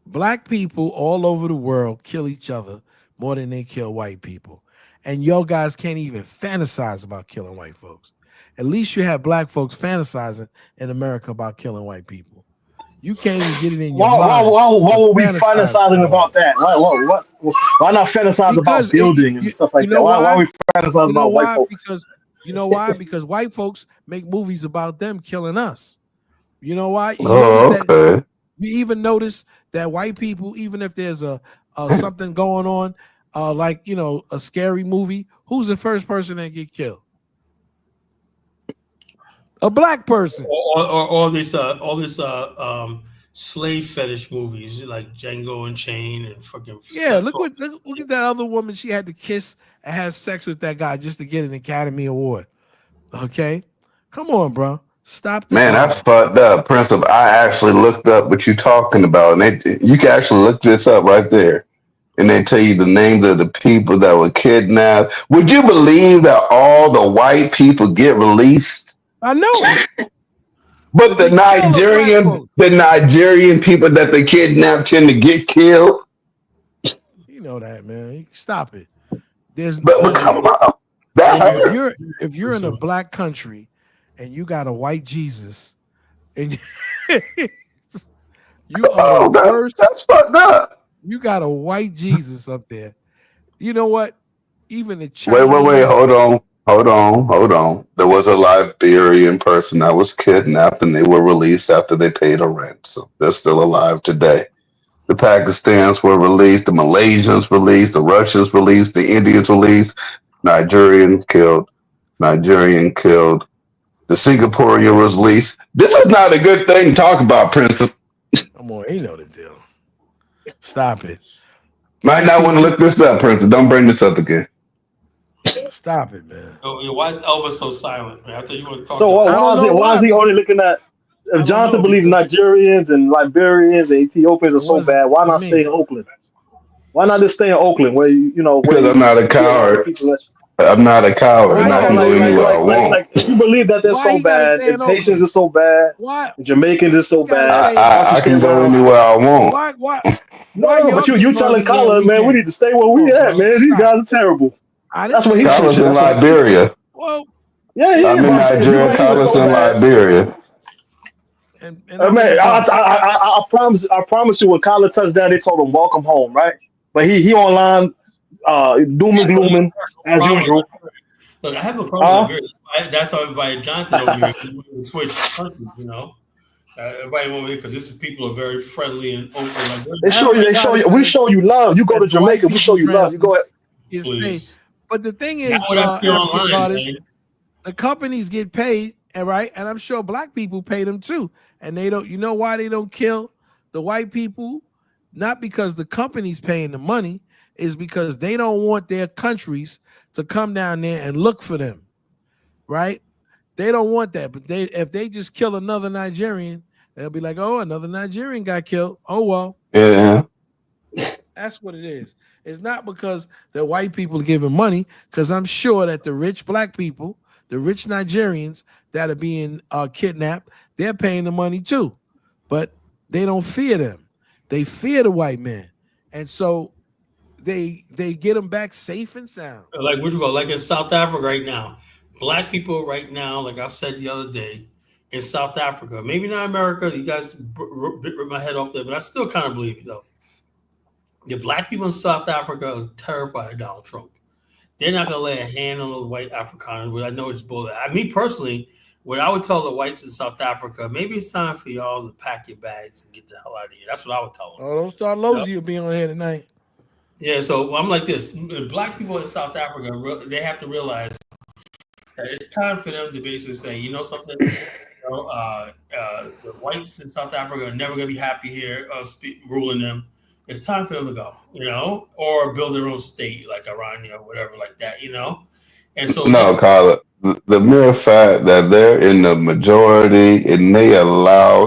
Speaker 9: Black people all over the world kill each other more than they kill white people. And y'all guys can't even fantasize about killing white folks. At least you have black folks fantasizing in America about killing white people. You can't even get it in your mind.
Speaker 5: Why would we fantasizing about that? Why not fantasize about building and stuff like that? Why are we fantasizing about white folks?
Speaker 9: You know why? Because white folks make movies about them killing us. You know why? You even notice that white people, even if there's a something going on, like a scary movie, who's the first person that get killed? A black person.
Speaker 1: Or all this slave fetish movies like Django and Chain and fucking.
Speaker 9: Yeah, look at that other woman. She had to kiss and have sex with that guy just to get an Academy Award. Okay, come on, bro. Stop.
Speaker 6: Man, that's fucked up, Principal. I actually looked up what you're talking about, and you can actually look this up right there. And they tell you the names of the people that were kidnapped. Would you believe that all the white people get released?
Speaker 9: I know.
Speaker 6: But the Nigerian people that they kidnap tend to get killed.
Speaker 9: You know that, man. Stop it. If you're in a black country and you got a white Jesus, and you are
Speaker 6: that's fucked up.
Speaker 9: You got a white Jesus up there. You know what? Even the Chinese.
Speaker 6: Wait. Hold on. There was a Liberian person that was kidnapped and they were released after they paid a rent. So they're still alive today. The Pakistans were released, the Malaysians released, the Russians released, the Indians released, Nigerian killed, the Singaporean was released. This is not a good thing to talk about, Principal.
Speaker 9: Come on, you know the deal. Stop it.
Speaker 6: Might not want to look this up, Principal. Don't bring this up again.
Speaker 9: Stop it, man.
Speaker 1: Oh, why is Elvis so silent, man? I thought you want to talk.
Speaker 5: So why is he only looking at? If Jonathan believes Nigerians and Liberians and Ethiopians are so bad, why not stay in Oakland? Why not just stay in Oakland where
Speaker 6: Because I'm not a coward. I'm not a coward. And I can go anywhere I want.
Speaker 5: Like, if you believe that they're so bad, and Haitians are so bad, and Jamaicans are so bad,
Speaker 6: I can go anywhere I want.
Speaker 9: Why?
Speaker 5: No, but you telling Colin, man, we need to stay where we at, man. These guys are terrible. That's what he's saying.
Speaker 6: Colin's in Liberia.
Speaker 9: Well,
Speaker 5: yeah.
Speaker 6: I'm in Nigeria. Colin's in Liberia.
Speaker 5: Man, I promise you, when Colin touched down, they told him welcome home, right? But he online, doom and glooming as usual.
Speaker 1: Look, I have a problem with Liberia. That's why I invited Jonathan over here to switch countries. Everybody over here because these people are very friendly and open.
Speaker 5: We show you love. You go to Jamaica, we show you love. You go ahead.
Speaker 1: Please.
Speaker 9: But the thing is,
Speaker 1: online,
Speaker 9: the companies get paid, and I'm sure black people pay them too. And they don't. You know why they don't kill the white people? Not because the company's paying the money, is because they don't want their countries to come down there and look for them, right? They don't want that. But if they just kill another Nigerian, they'll be like, oh, another Nigerian got killed. Oh well.
Speaker 6: Yeah.
Speaker 9: That's what it is. It's not because the white people are giving money, because I'm sure that the rich black people, the rich Nigerians that are being kidnapped, they're paying the money too. But they don't fear them. They fear the white man. And so they get them back safe and sound.
Speaker 1: Like like in South Africa right now. Black people right now, like I said the other day, in South Africa, maybe not America, you guys ripped my head off there, but I still kind of believe it though. The black people in South Africa are terrified of Donald Trump. They're not going to lay a hand on those white Afrikaners, but I know it's bullshit. Me personally, what I would tell the whites in South Africa, maybe it's time for y'all to pack your bags and get the hell out of here. That's what I would tell them.
Speaker 9: Oh, don't start Lozy will be on here tonight.
Speaker 1: Yeah, so I'm like this. Black people in South Africa, they have to realize that it's time for them to basically say, you know something? The whites in South Africa are never going to be happy here, ruling them. It's time for them to go, or build their own state like Iran, whatever like that, And so
Speaker 6: Carla, the mere fact that they're in the majority and they allow,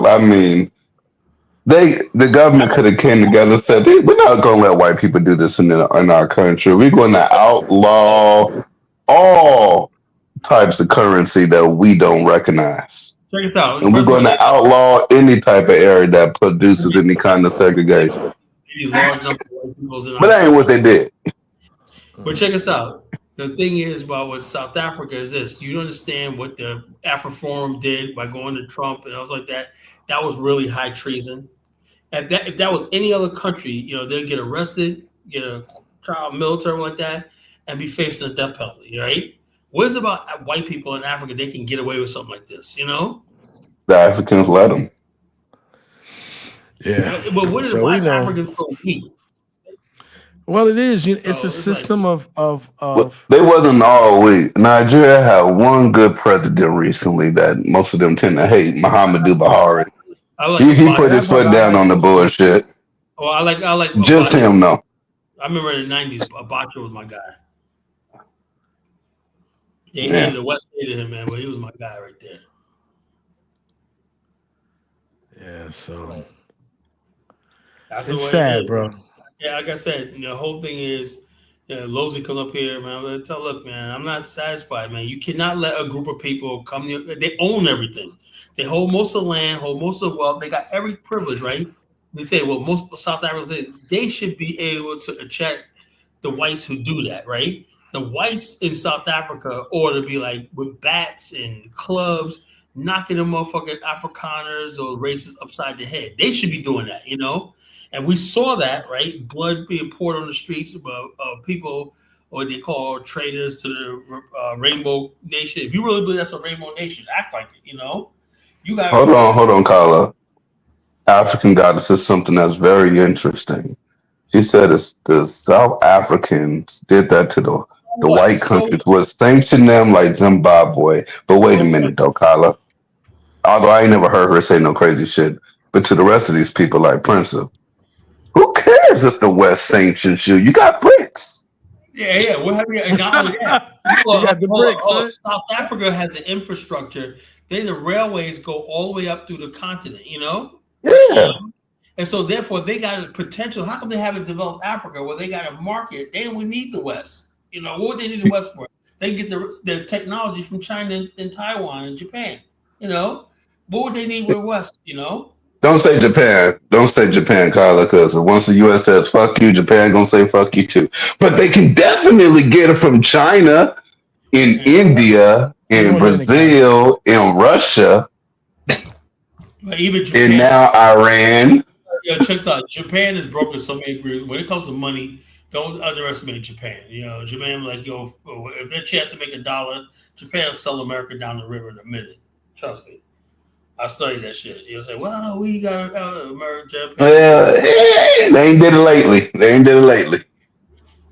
Speaker 6: the government could have came together and said, we're not going to let white people do this in our country. We're going to outlaw all types of currency that we don't recognize.
Speaker 1: Check this out.
Speaker 6: And we're going to outlaw any type of area that produces any kind of segregation. But that ain't what they did.
Speaker 1: But check us out. The thing is about what South Africa is this. You understand what the AfroForum did by going to Trump and I was like that. That was really high treason. If that was any other country, they'd get arrested, get a trial, military like that, and be facing a death penalty, right? What is it about white people in Africa? They can get away with something like this,
Speaker 6: The Africans let them.
Speaker 9: Yeah.
Speaker 1: But what is
Speaker 9: So
Speaker 1: why
Speaker 9: we know.
Speaker 1: Africans so weak?
Speaker 9: Well, it is. It's a system
Speaker 6: Well,
Speaker 9: of.
Speaker 6: they wasn't all weak. Nigeria had one good president recently that most of them tend to hate, Muhammadu Buhari.
Speaker 1: I like
Speaker 6: He put
Speaker 1: Abacha.
Speaker 6: his foot down on the bullshit.
Speaker 1: Oh, I like
Speaker 6: Just
Speaker 1: Abacha.
Speaker 6: him, though.
Speaker 1: I remember in the 90s, Abacha was my guy. They
Speaker 6: Yeah.
Speaker 1: hated the West hated him, man, but he was my guy right there.
Speaker 9: Yeah, so
Speaker 1: That's the
Speaker 9: it's
Speaker 1: way
Speaker 9: sad,
Speaker 1: it is,
Speaker 9: bro.
Speaker 1: man. Yeah, like I said, the whole thing is, Lozy comes up here, man. I'm gonna tell, look, man, I'm not satisfied, man. You cannot let a group of people come here. They own everything. They hold most of the land, hold most of the wealth. They got every privilege, right? They say, well, most South Africans say they should be able to attract the whites who do that, right? The whites in South Africa ought to be like with bats and clubs, knocking the motherfucking Afrikaners or racists upside the head. They should be doing that, And we saw that, right? Blood being poured on the streets of people, or they call traitors to the Rainbow Nation. If you really believe that's a Rainbow Nation, act like it, You got
Speaker 6: Hold on, Carla. African goddess is something that's very interesting. She said the South Africans did that to the white countries, was sanction them like Zimbabwe. But wait a minute, though, Carla. Although I ain't never heard her say no crazy shit, but to the rest of these people like Prince, who cares if the West sanctions you? You got bricks.
Speaker 1: Yeah. What have you? Not only that,
Speaker 9: You got the bricks, huh?
Speaker 1: South Africa has an infrastructure. The railways go all the way up through the continent.
Speaker 6: Yeah.
Speaker 1: And so therefore they got a potential. How come they haven't developed Africa where they got a market? They would need the West. What would they need the West for? They get the technology from China and Taiwan and Japan. What would they need with the West?
Speaker 6: Don't say Japan. Don't say Japan, Carla, because once the U.S. says fuck you, Japan gonna say fuck you too. But they can definitely get it from China, in India, in Brazil, in Russia,
Speaker 1: even Japan,
Speaker 6: and now Iran.
Speaker 1: Yeah, checks out. Japan is broken so many agreements. When it comes to money, don't underestimate Japan. Japan, like, if their chance to make $1, Japan will sell America down the river in a minute. Trust me. I studied that shit. You'll say, well, we got America, Japan.
Speaker 6: Well, they ain't did it lately.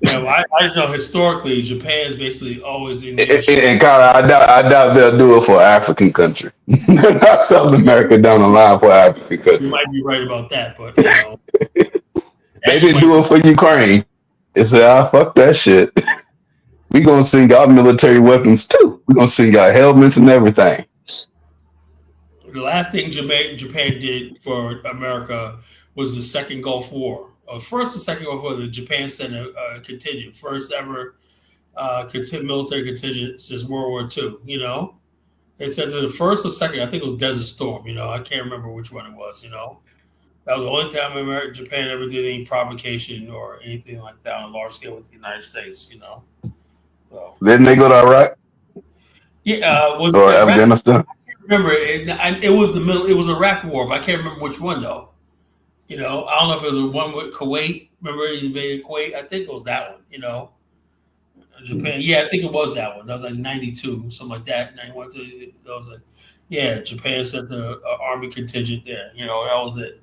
Speaker 1: Yeah, well, I just know historically, Japan is basically always in the
Speaker 6: And Carla, I doubt they'll do it for an African country. They're not South America down the line for an African country.
Speaker 1: You might be right about that, but
Speaker 6: They didn't do it for Ukraine. They said, fuck that shit. We gonna send y'all military weapons too. We gonna send y'all helmets and everything.
Speaker 1: The last thing Japan did for America was the Second Gulf War. First and Second Gulf War, the Japan sent a contingent, first ever military contingent since World War II. They said to the first or second, I think it was Desert Storm. I can't remember which one it was. That was the only time Japan ever did any provocation or anything like that on a large scale with the United States. So,
Speaker 6: didn't they go to Iraq?
Speaker 1: Yeah, was
Speaker 6: or Afghanistan?
Speaker 1: Remember, it was it was Iraq War, but I can't remember which one though. I don't know if it was the one with Kuwait. Remember he invaded Kuwait? I think it was that one. Japan. Yeah, I think it was that one. That was like 92, something like that. 91. That was like, yeah, Japan sent the army contingent there. That was it.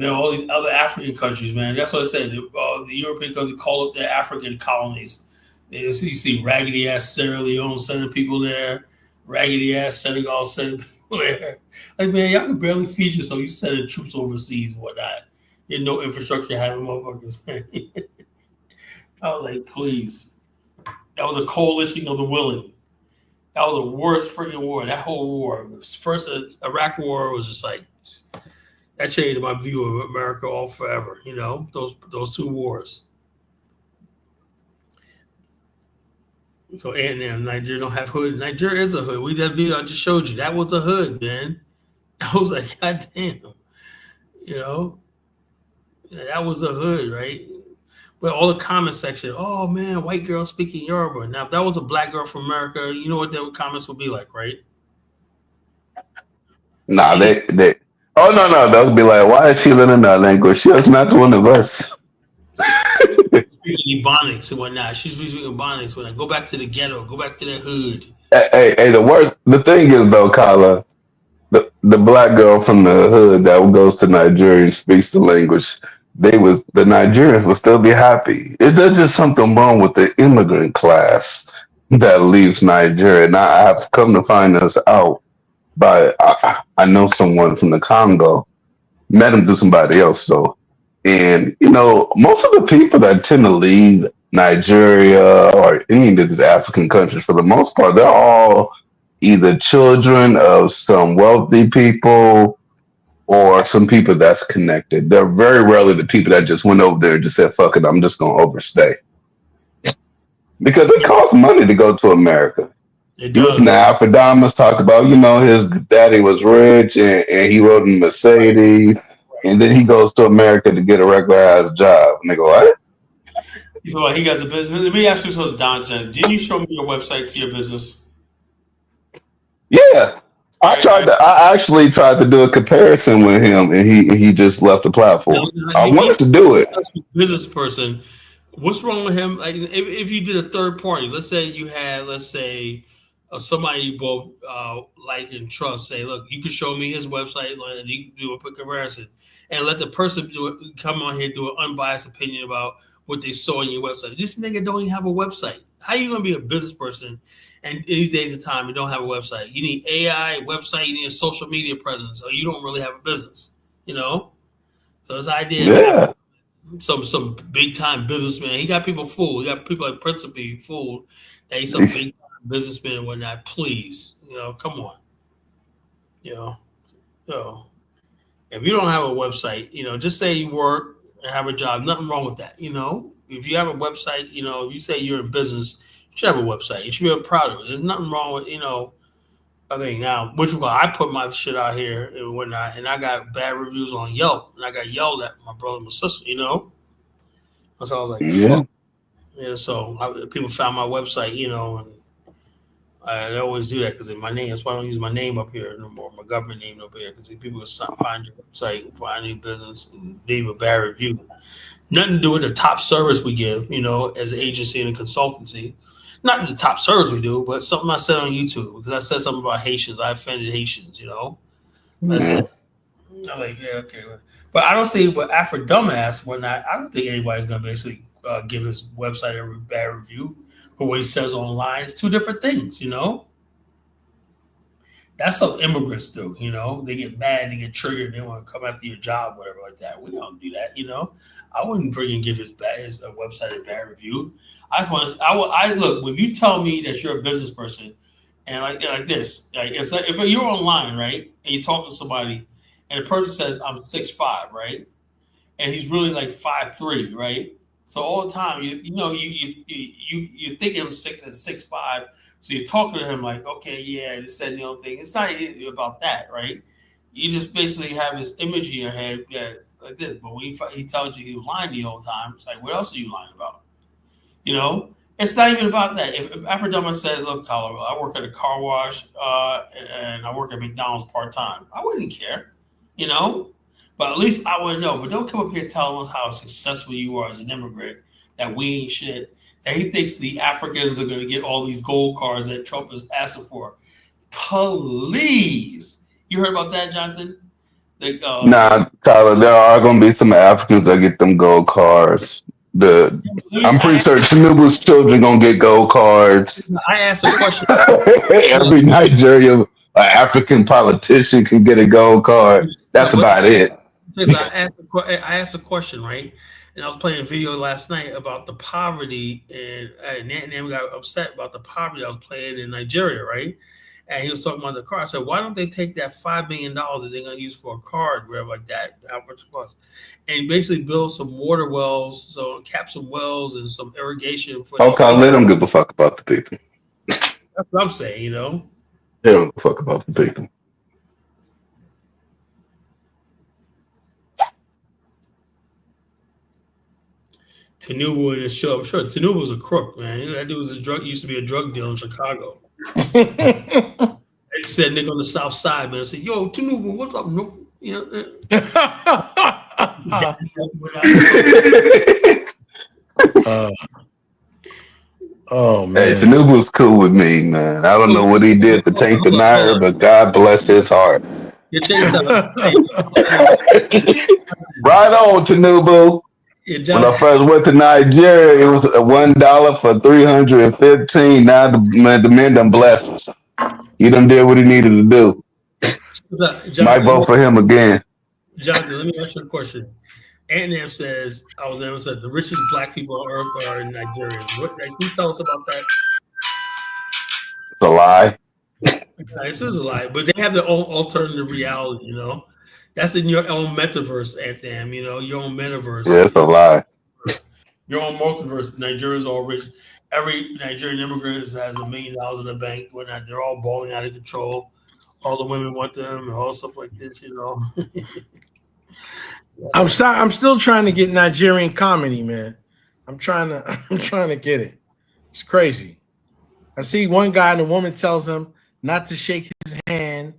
Speaker 1: All these other African countries, man. That's what I said. The European countries call up their African colonies. You see raggedy ass Sierra Leone sending people there. Raggedy ass Senegal sending people there. Like, man, y'all can barely feed yourself. You sending troops overseas and whatnot. You had no infrastructure having motherfuckers, man. I was like, please. That was a coalition of the willing. That was the worst freaking war. That whole war. The first Iraq war was just like, that changed my view of America all forever. Those two wars. So, and Nigeria don't have hood. Nigeria is a hood. That video I just showed you, that was a hood, man. I was like, God damn. That was a hood, right? But all the comment section, oh man, white girl speaking Yoruba. Now, if that was a black girl from America, you know what their comments would be like, right?
Speaker 6: Nah, they. Oh no, they'll be like, why is she learning that language? She is not one of us.
Speaker 1: Speaking Ebonics and whatnot. She's speaking Ebonics. When I go back to the ghetto, go back to the hood.
Speaker 6: Hey, the thing is though, Carla, the black girl from the hood that goes to Nigeria and speaks the language, the Nigerians will still be happy. There's just something wrong with the immigrant class that leaves Nigeria. And I have come to find this out by I know someone from the Congo, met him through somebody else though. And most of the people that tend to leave Nigeria or any of these African countries, for the most part, they're all either children of some wealthy people or some people that's connected. They're very rarely the people that just went over there and just said, fuck it, I'm just going to overstay. Because it costs money to go to America. You listen to Afrocentrism talk about, his daddy was rich and he rode in Mercedes, and then he goes to America to get a regular ass job. And they go, what?
Speaker 1: So he got a business. Let me ask you something, Don. Didn't you show me your website to your business?
Speaker 6: Yeah. I actually tried to do a comparison with him, and he just left the platform. I wanted to do it.
Speaker 1: Business person, what's wrong with him? Like, if you did a third party, let's say you had, somebody you both like and trust, say, look, you can show me his website, and you can do a quick comparison, and let the person come on here do an unbiased opinion about what they saw on your website. This nigga don't even have a website. How you gonna be a business person? And in these days of time, you don't have a website. You need AI, website, you need a social media presence, or you don't really have a business, So this idea of some big time businessman, he got people fooled. He got people like Principe fooled that he's some big time businessman and whatnot. Please, come on. So if you don't have a website, just say you work and have a job. Nothing wrong with that. If you have a website, if you say you're in business, you should have a website. You should be proud of it. There's nothing wrong with, I think now, I put my shit out here and whatnot, and I got bad reviews on Yelp, and I got yelled at my brother and my sister, So I was like, fuck. Yeah, so people found my website, and I always do that because my name, that's why I don't use my name up here no more, my government name up here, because people can find your website, find your business, and leave a bad review. Nothing to do with the top service we give, as an agency and a consultancy. Not the top service we do, but something I said on YouTube, because I said something about Haitians. I offended Haitians, That's it. I'm like, yeah, okay. But I don't see what Afro dumbass, whatnot. I don't think anybody's going to basically give his website a bad review for what he says online. It's two different things, That's what immigrants do, They get mad, they get triggered, they want to come after your job, whatever like that. We don't do that, I wouldn't bring and give his website a bad review. I just want to. Look, when you tell me that you're a business person, and like this, it's like if you're online, right, and you talk to somebody, and the person says I'm 6'5", right, and he's really like 5'3", right. So all the time, you think him 6'5", so you're talking to him like, okay, yeah, this and the other thing. It's not about that, right? You just basically have this image in your head that. Like this, but when he tells you he's lying to you all the time, it's like, what else are you lying about? It's not even about that. If Afrodoma said, look, Colorado, I work at a car wash and I work at McDonald's part-time, I wouldn't care, but at least I would know. But don't come up here telling us how successful you are as an immigrant, that we ain't shit, that he thinks the Africans are going to get all these gold cards that Trump is asking for. Please. You heard about that, Jonathan?
Speaker 6: Nah, Tyler, there are going to be some Africans that get them gold cards. I'm pretty sure Tinubu's children going to get gold cards.
Speaker 1: I asked a question.
Speaker 6: Every Nigerian African politician can get a gold card. That's about it.
Speaker 1: I asked a question, right? And I was playing a video last night about the poverty, and Nan got upset about the poverty I was playing in Nigeria, right? And he was talking about the car. I said, why don't they take that $5 million that they're going to use for a card, whatever like that, how much it costs, and basically build some water wells, so cap some wells and some irrigation.
Speaker 6: Okay, let them give a fuck about the people.
Speaker 1: That's what I'm saying,
Speaker 6: They don't give a fuck about the people.
Speaker 1: Tinubu in his show. I'm sure Tinubu was a crook, man. That dude was used to be a drug dealer in Chicago. They said nigga on the south side, man. I said, yo, Tinubu, what's up, no?
Speaker 6: Oh man. Hey, Tinubu's cool with me, man. I don't know what he did to tank the Naira, but God bless his heart.
Speaker 1: You check this out.
Speaker 6: Right on, Tinubu. When I first went to Nigeria, it was $1 for 315. Now the man done blessed us. He done did what he needed to do. Might vote for him again.
Speaker 1: Jonathan, let me ask you a question. Antnam says, the richest black people on earth are in Nigeria. Can you tell us about that?
Speaker 6: It's a lie.
Speaker 1: This is a lie, but they have their own alternative reality, you know? That's in your own metaverse, Antnam, you know, your own metaverse.
Speaker 6: Yeah, it's a lie.
Speaker 1: Your own multiverse. Nigeria's all rich. Every Nigerian immigrant has $1 million in the bank. Whatnot. They're all balling out of control. All the women want them and all stuff like this, you know.
Speaker 9: I'm still trying to get Nigerian comedy, man. I'm trying to get it. It's crazy. I see one guy and the woman tells him not to shake his hand,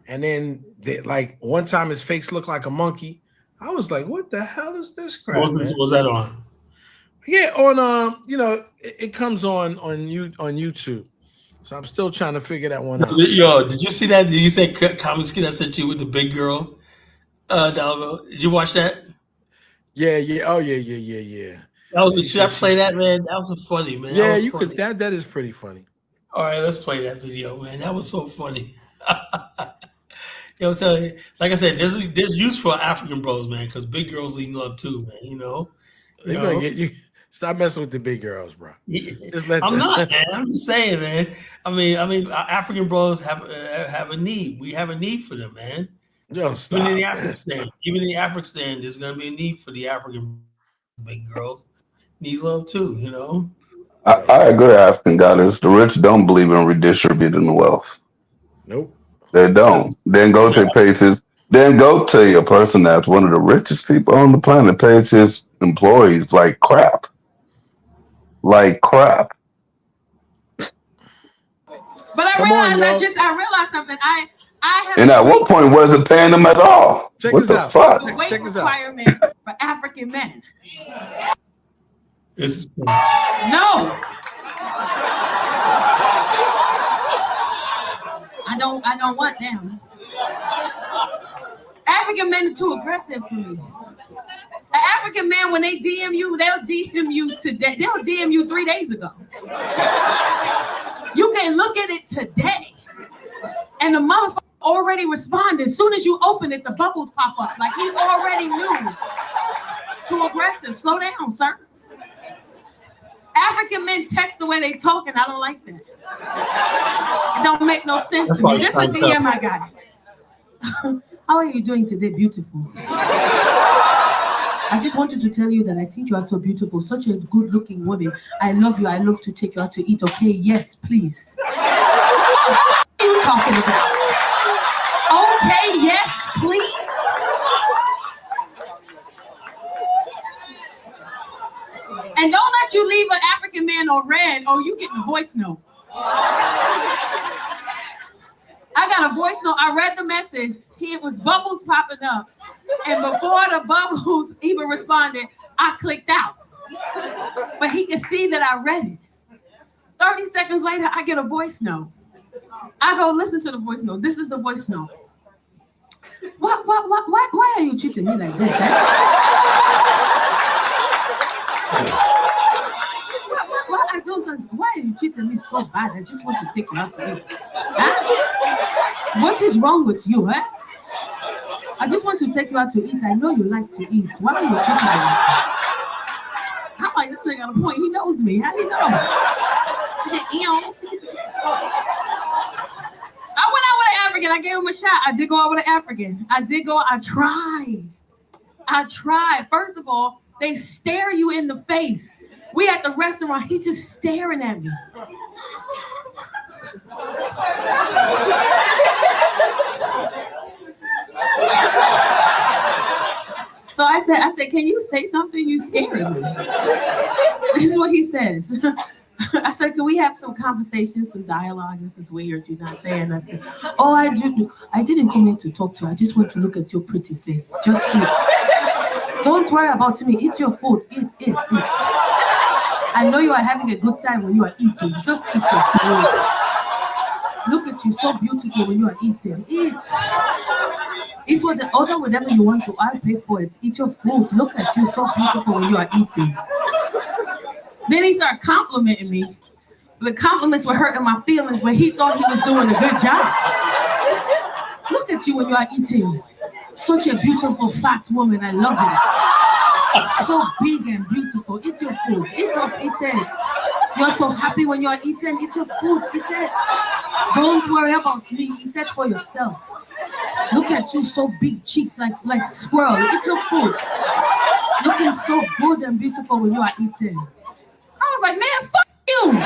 Speaker 9: and then like one time his face looked like a monkey. I was like, what the hell is this crap?
Speaker 1: What was that on?
Speaker 9: Yeah, on you know, it comes on YouTube. So I'm still trying to figure that one out.
Speaker 1: Yo, did you see that? Did you say comic skin I sent you with the big girl? Dalgo, did you watch that?
Speaker 9: Yeah. Oh yeah.
Speaker 1: Should I play that, man? That was funny, man.
Speaker 9: Yeah, you could. That is pretty funny.
Speaker 1: All right, let's play that video, man. That was so funny. Yo, tell you, like I said, there's use for African bros, man, because big girls need love too, man. You know,
Speaker 9: They're gonna get you. Stop messing with the big girls, bro.
Speaker 1: I'm not, man. I'm just saying, man. I mean, African bros have a need. We have a need for them, man.
Speaker 9: Yo, stop.
Speaker 1: Even in the Afghanistan, there's gonna be a need for the African big girls. Need love too, you know.
Speaker 6: I agree, African goddess. The rich don't believe in redistributing the wealth.
Speaker 9: Nope.
Speaker 6: They don't. Then go to places. Then go to a person that's one of the richest people on the planet pays his employees like crap. Like crap.
Speaker 11: But I realized something. I have.
Speaker 6: And at one point, wasn't paying them at all. What the fuck?
Speaker 11: The weight requirement for African men. No. I don't want them. African men are too aggressive for me. An African man, when they DM you, they'll DM you today. They'll DM you 3 days ago. You can look at it today, and the motherfucker already responded. As soon as you open it, the bubbles pop up. Like he already knew. Too aggressive. Slow down, sir. African men text the way they talk, and I don't like that. It don't make no sense to me. This is the DM I got. How are you doing today, beautiful? I just wanted to tell you that I think you are so beautiful, such a good-looking woman. I love you. I love to take you out to eat. Okay? Yes, please. What are you talking about? Okay, yes, please. And don't let you leave an African man on red, or you getting a voice note. I got a voice note. I read the message. It was bubbles popping up. And before the bubbles even responded, I clicked out. But he could see that I read it. 30 seconds later, I get a voice note. I go listen to the voice note. This is the voice note. Why are you treating me like this? I don't understand. Why are you treating me so bad? I just want to take you out to eat. Huh? What is wrong with you, huh? I just want to take you out to eat. I know you like to eat. Why are you treating me like this? I'm like, this thing got a point. He knows me. How do you know? I went out with an African. I gave him a shot. I did go out with an African. I tried. First of all, they stare you in the face. We at the restaurant, he just staring at me. So I said, can you say something? You scaring me. This is what he says. I said, can we have some conversation, some dialogue? This is weird. You're not saying nothing. Oh, I didn't come here to talk to you. I just want to look at your pretty face. Just eat. Don't worry about me. Eat your food. Eat. I know you are having a good time when you are eating. Just eat your food. Look at you, so beautiful when you are eating. Eat. Eat whatever you want to. I'll pay for it. Eat your food. Look at you, so beautiful when you are eating. Then he started complimenting me. The compliments were hurting my feelings, but he thought he was doing a good job. Look at you when you are eating. Such a beautiful, fat woman. I love it. So big and beautiful. Eat your food. Eat up, eat it. You're so happy when you are eating. Eat your food. Eat it. Don't worry about me. Eat it for yourself. Look at you, so big cheeks like squirrel. Eat your food. Looking so good and beautiful when you are eating. I was like, man, fuck you, man.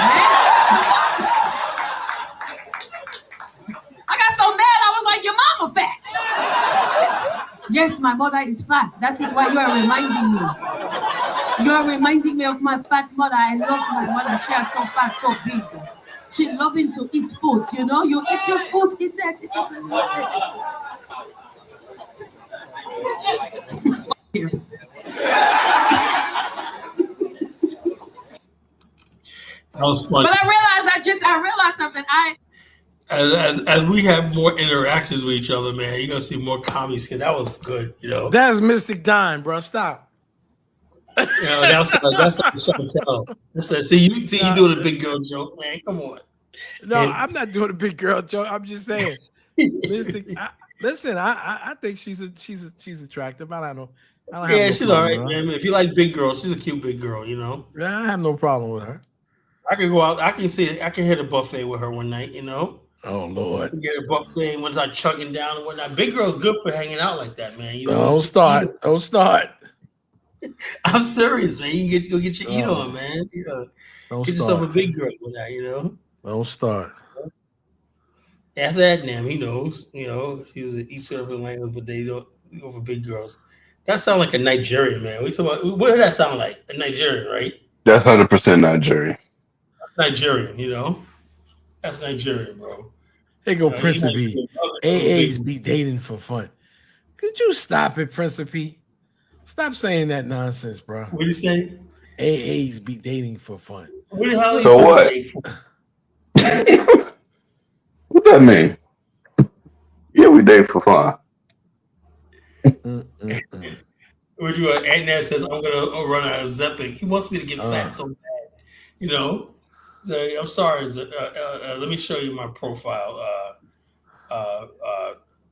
Speaker 11: I got so mad, I was like, your mama fat. Yes, my mother is fat. That is why you are reminding me. You are reminding me of my fat mother. I love my mother. She is so fat, so big. She loving to eat food, you know? You eat your food, eat it, eat it. Fuck you.
Speaker 1: That was funny.
Speaker 11: But I realized something.
Speaker 1: As we have more interactions with each other, man, you're gonna see more comedy skit. That was good, you know.
Speaker 9: That's Mystic Dime, bro. Stop.
Speaker 1: You know, that's what I'm trying to tell. See you doing a big girl joke, man. Come on.
Speaker 9: No, I'm not doing a big girl joke. I'm just saying, Mystic. Listen, I think she's attractive. I don't know.
Speaker 1: Yeah, she's all right, man. If you like big girls, she's a cute big girl, you know.
Speaker 9: Yeah, I have no problem with her.
Speaker 1: I can go out. I can hit a buffet with her one night, you know.
Speaker 9: Oh Lord.
Speaker 1: Get a buffet and once I chugging down and whatnot. Big girl's good for hanging out like that, man. You know?
Speaker 9: Don't start.
Speaker 1: I'm serious, man. You go get your eat on, man. You know, get yourself a big girl with that, you know.
Speaker 9: Don't start.
Speaker 1: That's Adnam. He knows. You know, she's an East African language, but they don't go for big girls. That sounds like a Nigerian, man. We talk about, what did that sound like? A Nigerian, right?
Speaker 6: That's 100% Nigerian.
Speaker 1: Nigerian, you know. That's Nigerian, bro.
Speaker 9: They go Principe. AAs be dating for fun. Could you stop it, Principe? Stop saying that nonsense, bro.
Speaker 1: What are you saying?
Speaker 9: AAs be dating for fun.
Speaker 1: What the hell?
Speaker 6: So what? What that mean? Yeah, we date for fun.
Speaker 1: What you Adnan says, I'm gonna run out of Zeppelin. He wants me to get fat so bad, you know. So, I'm sorry. Let me show you my profile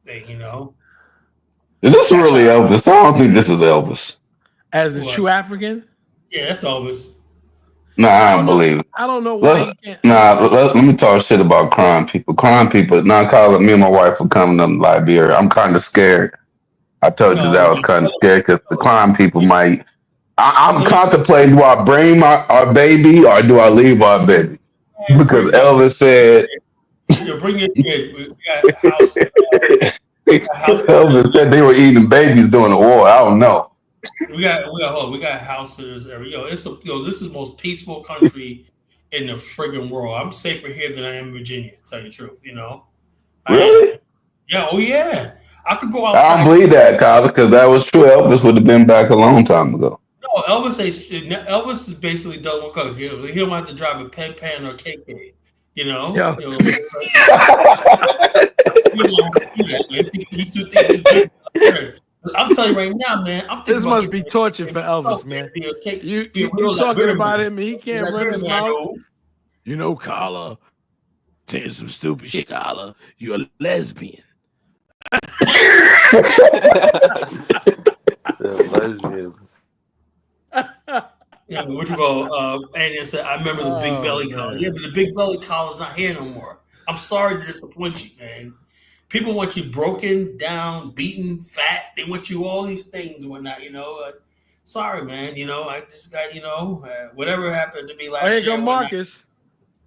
Speaker 1: thing. You know,
Speaker 6: Is this really Elvis? I don't think this is Elvis.
Speaker 9: As the true African?
Speaker 1: Yeah, that's Elvis.
Speaker 6: Nah, I don't believe it.
Speaker 9: I don't know why.
Speaker 6: Let me talk shit about crime people. Crime people. Now, Carla, me and my wife were coming to Liberia. I'm kind of scared. I told you that I was kind of scared because the crime people might. I'm contemplating, do I bring our baby or do I leave our baby? Because Elvis said.
Speaker 1: Bring your kid. We got house.
Speaker 6: Elvis said they were eating babies during the war. I don't know.
Speaker 1: We got houses every this is the most peaceful country in the friggin' world. I'm safer here than I am in Virginia, to tell you the truth, you know.
Speaker 6: Really?
Speaker 1: Yeah. I could go outside.
Speaker 6: I don't believe that, Kyle, because that was true. Elvis would have been back a long time ago.
Speaker 1: No, Elvis is basically double cook. He don't have to drive a Pan or KK. You know?
Speaker 9: Yeah.
Speaker 1: I'm telling you right now, man.
Speaker 9: This must be torture for Elvis, man. You talking about him, and he can't run his mouth. You know, Carla, saying some stupid shit, Carla. You're a lesbian.
Speaker 7: Lesbian.
Speaker 1: Yeah, what you call? And said, I remember the big belly collar. Yeah, but the big belly collar's not here no more. I'm sorry to disappoint you, man. People want you broken down, beaten, fat. They want you all these things and whatnot. You know, sorry, man. You know, I just got whatever happened to me last year.
Speaker 9: There you go,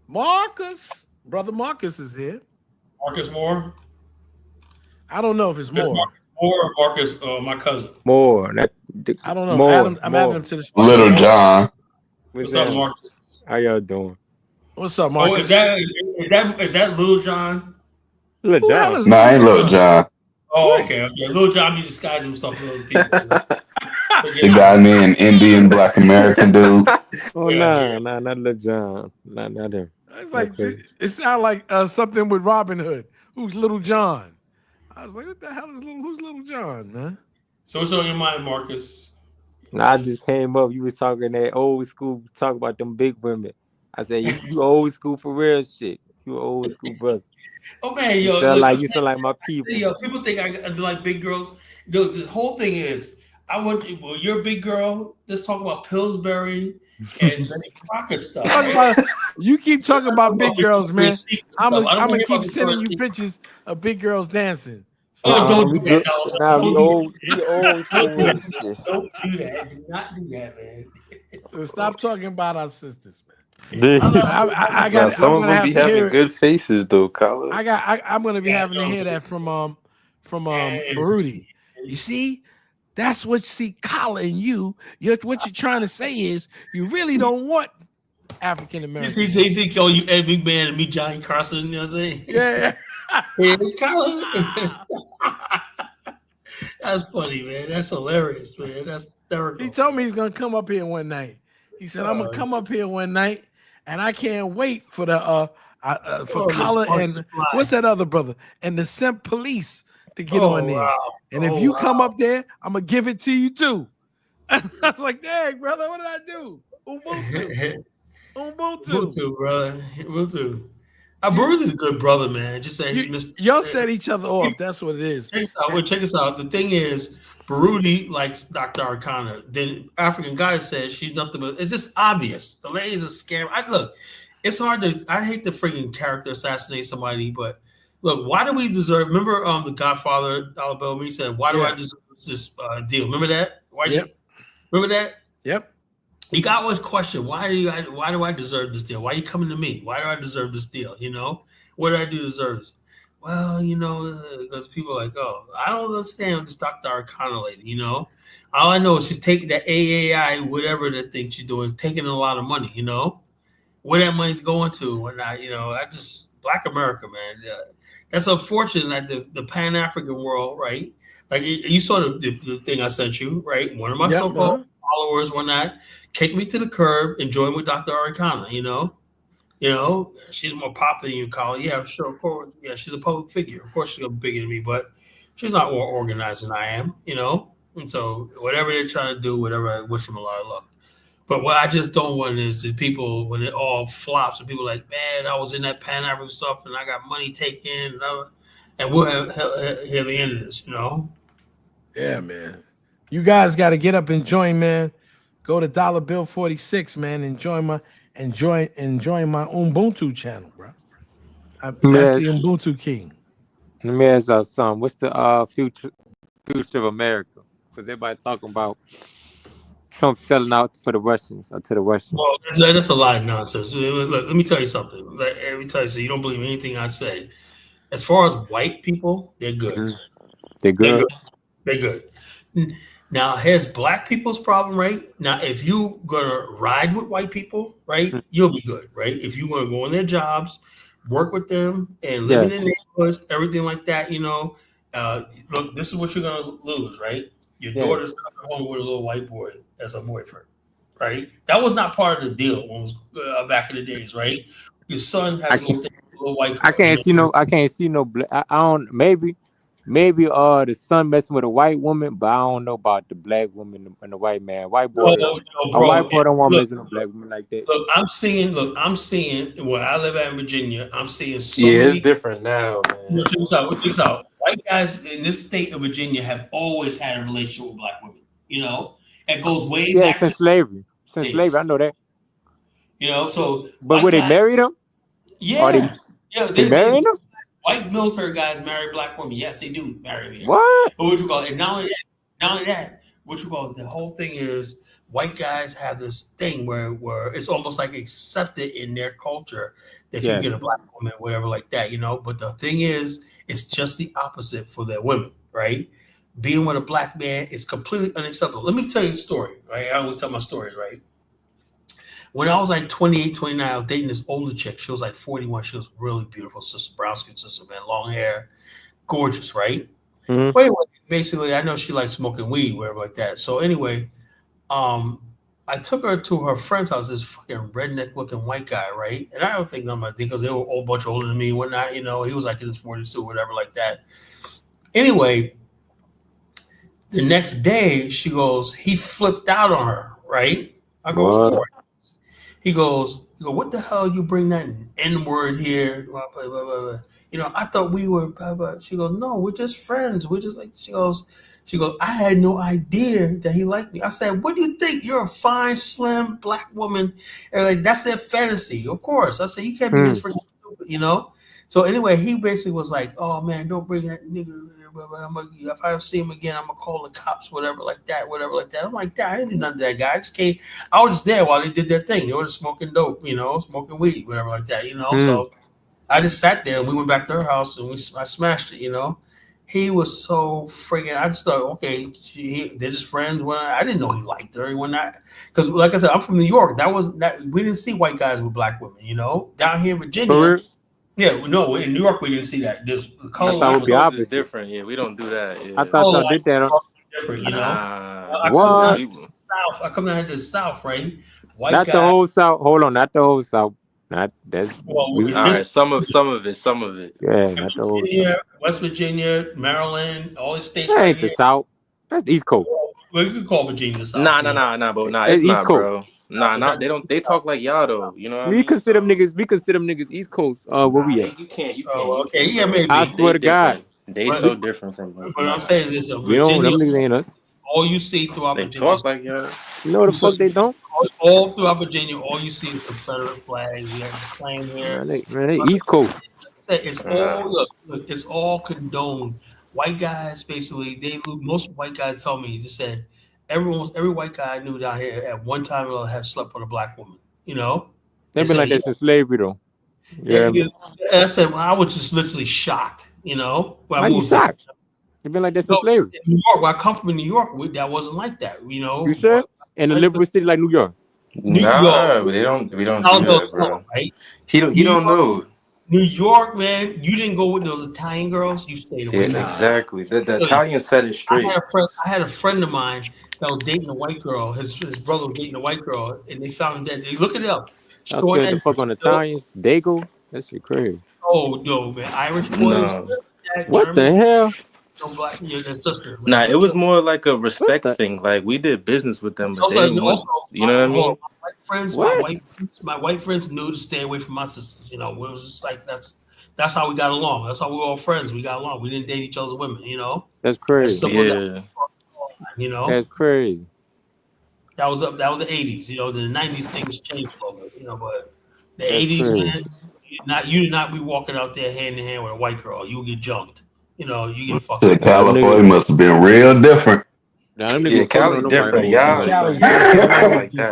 Speaker 9: Marcus. Brother Marcus is here.
Speaker 1: Marcus Moore.
Speaker 9: I don't know if it's Moore.
Speaker 1: Moore or Marcus, my cousin.
Speaker 7: Moore.
Speaker 9: I don't know.
Speaker 7: Moore,
Speaker 9: I'm adding him to the
Speaker 6: Little John.
Speaker 1: What's up, Marcus?
Speaker 7: How y'all doing?
Speaker 9: What's up, Marcus?
Speaker 1: Oh, is that Little John?
Speaker 7: Little John.
Speaker 6: No, I ain't Little John.
Speaker 1: Oh, okay. Little John, he disguised himself for other people.
Speaker 6: The guy named Indian Black American dude.
Speaker 7: Oh no, not Little John. Not him.
Speaker 9: It's like it sounds like something with Robin Hood. Who's Little John? I was like, what the hell is who's Little John, man?
Speaker 1: So what's on your mind, Marcus?
Speaker 12: Nah, I just came up. You was talking that old school, talk about them big women. I said, you old school for real shit. You old school brother.
Speaker 1: Oh man,
Speaker 12: You
Speaker 1: yo,
Speaker 12: sound
Speaker 1: look,
Speaker 12: you sound like my people.
Speaker 1: Yo, people think I like big girls. Yo, this whole thing is, well, you're a big girl. Let's talk about Pillsbury and Betty Crocker stuff. Right?
Speaker 9: You keep talking about big girls, man. I'm gonna keep
Speaker 1: about
Speaker 9: sending you pictures of big girls dancing.
Speaker 1: Oh, don't do that, dog.
Speaker 12: Nah, we old.
Speaker 1: Don't do that. Do not do that, man.
Speaker 9: Stop talking about our sisters, man.
Speaker 7: I got some of them be having good faces though, Colin.
Speaker 9: I'm gonna be having to hear that from Baruti. You see, that's what Colin, what you're trying to say is you really don't want African Americans.
Speaker 1: He call you Ed Big Man and me Johnny Carson, you know what I'm saying?
Speaker 9: Yeah.
Speaker 1: It's Colin. That's funny, man. That's hilarious, man. That's hysterical.
Speaker 9: He told me he's gonna come up here one night. He said, I'm gonna come up here one night, and I can't wait for the Colin and what's that other brother and the Simp Police to get on there.
Speaker 1: Wow.
Speaker 9: And if you come up there, I'm gonna give it to you too. I was like, dang, brother, what did I do? Ubuntu.
Speaker 1: Ubuntu, brother. Ubuntu. Bruce is a good brother, man. Just say
Speaker 9: y'all set each other off. That's what it is.
Speaker 1: Check this out. The thing is, Baruti likes Dr. Arcana. Then African guy says she's nothing but. It's just obvious. The lady's a scam. Look, it's hard to. I hate to freaking character assassinate somebody, but look, why do we deserve? Remember, the Godfather, Dollar Bill. He said, "Why do I deserve this deal?" Remember that? Remember that?
Speaker 9: Yep.
Speaker 1: You got always question, why do I deserve this deal? Why are you coming to me? Why do I deserve this deal? You know, what do I do to deserve this? Well, you know, because people are like, oh, I don't understand this Dr. Arcana lady, you know. All I know is she's taking that AAI, whatever the thing she's doing, is taking a lot of money, you know. Where that money's going to and whatnot, you know. Black America, man. That's unfortunate that the Pan-African world, right? Like you saw the thing I sent you, right? One of my so-called followers, whatnot, kicked me to the curb and joined with Dr. Arcana, you know. You know, she's more popular than you, Colin. Yeah, sure, of course. Yeah, she's a public figure. Of course she's gonna be bigger than me, but she's not more organized than I am, you know. And so whatever they're trying to do, whatever, I wish them a lot of luck. But what I just don't want is the people, when it all flops and people are like, man, I was in that Pan-African stuff and I got money taken and we'll have the end of this, you know.
Speaker 9: Yeah, man. You guys got to get up and join, man. Go to Dollar Bill 46, man, and join my Ubuntu channel, bro. That's the Ubuntu king.
Speaker 12: Let me ask you something. What's the future of America? Because everybody talking about Trump selling out for the Russians or to the Russians.
Speaker 1: Well, that's a lot of nonsense. Look, let me tell you something. Let me tell you so you don't believe anything I say. As far as white people, they're good.
Speaker 12: Mm-hmm. They're good.
Speaker 1: They're good. Now, here's black people's problem, right? Now, if you're going to ride with white people, right, you'll be good, right? If you want to go on their jobs, work with them, and live in their neighborhoods, everything like that, you know, look, this is what you're going to lose, right? Your daughter's coming home with a little white boy as a boyfriend, right? That was not part of the deal when it was back in the days, right? Your son has a little white girl.
Speaker 12: I can't see no black. I don't. Maybe the son messing with a white woman, but I don't know about the black woman and the white man. White boy, a white boy don't want to mess with a black woman like that.
Speaker 1: Look, I'm seeing where I live at in Virginia. I'm seeing
Speaker 7: it's different now, man.
Speaker 1: Check this out. White guys in this state of Virginia have always had a relationship with black women. You know, it goes way back
Speaker 12: since slavery. Since slavery, I know that.
Speaker 1: You know, so
Speaker 12: but would they marry them?
Speaker 1: Yeah,
Speaker 12: they marry them.
Speaker 1: White military guys marry black women. Yes, they do marry me.
Speaker 12: What?
Speaker 1: But what you call it? And not only that, what you call it? The whole thing is white guys have this thing where it's almost like accepted in their culture that you get a black woman, whatever like that, you know. But the thing is, it's just the opposite for their women, right? Being with a black man is completely unacceptable. Let me tell you a story, right? I always tell my stories, right? When I was like 28, 29, I was dating this older chick. She was like 41. She was really beautiful, sister, brown skin sister, man, long hair, gorgeous, right?
Speaker 12: Mm-hmm.
Speaker 1: But anyway, basically, I know she likes smoking weed, whatever like that. So anyway, I took her to her friend's house, this fucking redneck-looking white guy, right? And I don't think nothing about it because they were a whole bunch older than me and whatnot, you know. He was like in his 40s or whatever like that. Anyway, the next day she goes, he flipped out on her, right? I go,
Speaker 12: What?
Speaker 1: for it. He goes, what the hell you bring that N-word here? Blah, blah, blah, blah, blah. You know, I thought we were blah, blah. She goes, no, we're just friends. We're just like, she goes, I had no idea that he liked me. I said, what do you think? You're a fine, slim, black woman. And like, that's their fantasy. Of course. I said, you can't be this freaking stupid, you know? So anyway, he basically was like, oh man, don't bring that nigga. If I ever see him again, I'm gonna call the cops, whatever like that. I'm like, that I didn't do nothing to that guy. I just came. I was just there while they did their thing. They were just smoking dope, you know, smoking weed, whatever like that, you know. So I just sat there and we went back to her house and I smashed it, you know. He was so freaking. I just thought, okay, they're just friends. I didn't know he liked her. Because like I said, I'm from New York. We didn't see white guys with black women, you know. Down here in Virginia. Yeah, no, in New York we didn't see that. There's the color
Speaker 7: line would be opposite. Is different. Yeah, we don't do that. Yeah.
Speaker 12: I thought y'all did that.
Speaker 1: Different, you know. I come down to the South, right? White
Speaker 12: not
Speaker 1: guy,
Speaker 12: the whole South. Hold on, not the whole South. Not that.
Speaker 7: All right, some of it.
Speaker 12: Yeah, not the whole South.
Speaker 1: West Virginia, Maryland, all these states.
Speaker 12: That ain't the South. That's the East Coast.
Speaker 1: Well, you could call Virginia the South.
Speaker 7: Nah, bro. Nah, it's
Speaker 12: East
Speaker 7: not,
Speaker 12: Coast.
Speaker 7: bro. Nah, they don't. They talk like y'all though. You know what I mean?
Speaker 12: We consider them niggas East Coast. Where we at?
Speaker 7: You can't.
Speaker 1: Okay, yeah, maybe.
Speaker 12: I swear to God.
Speaker 7: They so different from us.
Speaker 1: But I'm saying is this:
Speaker 12: we don't. Them niggas ain't us.
Speaker 1: All you see throughout Virginia.
Speaker 7: They talk like y'all.
Speaker 12: You know the fuck they don't.
Speaker 1: All throughout Virginia, all you see is Confederate flags. We have the claim here.
Speaker 12: Man, they East Coast.
Speaker 1: It's all look. It's all condoned. White guys basically. Most white guys tell me just said. Every white guy I knew down here at one time or had slept with a black woman. You know,
Speaker 12: they've been like that since slavery, though.
Speaker 1: Yeah, and I said, well, I was just literally shocked. You know,
Speaker 12: when I moved back. They've been like that since slavery.
Speaker 1: In New York, where I come from, in New York, that wasn't like that. You know,
Speaker 12: you sure? In a liberal city like New York.
Speaker 7: New York, we don't do that, bro. Right? He don't know.
Speaker 1: New York, man, you didn't go with those Italian girls. You stayed away.
Speaker 7: Yeah, exactly. The Italian said it straight.
Speaker 1: I had a friend of mine that was dating a white girl. His brother was dating a white girl, and they found him dead. They look it up.
Speaker 12: I scared the fuck on Italians. Dago? That shit crazy.
Speaker 1: Oh no, man, Irish boys.
Speaker 12: No. What the hell?
Speaker 1: No black, their sister.
Speaker 7: Nah, it was more like a respect thing. Like we did business with them, but
Speaker 1: also,
Speaker 7: they didn't you know what I mean?
Speaker 1: My white friends knew to stay away from my sisters. You know, it was just like that's how we got along. That's how we were all friends. We got along. We didn't date each other's women. You know.
Speaker 12: That's crazy.
Speaker 7: Yeah.
Speaker 1: You know.
Speaker 12: That's crazy.
Speaker 1: That was the 80s. You know, the 90s things changed a little bit. You know, but the 80s, man, you did not be walking out there hand in hand with a white girl. You would get jumped. You know, you get fucked.
Speaker 6: California must have been real different.
Speaker 7: Cali different.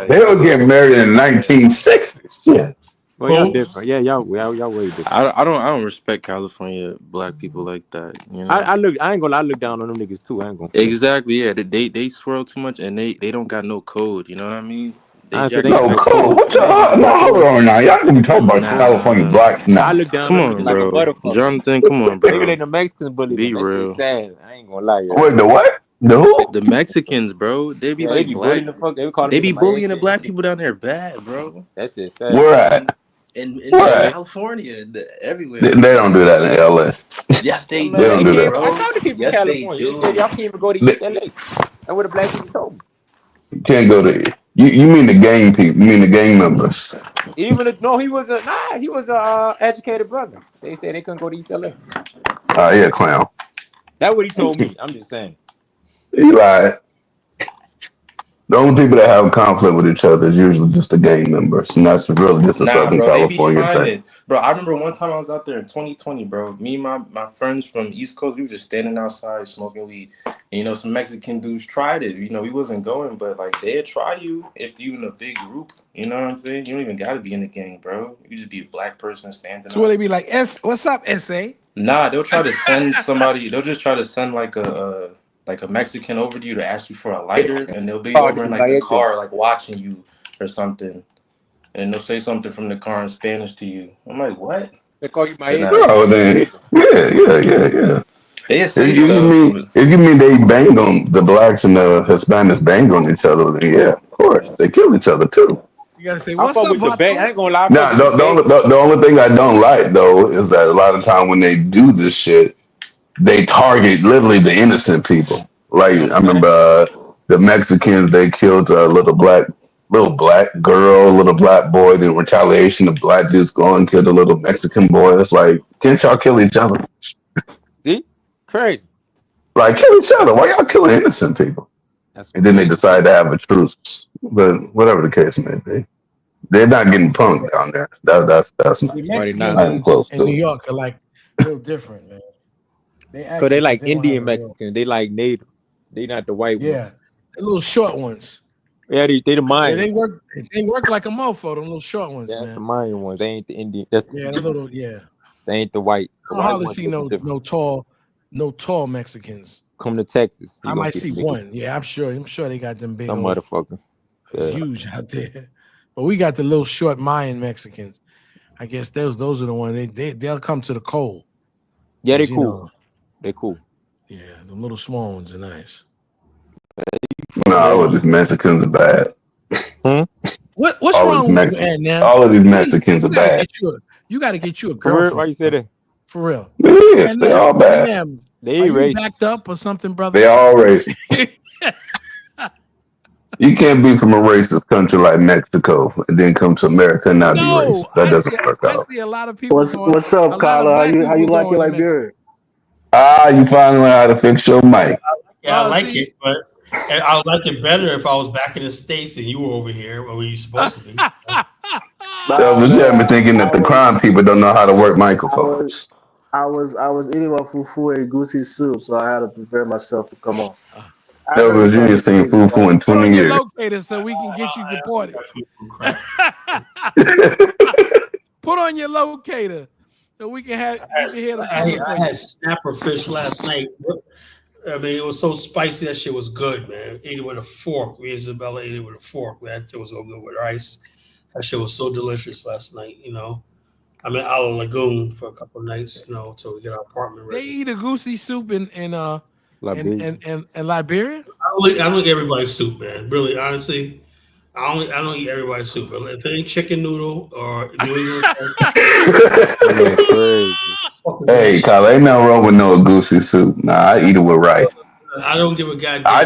Speaker 6: They were getting married in the 1960s. Yeah.
Speaker 12: Well, y'all different. Yeah, y'all way different.
Speaker 7: I don't respect California black people like that. You know?
Speaker 12: I ain't gonna lie, I look down on them niggas too. I ain't gonna.
Speaker 7: Exactly. Yeah. They swirl too much and they don't got no code. You know what I mean?
Speaker 6: No code. What y'all? No, hold on now. Y'all can talk about California black now.
Speaker 12: I look down.
Speaker 7: Come on, bro. Jonathan, come on, bro.
Speaker 12: Maybe they the Mexicans bully.
Speaker 7: Be real.
Speaker 12: Sad. I ain't gonna lie.
Speaker 6: Wait, the what? The who?
Speaker 7: The Mexicans, bro. They be like
Speaker 12: bullying
Speaker 7: they be bullying the black people down there bad, bro.
Speaker 12: That's just sad.
Speaker 6: Where at?
Speaker 7: In California, everywhere.
Speaker 6: They don't do that in LA.
Speaker 7: Yes, they do.
Speaker 6: They don't do that.
Speaker 12: I know the people in California. They said y'all can't even go to East LA. That's what the black people told me.
Speaker 6: You can't go to. You mean the gang people? You mean the gang members?
Speaker 12: He was a educated brother. They said they couldn't go to East LA.
Speaker 6: Yeah, clown.
Speaker 12: That's what he told me. I'm just saying.
Speaker 6: He lied. The only people that have conflict with each other is usually just the gang members, and that's really just a Southern California thing.
Speaker 7: Bro, I remember one time I was out there in 2020, bro. Me and my friends from East Coast, we were just standing outside smoking weed. And, you know, some Mexican dudes tried it. You know, we wasn't going, but, like, they'd try you if you in a big group. You know what I'm saying? You don't even got to be in the gang, bro. You just be a black person standing
Speaker 9: So will they be like, what's up, S.A.?
Speaker 7: Nah, they'll try to send somebody. They'll just try to send, like a Mexican over to you to ask you for a lighter, and they'll be over in like the car, like watching you or something, and they'll say something from the car in Spanish to you. I'm like, what?
Speaker 12: They call you my
Speaker 6: Oh, then yeah.
Speaker 7: If
Speaker 6: you mean they bang on the blacks and the Hispanics bang on each other, then yeah, of course they kill each other too.
Speaker 9: You gotta say what's up,
Speaker 12: with the I ain't gonna lie.
Speaker 6: The only thing I don't like though is that a lot of time when they do this shit, they target literally the innocent people. Like I remember the Mexicans, they killed a little black girl, little black boy. In retaliation, the black dudes go and kill the little Mexican boy. It's like, can't y'all kill each other?
Speaker 12: See, crazy.
Speaker 6: Like, kill each other. Why y'all killing innocent people? And then they decide to have a truce. But whatever the case may be, they're not getting punked down there. That's not,
Speaker 9: The Mexicans
Speaker 6: not even close
Speaker 9: in
Speaker 6: to
Speaker 9: New
Speaker 6: it.
Speaker 9: York are like real different, man.
Speaker 12: Cause they like
Speaker 9: they don't
Speaker 12: Indian
Speaker 9: have a real-
Speaker 12: Mexicans. They like native. They not the white
Speaker 9: Yeah,
Speaker 12: ones.
Speaker 9: the little short ones.
Speaker 12: Yeah, they the
Speaker 9: Yeah,
Speaker 12: Mayans.
Speaker 9: they work like a mofo. Them little short ones,
Speaker 12: That's the
Speaker 9: man.
Speaker 12: Mayan ones. They ain't the Indian. That's
Speaker 9: Yeah, the little
Speaker 12: They ain't the white. The
Speaker 9: I
Speaker 12: white
Speaker 9: hardly
Speaker 12: ones
Speaker 9: see
Speaker 12: look different.
Speaker 9: no tall Mexicans.
Speaker 12: Come to Texas. You
Speaker 9: I
Speaker 12: gonna
Speaker 9: might
Speaker 12: see
Speaker 9: see
Speaker 12: them niggas.
Speaker 9: one. Yeah, I'm sure they got them big
Speaker 12: Some
Speaker 9: old
Speaker 12: motherfucker. Yeah.
Speaker 9: huge out there. But we got the little short Mayan Mexicans. I guess those are the ones they'll come to the cold.
Speaker 12: Yeah, they
Speaker 9: 'Cause, you
Speaker 12: cool.
Speaker 9: know,
Speaker 12: They cool.
Speaker 9: yeah, the little small ones are nice.
Speaker 6: No, all of these Mexicans are bad.
Speaker 9: What's
Speaker 6: All
Speaker 9: wrong
Speaker 6: these
Speaker 9: with you, Ed, now?
Speaker 6: All of these
Speaker 9: Please,
Speaker 6: Mexicans are bad.
Speaker 9: You gotta get you a
Speaker 12: For real?
Speaker 9: girlfriend.
Speaker 12: Why you say that?
Speaker 9: For real.
Speaker 6: Yes,
Speaker 9: And
Speaker 6: they
Speaker 9: now-
Speaker 6: all
Speaker 9: and
Speaker 6: bad.
Speaker 9: now,
Speaker 12: They
Speaker 9: are you
Speaker 12: racist.
Speaker 9: backed up or something, brother?
Speaker 6: They all racist. You can't be from a racist country like Mexico and then come to America and not be racist. That doesn't work out.
Speaker 9: I see a lot of people.
Speaker 5: What's
Speaker 9: going,
Speaker 5: up,
Speaker 9: a lot of
Speaker 5: Kyla?
Speaker 9: black
Speaker 5: How you
Speaker 9: people
Speaker 5: like it
Speaker 9: going to
Speaker 5: like Liberia?
Speaker 6: You finally learn how to fix your mic.
Speaker 1: Yeah, I
Speaker 9: Oh,
Speaker 1: like
Speaker 9: see?
Speaker 1: it, but I would like it better if I was back in the States and you were over here where you supposed to be.
Speaker 6: But you have me thinking that the crime people don't know how to work microphones.
Speaker 3: I was eating my fufu and goosey soup, so I had to prepare myself to come on.
Speaker 6: No, but you ain't seen fufu in
Speaker 9: Put on
Speaker 6: 20
Speaker 9: your
Speaker 6: years.
Speaker 9: locator so we can get you deported. Put on your locator so we can hear the
Speaker 1: I had snapper fish last night. I mean, it was so spicy. That shit was good, man. Ate it with a fork. Me and Isabella ate it with a fork. That shit was so good with rice. That shit was so delicious last night. You know, I'm in Ala Lagoon for a couple of nights. You know, until we get our apartment
Speaker 9: They
Speaker 1: ready.
Speaker 9: eat a goosey soup in
Speaker 12: Liberia.
Speaker 9: Liberia.
Speaker 1: I don't eat everybody's soup, man. Really, honestly, I don't eat everybody's soup. If it ain't chicken noodle or New England,
Speaker 12: Yeah, crazy.
Speaker 6: Hey, Kyle, ain't nothing wrong with no goosey soup. Nah, I eat it with rice.
Speaker 1: I don't give a goddamn.
Speaker 6: I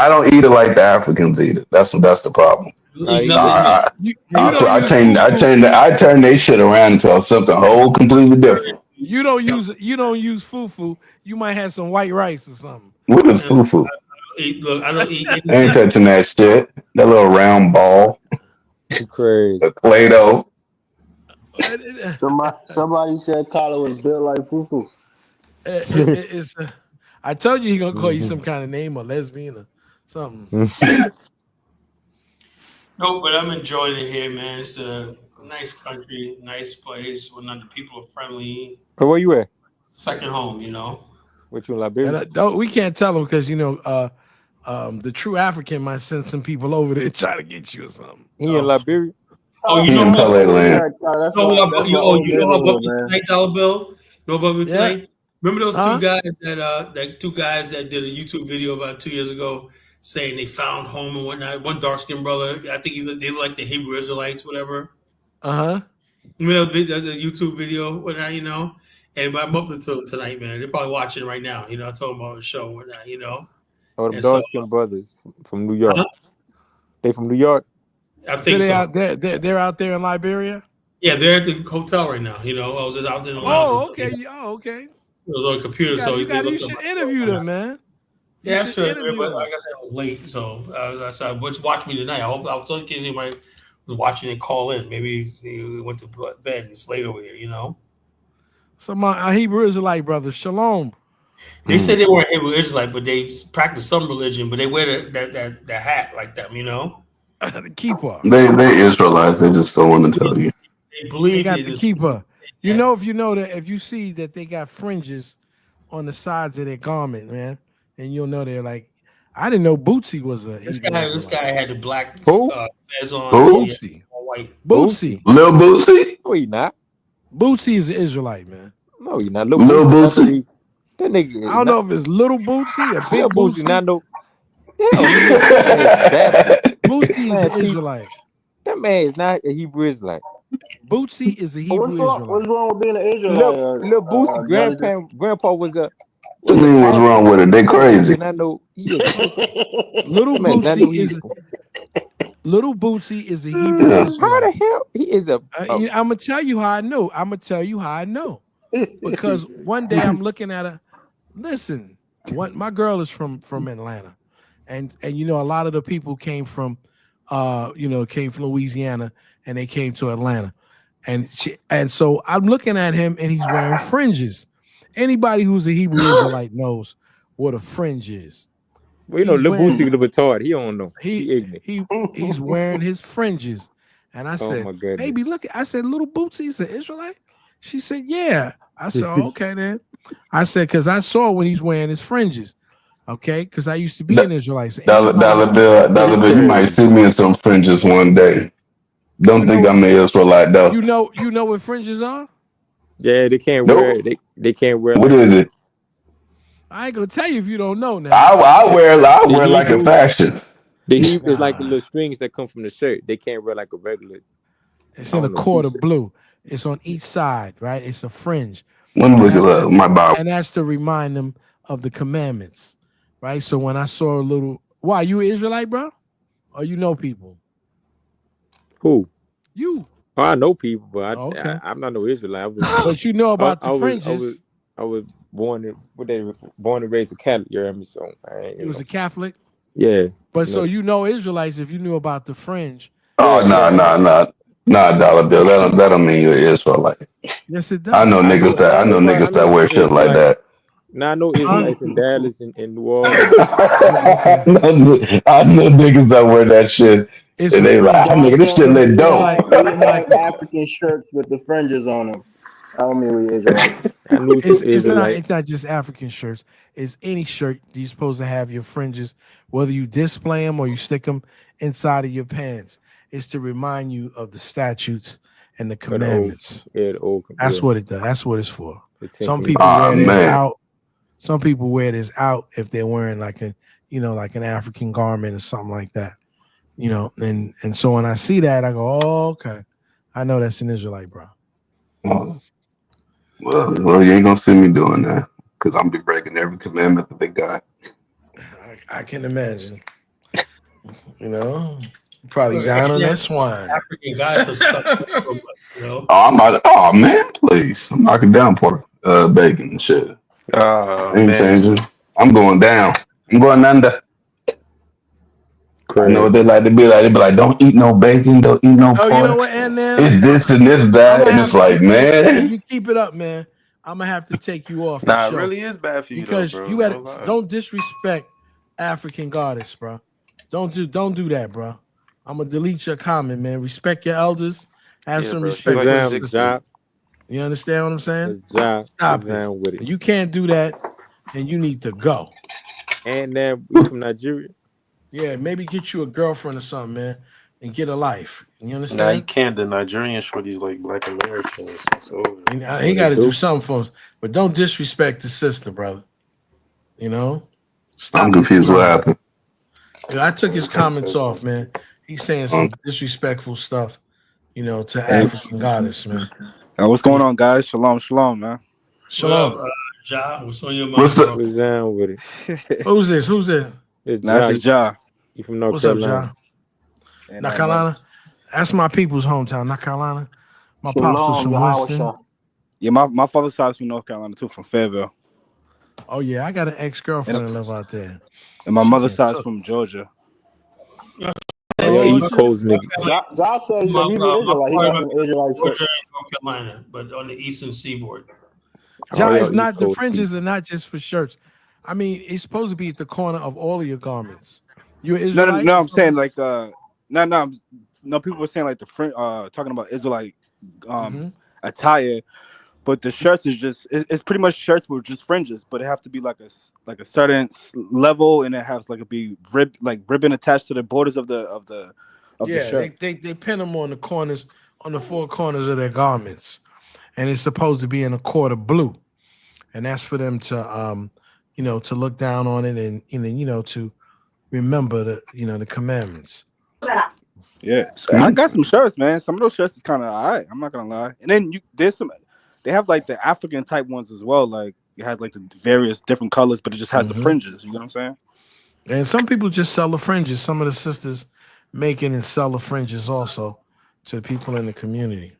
Speaker 6: don't eat it like the Africans eat it. That's the problem. I turn their shit around into something whole completely different.
Speaker 9: You don't use fufu. You might have some white rice or something.
Speaker 6: What is fufu?
Speaker 1: Look, I don't eat.
Speaker 6: I ain't touching that shit. That little round ball.
Speaker 12: Crazy.
Speaker 6: The Play-Doh.
Speaker 3: Somebody said Kyla was built like fufu.
Speaker 9: I told you he gonna call you some kind of name or lesbian or something.
Speaker 1: No, but I'm enjoying it here, man. It's a nice country, nice place. When the people are friendly.
Speaker 12: Where you at?
Speaker 1: Second home, you know.
Speaker 12: What you in Liberia?
Speaker 9: And we can't tell them because the true African might send some people over there to try to get you or something.
Speaker 12: He in Liberia.
Speaker 1: Oh, you know
Speaker 6: in
Speaker 1: how
Speaker 6: Pelé land.
Speaker 1: you know how about me tonight, Dollar Bill? You know about me tonight? Remember those two guys that did a YouTube video about 2 years ago saying they found home and whatnot? One dark skinned brother, I think they look like the Hebrew Israelites, whatever.
Speaker 9: Uh-huh.
Speaker 1: You know, the YouTube video, whatnot, you know? And I'm up to them tonight, man. They're probably watching right now. You know, I told them about the show, whatnot, you know?
Speaker 12: Oh, the dark skinned brothers from New York. They from New York?
Speaker 1: I think so.
Speaker 9: They're out there in Liberia?
Speaker 1: Yeah, they're at the hotel right now. You know, I was just out there in the lounge.
Speaker 9: Oh, okay. Okay.
Speaker 1: It was on a computer,
Speaker 9: You should interview them, man.
Speaker 1: Yeah, sure. But like I said, I was late, so I said, "Watch me tonight." I was thinking anybody was watching and call in. Maybe he went to bed and it's late over here. You know.
Speaker 9: So my Hebrew Israelite brothers, shalom.
Speaker 1: They said they weren't Hebrew Israelite, but they practice some religion. But they wear the hat like them. You know.
Speaker 9: The kippah.
Speaker 6: They Israelites. They just don't want to tell you.
Speaker 1: They believe
Speaker 9: they got the kippah. You know, if you see that they got fringes on the sides of their garment, man, and you'll know they're like, I didn't know Bootsy was a.
Speaker 1: This guy had the black fez on.
Speaker 9: Bootsy.
Speaker 1: White.
Speaker 9: Bootsy.
Speaker 6: Lil Bootsy?
Speaker 12: No, he not.
Speaker 9: Bootsy is an Israelite, man.
Speaker 12: No, he not.
Speaker 6: Lil Bootsy.
Speaker 12: That nigga.
Speaker 9: I don't know if it's little Bootsy or big Bootsy.
Speaker 12: Not no.
Speaker 9: Bootsy is an Israelite.
Speaker 12: That man is not a Hebrew Israelite.
Speaker 9: Bootsy is a Hebrew Israelite.
Speaker 3: What's wrong with being an Israelite?
Speaker 12: Little Bootsy grandpa was
Speaker 6: What you mean, what's wrong with it? They crazy.
Speaker 12: And I know he is
Speaker 9: Little
Speaker 12: man, I know
Speaker 9: Bootsy
Speaker 12: he's
Speaker 9: is Little Bootsy is a Hebrew
Speaker 12: how
Speaker 9: Israelite.
Speaker 12: the hell he is a
Speaker 9: I'm gonna tell you how I know. Because one day I'm looking at her. Listen, my girl is from Atlanta, and you know a lot of the people came from Louisiana and they came to Atlanta, and so I'm looking at him and he's wearing fringes. Anybody who's a Hebrew Israelite knows what a fringe is.
Speaker 12: well, you know, Lil Boosie a little retarded. He don't know. He ignorant.
Speaker 9: He's wearing his fringes, and I said,
Speaker 12: my goodness.
Speaker 9: "Baby, look!" I said, "Little Bootsy's an Israelite." She said, "Yeah." I said, oh, "Okay then." I said, "Because I saw when he's wearing his fringes." Okay, because I used to be an Israelite. So
Speaker 6: Dollar bill, you might see me in some fringes one day. Don't think I'm an Israelite though.
Speaker 9: You know what fringes are?
Speaker 12: Yeah, they can't wear it. They can't wear.
Speaker 6: What is it?
Speaker 9: I ain't gonna tell you if you don't know now.
Speaker 6: I wear like a fashion.
Speaker 12: The Hebrew is like the little strings that come from the shirt. They can't wear like a regular.
Speaker 9: It's in a quarter blue. It's on each side, right? It's a fringe.
Speaker 6: Let me look it up. My Bible.
Speaker 9: And that's to remind them of the commandments, right? So when I saw a little, why you an Israelite, bro? Or you know people?
Speaker 12: Who?
Speaker 9: You.
Speaker 12: Oh, I know people, but I'm not no Israelite.
Speaker 9: But you know about the fringes.
Speaker 12: I was born and raised a Catholic. You hear me? So
Speaker 9: you was a Catholic.
Speaker 12: Yeah.
Speaker 9: But so you know Israelites if you knew about the fringe.
Speaker 6: Oh no, dollar bill. That don't mean you're an Israelite.
Speaker 9: Yes, it does.
Speaker 6: I know niggas that wear shit like that.
Speaker 12: Now I know Israelites in Dallas and New Orleans.
Speaker 6: I know niggas that wear that shit. And they like, nigga, this shit lit dope.
Speaker 3: Like African shirts with the fringes on them. I don't mean we Israelites.
Speaker 9: It's not just African shirts. It's any shirt you're supposed to have your fringes, whether you display them or you stick them inside of your pants. It's to remind you of the statutes and the commandments. That's what it does. That's what it's for. Some people wear this out. Some people wear this out if they're wearing like an African garment or something like that. You know, and so when I see that, I go, oh, okay. I know that's an Israelite, bro.
Speaker 6: Well, you ain't gonna see me doing that because I'm be breaking every commandment that they got.
Speaker 9: I can imagine. You know, probably down on that swine.
Speaker 1: African guys have sucked, you know.
Speaker 6: Oh man, please! I'm knocking down pork, bacon and shit. Ain't changing. I'm going down. I'm going under. I know what they like to be like. They be like, "Don't eat no bacon. Don't eat no pork."
Speaker 9: You know what? And then
Speaker 6: it's this and this that, and it's like, man,
Speaker 9: you keep it up, man. I'm gonna have to take you off.
Speaker 14: Nah, it really is bad for you
Speaker 9: because
Speaker 14: though, bro.
Speaker 9: You gotta don't disrespect African goddess, bro. Don't do that, bro. I'm gonna delete your comment, man. Respect your elders. Have some respect. You understand what I'm saying? Stop it. With it. You can't do that, and you need to go.
Speaker 12: And then we from Nigeria.
Speaker 9: Yeah, maybe get you a girlfriend or something, man, and get a life. You understand?
Speaker 14: Nah, you can't. The Nigerian shorties like Black Americans. So
Speaker 9: he got to do something for us, but don't disrespect the sister, brother. You know? Stop.
Speaker 6: I'm confused. What happened?
Speaker 9: Yeah, I took his comments off, man. He's saying some disrespectful stuff, you know, to African goddess, man.
Speaker 15: What's going on, guys? Shalom, man.
Speaker 9: Shalom.
Speaker 1: Ja, what's on your mind?
Speaker 12: What's down with it?
Speaker 9: Who's this?
Speaker 15: That's Ja.
Speaker 12: You from North
Speaker 9: What's
Speaker 12: Carolina?
Speaker 9: up, Ja? North Carolina? That's my people's hometown, North Carolina. My pops was from Winston.
Speaker 15: Yeah, my father's side is from North Carolina too, from Fayetteville.
Speaker 9: Oh yeah, I got an ex-girlfriend that live out there.
Speaker 15: And my mother's side is from Georgia.
Speaker 12: East Coast nigga.
Speaker 3: Ja said he's an Israelite. He got some Israelite shirts.
Speaker 1: North Carolina, but on the eastern seaboard.
Speaker 9: Ja, it's not the fringes are not just for shirts. I mean, it's supposed to be at the corner of all of your garments. You Israelite?
Speaker 15: No, I'm saying like no. People were saying like the fringe, talking about Israelite attire, but the shirts is just it's pretty much shirts with just fringes, but it have to be like a certain level, and it has like ribbon attached to the borders of the shirt.
Speaker 9: They pin them on the corners, on the four corners of their garments, and it's supposed to be in a quarter blue, and that's for them to to look down on it and to remember the commandments.
Speaker 15: Yeah, I got some shirts, man. Some of those shirts is kind of alright. I'm not gonna lie. And then they have like the African type ones as well. Like it has like the various different colors, but it just has the fringes. You know what I'm saying?
Speaker 9: And some people just sell the fringes. Some of the sisters make it and sell the fringes also to people in the community.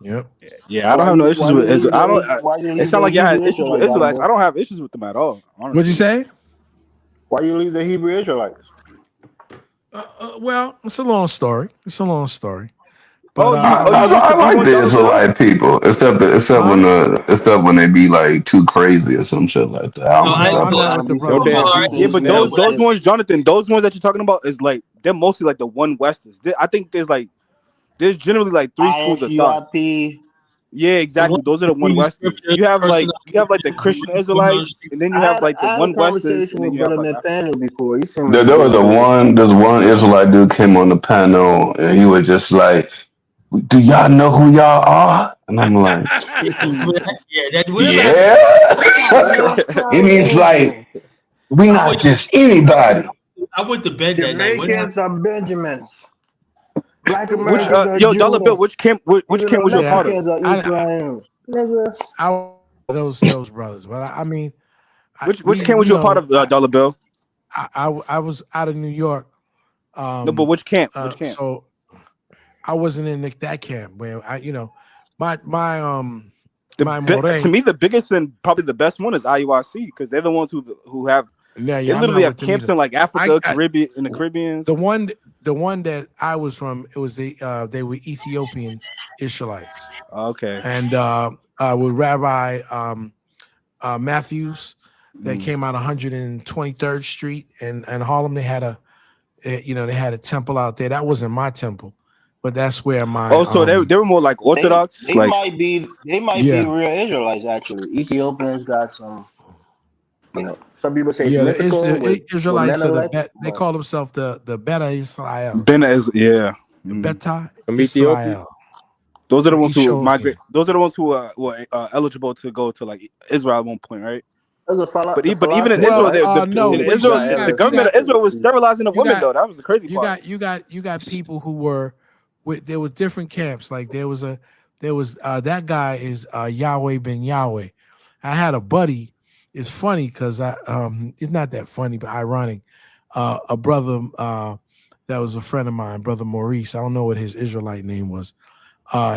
Speaker 9: Yep.
Speaker 15: Yeah, I don't have no issues with Israel. It sounds like you had issues with Israelites. I don't have issues with them at all. Honestly.
Speaker 9: What'd you say?
Speaker 3: Why you leave the Hebrew Israelites?
Speaker 9: Well, it's a long story.
Speaker 6: But I like the Israelite people, except when they be like too crazy or some shit like that.
Speaker 15: Yeah, but those ones, Jonathan, those ones that you're talking about is like they're mostly like the one Westers. I think there's generally like 3 schools of thought. Yeah, exactly. Those are the one Westers. You have like the Christian Israelites, and then you have like the one Westers. And then you have like
Speaker 3: before.
Speaker 6: There was one Israelite dude came on the panel, and he was just like, "Do y'all know who y'all are?" And I'm like, "Yeah." And he's like, "We not just anybody."
Speaker 1: I went to bed that night.
Speaker 3: Jamaicans are Benjamins. Black Americans are
Speaker 15: yo, Dollar Bill, which camp was your part of?
Speaker 9: Those brothers, but I mean,
Speaker 15: which camp was you a part of, Dollar Bill?
Speaker 9: I was out of New York.
Speaker 15: No, but which camp?
Speaker 9: So I wasn't in that camp where
Speaker 15: to me the biggest and probably the best one is IUIC because they're the ones who have.
Speaker 9: Yeah,
Speaker 15: they literally have camps in like Africa, Caribbean, in the Caribbean.
Speaker 9: The one that I was from, it was they were Ethiopian Israelites.
Speaker 15: Okay.
Speaker 9: And with Rabbi Matthews, they came out 123rd Street and Harlem. They had a temple out there. That wasn't my temple, but that's where my.
Speaker 15: Oh, so they were more like Orthodox.
Speaker 3: They might be real Israelites actually. Ethiopians got some. Some people say
Speaker 9: the Israelites are they call themselves the Beta Israel. Beta Israel.
Speaker 15: Those are the ones who migrate. Those are the ones who were eligible to go to like Israel at one point, right? But even in Israel, the government of Israel was sterilizing the women though. That was the crazy part.
Speaker 9: You got people who were there were different camps. Like there was that guy is Yahweh ben Yahweh. I had a buddy. It's funny because it's not that funny, but ironic. A brother that was a friend of mine, Brother Maurice. I don't know what his Israelite name was.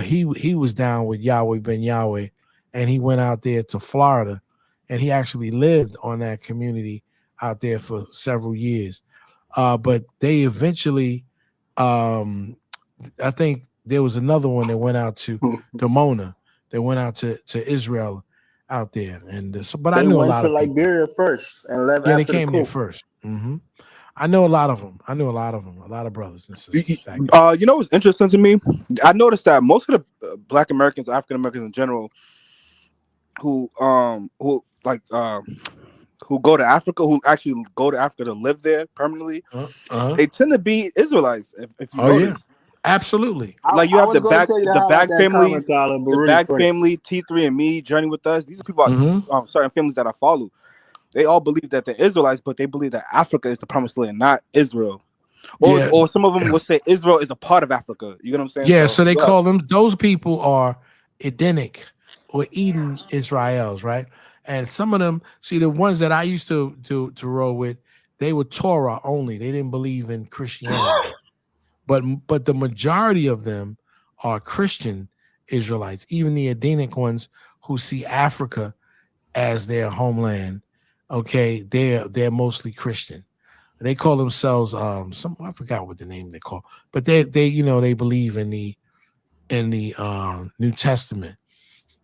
Speaker 9: He was down with Yahweh ben Yahweh, and he went out there to Florida, and he actually lived on that community out there for several years. But they eventually, I think there was another one that went out to Dimona. They went out to Israel. Out there, and but I know a lot of
Speaker 3: Liberia first and left.
Speaker 9: Yeah, they came there first. I know a lot of them. A lot of brothers and sisters.
Speaker 15: You know what's interesting to me? I noticed that most of the Black Americans, African Americans in general, who go to Africa, who actually go to Africa to live there permanently, they tend to be Israelites. If you notice.
Speaker 9: Absolutely.
Speaker 15: Like you have the Bag family, the Bag family, T3andMe, Journey with Us. These are people, certain families that I follow. They all believe that they're Israelites, but they believe that Africa is the promised land, not Israel. Or some of them will say Israel is a part of Africa. You know what I'm saying?
Speaker 9: Yeah, so they call them, those people are Edenic or Eden Israels, right? And some of them, see the ones that I used to roll with, they were Torah only. They didn't believe in Christianity. But the majority of them are Christian Israelites, even the Edenic ones who see Africa as their homeland. Okay, they're mostly Christian. They call themselves I forgot what the name they call, but they believe in the New Testament.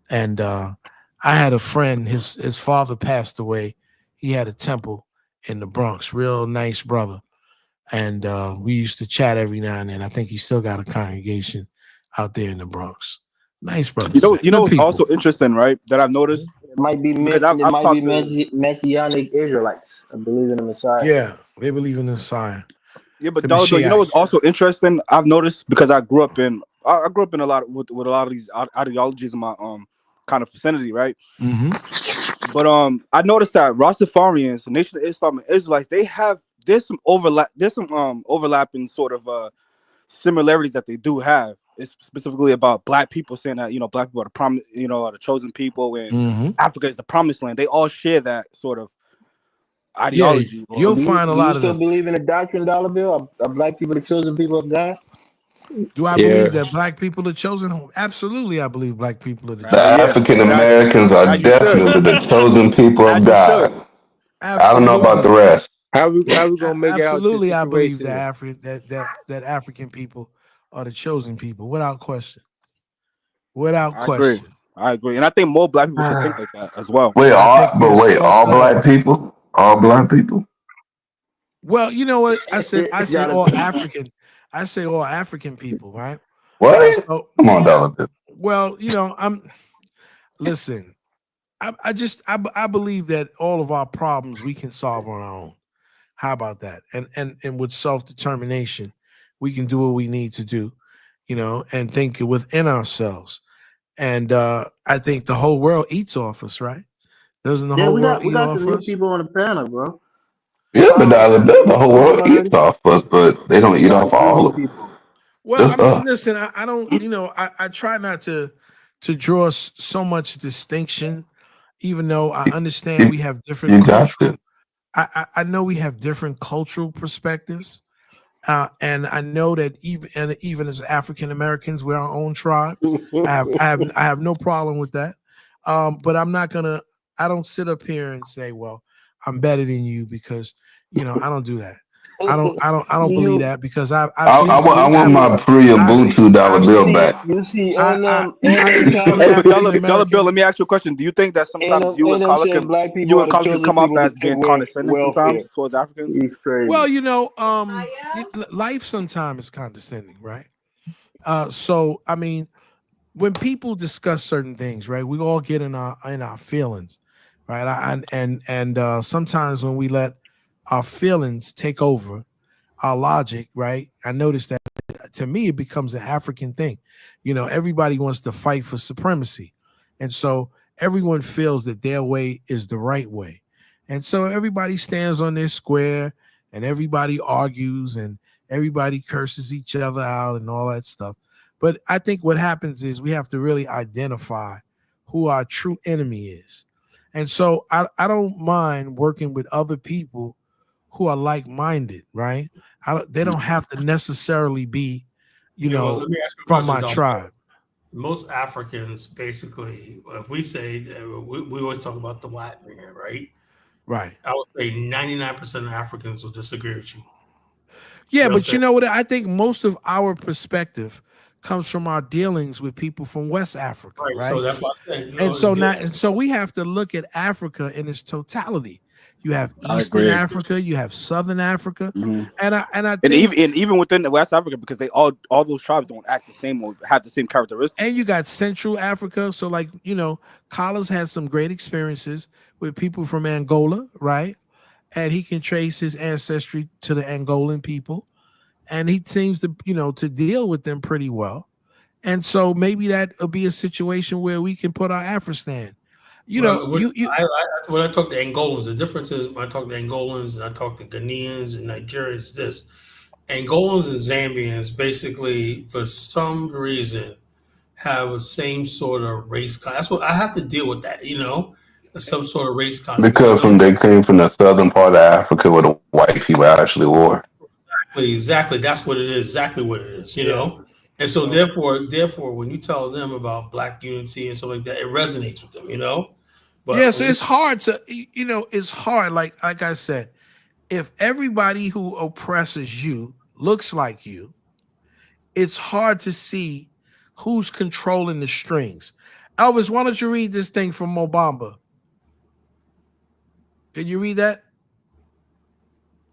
Speaker 9: And I had a friend, his father passed away. He had a temple in the Bronx, real nice brother. And we used to chat every now and then. I think he still got a congregation out there in the Bronx. Nice brother.
Speaker 15: You know what's also interesting, right? That I've noticed.
Speaker 3: It might be Messianic Israelites. I believe in the Messiah.
Speaker 9: Yeah, they believe in the Messiah.
Speaker 15: Yeah, but you know what's also interesting? I've noticed because I grew up in a lot with a lot of these ideologies in my kind of vicinity, right? But I noticed that Rastafarians, the Nation of Islam, and Israelites, there's some overlapping sort of similarities that they do have. it's specifically about black people saying that black people are the chosen people, and Africa is the promised land. They all share that sort of ideology.
Speaker 9: Yeah, you'll find a
Speaker 3: Do
Speaker 9: lot
Speaker 3: you
Speaker 9: of
Speaker 3: still
Speaker 9: them.
Speaker 3: believe in the doctrine, Dollar Bill? Are black people the chosen people of God?
Speaker 9: Do I believe that black people are chosen? Absolutely, I believe black people are the
Speaker 6: The
Speaker 9: chosen.
Speaker 6: African Americans are definitely the chosen people of God. I don't know about the rest.
Speaker 12: How we gonna make it out this
Speaker 9: Absolutely, I believe
Speaker 12: situation?
Speaker 9: that African people are the chosen people, without question. Without
Speaker 15: I agree.
Speaker 9: question.
Speaker 15: I agree, and I think more black people should think like that as well.
Speaker 6: Wait,
Speaker 9: I think we're the smart
Speaker 6: all
Speaker 9: minority.
Speaker 6: black people? All black people?
Speaker 9: Well, you know what I said? I say all
Speaker 3: Jonathan.
Speaker 9: African. I say all African people, right?
Speaker 6: What?
Speaker 9: So,
Speaker 6: Come on, Dollar Bill.
Speaker 9: well, listen. I believe that all of our problems we can solve on our own. How about that? And with self-determination, we can do what we need to do, and think within ourselves. And I think the whole world eats off us, right? Doesn't the
Speaker 3: Yeah,
Speaker 9: whole
Speaker 3: we
Speaker 9: world
Speaker 3: got
Speaker 9: eat off
Speaker 3: some new
Speaker 9: us?
Speaker 3: people on the panel, bro.
Speaker 6: Yeah, but Dollar Bill, the whole
Speaker 3: Smart
Speaker 6: world
Speaker 3: minority.
Speaker 6: eats off us, but they don't
Speaker 3: We
Speaker 6: eat
Speaker 3: got
Speaker 6: off
Speaker 3: some
Speaker 6: all
Speaker 3: new
Speaker 6: of it.
Speaker 3: people.
Speaker 9: Well,
Speaker 6: Just
Speaker 9: I mean,
Speaker 6: us.
Speaker 9: listen, I don't, I try not to draw so much distinction, even though I understand we have different
Speaker 6: You got
Speaker 9: cultural.
Speaker 6: to.
Speaker 9: I know we have different cultural perspectives, and I know that even as African Americans, we're our own tribe. I have no problem with that. But I'm not gonna. I don't sit up here and say, "Well, I'm better than you," because I don't do that. I don't believe that because I've seen some
Speaker 6: I want my pre-Ubuntu Dollar Bill back.
Speaker 3: You see,
Speaker 9: I've seen some
Speaker 15: Hey, but
Speaker 9: African
Speaker 15: Dollar Bill,
Speaker 9: American.
Speaker 15: let me ask you a question. Do you think that sometimes you and
Speaker 3: them
Speaker 15: Carla
Speaker 3: saying black people are the
Speaker 15: can
Speaker 3: chosen
Speaker 15: come off
Speaker 3: people to
Speaker 15: as
Speaker 3: take
Speaker 15: being
Speaker 3: away
Speaker 15: condescending
Speaker 3: welfare?
Speaker 15: sometimes towards Africans?
Speaker 3: He's crazy.
Speaker 9: Well, life sometimes is condescending, right? So I mean, when people discuss certain things, right, we all get in our feelings, right? And sometimes when we let our feelings take over our logic, right? I noticed that to me it becomes an African thing. Everybody wants to fight for supremacy, and so everyone feels that their way is the right way, and so everybody stands on their square, and everybody argues, and everybody curses each other out, and all that stuff. But I think what happens is we have to really identify who our true enemy is. And so I don't mind working with other people who are like-minded, right? They don't have to necessarily be,
Speaker 1: Let me ask you a
Speaker 9: from
Speaker 1: question,
Speaker 9: my
Speaker 1: Dollar.
Speaker 9: tribe.
Speaker 1: Most Africans, basically, if we say we always talk about the white man, right?
Speaker 9: Right.
Speaker 1: I would say 99% of Africans will disagree with you.
Speaker 9: Yeah,
Speaker 1: They'll
Speaker 9: but
Speaker 1: say,
Speaker 9: you know what? I think most of our perspective comes from our dealings with people from West Africa,
Speaker 1: right.
Speaker 9: right?
Speaker 1: So that's why I said,
Speaker 9: And so we have to look at Africa in its totality. You have
Speaker 15: I
Speaker 9: Eastern
Speaker 15: agree.
Speaker 9: Africa, you have Southern Africa, and I
Speaker 15: And
Speaker 9: think,
Speaker 15: even within the West Africa, because they all those tribes don't act the same or have the same characteristics.
Speaker 9: and you got Central Africa. So like Collins has some great experiences with people from Angola, right? And he can trace his ancestry to the Angolan people, and he seems to to deal with them pretty well. And so maybe that'll be a situation where we can put our Afristan.
Speaker 1: when I talk to Angolans, the difference is when I talk to Angolans and I talk to Ghanaians and Nigerians, this Angolans and Zambians basically, for some reason, have the same sort of race. That's what I have to deal with. That some sort of race conflict.
Speaker 6: Because when they came from the southern part of Africa where the white people actually were.
Speaker 1: Exactly. That's what it is. Exactly what it is. And so therefore, when you tell them about Black unity and stuff like that, it resonates with them. But
Speaker 9: yeah, so it's hard to it's hard. Like I said, if everybody who oppresses you looks like you, it's hard to see who's controlling the strings. Elvis, why don't you read this thing from Mobamba? Can you read that?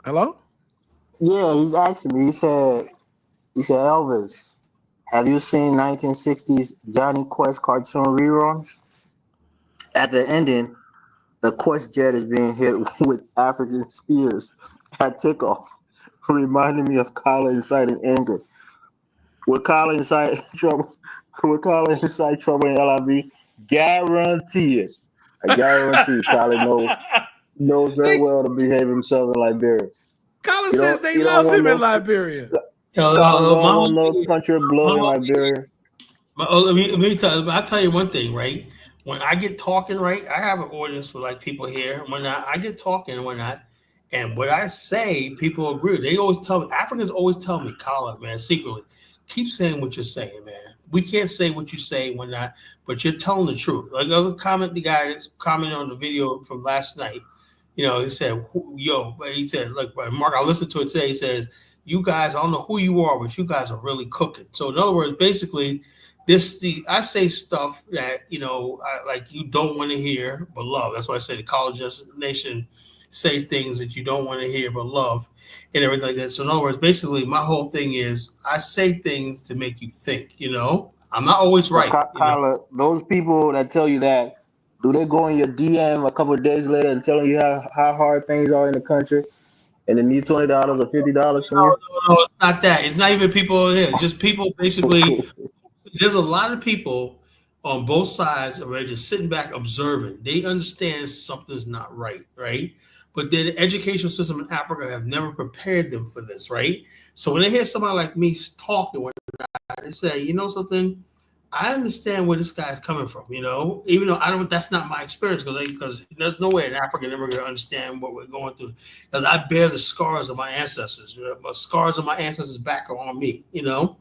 Speaker 9: Hello?
Speaker 3: Yeah, he asked me. He said, Elvis, have you seen 1960s Johnny Quest cartoon reruns? At the ending, the Quest jet is being hit with African spears at takeoff, reminding me of Kyla inciting anger. Would Kyla incite trouble? Would Kyla incite trouble in LIB? Guarantee it. I guarantee Kyla knows very well to behave himself in Liberia.
Speaker 9: Colin says they
Speaker 3: you don't
Speaker 9: love
Speaker 3: want
Speaker 9: him in
Speaker 3: no,
Speaker 9: Liberia.
Speaker 3: Congo, one little country below in Liberia.
Speaker 1: Let me tell you. I'll tell you one thing, right? When I get talking, right, I have an audience with like people here. When I get talking and whatnot, and what I say, people agree. They always tell me, Africans always tell me, Colin, man, secretly, keep saying what you're saying, man. We can't say what you say when not, but you're telling the truth. Like the guy that's commenting on the video from last night, you know, he said, yo, but he said, look, Mark, I listened to it today. He says, you guys, I don't know who you are, but you guys are really cooking. So in other words, basically, I say stuff that, you know, like you don't want to hear but love. That's why I say the college nation say things that you don't want to hear but love and everything like that. So in other words, basically my whole thing is I say things to make you think, you know. I'm not always right.
Speaker 3: Kyla, those people that tell you that, do they go in your DM a couple of days later and telling you how hard things are in the country and they need $20 or $50 from you?
Speaker 1: No, it's not that. It's not even people here. Just people basically. There's a lot of people on both sides who are just sitting back observing. They understand something's not right, right? But the educational system in Africa have never prepared them for this, right? So when they hear somebody like me talking, they say, you know something, I understand where this guy's coming from, you know, even though that's not my experience because there's no way an African ever going to understand what we're going through because I bear the scars of my ancestors. The scars of my ancestors back are on me, you know.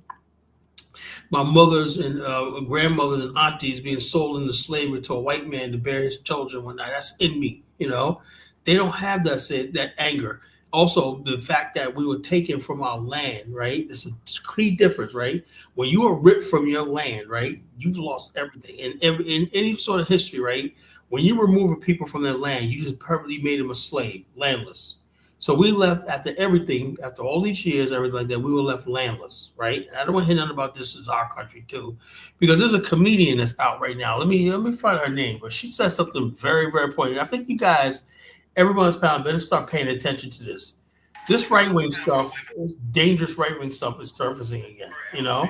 Speaker 1: My mothers and grandmothers and aunties being sold into slavery to a white man to bear his children and whatnot. That's in me, you know. They don't have that anger. Also, the fact that we were taken from our land, right? It's a key difference, right? When you are ripped from your land, right, you've lost everything. In any sort of history, right? When you remove people from their land, you just permanently made them a slave, landless. So we left after everything, after all these years, everything like that, we were left landless, right? And I don't want to hear nothing about this as our country too, because there's a comedian that's out right now. Let me find her name, but she said something very, very poignant. I think you guys, everyone's pound, better start paying attention to this. This right-wing stuff, this dangerous right-wing stuff is surfacing again, you know?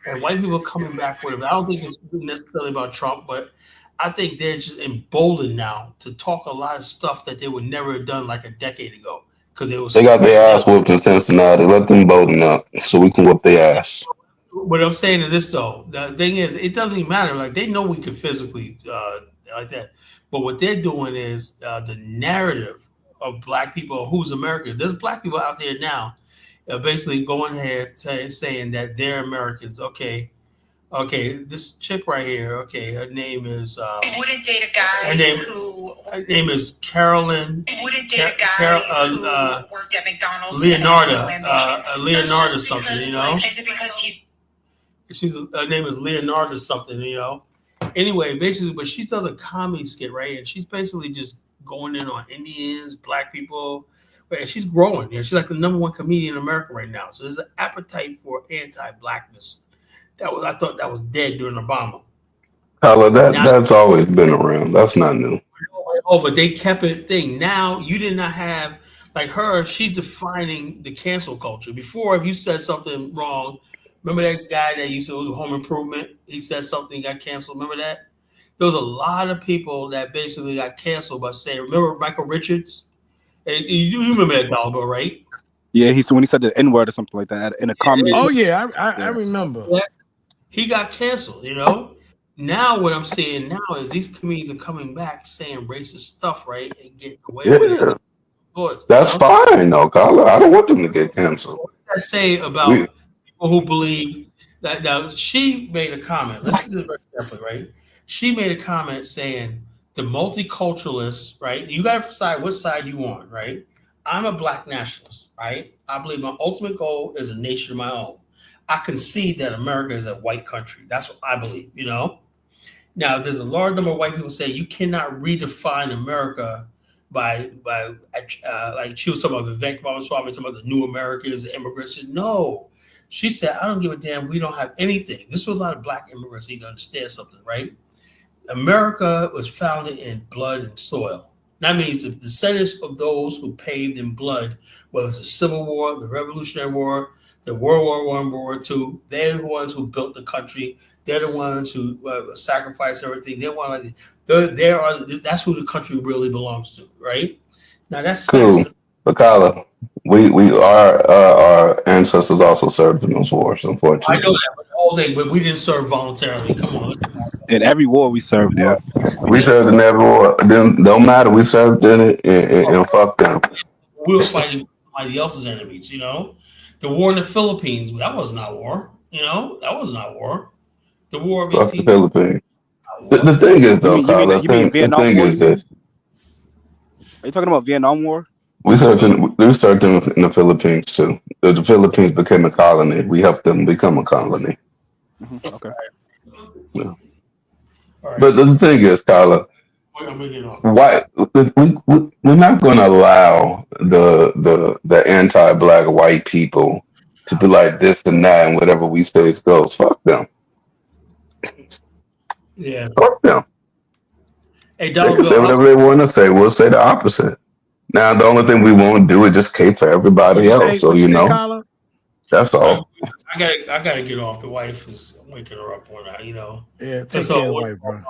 Speaker 1: And white people coming back with it. I don't think it's necessarily about Trump, but I think they're just emboldened now to talk a lot of stuff that they would never have done like a decade ago. Because
Speaker 6: they got their ass whooped in Cincinnati. Let them bolden up so we can whoop their ass.
Speaker 1: What I'm saying is this, though. The thing is, it doesn't even matter. Like, they know we can physically like that. But what they're doing is the narrative of black people, who's American. There's black people out there now basically going ahead saying that they're Americans. Okay, this chick right here. Okay, her name is.
Speaker 2: Wouldn't date a guy
Speaker 1: her name is Carolyn.
Speaker 2: Wouldn't date a guy who worked at McDonald's.
Speaker 1: Leonardo something, you know.
Speaker 2: Is it because
Speaker 1: her name is Leonardo something, you know. Anyway, basically, but she does a comedy skit, right? And she's basically just going in on Indians, black people. And she's growing. She's like the #1 comedian in America right now. So there's an appetite for anti-blackness. I thought that was dead during Obama.
Speaker 6: Tyler, that's always been around. That's not new.
Speaker 1: Oh, but they kept it thing. Now you did not have like her. She's defining the cancel culture. Before, if you said something wrong, remember that guy that used to do Home Improvement? He said something, got canceled. Remember that? There was a lot of people that basically got canceled by saying, remember Michael Richards? You remember that dog, right?
Speaker 15: Yeah, when he said the N-word or something like that in a comedy.
Speaker 9: Oh yeah, I remember.
Speaker 1: He got canceled, you know. Now what I'm saying now is these comedians are coming back saying racist stuff, right, and getting away with it.
Speaker 6: That's fine, though, Carla. I don't want them to get canceled.
Speaker 1: What did I say about people who believe that? Now she made a comment. Listen to this very carefully, right? She made a comment saying the multiculturalists, right? You got to decide what side you want, right? I'm a black nationalist, right? I believe my ultimate goal is a nation of my own. I concede that America is a white country. That's what I believe, you know? Now, there's a large number of white people say you cannot redefine America by like she was talking about Vivek Ramaswamy, some of the new Americans, the immigrants. No. She said, I don't give a damn. We don't have anything. This was a lot of black immigrants need to understand something, right? America was founded in blood and soil. That means the descendants of those who paved in blood, whether it's the Civil War, the Revolutionary War, the World War I, World War II, they're the ones who built the country. They're the ones who sacrificed everything. That's who the country really belongs to, right? Now that's
Speaker 6: cool. But Kyla, our ancestors also served in those wars,
Speaker 1: I know
Speaker 6: unfortunately.
Speaker 1: that, but we didn't serve voluntarily. Come on.
Speaker 15: In every war we served, yeah.
Speaker 6: We served in every war. Then don't matter. We served in it, and fuck them.
Speaker 1: We were fighting somebody else's enemies, you know? The war in the Philippines, that was not war, you know? That was not war. The war of
Speaker 6: Fuck the
Speaker 1: 18...
Speaker 6: Philippines. The thing is, though, Carla,
Speaker 15: you mean Vietnam
Speaker 6: the thing
Speaker 15: War?
Speaker 6: is this.
Speaker 15: Are you talking about Vietnam War?
Speaker 6: We served in the Philippines too. The Philippines became a colony. We helped them become a colony.
Speaker 15: Okay.
Speaker 6: Yeah. But the thing is, Carla, why we're not going to allow the anti-black white people to be like this and that, and whatever we say goes. Fuck them.
Speaker 1: Yeah.
Speaker 6: Fuck them.
Speaker 1: Hey,
Speaker 6: They can say whatever they want to say. We'll say the opposite. Now, the only thing we won't do is just cape for everybody else. So that's all.
Speaker 1: I gotta get off. The wife is waking her up on that, you know.
Speaker 9: Yeah, take care of the wife, bro.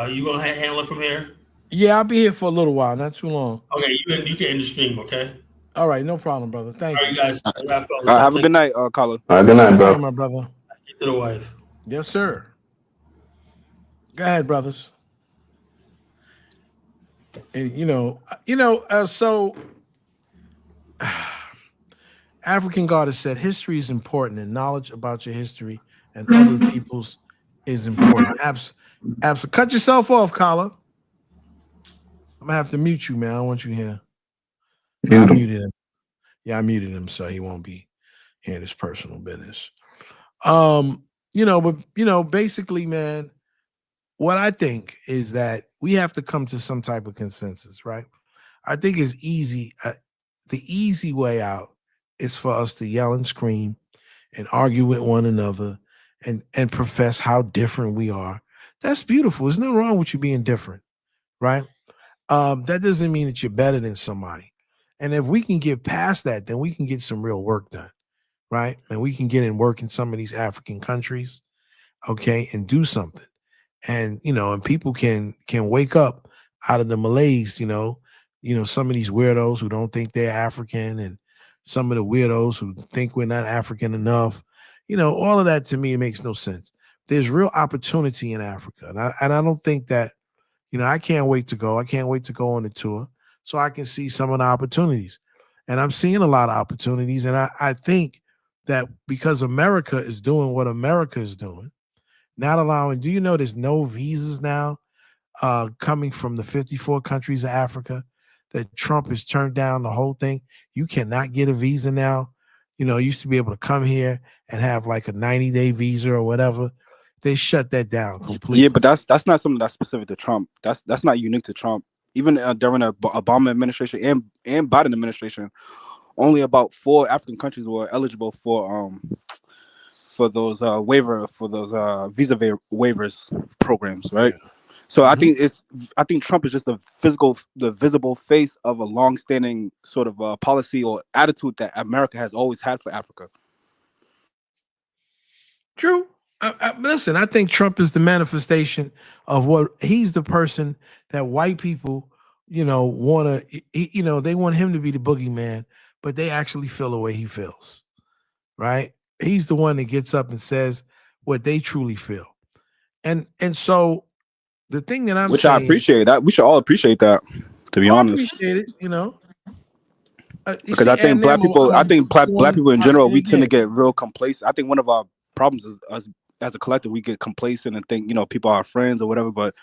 Speaker 1: You gonna handle it from here?
Speaker 9: Yeah, I'll be here for a little while, not too long.
Speaker 1: Okay, you can end the stream, okay?
Speaker 9: All right, no problem, brother. Thank you.
Speaker 1: You guys.
Speaker 15: Have a good night, Carla.
Speaker 6: Good night, bro.
Speaker 9: My brother.
Speaker 1: Get to the wife.
Speaker 9: Yes, sir. Go ahead, brothers. And so African God has said history is important, and knowledge about your history and other people's is important. Absolutely. Cut yourself off, Kala. I'm gonna have to mute you, man. I don't want you here. I muted him. Yeah, I muted him so he won't be hearing his personal business. Basically, man, what I think is that we have to come to some type of consensus, right? I think it's easy. The easy way out is for us to yell and scream and argue with one another and profess how different we are. That's beautiful. There's nothing wrong with you being different, right? That doesn't mean that you're better than somebody. And if we can get past that, then we can get some real work done, right? And we can get in work in some of these African countries, okay, and do something. And and people can wake up out of the malaise, some of these weirdos who don't think they're African, and some of the weirdos who think we're not African enough. All of that to me, it makes no sense. There's real opportunity in Africa, and I don't think that, I can't wait to go. I can't wait to go on the tour so I can see some of the opportunities, and I'm seeing a lot of opportunities. And I think that because America is doing what America is doing. Not allowing, do you know there's no visas now coming from the 54 countries of Africa, that Trump has turned down the whole thing? You cannot get a visa now. You used to be able to come here and have like a 90-day visa or whatever. They shut that down completely.
Speaker 15: Yeah, but that's not something that's specific to Trump. That's not unique to Trump. Even during the Obama administration and Biden administration, only about 4 African countries were eligible for those visa waivers programs, right? Yeah. So I think Trump is just the visible face of a long-standing sort of policy or attitude that America has always had for Africa.
Speaker 9: True. Listen, I think Trump is the manifestation of what he's the person that white people, want to, they want him to be the boogeyman, but they actually feel the way he feels, right? He's the one that gets up and says what they truly feel. And so the thing that I'm saying,
Speaker 15: I appreciate that. We should all appreciate that, to be honest.
Speaker 9: I appreciate it,
Speaker 15: because I think black people in general, we tend to get real complacent. I think one of our problems is us as a collective, we get complacent and think, people are our friends or whatever. But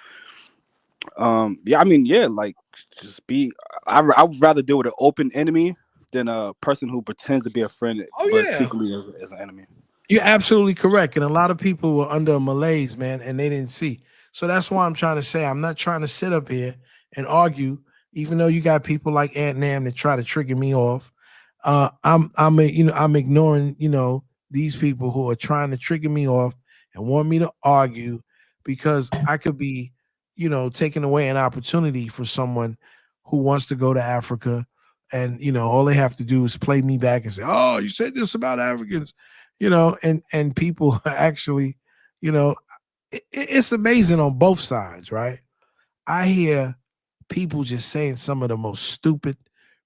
Speaker 15: just be. I would rather deal with an open enemy than a person who pretends to be a friend, but secretly is an enemy.
Speaker 9: You're absolutely correct. And a lot of people were under a malaise, man, and they didn't see. So that's why I'm trying to say, I'm not trying to sit up here and argue, even though you got people like Aunt Nam that try to trigger me off. I'm ignoring, these people who are trying to trigger me off and want me to argue, because I could be, taking away an opportunity for someone who wants to go to Africa. And, all they have to do is play me back and say, oh, you said this about Africans, and people actually, it's amazing on both sides, right? I hear people just saying some of the most stupid,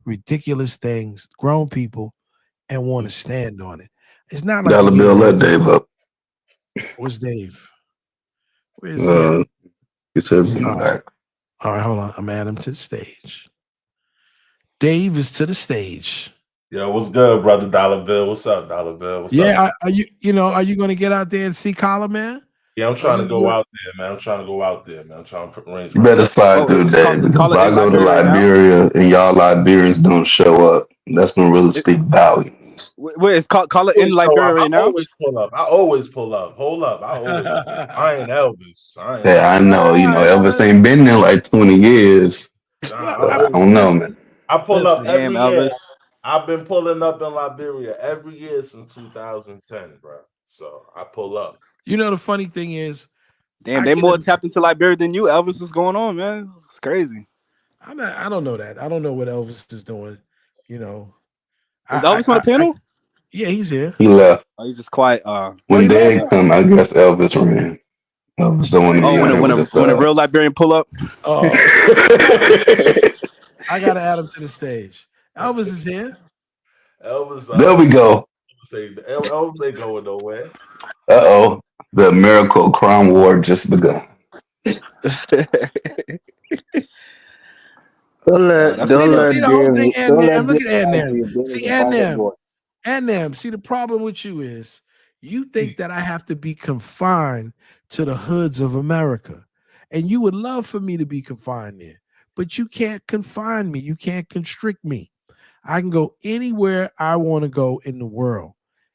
Speaker 9: ridiculous things, grown people, and want to stand on it. It's not like
Speaker 6: Dollar
Speaker 9: you
Speaker 6: Bill,
Speaker 9: get
Speaker 6: let Dave up.
Speaker 9: Where's Dave? Where's he at?
Speaker 6: He says in the back.
Speaker 9: All right, hold on. I'm adding him to the stage. Dave is to the stage.
Speaker 16: Yo, what's good, brother Dollar Bill? What's up, Dollar Bill? What's up?
Speaker 9: Yeah, are you going to get out there and see Collar, man?
Speaker 16: Yeah, I'm trying to go out there, man. I'm trying to arrange.
Speaker 6: You better slide through, Dave. Because if I go to Liberia and y'all Liberians don't show up, that's gonna really speak volumes.
Speaker 15: Wait, is Collar in Liberia right now?
Speaker 16: I always pull up. Hold up. I ain't Elvis.
Speaker 6: Yeah, I know. You know, Elvis ain't been there like 20 years. I don't know, man.
Speaker 16: I pull up every
Speaker 15: Damn,
Speaker 16: year.
Speaker 15: Elvis.
Speaker 16: I've been pulling up in Liberia every year since 2010, bro. So I pull up.
Speaker 9: You know, the funny thing is,
Speaker 15: damn, they more tapped into Liberia than you, Elvis. What's going on, man? It's crazy.
Speaker 9: I don't know that. I don't know what Elvis is doing. You know,
Speaker 15: is Elvis on the panel?
Speaker 9: Yeah, he's here.
Speaker 6: He left.
Speaker 15: Oh, he's just quiet.
Speaker 6: When Dave come, I guess Elvis ran. Elvis don't want to be
Speaker 15: when a real Liberian pull up.
Speaker 9: Oh, I gotta add him to the stage. Elvis is here.
Speaker 16: Elvis.
Speaker 6: There we go.
Speaker 16: Elvis ain't going nowhere.
Speaker 6: Uh-oh. The miracle crime war just begun.
Speaker 9: Don't let the whole thing Look at Annam. See, Annam. See, the problem with you is you think that I have to be confined to the hoods of America. And you would love for me to be confined there. But you can't confine me. You can't constrict me. I can go anywhere I want to go in the world.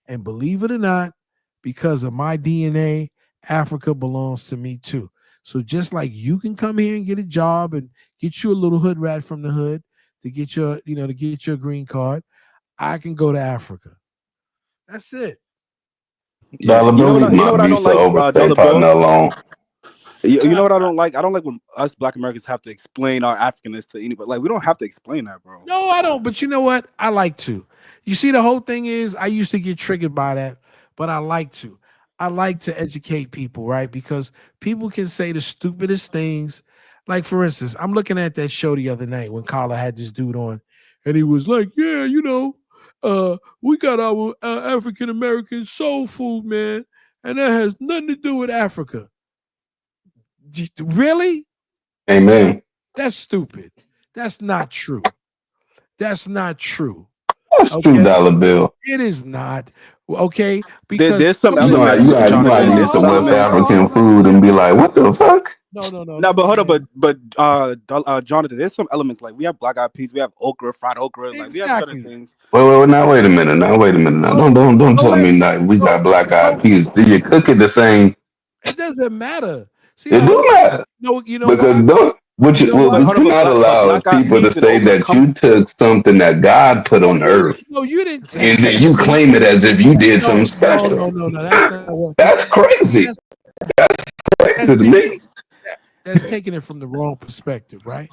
Speaker 9: And believe it or not, because of my DNA, Africa belongs to me too. So just like you can come here and get a job and get you a little hood rat from the hood to get your, to get your green card, I can go to Africa. That's it.
Speaker 6: Dollar Bill, you know what I don't like, Dollar Bill.
Speaker 15: You know what I don't like? I don't like when us Black Americans have to explain our Africanness to anybody. Like, we don't have to explain that, bro.
Speaker 9: No, I don't. But you know what? I like to. You see, the whole thing is I used to get triggered by that, but I like to. I like to educate people, right? Because people can say the stupidest things. Like, for instance, I'm looking at that show the other night when Carla had this dude on, and he was like, yeah, we got our African-American soul food, man, and that has nothing to do with Africa. Really?
Speaker 6: Amen.
Speaker 9: That's stupid. That's not true. That's not true.
Speaker 6: That's true, Dollar Bill.
Speaker 9: It is not. Okay? Because
Speaker 15: there's some
Speaker 6: elements. You gotta get some West African food and be like, what the fuck?
Speaker 15: No, but hold on, but Jonathan, there's some elements like we have black eyed peas, we have okra, fried okra, like we have certain things.
Speaker 6: Wait a minute. Now, don't tell me that we got black eyed peas. Do you cook it the same?
Speaker 9: It doesn't matter. See,
Speaker 6: it do matter. Because we cannot allow people to say that you took something that God put on earth.
Speaker 9: No, you didn't take
Speaker 6: and then you claim it as if you did something special.
Speaker 9: No. That's not what.
Speaker 6: That's crazy. That's crazy to me.
Speaker 9: That's taking it from the wrong perspective, right?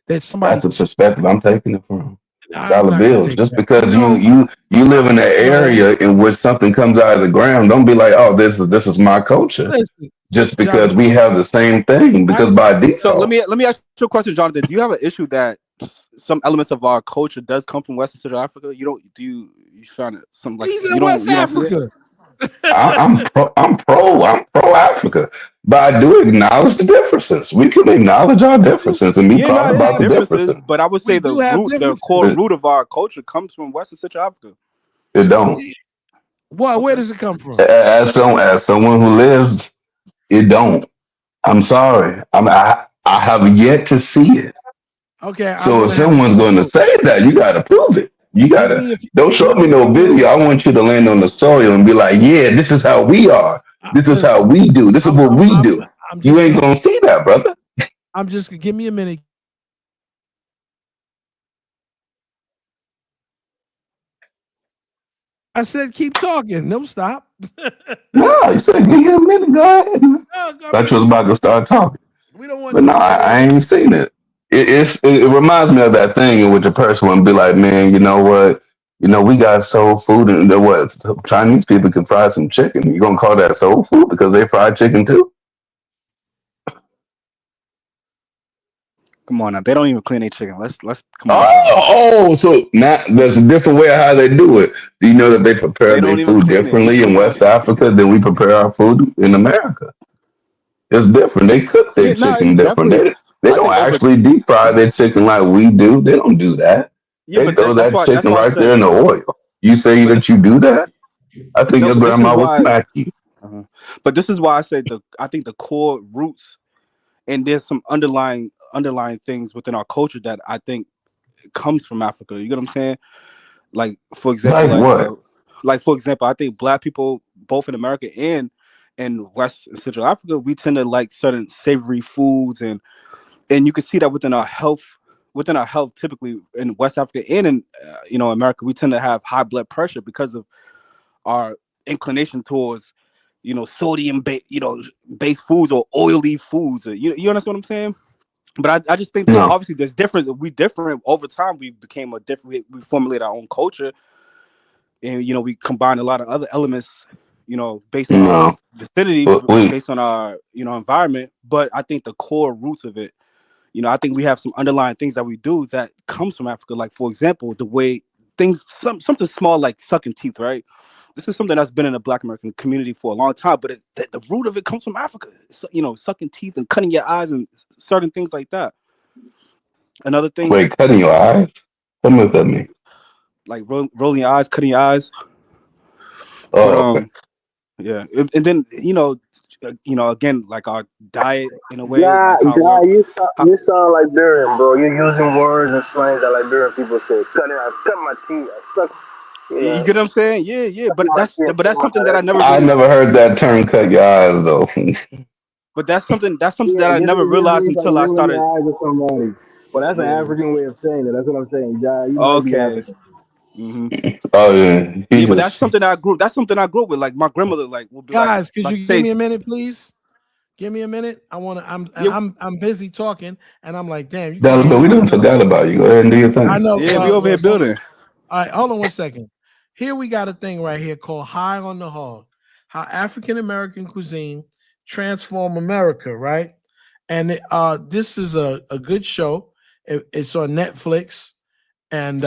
Speaker 9: That's the
Speaker 6: perspective I'm taking it from. Dollar bills. Just because you live in an area in which something comes out of the ground, don't be like, oh, this is my culture.
Speaker 9: Listen,
Speaker 6: just because we have the same thing, because by default.
Speaker 15: So let me ask you a question, Jonathan. Do you have an issue that some elements of our culture does come from West and Central Africa? You found it something like
Speaker 9: he's in West Africa.
Speaker 6: I'm pro Africa, but I do acknowledge the differences. We can acknowledge our differences and be proud about the differences.
Speaker 15: But I would say the core root of our culture comes from West and Central Africa.
Speaker 6: It don't.
Speaker 9: Well, where does it come from?
Speaker 6: As someone who lives, it don't. I'm sorry. I have yet to see it.
Speaker 9: Okay.
Speaker 6: So if someone's going to say that, you got to prove it. You gotta don't show me no video. I want you to land on the soil and be like, yeah, this is how we are. This is how we do. This is what we do. You ain't gonna see that, brother.
Speaker 9: I'm just give me a minute. I said keep talking. No, stop.
Speaker 6: No, you said give me a minute. Go ahead. Thought you was about to start talking.
Speaker 9: We don't want.
Speaker 6: But no, I ain't seen it. It reminds me of that thing in which a person would be like, man, you know what? We got soul food, and what? Chinese people can fry some chicken. You gonna call that soul food because they fry chicken too?
Speaker 15: Come on now, they don't even clean their chicken. Let's come on.
Speaker 6: So now there's a different way of how they do it. Do you know that they prepare
Speaker 15: They
Speaker 6: their
Speaker 15: don't even
Speaker 6: food
Speaker 15: clean it.
Speaker 6: differently in
Speaker 15: Come on.
Speaker 6: West Africa than we prepare our food in America? It's different. They cook their
Speaker 15: Yeah, no,
Speaker 6: chicken
Speaker 15: it's
Speaker 6: different.
Speaker 15: definitely.
Speaker 6: They
Speaker 15: I
Speaker 6: don't
Speaker 15: think over.
Speaker 6: actually deep fry their chicken like we do. They don't do that.
Speaker 15: Yeah,
Speaker 6: They
Speaker 15: but
Speaker 6: throw
Speaker 15: that's
Speaker 6: that
Speaker 15: why. That's
Speaker 6: chicken
Speaker 15: why I
Speaker 6: right there
Speaker 15: said.
Speaker 6: in the oil. You say
Speaker 15: But
Speaker 6: that
Speaker 15: this.
Speaker 6: you do that? I think
Speaker 15: No,
Speaker 6: your
Speaker 15: but this is
Speaker 6: grandma will
Speaker 15: why.
Speaker 6: smack you.
Speaker 15: But this is why I say I think the core roots, and there's some underlying things within our culture that I think comes from Africa. You get what I'm saying? Like for example,
Speaker 6: Like what?
Speaker 15: for example, I think Black people both in America and in West and Central Africa, we tend to like certain savory foods, and you can see that within our health. Within our health, typically in West Africa and in America, we tend to have high blood pressure because of our inclination towards sodium based foods or oily foods. You understand what I'm saying? But I just think that
Speaker 6: No.
Speaker 15: obviously there's difference. We different over time. We became a different. We formulate our own culture, and we combine a lot of other elements. Based on our
Speaker 6: No.
Speaker 15: vicinity,
Speaker 6: But we
Speaker 15: based on our environment. But I think the core roots of it. I think we have some underlying things that we do that comes from Africa. Like for example, the way something small like sucking teeth, right? This is something that's been in the Black American community for a long time, but the root of it comes from Africa. Sucking teeth and cutting your eyes and certain things like that. Another thing,
Speaker 6: wait, cutting your eyes? Tell me what that means.
Speaker 15: like rolling your eyes, cutting your eyes.
Speaker 6: Oh,
Speaker 15: But
Speaker 6: okay.
Speaker 15: yeah, and then again, like our diet in a way,
Speaker 5: Yeah,
Speaker 15: like how
Speaker 5: yeah,
Speaker 15: we're
Speaker 5: you sound Liberian, bro. You're using words and slangs that Liberian people say. I cut my teeth, I suck.
Speaker 15: you
Speaker 5: Yeah,
Speaker 15: get what I'm saying? Yeah. But
Speaker 5: my
Speaker 15: that's
Speaker 5: teeth.
Speaker 15: something that I never
Speaker 6: I
Speaker 15: really.
Speaker 6: never heard that term cut your eyes though.
Speaker 15: But that's something
Speaker 5: Yeah,
Speaker 15: that
Speaker 5: I
Speaker 15: I
Speaker 5: guess
Speaker 15: never
Speaker 5: it just
Speaker 15: realized
Speaker 5: means like
Speaker 15: until I
Speaker 5: rolling
Speaker 15: started.
Speaker 5: your eyes at somebody. Well, that's an
Speaker 15: Yeah.
Speaker 5: African way of saying it. That's what I'm saying. Ja, you might be
Speaker 15: Okay.
Speaker 5: African.
Speaker 15: hmm
Speaker 6: Oh yeah. He
Speaker 15: Yeah, but that's
Speaker 6: just
Speaker 15: something I grew. That's something I grew up with. Like my grandmother, like would be
Speaker 9: Guys, could
Speaker 15: like
Speaker 9: you give
Speaker 15: say,
Speaker 9: me a minute, please? Give me a minute.
Speaker 15: yeah,
Speaker 9: I'm busy talking, and I'm like, damn, you can't hear
Speaker 6: But
Speaker 9: me.
Speaker 6: we didn't forget about you. Go ahead and do your
Speaker 9: I
Speaker 6: thing.
Speaker 9: know.
Speaker 15: yeah, we over here building.
Speaker 9: All right, hold on 1 second. Here we got a thing right here called High on the Hog, how African American cuisine transformed America, right? And this is a good show. It's on Netflix, and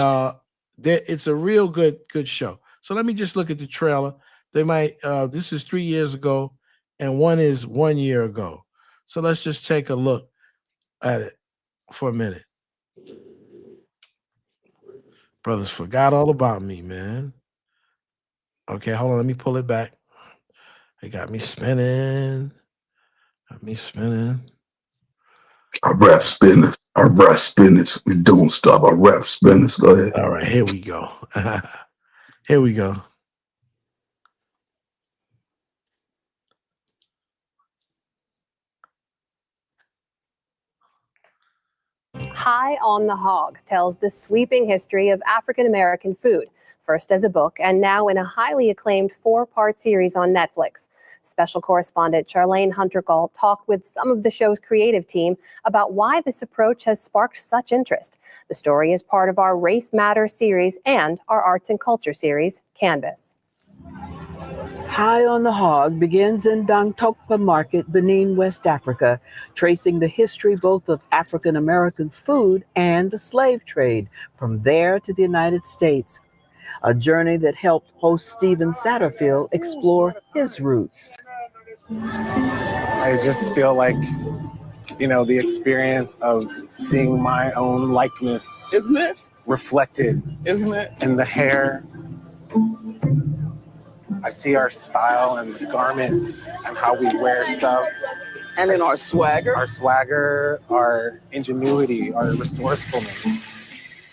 Speaker 9: it's a real good show. So let me just look at the trailer. They might. This is 3 years ago, and one is 1 year ago. So let's just take a look at it for a minute. Brothers forgot all about me, man. Okay, hold on. Let me pull it back. It got me spinning.
Speaker 6: Our rap spinners. Our rap spinners. We don't stop. Our rap spinners. Go ahead.
Speaker 9: All right, here we go. Here we go.
Speaker 17: High on the Hog tells the sweeping history of African American food, first as a book and now in a highly acclaimed 4-part series on Netflix. Special correspondent Charlene Hunter-Gall talked with some of the show's creative team about why this approach has sparked such interest. The story is part of our Race Matters series and our Arts and Culture series, Canvas.
Speaker 18: High on the Hog begins in Dantokpa Market, Benin, West Africa, tracing the history both of African American food and the slave trade, from there to the United States. A journey that helped host Stephen Satterfield explore his roots.
Speaker 23: I just feel like, the experience of seeing my own likeness, isn't it, reflected, isn't it, in the hair. I see our style and the garments and how we wear stuff.
Speaker 18: And in our swagger.
Speaker 23: Our swagger, our ingenuity, our resourcefulness.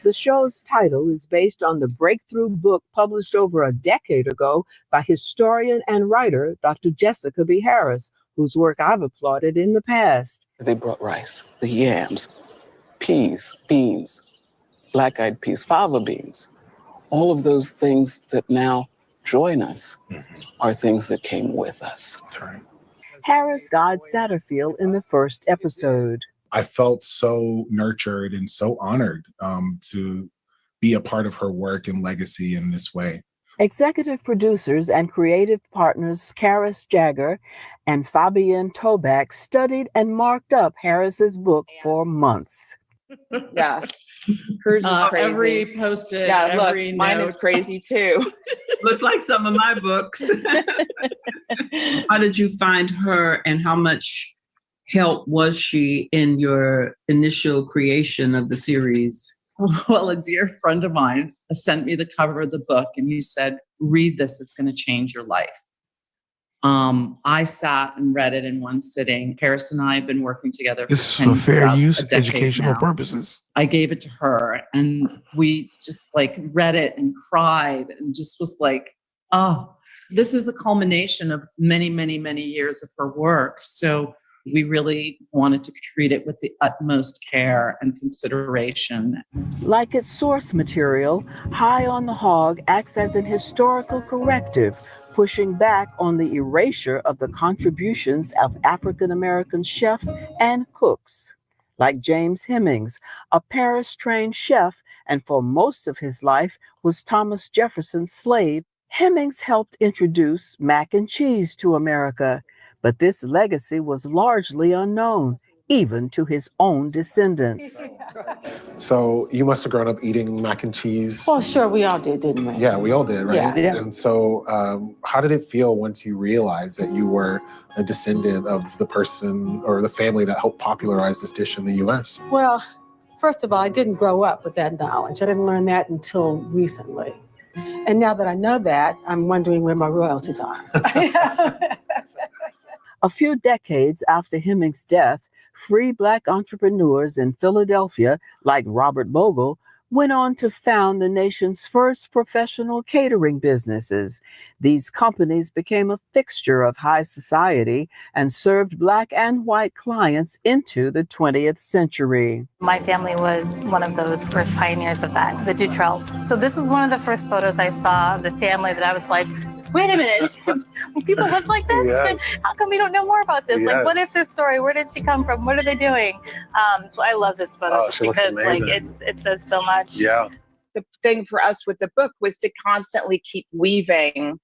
Speaker 18: The show's title is based on the breakthrough book published over a decade ago by historian and writer Dr. Jessica B. Harris, whose work I've applauded in the past.
Speaker 24: They brought rice, the yams, peas, beans, black-eyed peas, fava beans. All of those things that now join us are things that came with us.
Speaker 23: That's right.
Speaker 18: Harris guides Satterfield in the first episode.
Speaker 25: I felt so nurtured and so honored to be a part of her work and legacy in this way.
Speaker 18: Executive producers and creative partners Karis Jagger and Fabienne Toback studied and marked up Harris's book for months.
Speaker 4: Yeah. Hers is crazy.
Speaker 10: Every post-it,
Speaker 4: yeah,
Speaker 10: every
Speaker 4: look, mine is
Speaker 10: note.
Speaker 4: crazy too.
Speaker 10: Looks like some of my books. How did you find her, and how much help was she in your initial creation of the series?
Speaker 13: Well, a dear friend of mine sent me the cover of the book, and he said, read this, it's going to change your life. I sat and read it in one sitting. Paris and I have been working together.
Speaker 9: This is for fair use, educational purposes.
Speaker 13: I gave it to her, and we just like read it and cried and just was like, oh, this is the culmination of many, many, many years of her work. So we really wanted to treat it with the utmost care and consideration.
Speaker 18: Like its source material, High on the Hog acts as an historical corrective, pushing back on the erasure of the contributions of African-American chefs and cooks. Like James Hemings, a Paris-trained chef, and for most of his life was Thomas Jefferson's slave, Hemings helped introduce mac and cheese to America. But this legacy was largely unknown, even to his own descendants.
Speaker 25: So you must have grown up eating mac and cheese.
Speaker 11: Well, sure, we all did, didn't we?
Speaker 25: Yeah, we all did, right?
Speaker 11: Yeah.
Speaker 25: And so how did it feel once you realized that you were a descendant of the person or the family that helped popularize this dish in the U.S.?
Speaker 11: Well, first of all, I didn't grow up with that knowledge. I didn't learn that until recently. And now that I know that, I'm wondering where my royalties are.
Speaker 18: A few decades after Hemings' death, free Black entrepreneurs in Philadelphia, like Robert Bogle, went on to found the nation's first professional catering businesses. These companies became a fixture of high society and served Black and white clients into the 20th century.
Speaker 20: My family was one of those first pioneers of that, the Dutrells. So this is one of the first photos I saw of the family that I was like, wait a minute, people live like this? Yes. How come we don't know more about this? Yes. Like, what is their story? Where did she come from? What are they doing? So I love this photo just because like it says so much.
Speaker 25: Yeah.
Speaker 4: The thing for us with the book was to constantly keep weaving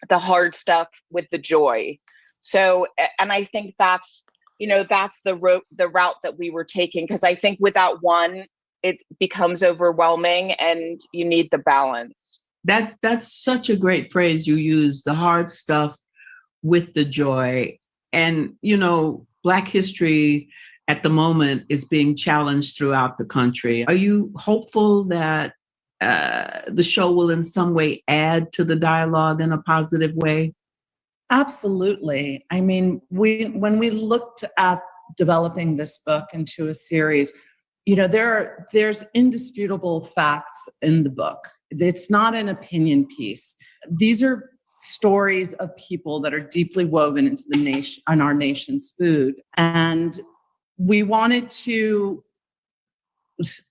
Speaker 4: the hard stuff with the joy. So, and I think that's, that's the route that we were taking, because I think without one, it becomes overwhelming and you need the balance.
Speaker 10: That's such a great phrase you use, the hard stuff with the joy. And, Black history at the moment is being challenged throughout the country. Are you hopeful that the show will in some way add to the dialogue in a positive way?
Speaker 13: Absolutely. I mean, when we looked at developing this book into a series, there's indisputable facts in the book. It's not an opinion piece. These are stories of people that are deeply woven into the nation, on our nation's food. And we wanted to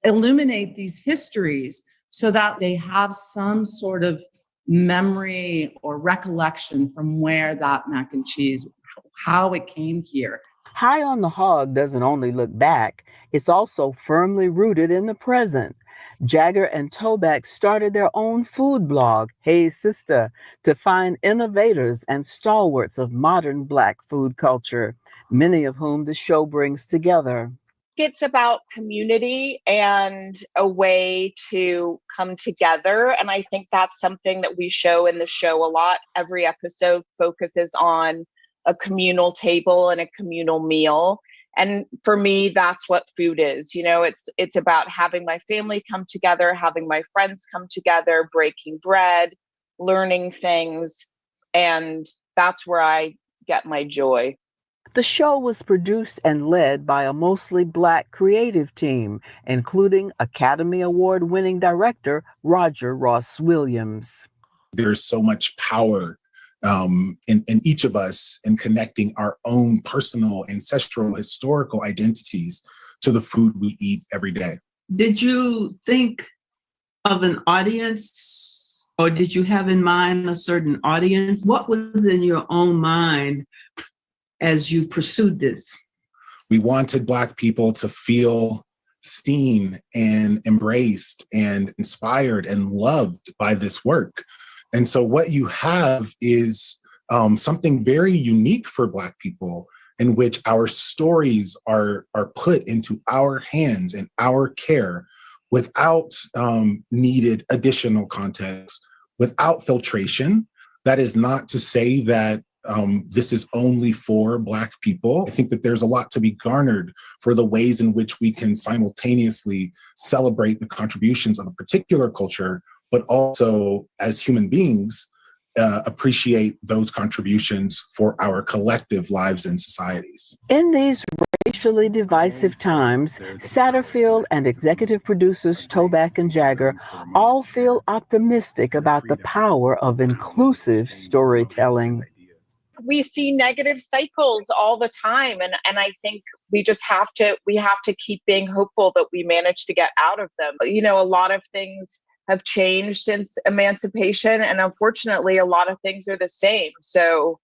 Speaker 13: illuminate these histories so that they have some sort of memory or recollection from where that mac and cheese, how it came here.
Speaker 18: High on the Hog doesn't only look back, it's also firmly rooted in the present. Jagger and Toback started their own food blog, Hey Sister, to find innovators and stalwarts of modern Black food culture, many of whom the show brings together.
Speaker 4: It's about community and a way to come together. And I think that's something that we show in the show a lot. Every episode focuses on a communal table and a communal meal. And for me, that's what food is. It's about having my family come together, having my friends come together, breaking bread, learning things. And that's where I get my joy.
Speaker 18: The show was produced and led by a mostly Black creative team, including Academy Award-winning director Roger Ross Williams.
Speaker 25: There's so much power in each of us in connecting our own personal, ancestral, historical identities to the food we eat every day.
Speaker 10: Did you think of an audience, or did you have in mind a certain audience? What was in your own mind as you pursued this?
Speaker 25: We wanted Black people to feel seen and embraced and inspired and loved by this work. And so what you have is something very unique for Black people, in which our stories are put into our hands and our care without needed additional context, without filtration. That is not to say that this is only for Black people. I think that there's a lot to be garnered for the ways in which we can simultaneously celebrate the contributions of a particular culture, but also as human beings, appreciate those contributions for our collective lives and societies.
Speaker 18: In these racially divisive times, Satterfield and executive producers Toback and Jagger all feel optimistic about the power of inclusive storytelling.
Speaker 4: We see negative cycles all the time, and I think we have to keep being hopeful that we manage to get out of them. You know, a lot of things have changed since emancipation, and unfortunately a lot of things are the same. So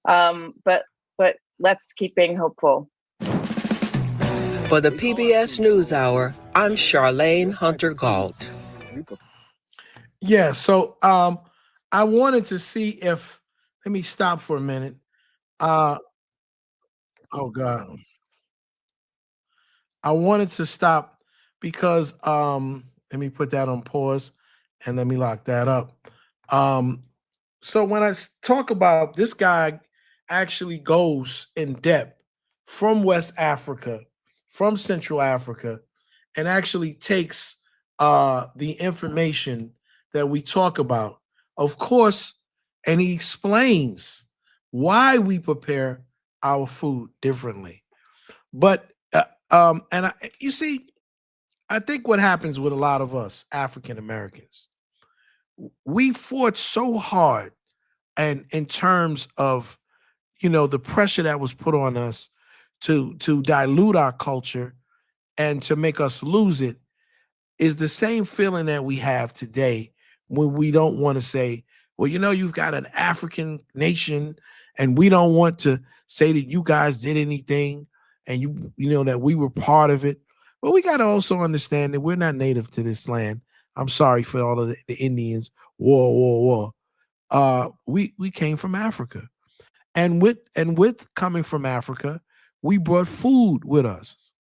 Speaker 4: but let's keep being hopeful.
Speaker 7: For the PBS NewsHour, I'm Charlene Hunter Galt.
Speaker 9: Yeah, so I wanted to see if, let me stop for a minute. Oh God. I wanted to stop because let me put that on pause and let me lock that up. So when I talk about this guy actually goes in depth from West Africa, from Central Africa, and actually takes the information that we talk about, of course, and he explains why we prepare our food differently. But you see, I think what happens with a lot of us African Americans, we fought so hard, and in terms of, you know, the pressure that was put on us to dilute our culture and to make us lose it, is the same feeling that we have today when we don't want to say, well, you know, you've got an African nation and we don't want to say that you guys did anything and you know that we were part of it. But we got to also understand that we're not native to this land. I'm sorry for all of the Indians. War. We came from Africa. And with coming from Africa, we brought food with us.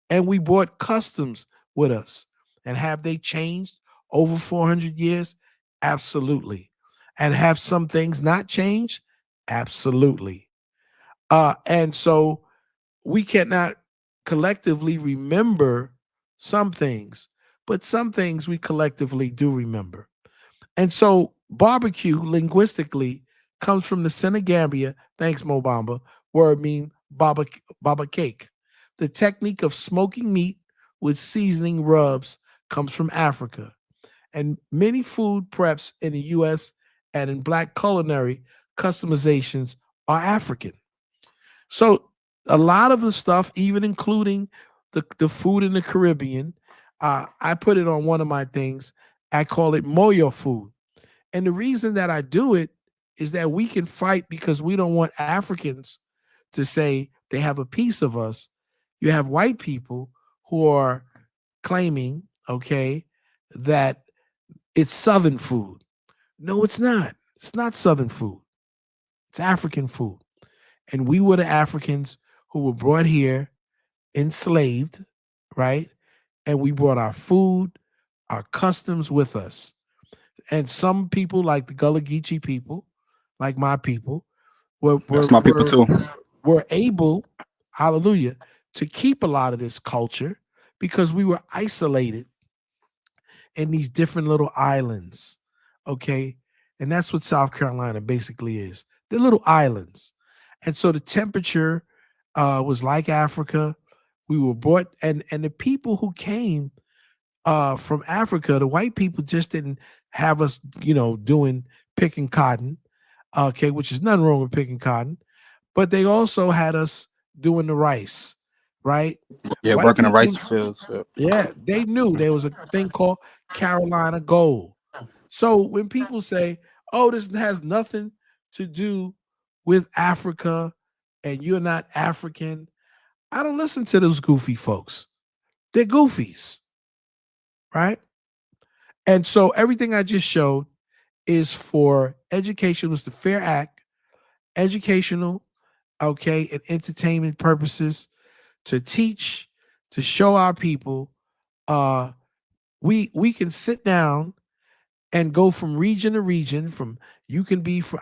Speaker 9: And we brought customs with us. And have they changed over 400 years? Absolutely. And have some things not changed? Absolutely. And so we cannot collectively remember some things, but some things we collectively do remember. And so barbecue linguistically comes from the Senegambia, thanks Mo Bamba, word mean baba cake. The technique of smoking meat with seasoning rubs comes from Africa. And many food preps in the US and in Black culinary customizations are African. So a lot of the stuff, even including the food in the Caribbean, I put it on one of my things. I call it Moyo food. And the reason that I do it is that we can fight because we don't want Africans to say they have a piece of us. You have white people who are claiming, okay, that it's Southern food. No, it's not. It's not Southern food. It's African food. And we were the Africans who were brought here, enslaved, right? And we brought our food, our customs with us. And some people, like the Gullah Geechee people, like my people,
Speaker 15: That's my people too.
Speaker 9: were able, hallelujah, to keep a lot of this culture because we were isolated in these different little islands, okay? And that's what South Carolina basically is. They're little islands. And so the temperature was like Africa. We were brought, and the people who came from Africa, the white people just didn't have us, you know, doing picking cotton, okay, which is nothing wrong with picking cotton, but they also had us doing the rice, right?
Speaker 15: Yeah,
Speaker 9: White
Speaker 15: working the rice
Speaker 9: people,
Speaker 15: fields.
Speaker 9: yeah, they knew there was a thing called Carolina gold. So when people say, oh, this has nothing to do with Africa and you're not African, I don't listen to those goofy folks. They're goofies, right? And so everything I just showed is for education, was the Fair Act, educational, okay, and entertainment purposes, to teach, to show our people we can sit down and go from region to region.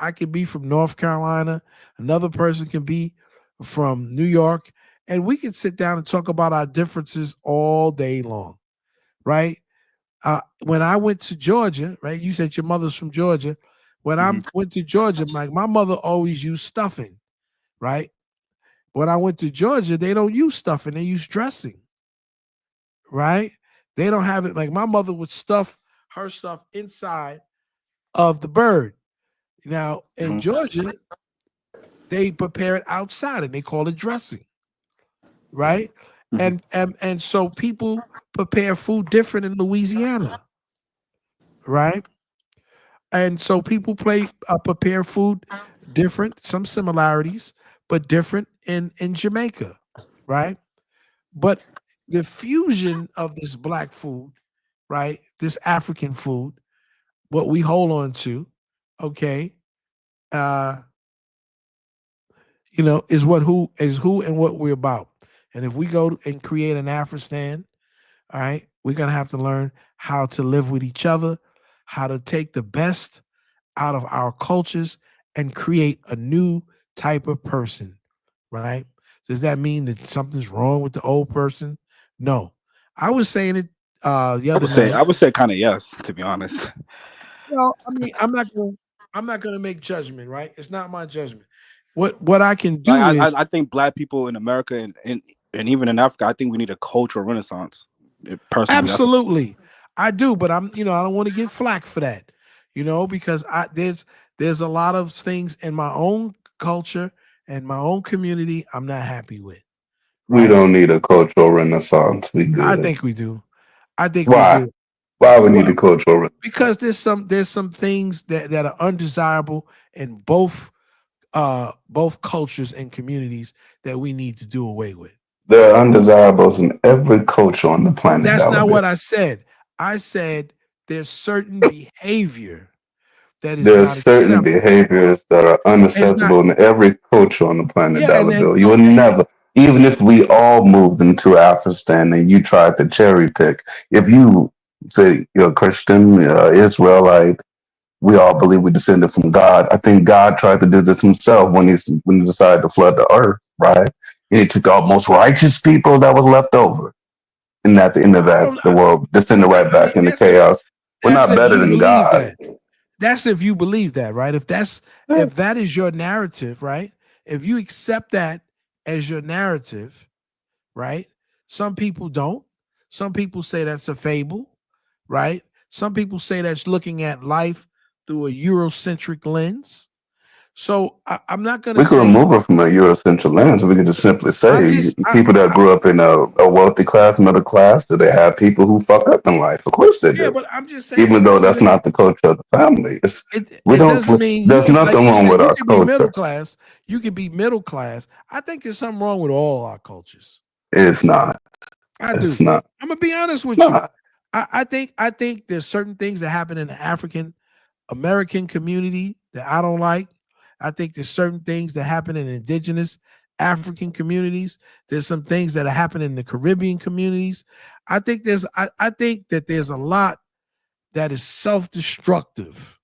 Speaker 9: I could be from North Carolina, another person can be from New York, and we can sit down and talk about our differences all day long, right? When I went to Georgia, right? You said your mother's from Georgia. When I went to Georgia, like my mother always used stuffing, right? When I went to Georgia, they don't use stuffing, they use dressing, right? They don't have it. Like my mother would stuff her stuff inside of the bird. Now in Georgia, they prepare it outside and they call it dressing, right? And so people prepare food different in Louisiana, right? And so people prepare food different, some similarities, but different in Jamaica, right? But the fusion of this Black food, right? This African food, what we hold on to, okay, is who and what we're about. And if we go and create an Afristan, all right, we're gonna have to learn how to live with each other, how to take the best out of our cultures and create a new type of person, right? Does that mean that something's wrong with the old person? No. I was saying it the other night.
Speaker 15: I would say kind of yes, to be honest.
Speaker 9: Well, I mean, I'm not gonna make judgment, right? It's not my judgment. What I can do is
Speaker 15: I think Black people in America and even in Africa, I think we need a cultural renaissance. Personally,
Speaker 9: absolutely, I do, but I don't want to get flack for that, because there's a lot of things in my own culture and my own community I'm not happy with.
Speaker 6: Right? We don't need a cultural renaissance. We good.
Speaker 9: I think we do. We do.
Speaker 6: Why we need a cultural renaissance?
Speaker 9: Because there's some things that are undesirable in both cultures and communities that we need to do away with.
Speaker 6: There are undesirables in every culture on the planet.
Speaker 9: That's not what I said. I said there's certain behavior that is
Speaker 6: there's
Speaker 9: not
Speaker 6: certain
Speaker 9: acceptable.
Speaker 6: Behaviors that are unacceptable in every culture on the planet. You will never, even if we all moved into Afghanistan and you tried to cherry pick, if you say you're Christian, Israelite, we all believe we descended from God. I think God tried to do this himself when he decided to flood the earth, right? And he took the most righteous people that was left over. And at the end of that, the world descended right back into chaos. We're not better than God.
Speaker 9: That's if you believe that, right? If that is your narrative, right? If you accept that as your narrative, right? Some people don't. Some people say that's a fable, right? Some people say that's looking at life through a Eurocentric lens. So I'm not going to say...
Speaker 6: We could remove it from a Eurocentric lens. We could just simply say people that grew up in a wealthy class, middle class, do they have people who fuck up in life? Of course they do.
Speaker 9: Yeah, but I'm just saying...
Speaker 6: Even though that's not the culture of the family. There's nothing wrong with our culture.
Speaker 9: Middle class. You can be middle class. I think there's something wrong with all our cultures.
Speaker 6: It's not.
Speaker 9: It's not. I'm going to be honest with you. I think there's certain things that happen in the African American community that I don't like. I think there's certain things that happen in indigenous African communities. There's some things that are happening in the Caribbean communities. I think that there's a lot that is self-destructive.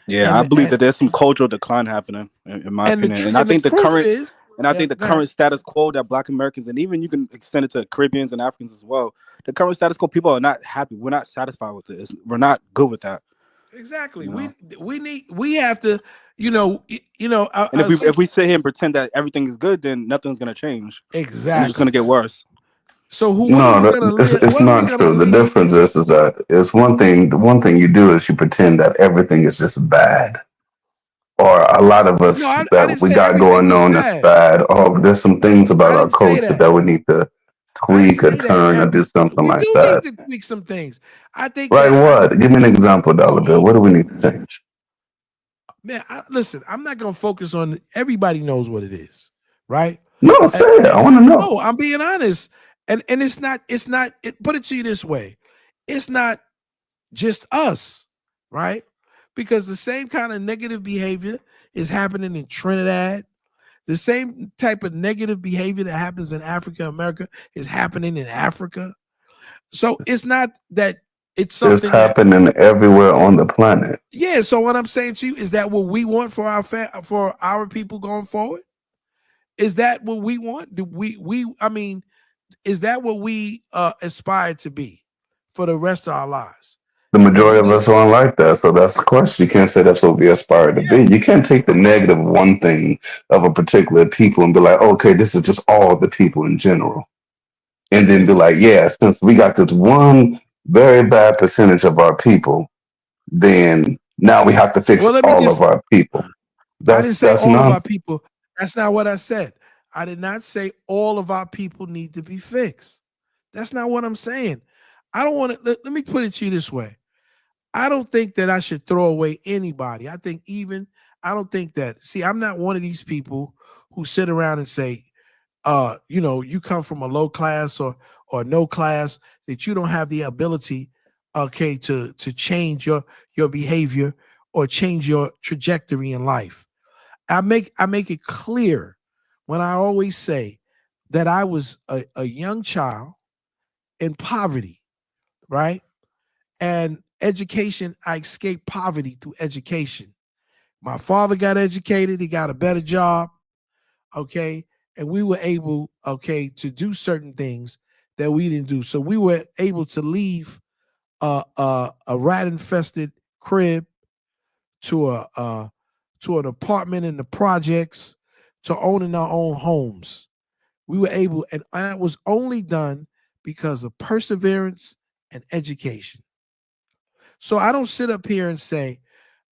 Speaker 15: Yeah, I believe that there's some cultural decline happening, in my opinion. And I think the current status quo that Black Americans, and even you can extend it to Caribbeans and Africans as well, the current status quo, people are not happy. We're not satisfied with it. We're not good with that.
Speaker 9: Exactly. We have to, and
Speaker 15: if we sit here and pretend that everything is good, then nothing's gonna change.
Speaker 9: Exactly.
Speaker 15: It's just gonna get worse.
Speaker 9: So
Speaker 6: it's not true. The difference is that it's one thing. The one thing you do is you pretend that everything is just bad, or a lot of us that we got going on is bad. Oh, there's some things about our culture that we need to tweak or turn or do something like that.
Speaker 9: We need to tweak some things. I think.
Speaker 6: Like what? Give me an example, Dollar Bill. What do we need to change?
Speaker 9: Man, listen. I'm not gonna focus on. Everybody knows what it is, right?
Speaker 6: No, say it. I want to know.
Speaker 9: No, I'm being honest. And it's not. Put it to you this way. It's not just us, right? because the same kind of negative behavior is happening in Trinidad. The same type of negative behavior that happens in Africa, America is happening in Africa. So it's not that it's something
Speaker 6: It's happening everywhere on the planet.
Speaker 9: Yeah. So what I'm saying to you is that what we want for our people going forward? Is that what we want? Do I mean, is that what we aspire to be for the rest of our lives?
Speaker 6: The majority of us aren't like that. So that's the question. You can't say that's what we aspire to be. You can't take the negative one thing of a particular people and be like, okay, this is just all the people in general. And then be like, yeah, since we got this one very bad percentage of our people, then now we have to fix all of our people.
Speaker 9: I didn't say all of our people. That's not what I said. I did not say all of our people need to be fixed. That's not what I'm saying. I don't want to, let me put it to you this way. I don't think that I should throw away anybody. I don't think that, see, I'm not one of these people who sit around and say, you come from a low class or no class, that you don't have the ability, okay, to change your behavior or change your trajectory in life. I make it clear when I always say that I was a young child in poverty, right? And education, I escaped poverty through education. My father got educated, he got a better job, okay? And we were able, okay, to do certain things that we didn't do. So we were able to leave a rat-infested crib to an apartment in the projects, to owning our own homes. We were able, and that was only done because of perseverance and education. So I don't sit up here and say,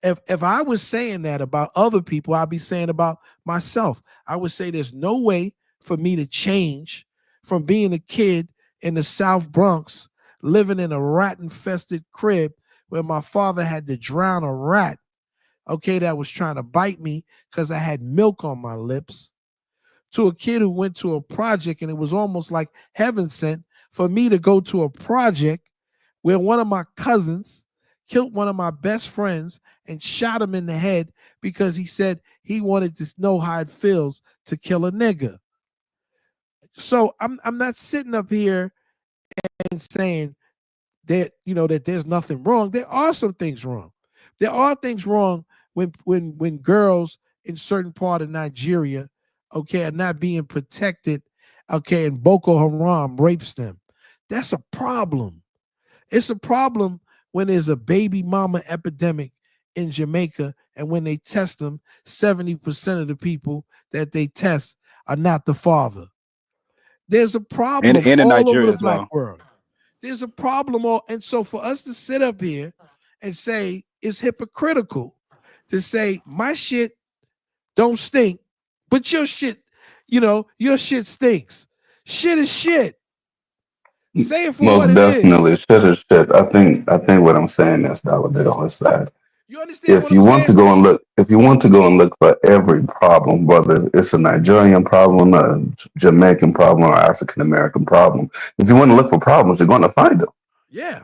Speaker 9: if I was saying that about other people, I'd be saying about myself. I would say there's no way for me to change from being a kid in the South Bronx, living in a rat-infested crib where my father had to drown a rat, okay, that was trying to bite me because I had milk on my lips, to a kid who went to a project and it was almost like heaven sent for me to go to a project where one of my cousins killed one of my best friends and shot him in the head because he said he wanted to know how it feels to kill a nigga. So I'm not sitting up here and saying that, that there's nothing wrong. There are some things wrong. There are things wrong when girls in certain part of Nigeria, okay, are not being protected, okay, and Boko Haram rapes them. That's a problem. It's a problem when there's a baby mama epidemic in Jamaica, and when they test them, 70% of the people that they test are not the father. There's a problem
Speaker 15: in
Speaker 9: all
Speaker 15: Nigeria
Speaker 9: over the
Speaker 15: as
Speaker 9: black
Speaker 15: well.
Speaker 9: world. There's a problem and so for us to sit up here and say it's hypocritical to say my shit don't stink, but your shit, your shit stinks. Shit is shit. Say it for
Speaker 6: Most
Speaker 9: what it
Speaker 6: definitely,
Speaker 9: is.
Speaker 6: shit is shit. I think what I'm saying is, Daladale, is that
Speaker 9: You understand
Speaker 6: if you want to go and look for every problem, whether it's a Nigerian problem, a Jamaican problem, or African American problem, if you want to look for problems, you're going to find them.
Speaker 9: Yeah.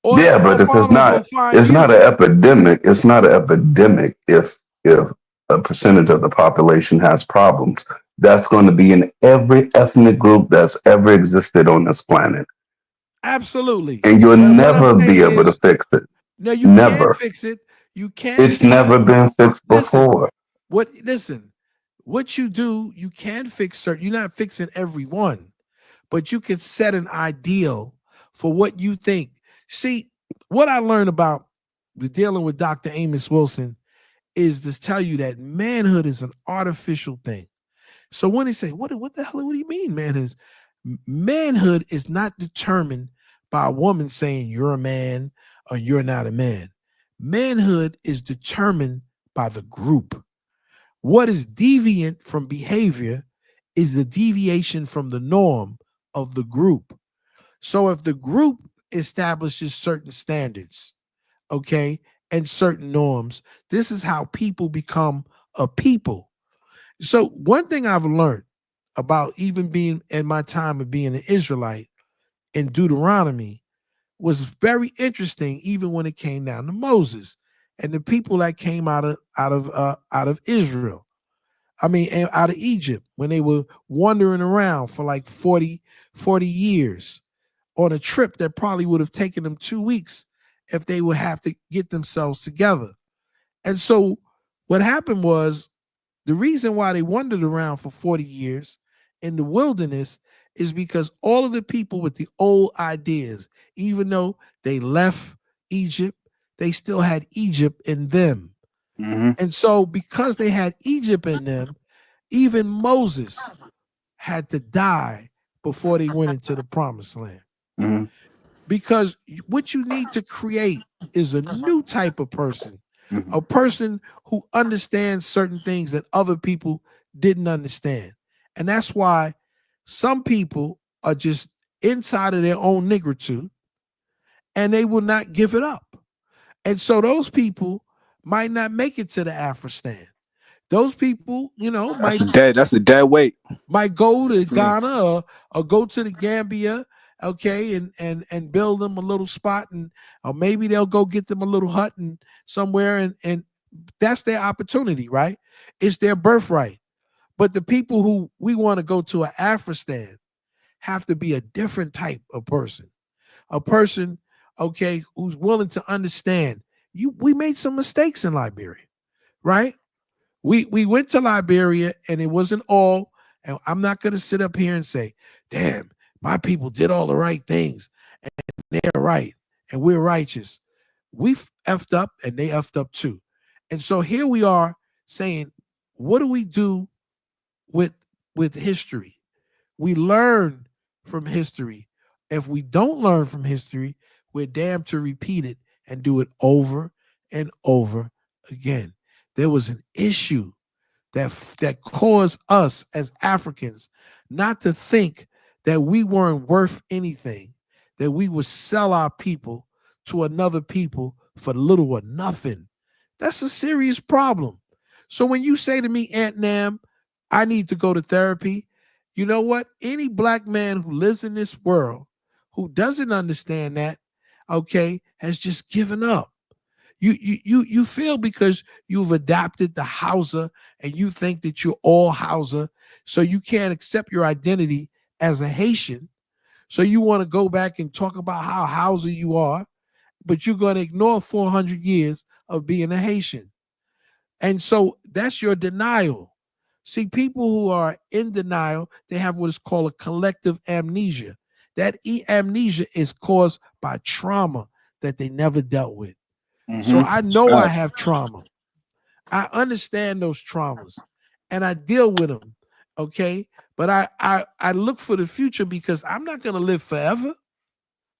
Speaker 6: Yeah, but if it's not, it's not an epidemic. It's not an epidemic if a percentage of the population has problems. That's going to be in every ethnic group that's ever existed on this planet.
Speaker 9: Absolutely.
Speaker 6: And you'll
Speaker 9: But
Speaker 6: never be able to fix it.
Speaker 9: No, you
Speaker 6: Never.
Speaker 9: can't fix it. You can't.
Speaker 6: It's never been fixed before.
Speaker 9: Listen, what you do, you can fix certain. You're not fixing every one, but you can set an ideal for what you think. See, what I learned about dealing with Dr. Amos Wilson is to tell you that manhood is an artificial thing. So when they say, what the hell, what do you mean manhood is not determined by a woman saying you're a man or you're not a man. Manhood is determined by the group. What is deviant from behavior is the deviation from the norm of the group. So if the group establishes certain standards, okay, and certain norms, this is how people become a people. So one thing I've learned about even being in my time of being an Israelite in Deuteronomy was very interesting, even when it came down to Moses. and the people that came out of Israel. I mean, out of Egypt, when they were wandering around for like 40 years on a trip that probably would have taken them 2 weeks if they would have to get themselves together. And so what happened was, the reason why they wandered around for 40 years in the wilderness is because all of the people with the old ideas, even though they left Egypt, they still had Egypt in them. And so because they had Egypt in them, even Moses had to die before they went into the promised land. Because what you need to create is a new type of person, a person who understands certain things that other people didn't understand. And that's why some people are just inside of their own nigritude and they will not give it up. And so those people might not make it to the Afrostan. Those people,
Speaker 15: that's a dead weight.
Speaker 9: Might go to Ghana or go to the Gambia, okay, and build them a little spot, or maybe they'll go get them a little hut and somewhere, and that's their opportunity, right? It's their birthright. But the people who we want to go to an Afrostan have to be a different type of person, a person, okay, who's willing to understand. We made some mistakes in Liberia, right? We went to Liberia and it wasn't all, and I'm not going to sit up here and say, damn, my people did all the right things and they're right and we're righteous. We effed up and they effed up too. And so here we are saying, what do we do with history? We learn from history. If we don't learn from history, we're damned to repeat it and do it over and over again. There was an issue that caused us as Africans not to think that we weren't worth anything, that we would sell our people to another people for little or nothing. That's a serious problem. So when you say to me, Aunt Nam, I need to go to therapy, you know what? Any black man who lives in this world who doesn't understand that, okay, has just given up. You feel because you've adopted the Hausa and you think that you're all Hausa, so you can't accept your identity as a Haitian. So you want to go back and talk about how Hausa you are, but you're going to ignore 400 years of being a Haitian. And so that's your denial. See, people who are in denial, they have what is called a collective amnesia. That amnesia is caused by trauma that they never dealt with. So I know I have trauma. I understand those traumas and I deal with them. Okay. But I look for the future because I'm not going to live forever.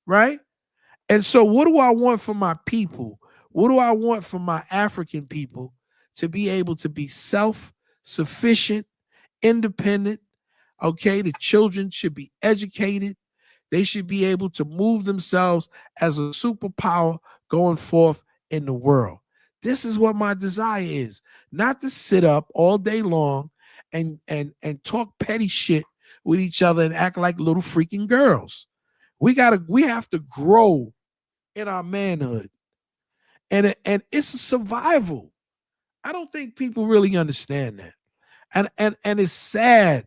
Speaker 9: Right. And so what do I want from my people? What do I want from my African people? To be able to be self-sufficient, independent. Okay. The children should be educated. They should be able to move themselves as a superpower going forth in the world. This is what my desire is, not to sit up all day long and talk petty shit with each other and act like little freaking girls. We have to grow in our manhood. And it's a survival. I don't think people really understand that. And it's sad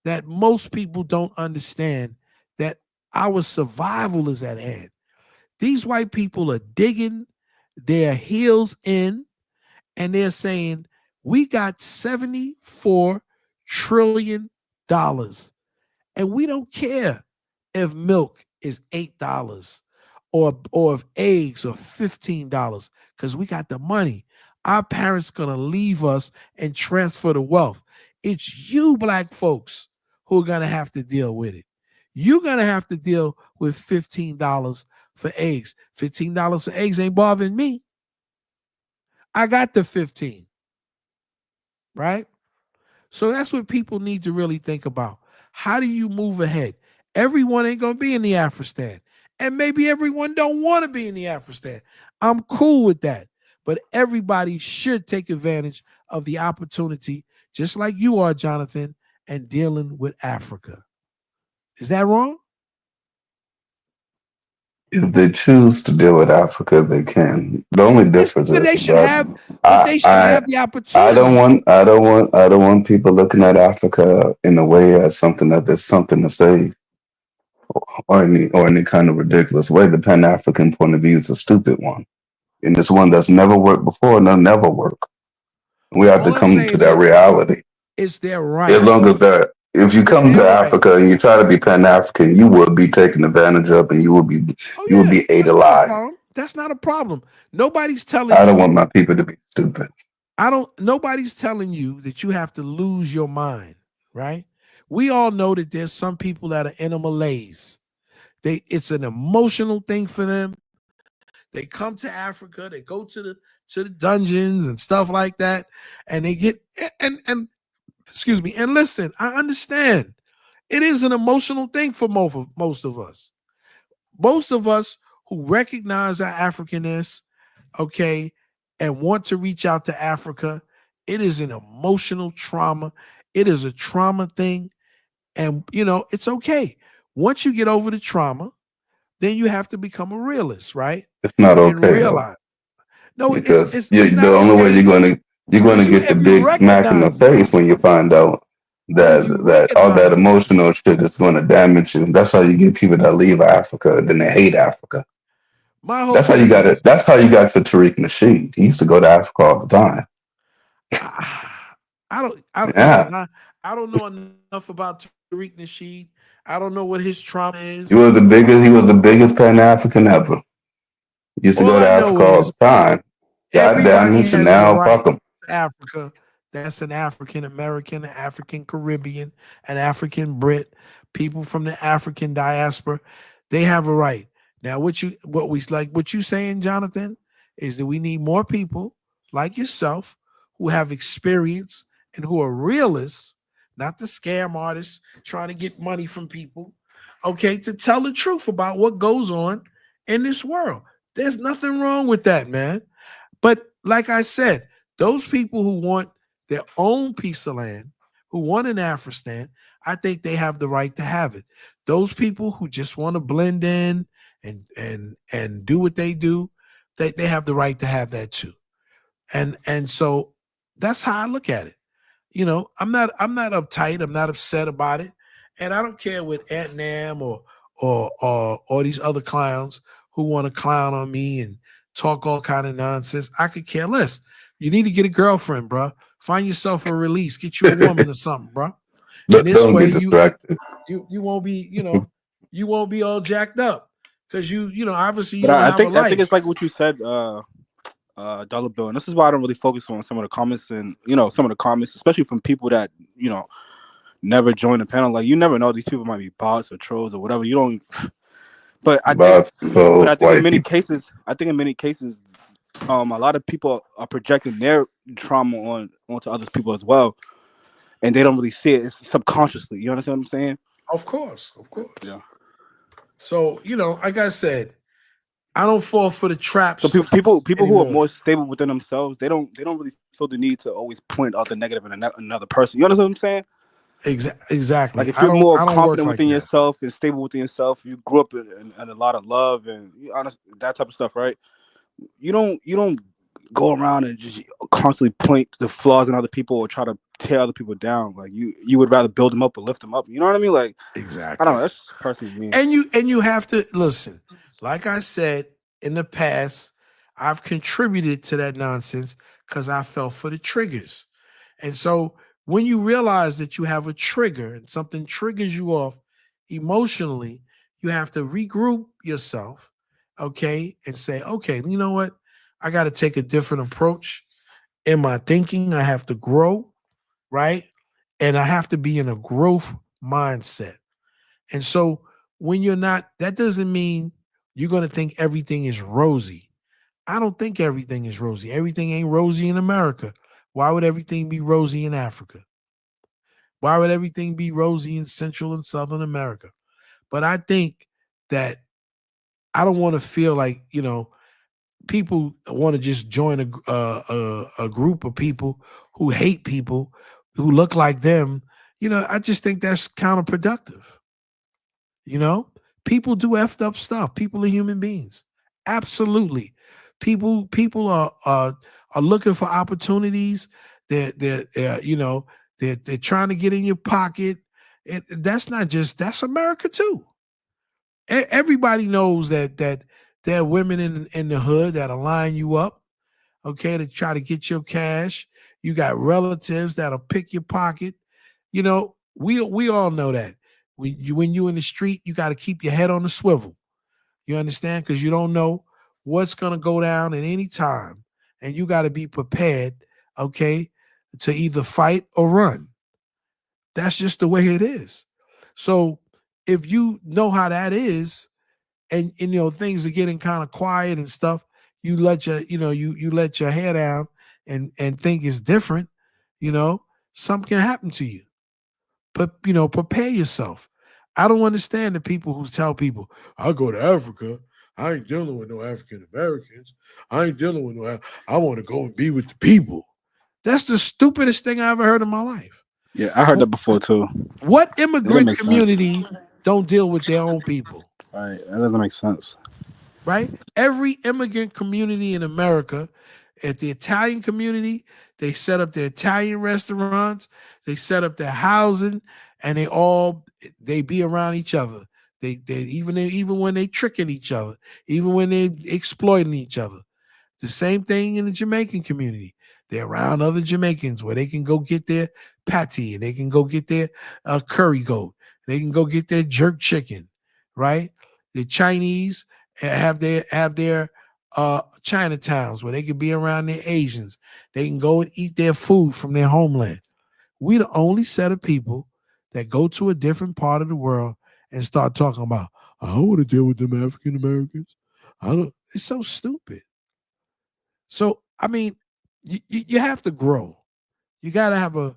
Speaker 9: that most people don't understand that our survival is at hand. These white people are digging their heels in and they're saying, we got $74 trillion and we don't care if milk is $8 or if eggs are $15 because we got the money. Our parents gonna leave us and transfer the wealth. It's you black folks who are gonna have to deal with it. You're gonna have to deal with $15 for eggs. $15 for eggs ain't bothering me. I got the 15. Right? So that's what people need to really think about. How do you move ahead? Everyone ain't gonna be in the Afrostan. And maybe everyone don't want to be in the Afrostan. I'm cool with that. But everybody should take advantage of the opportunity, just like you are, Jonathan, and dealing with Africa. Is that wrong?
Speaker 6: If they choose to deal with Africa, they can. The only difference
Speaker 9: But they
Speaker 6: is
Speaker 9: should
Speaker 6: that
Speaker 9: have, but they should have the
Speaker 6: I
Speaker 9: opportunity.
Speaker 6: don't want people looking at Africa in a way as something that there's something to say, or any kind of ridiculous way. The Pan African point of view is a stupid one, and it's one that's never worked before and it'll never work. We have to
Speaker 9: All I'm
Speaker 6: come to
Speaker 9: saying
Speaker 6: that
Speaker 9: is,
Speaker 6: reality.
Speaker 9: it's their
Speaker 6: As
Speaker 9: right.
Speaker 6: long as that, if you
Speaker 9: It's
Speaker 6: come to
Speaker 9: their right.
Speaker 6: Africa and you try to be Pan African, you will be taken advantage of, and you will be ate
Speaker 9: That's not a
Speaker 6: alive.
Speaker 9: problem. That's not a problem. Nobody's telling
Speaker 6: I
Speaker 9: you.
Speaker 6: don't want my people to be stupid.
Speaker 9: Nobody's telling you that you have to lose your mind, right? We all know that there's some people that are in a malaise. It's an emotional thing for them. They come to Africa, they go to the dungeons and stuff like that, and they get and excuse me, and listen, I understand. It is an emotional thing for most of us. Most of us who recognize our Africanness, okay, and want to reach out to Africa, it is an emotional trauma. It is a trauma thing. And, it's okay. Once you get over the trauma, then you have to become a realist, right?
Speaker 6: It's not
Speaker 9: And
Speaker 6: okay though,
Speaker 9: realize. No,
Speaker 6: because
Speaker 9: it's
Speaker 6: the
Speaker 9: not
Speaker 6: only way
Speaker 9: okay.
Speaker 6: you're gonna get the
Speaker 9: If you
Speaker 6: big smack in the
Speaker 9: recognize it,
Speaker 6: face when you find out
Speaker 9: but if you
Speaker 6: that all that
Speaker 9: recognize it,
Speaker 6: emotional shit is going to damage you. That's how you get people that leave Africa, then they hate Africa.
Speaker 9: my whole
Speaker 6: That's how you
Speaker 9: thing
Speaker 6: got
Speaker 9: is,
Speaker 6: it. That's how you got for Tariq Nasheed. He used to go to Africa all the time.
Speaker 9: I don't
Speaker 6: Yeah,
Speaker 9: listen. I don't know enough about Tariq Nasheed. I don't know what his trauma
Speaker 6: he
Speaker 9: is.
Speaker 6: was the biggest. He was the biggest Pan African ever. He used to
Speaker 9: All
Speaker 6: go to
Speaker 9: I know
Speaker 6: Africa all
Speaker 9: is
Speaker 6: the time. God damn
Speaker 9: everybody
Speaker 6: it! So
Speaker 9: has a
Speaker 6: now
Speaker 9: right
Speaker 6: fuck him.
Speaker 9: to Africa. That's an African American, an African Caribbean, an African Brit, people from the African diaspora. They have a right. Now, what you saying, Jonathan, is that we need more people like yourself who have experience and who are realists, not the scam artists trying to get money from people, okay, to tell the truth about what goes on in this world. There's nothing wrong with that, man. But like I said, those people who want their own piece of land, who want an Afristan, I think they have the right to have it. Those people who just want to blend in and do what they do, they have the right to have that too. And so that's how I look at it. I'm not uptight. I'm not upset about it, and I don't care what Aunt Nam or these other clowns who want to clown on me and talk all kind of nonsense. I could care less. You need to get a girlfriend, bro. Find yourself a release. Get you a woman or something, bro. And this
Speaker 6: Don't
Speaker 9: way
Speaker 6: get distracted.
Speaker 9: you won't be you won't be all jacked up because obviously you
Speaker 15: But
Speaker 9: don't
Speaker 15: I
Speaker 9: have a
Speaker 15: think I
Speaker 9: life.
Speaker 15: think it's like what you said, Dollar Bill, and this is why I don't really focus on some of the comments and some of the comments, especially from people that never join the panel. Like you never know, these people might be bots or trolls or whatever. You don't. But I think, in many cases, a lot of people are projecting their trauma onto other people as well, and they don't really see it. It's subconsciously. You understand what I'm saying?
Speaker 9: Of course.
Speaker 15: Yeah.
Speaker 9: So like I said, I don't fall for the traps.
Speaker 15: So people
Speaker 9: anymore.
Speaker 15: who are more stable within themselves, they don't really feel the need to always point out the negative in another person. You understand what I'm saying?
Speaker 9: Exactly.
Speaker 15: Like if you're more confident
Speaker 9: like
Speaker 15: within
Speaker 9: that.
Speaker 15: yourself and stable within yourself, you grew up in a lot of love and that type of stuff, right? You don't go around and just constantly point the flaws in other people or try to tear other people down. Like you would rather build them up or lift them up. You know what I mean? Like
Speaker 9: exactly.
Speaker 15: I don't know. That's just personally me.
Speaker 9: And you have to listen. Like I said in the past, I've contributed to that nonsense because I fell for the triggers. And so when you realize that you have a trigger and something triggers you off emotionally, you have to regroup yourself, okay, and say, okay, you know what? I got to take a different approach in my thinking. I have to grow, right? And I have to be in a growth mindset. And so when you're not, that doesn't mean you're going to think everything is rosy. I don't think everything is rosy. Everything ain't rosy in America. Why would everything be rosy in Africa? Why would everything be rosy in Central and Southern America? But I think that I don't want to feel like, people want to just join a group of people who hate people who look like them. I just think that's counterproductive. People do effed up stuff. People are human beings. Absolutely. People are looking for opportunities. They're you know, they're trying to get in your pocket. That's America too. Everybody knows that there are women in the hood that'll line you up, okay, to try to get your cash. You got relatives that'll pick your pocket. You know, we all know that. When you in the street, you got to keep your head on the swivel. You understand? Because you don't know what's gonna go down at any time, and you got to be prepared, okay, to either fight or run. That's just the way it is. So if you know how that is, and you know things are getting kind of quiet and stuff, you let your you let your hair down and think it's different, something can happen to you. But prepare yourself. I don't understand the people who tell people, "I'll go to Africa. I ain't dealing with no African Americans. I ain't dealing with no. I want to go and be with the people." That's the stupidest thing I ever heard in my life.
Speaker 15: Yeah, I heard that before too.
Speaker 9: What
Speaker 15: That doesn't
Speaker 9: immigrant
Speaker 15: make sense.
Speaker 9: community don't deal with their own people?
Speaker 15: Right, that doesn't make sense.
Speaker 9: Right? Every immigrant community in America, at the Italian community, they set up their Italian restaurants, they set up their housing, and they be around each other. They even when they tricking each other, even when they exploiting each other. The same thing in the Jamaican community. They're around other Jamaicans where they can go get their patty, and they can go get their curry goat. They can go get their jerk chicken, right? The Chinese have their Chinatowns where they can be around their Asians. They can go and eat their food from their homeland. We the only set of people that go to a different part of the world and start talking about, "I don't want to deal with them African Americans. It's so stupid." So, I mean, you have to grow. You got to have a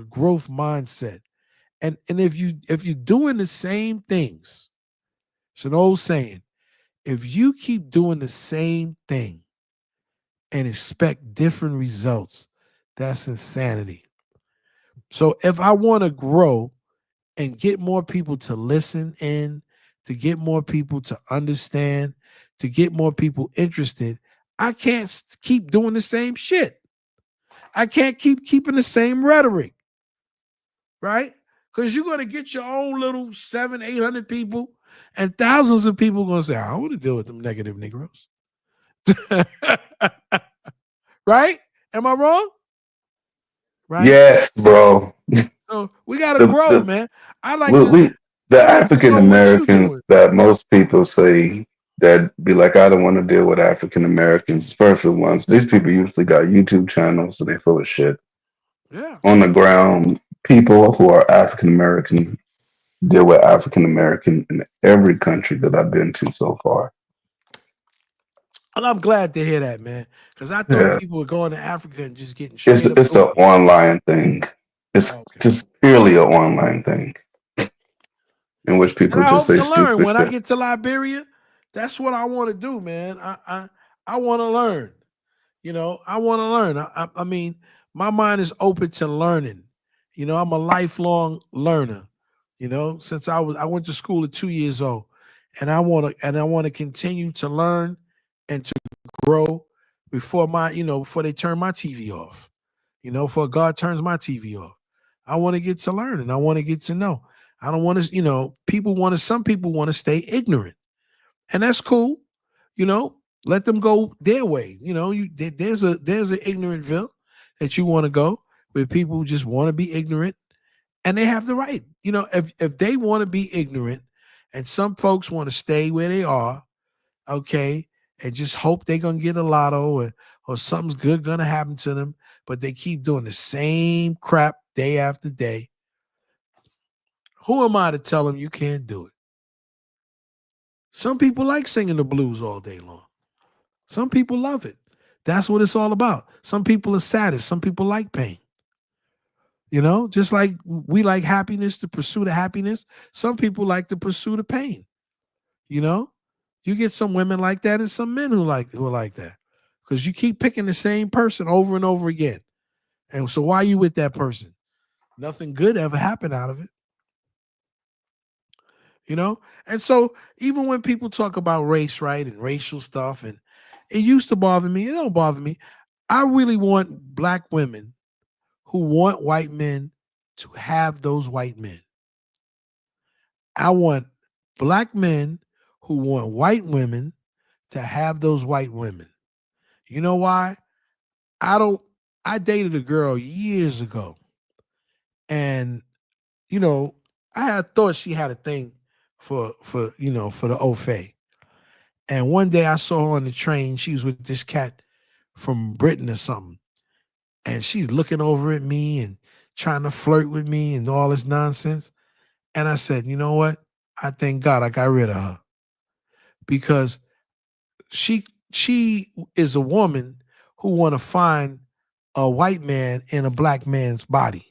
Speaker 9: growth mindset. And if you're doing the same things, it's an old saying, if you keep doing the same thing and expect different results, that's insanity. So if I want to grow and get more people to listen in, to get more people to understand, to get more people interested, I can't keep doing the same shit. I can't keep keeping the same rhetoric, right? Because you're going to get your own little 700-800 people, and thousands of people going to say, "I don't want to deal with them negative Negroes." Right? Am I wrong? Right?
Speaker 6: Yes, bro.
Speaker 9: So we got to grow, man. I like to
Speaker 6: the
Speaker 9: I like to
Speaker 6: African
Speaker 9: know what you
Speaker 6: Americans
Speaker 9: doing.
Speaker 6: that most people say that be like, "I don't want to deal with African Americans," especially ones. These people usually got YouTube channels and they full of shit.
Speaker 9: Yeah.
Speaker 6: On the ground, people who are African American deal with African American in every country that I've been to so far.
Speaker 9: And I'm glad to hear that, man. Because I thought
Speaker 6: Yeah.
Speaker 9: people were going to Africa and just getting straight up.
Speaker 6: It's an online thing. It's just purely an online thing in which people
Speaker 9: And I
Speaker 6: just
Speaker 9: hope
Speaker 6: say
Speaker 9: to learn
Speaker 6: stupid
Speaker 9: when I
Speaker 6: shit.
Speaker 9: get to Liberia. That's what I want to do, man. I want to learn. I want to learn. I mean, my mind is open to learning. I'm a lifelong learner. Since I went to school at 2 years old, and I want to continue to learn and to grow before before they turn my TV off. Before God turns my TV off. I want to get to learn, and I want to get to know. I don't want to, some people want to stay ignorant, and that's cool. Let them go their way. There's an ignorantville that you want to go where people just want to be ignorant, and they have the right. If they want to be ignorant, and some folks want to stay where they are, okay, and just hope they're gonna get a lotto or something's good gonna happen to them, but they keep doing the same crap day after day. Who am I to tell them you can't do it? Some people like singing the blues all day long. Some people love it. That's what it's all about. Some people are sadists. Some people like pain. Just like we like happiness, the pursuit of happiness. Some people like to pursue the pain. You get some women like that and some men who are like that. Because you keep picking the same person over and over again. And so why are you with that person? Nothing good ever happened out of it. you know? And so even when people talk about race, right, and racial stuff, and it used to bother me, it don't bother me. I really want black women who want white men to have those white men. I want black men who want white women to have those white women. You know why? I dated a girl years ago, and you know, I had thought she had a thing for the Ofe. And one day I saw her on the train. She was with this cat from Britain or something. And she's looking over at me and trying to flirt with me and all this nonsense. And I said, you know what? I thank God I got rid of her. Because she is a woman who want to find a white man in a black man's body.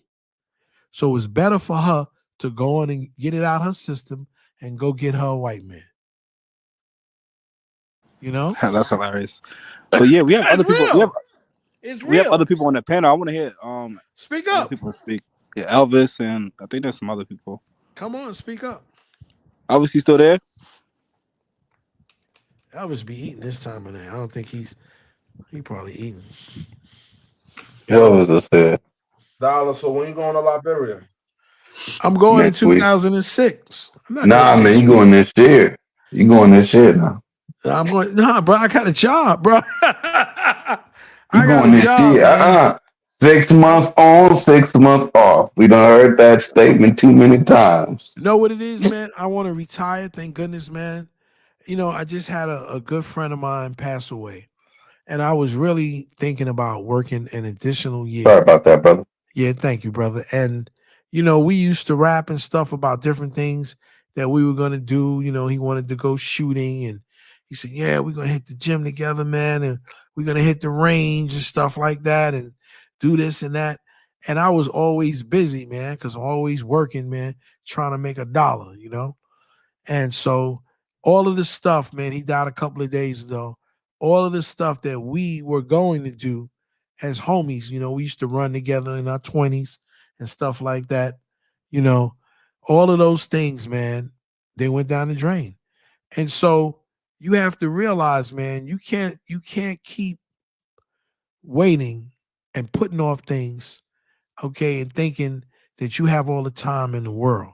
Speaker 9: So it's better for her to go on and get it out her system and go get her a white man. You know?
Speaker 15: That's hilarious. But yeah, we have other people. We have other people on the panel. I want to hear
Speaker 9: speak
Speaker 15: other
Speaker 9: up.
Speaker 15: people speak. Yeah, Elvis, and I think there's some other people.
Speaker 9: Come on, speak up.
Speaker 15: Elvis, you still there?
Speaker 9: Elvis be eating this time of night. I don't think he probably eating.
Speaker 6: Elvis just said.
Speaker 16: Dollar. So when you going to Liberia?
Speaker 9: I'm going
Speaker 6: Next
Speaker 9: in
Speaker 6: week.
Speaker 9: 2006. I'm not
Speaker 6: Nah,
Speaker 9: going
Speaker 6: man, you going this year. You going this year now.
Speaker 9: I'm going. Nah, bro, I got a job, bro.
Speaker 6: You going this year? 6 months on, 6 months off. We done heard that statement too many times.
Speaker 9: You know what it is, man? I want to retire. Thank goodness, man. You know, I just had a good friend of mine pass away, and I was really thinking about working an additional year.
Speaker 6: Sorry about that, brother.
Speaker 9: Yeah, thank you, brother. And, you know, we used to rap and stuff about different things that we were going to do. You know, he wanted to go shooting, and he said, yeah, we're going to hit the gym together, man, and we're going to hit the range and stuff like that and do this and that. And I was always busy, man, because I'm always working, man, trying to make $1, you know? And so all of this stuff, man, he died a couple of days ago. All of this stuff that we were going to do as homies, you know, we used to run together in our 20s and stuff like that. You know, all of those things, man, they went down the drain. And so you have to realize, man, you can't keep waiting and putting off things, okay, and thinking that you have all the time in the world,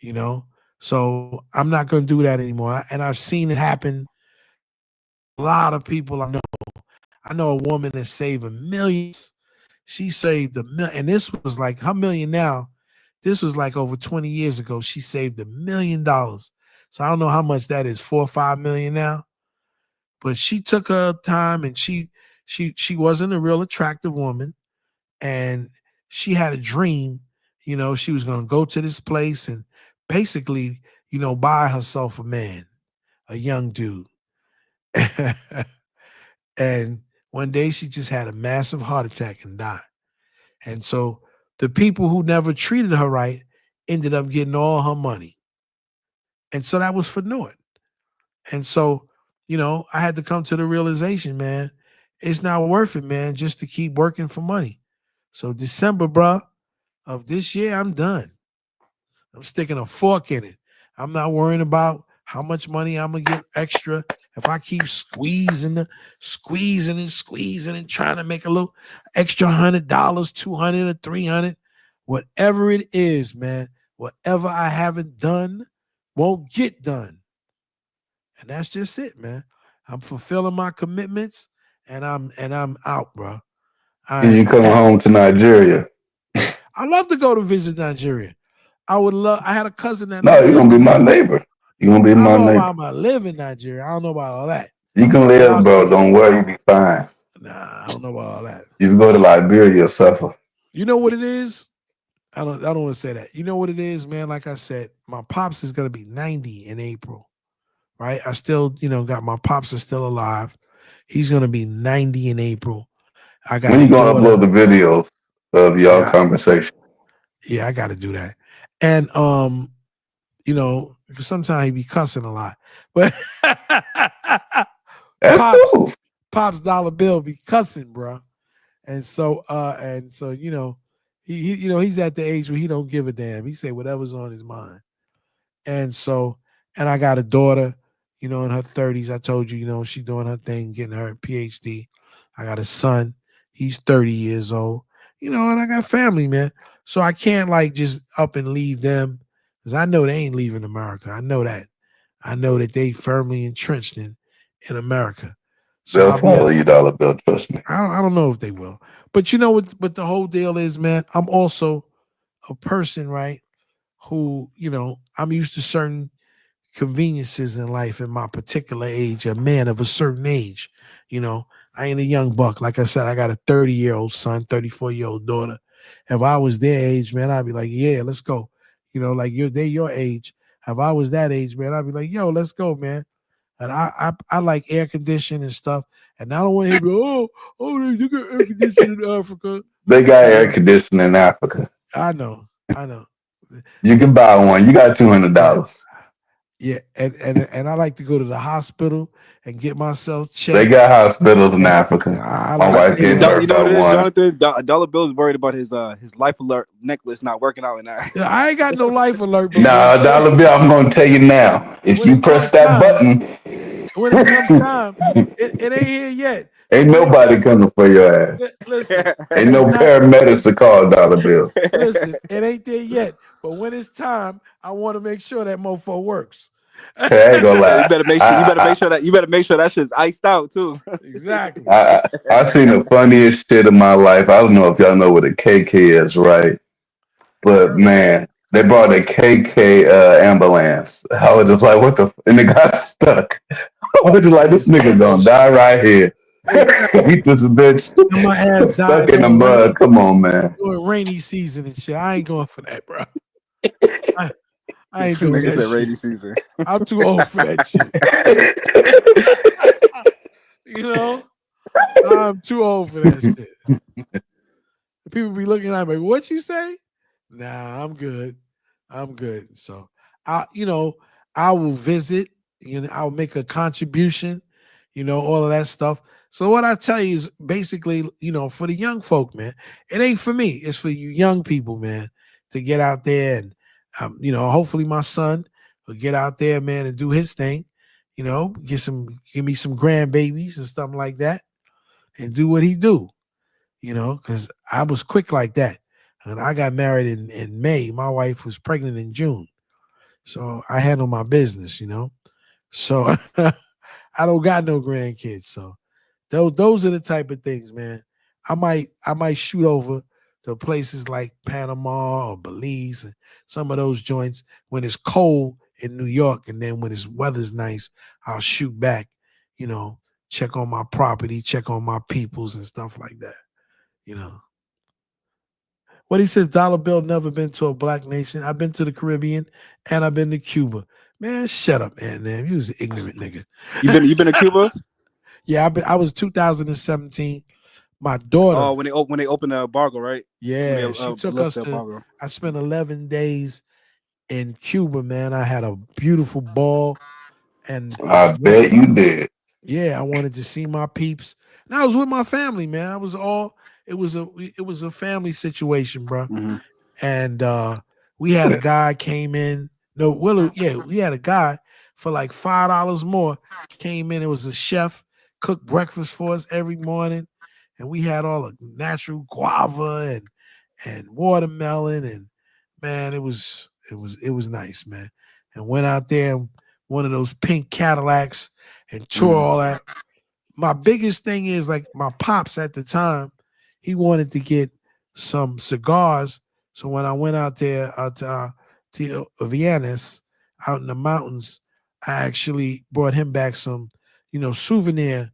Speaker 9: you know? So I'm not going to do that anymore. And I've seen it happen. A lot of people I know a woman that saved millions. She saved $1 million, and this was like her million now. This was like over 20 years ago. She saved $1 million. So I don't know how much that is, 4 or 5 million now. But she took her time, and she wasn't a real attractive woman, and she had a dream. You know, she was going to go to this place and basically, you know, buy herself a man, a young dude. And one day she just had a massive heart attack and died. And so the people who never treated her right ended up getting all her money. And so that was for naught. And so, you know, I had to come to the realization, man, it's not worth it, man, just to keep working for money. So December, bruh, of this year, I'm done. I'm sticking a fork in it. I'm not worrying about how much money I'm going to get extra. If I keep squeezing and trying to make a little extra $100, $200 or $300, whatever it is, man, whatever I haven't done won't get done. And that's just it, man. I'm fulfilling my commitments, and I'm out, bro.
Speaker 6: And you coming home to Nigeria?
Speaker 9: I love to go to visit Nigeria. I would love. I had a cousin that.
Speaker 6: No, you're gonna be my neighbor. You're gonna be my
Speaker 9: neighbor.
Speaker 6: neighbor.
Speaker 9: I live in Nigeria. I don't know about all that.
Speaker 6: You can live, bro. Don't worry, you'll be fine.
Speaker 9: Nah, I don't know about all that.
Speaker 6: You can go to Liberia, you'll suffer.
Speaker 9: You know what it is? I don't want to say that. You know what it is, man? Like I said, my pops is gonna be 90 in April. Right? I still, you know, got my pops is still alive. He's gonna be 90 in April. I got.
Speaker 6: When you gonna upload the videos of y'all conversation?
Speaker 9: Yeah, I got to do that. And you know, because sometimes he be cussing a lot, but Pops dollar bill be cussing, bro. And so you know, he you know, he's at the age where he don't give a damn. He say whatever's on his mind. And so, and I got a daughter, in her 30s. I told you, she's doing her thing, getting her PhD. I got a son. He's 30 years old. And I got family, man. So I can't just up and leave them because I know they ain't leaving America. I know that. I know that they firmly entrenched in America. So
Speaker 6: They'll follow you, Dollar Bill. Trust me.
Speaker 9: I don't know if they will. But you know what the whole deal is, man? I'm also a person, right, who, I'm used to certain conveniences in life in my particular age, a man of a certain age. I ain't a young buck. Like I said, I got a 30-year-old son, 34-year-old daughter. If I was their age, man, I'd be like, yeah, let's go. They're your age. If I was that age, man, I'd be like, yo, let's go, man. And I like air conditioning and stuff. And I don't want to hear, you got air conditioning in Africa.
Speaker 6: They got air conditioning in Africa.
Speaker 9: I know.
Speaker 6: You can buy one. You got $200.
Speaker 9: Yeah, and I like to go to the hospital and get myself checked.
Speaker 6: They got hospitals in Africa. My wife gave birth
Speaker 15: You know what
Speaker 6: to
Speaker 15: it is,
Speaker 6: one.
Speaker 15: Jonathan? Dollar Bill's worried about his life alert necklace not working out in that.
Speaker 9: Yeah, I ain't got no life alert. But
Speaker 6: Nah, Dollar Bill, I'm gonna tell you now. If you press that button,
Speaker 9: when it comes time, it ain't here yet.
Speaker 6: ain't nobody coming for your ass.
Speaker 9: Listen,
Speaker 6: Ain't no paramedics to call Dollar Bill.
Speaker 9: Listen, it ain't there yet. But when it's time, I want to make sure that mofo works.
Speaker 6: Hey, I ain't gonna lie.
Speaker 15: You better make sure that shit's iced out too.
Speaker 9: Exactly.
Speaker 6: I seen the funniest shit in my life. I don't know if y'all know what a KK is, right? But man, they brought a KK ambulance. I was just like, what the? And it got stuck. I was just like, this nigga gonna die right here. Eat this bitch.
Speaker 9: My ass
Speaker 6: Stuck
Speaker 9: died
Speaker 6: in the mud. Come on, man.
Speaker 9: during rainy season and shit. I ain't going for that, bro. I ain't doing
Speaker 15: Nigga
Speaker 9: that
Speaker 15: said
Speaker 9: shit.
Speaker 15: rainy season.
Speaker 9: I'm too old for that shit. I'm too old for that shit. People be looking at me, what you say? Nah, I'm good. So I will visit, I'll make a contribution, all of that stuff. So what I tell you is basically, for the young folk, man, it ain't for me. It's for you young people, man, to get out there and, hopefully my son will get out there, man, and do his thing, give me some grandbabies and stuff like that and do what he do, because I was quick like that. And I got married in May. My wife was pregnant in June. So I handle my business, So I don't got no grandkids. So those are the type of things, man. I might shoot over to places like Panama or Belize and some of those joints when it's cold in New York, and then when it's weather's nice, I'll shoot back, check on my property, check on my peoples and stuff like that, What he says, Dollar Bill never been to a black nation. I've been to the Caribbean and I've been to Cuba. Man, shut up, man. You was an ignorant nigga.
Speaker 15: You been to Cuba?
Speaker 9: Yeah, I was 2017. My daughter.
Speaker 15: Oh, when they opened the embargo, right?
Speaker 9: Yeah, she took us to. I spent 11 days in Cuba, man. I had a beautiful ball, and
Speaker 6: I bet you did.
Speaker 9: Yeah, I wanted to see my peeps. And I was with my family, man. It was a family situation, bro.
Speaker 15: Mm-hmm.
Speaker 9: And we had a guy came in. We had a guy for like $5 more came in. It was a chef, cooked breakfast for us every morning, and we had all the natural guava and watermelon, and man, it was nice, man. And went out there in one of those pink Cadillacs and tore all that. My biggest thing is, like, my pops at the time, he wanted to get some cigars. So when I went out there to Vienna's out in the mountains, I actually brought him back some, souvenir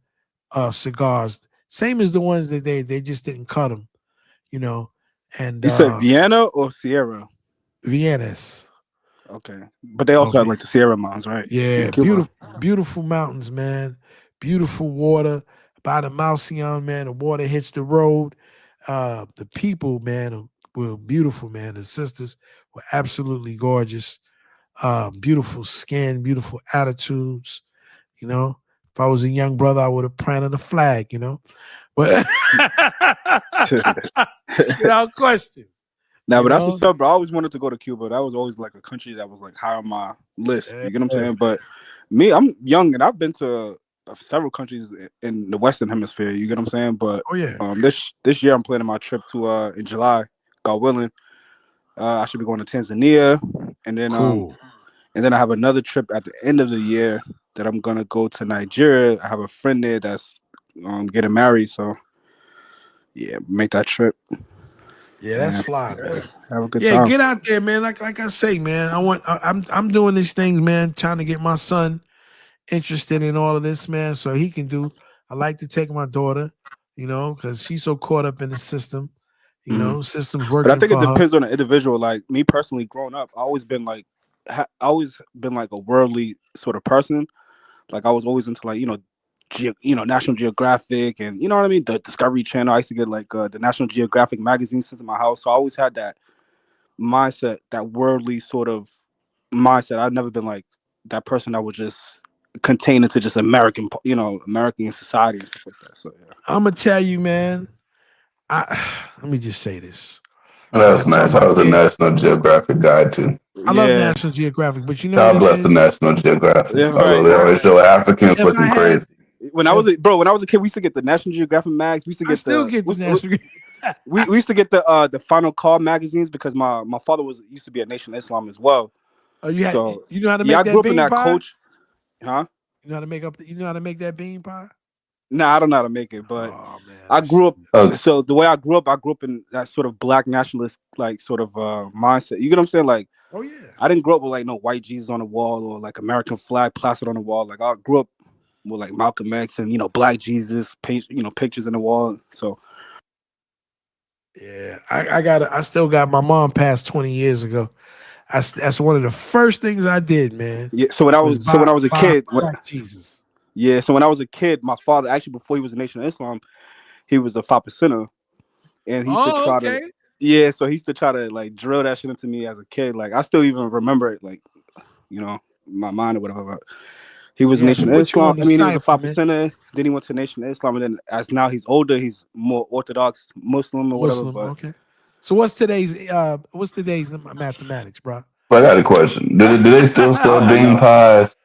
Speaker 9: cigars, same as the ones that they just didn't cut them, And
Speaker 15: you said Vienna or Sierra?
Speaker 9: Vienna's.
Speaker 15: Okay, but they also have like the Sierra Mountains, right?
Speaker 9: Yeah, beautiful mountains, man. Beautiful water. By the Mousion, man, the water hits the road. The people, man, were beautiful, man. The sisters were absolutely gorgeous. Beautiful skin, beautiful attitudes. If I was a young brother, I would have planted a flag. But without question.
Speaker 15: Nah, but that's what's up, bro. I always wanted to go to Cuba. That was always like a country that was like high on my list. You get what I'm saying? But me, I'm young and I've been to several countries in the Western Hemisphere. You get what I'm saying? But this year I'm planning my trip to in July, God willing. I should be going to Tanzania, and then I have another trip at the end of the year that I'm gonna go to Nigeria. I have a friend there that's getting married, so yeah, make that trip.
Speaker 9: Yeah, that's fly, man.
Speaker 15: Have a good time.
Speaker 9: Get out there, man. Like I say, man. I'm doing these things, man, trying to get my son interested in all of this, man, so he can do. I like to take my daughter, because she's so caught up in the system. Systems working.
Speaker 15: But I think
Speaker 9: for
Speaker 15: it depends
Speaker 9: her.
Speaker 15: on the individual. Like me personally, growing up, I always been like a worldly sort of person. Like I was always into like National Geographic and you know what I mean, the Discovery Channel. I used to get like the National Geographic magazine sent to my house. So I always had that mindset, that worldly sort of mindset. I've never been like that person that was just contained into just American society and stuff like that. So yeah.
Speaker 9: I'm gonna tell you, man. Let me just say this.
Speaker 6: That's nice. I was a National Geographic guy too.
Speaker 9: I love National Geographic, but
Speaker 6: God bless the National Geographic.
Speaker 15: Yeah,
Speaker 6: Although they always show Africans looking crazy.
Speaker 15: When I was a kid, we used to get the National Geographic mags. We used to get we used to get the Final Call magazines because my father used to be a Nation of Islam as well.
Speaker 9: Oh, you know how to make
Speaker 15: I
Speaker 9: that
Speaker 15: grew up
Speaker 9: bean
Speaker 15: in that
Speaker 9: pie?
Speaker 15: culture. Huh?
Speaker 9: You know how to make that bean pie?
Speaker 15: Nah, I don't know how to make it, but I grew up. So the way I grew up in that sort of black nationalist like sort of mindset. You get what I'm saying? Like, I didn't grow up with like no white Jesus on the wall or like American flag plastered on the wall. Like I grew up with like Malcolm X and black Jesus pictures on the wall. So
Speaker 9: yeah, I still got my mom passed 20 years ago. That's one of the first things I did, man.
Speaker 15: Yeah. So when I was a kid,
Speaker 9: black Jesus.
Speaker 15: Yeah, so when I was a kid, my father actually before he was a Nation of Islam, he was a 5%er, and he used to try to. Yeah, so he used to try to like drill that shit into me as a kid. Like I still even remember it, like my mind or whatever. He was a Nation of Islam. I mean, he was a 5%er. Then he went to Nation of Islam, and then as now he's older, he's more Orthodox Muslim or whatever. But
Speaker 9: okay. So what's today's mathematics, bro?
Speaker 6: But I got a question. Do they still sell bean pies?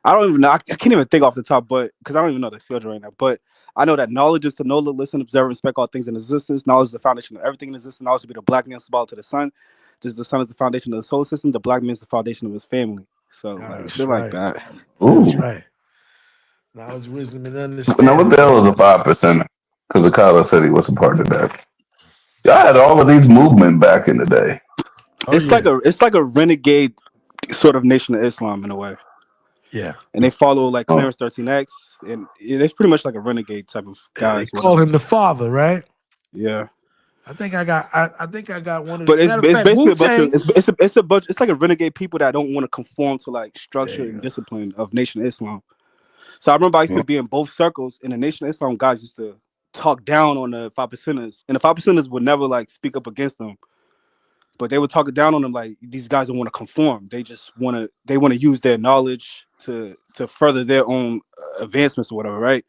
Speaker 15: I don't even know. I can't even think off the top, but because I don't even know the schedule right now. But I know that knowledge is to know, look, listen, observe, respect all things in existence. Knowledge is the foundation of everything in existence. Knowledge to be the black man's symbol to the sun. Just the sun is the foundation of the solar system. The black man is the foundation of his family. So like, shit like that.
Speaker 9: That's right. Knowledge, wisdom, and understanding.
Speaker 6: Now what the hell is a 5%? Because the Akala said he was a part of that. Y'all had all of these movement back in the day.
Speaker 15: It's like a renegade sort of Nation of Islam in a way.
Speaker 9: Yeah,
Speaker 15: and they follow like Clarence 13X, and it's pretty much like a renegade type of guy.
Speaker 9: They call him the father, right?
Speaker 15: Yeah,
Speaker 9: I think I got one of.
Speaker 15: But it's basically a bunch. It's like a renegade people that don't want to conform to like structure and discipline of Nation of Islam. So I remember I used to be in both circles, and the Nation of Islam guys used to talk down on the 5%ers, and the 5%ers would never like speak up against them. But they would talk down on them like these guys don't want to conform. They just want to use their knowledge to further their own advancements or whatever, right?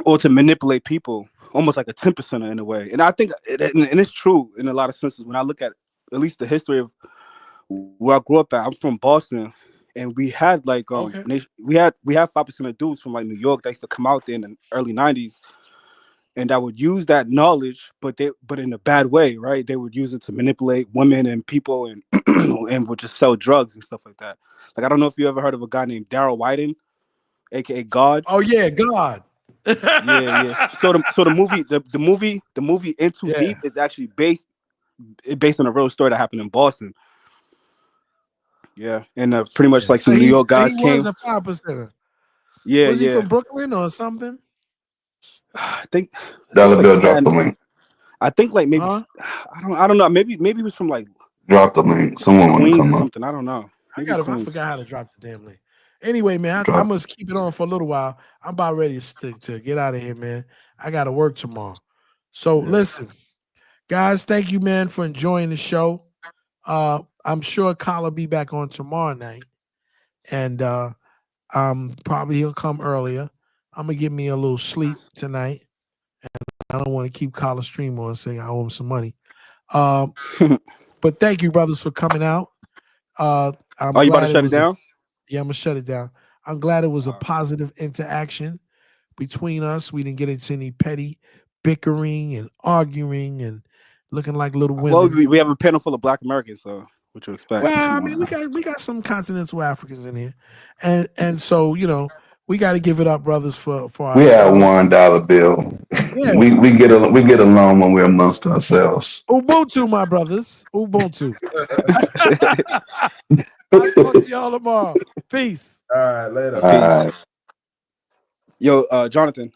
Speaker 15: Or to manipulate people, almost like a 10%er in a way. And I think, and it's true in a lot of senses. When I look at least the history of where I grew up at, I'm from Boston, and we had like we had 5% of dudes from like New York that used to come out there in the early 90s. And that would use that knowledge, but in a bad way, right? They would use it to manipulate women and people, and and would just sell drugs and stuff like that. Like I don't know if you ever heard of a guy named Daryl Whiting, aka God.
Speaker 9: Oh yeah, God.
Speaker 15: yeah. So the movie Into Deep is actually based on a real story that happened in Boston. Yeah, and pretty much like some New York guys came.
Speaker 9: He was a 5%er.
Speaker 15: Yeah,
Speaker 9: was he from Brooklyn or something?
Speaker 15: I think
Speaker 6: Dollar Bill dropped the link.
Speaker 15: I think like maybe I don't know. Maybe he was from like
Speaker 6: drop the link. Someone want to come
Speaker 15: or something. I don't know.
Speaker 9: I forgot how to drop the damn link. Anyway, man, I must keep it on for a little while. I'm about ready to get out of here, man. I got to work tomorrow. So listen, guys, thank you, man, for enjoying the show. I'm sure Kyle will be back on tomorrow night, and probably he'll come earlier. I'm gonna give me a little sleep tonight, and I don't want to keep Kyle stream on saying I owe him some money. But thank you, brothers, for coming out. I'm
Speaker 15: you about to
Speaker 9: glad
Speaker 15: shut it down?
Speaker 9: Yeah, I'm gonna shut it down. I'm glad it was a positive interaction between us. We didn't get into any petty bickering and arguing and looking like little women.
Speaker 15: Well, we have a panel full of Black Americans, so what you expect?
Speaker 9: Well, I mean, we got some continental Africans in here, and so we got to give it up, brothers, for
Speaker 6: We have
Speaker 9: ourselves.
Speaker 6: $1 bill.
Speaker 9: Yeah.
Speaker 6: We get along when we're amongst ourselves.
Speaker 9: Ubuntu, my brothers. Ubuntu. I'll talk to y'all tomorrow. Peace.
Speaker 16: All right, later.
Speaker 15: Peace. Yo, Jonathan.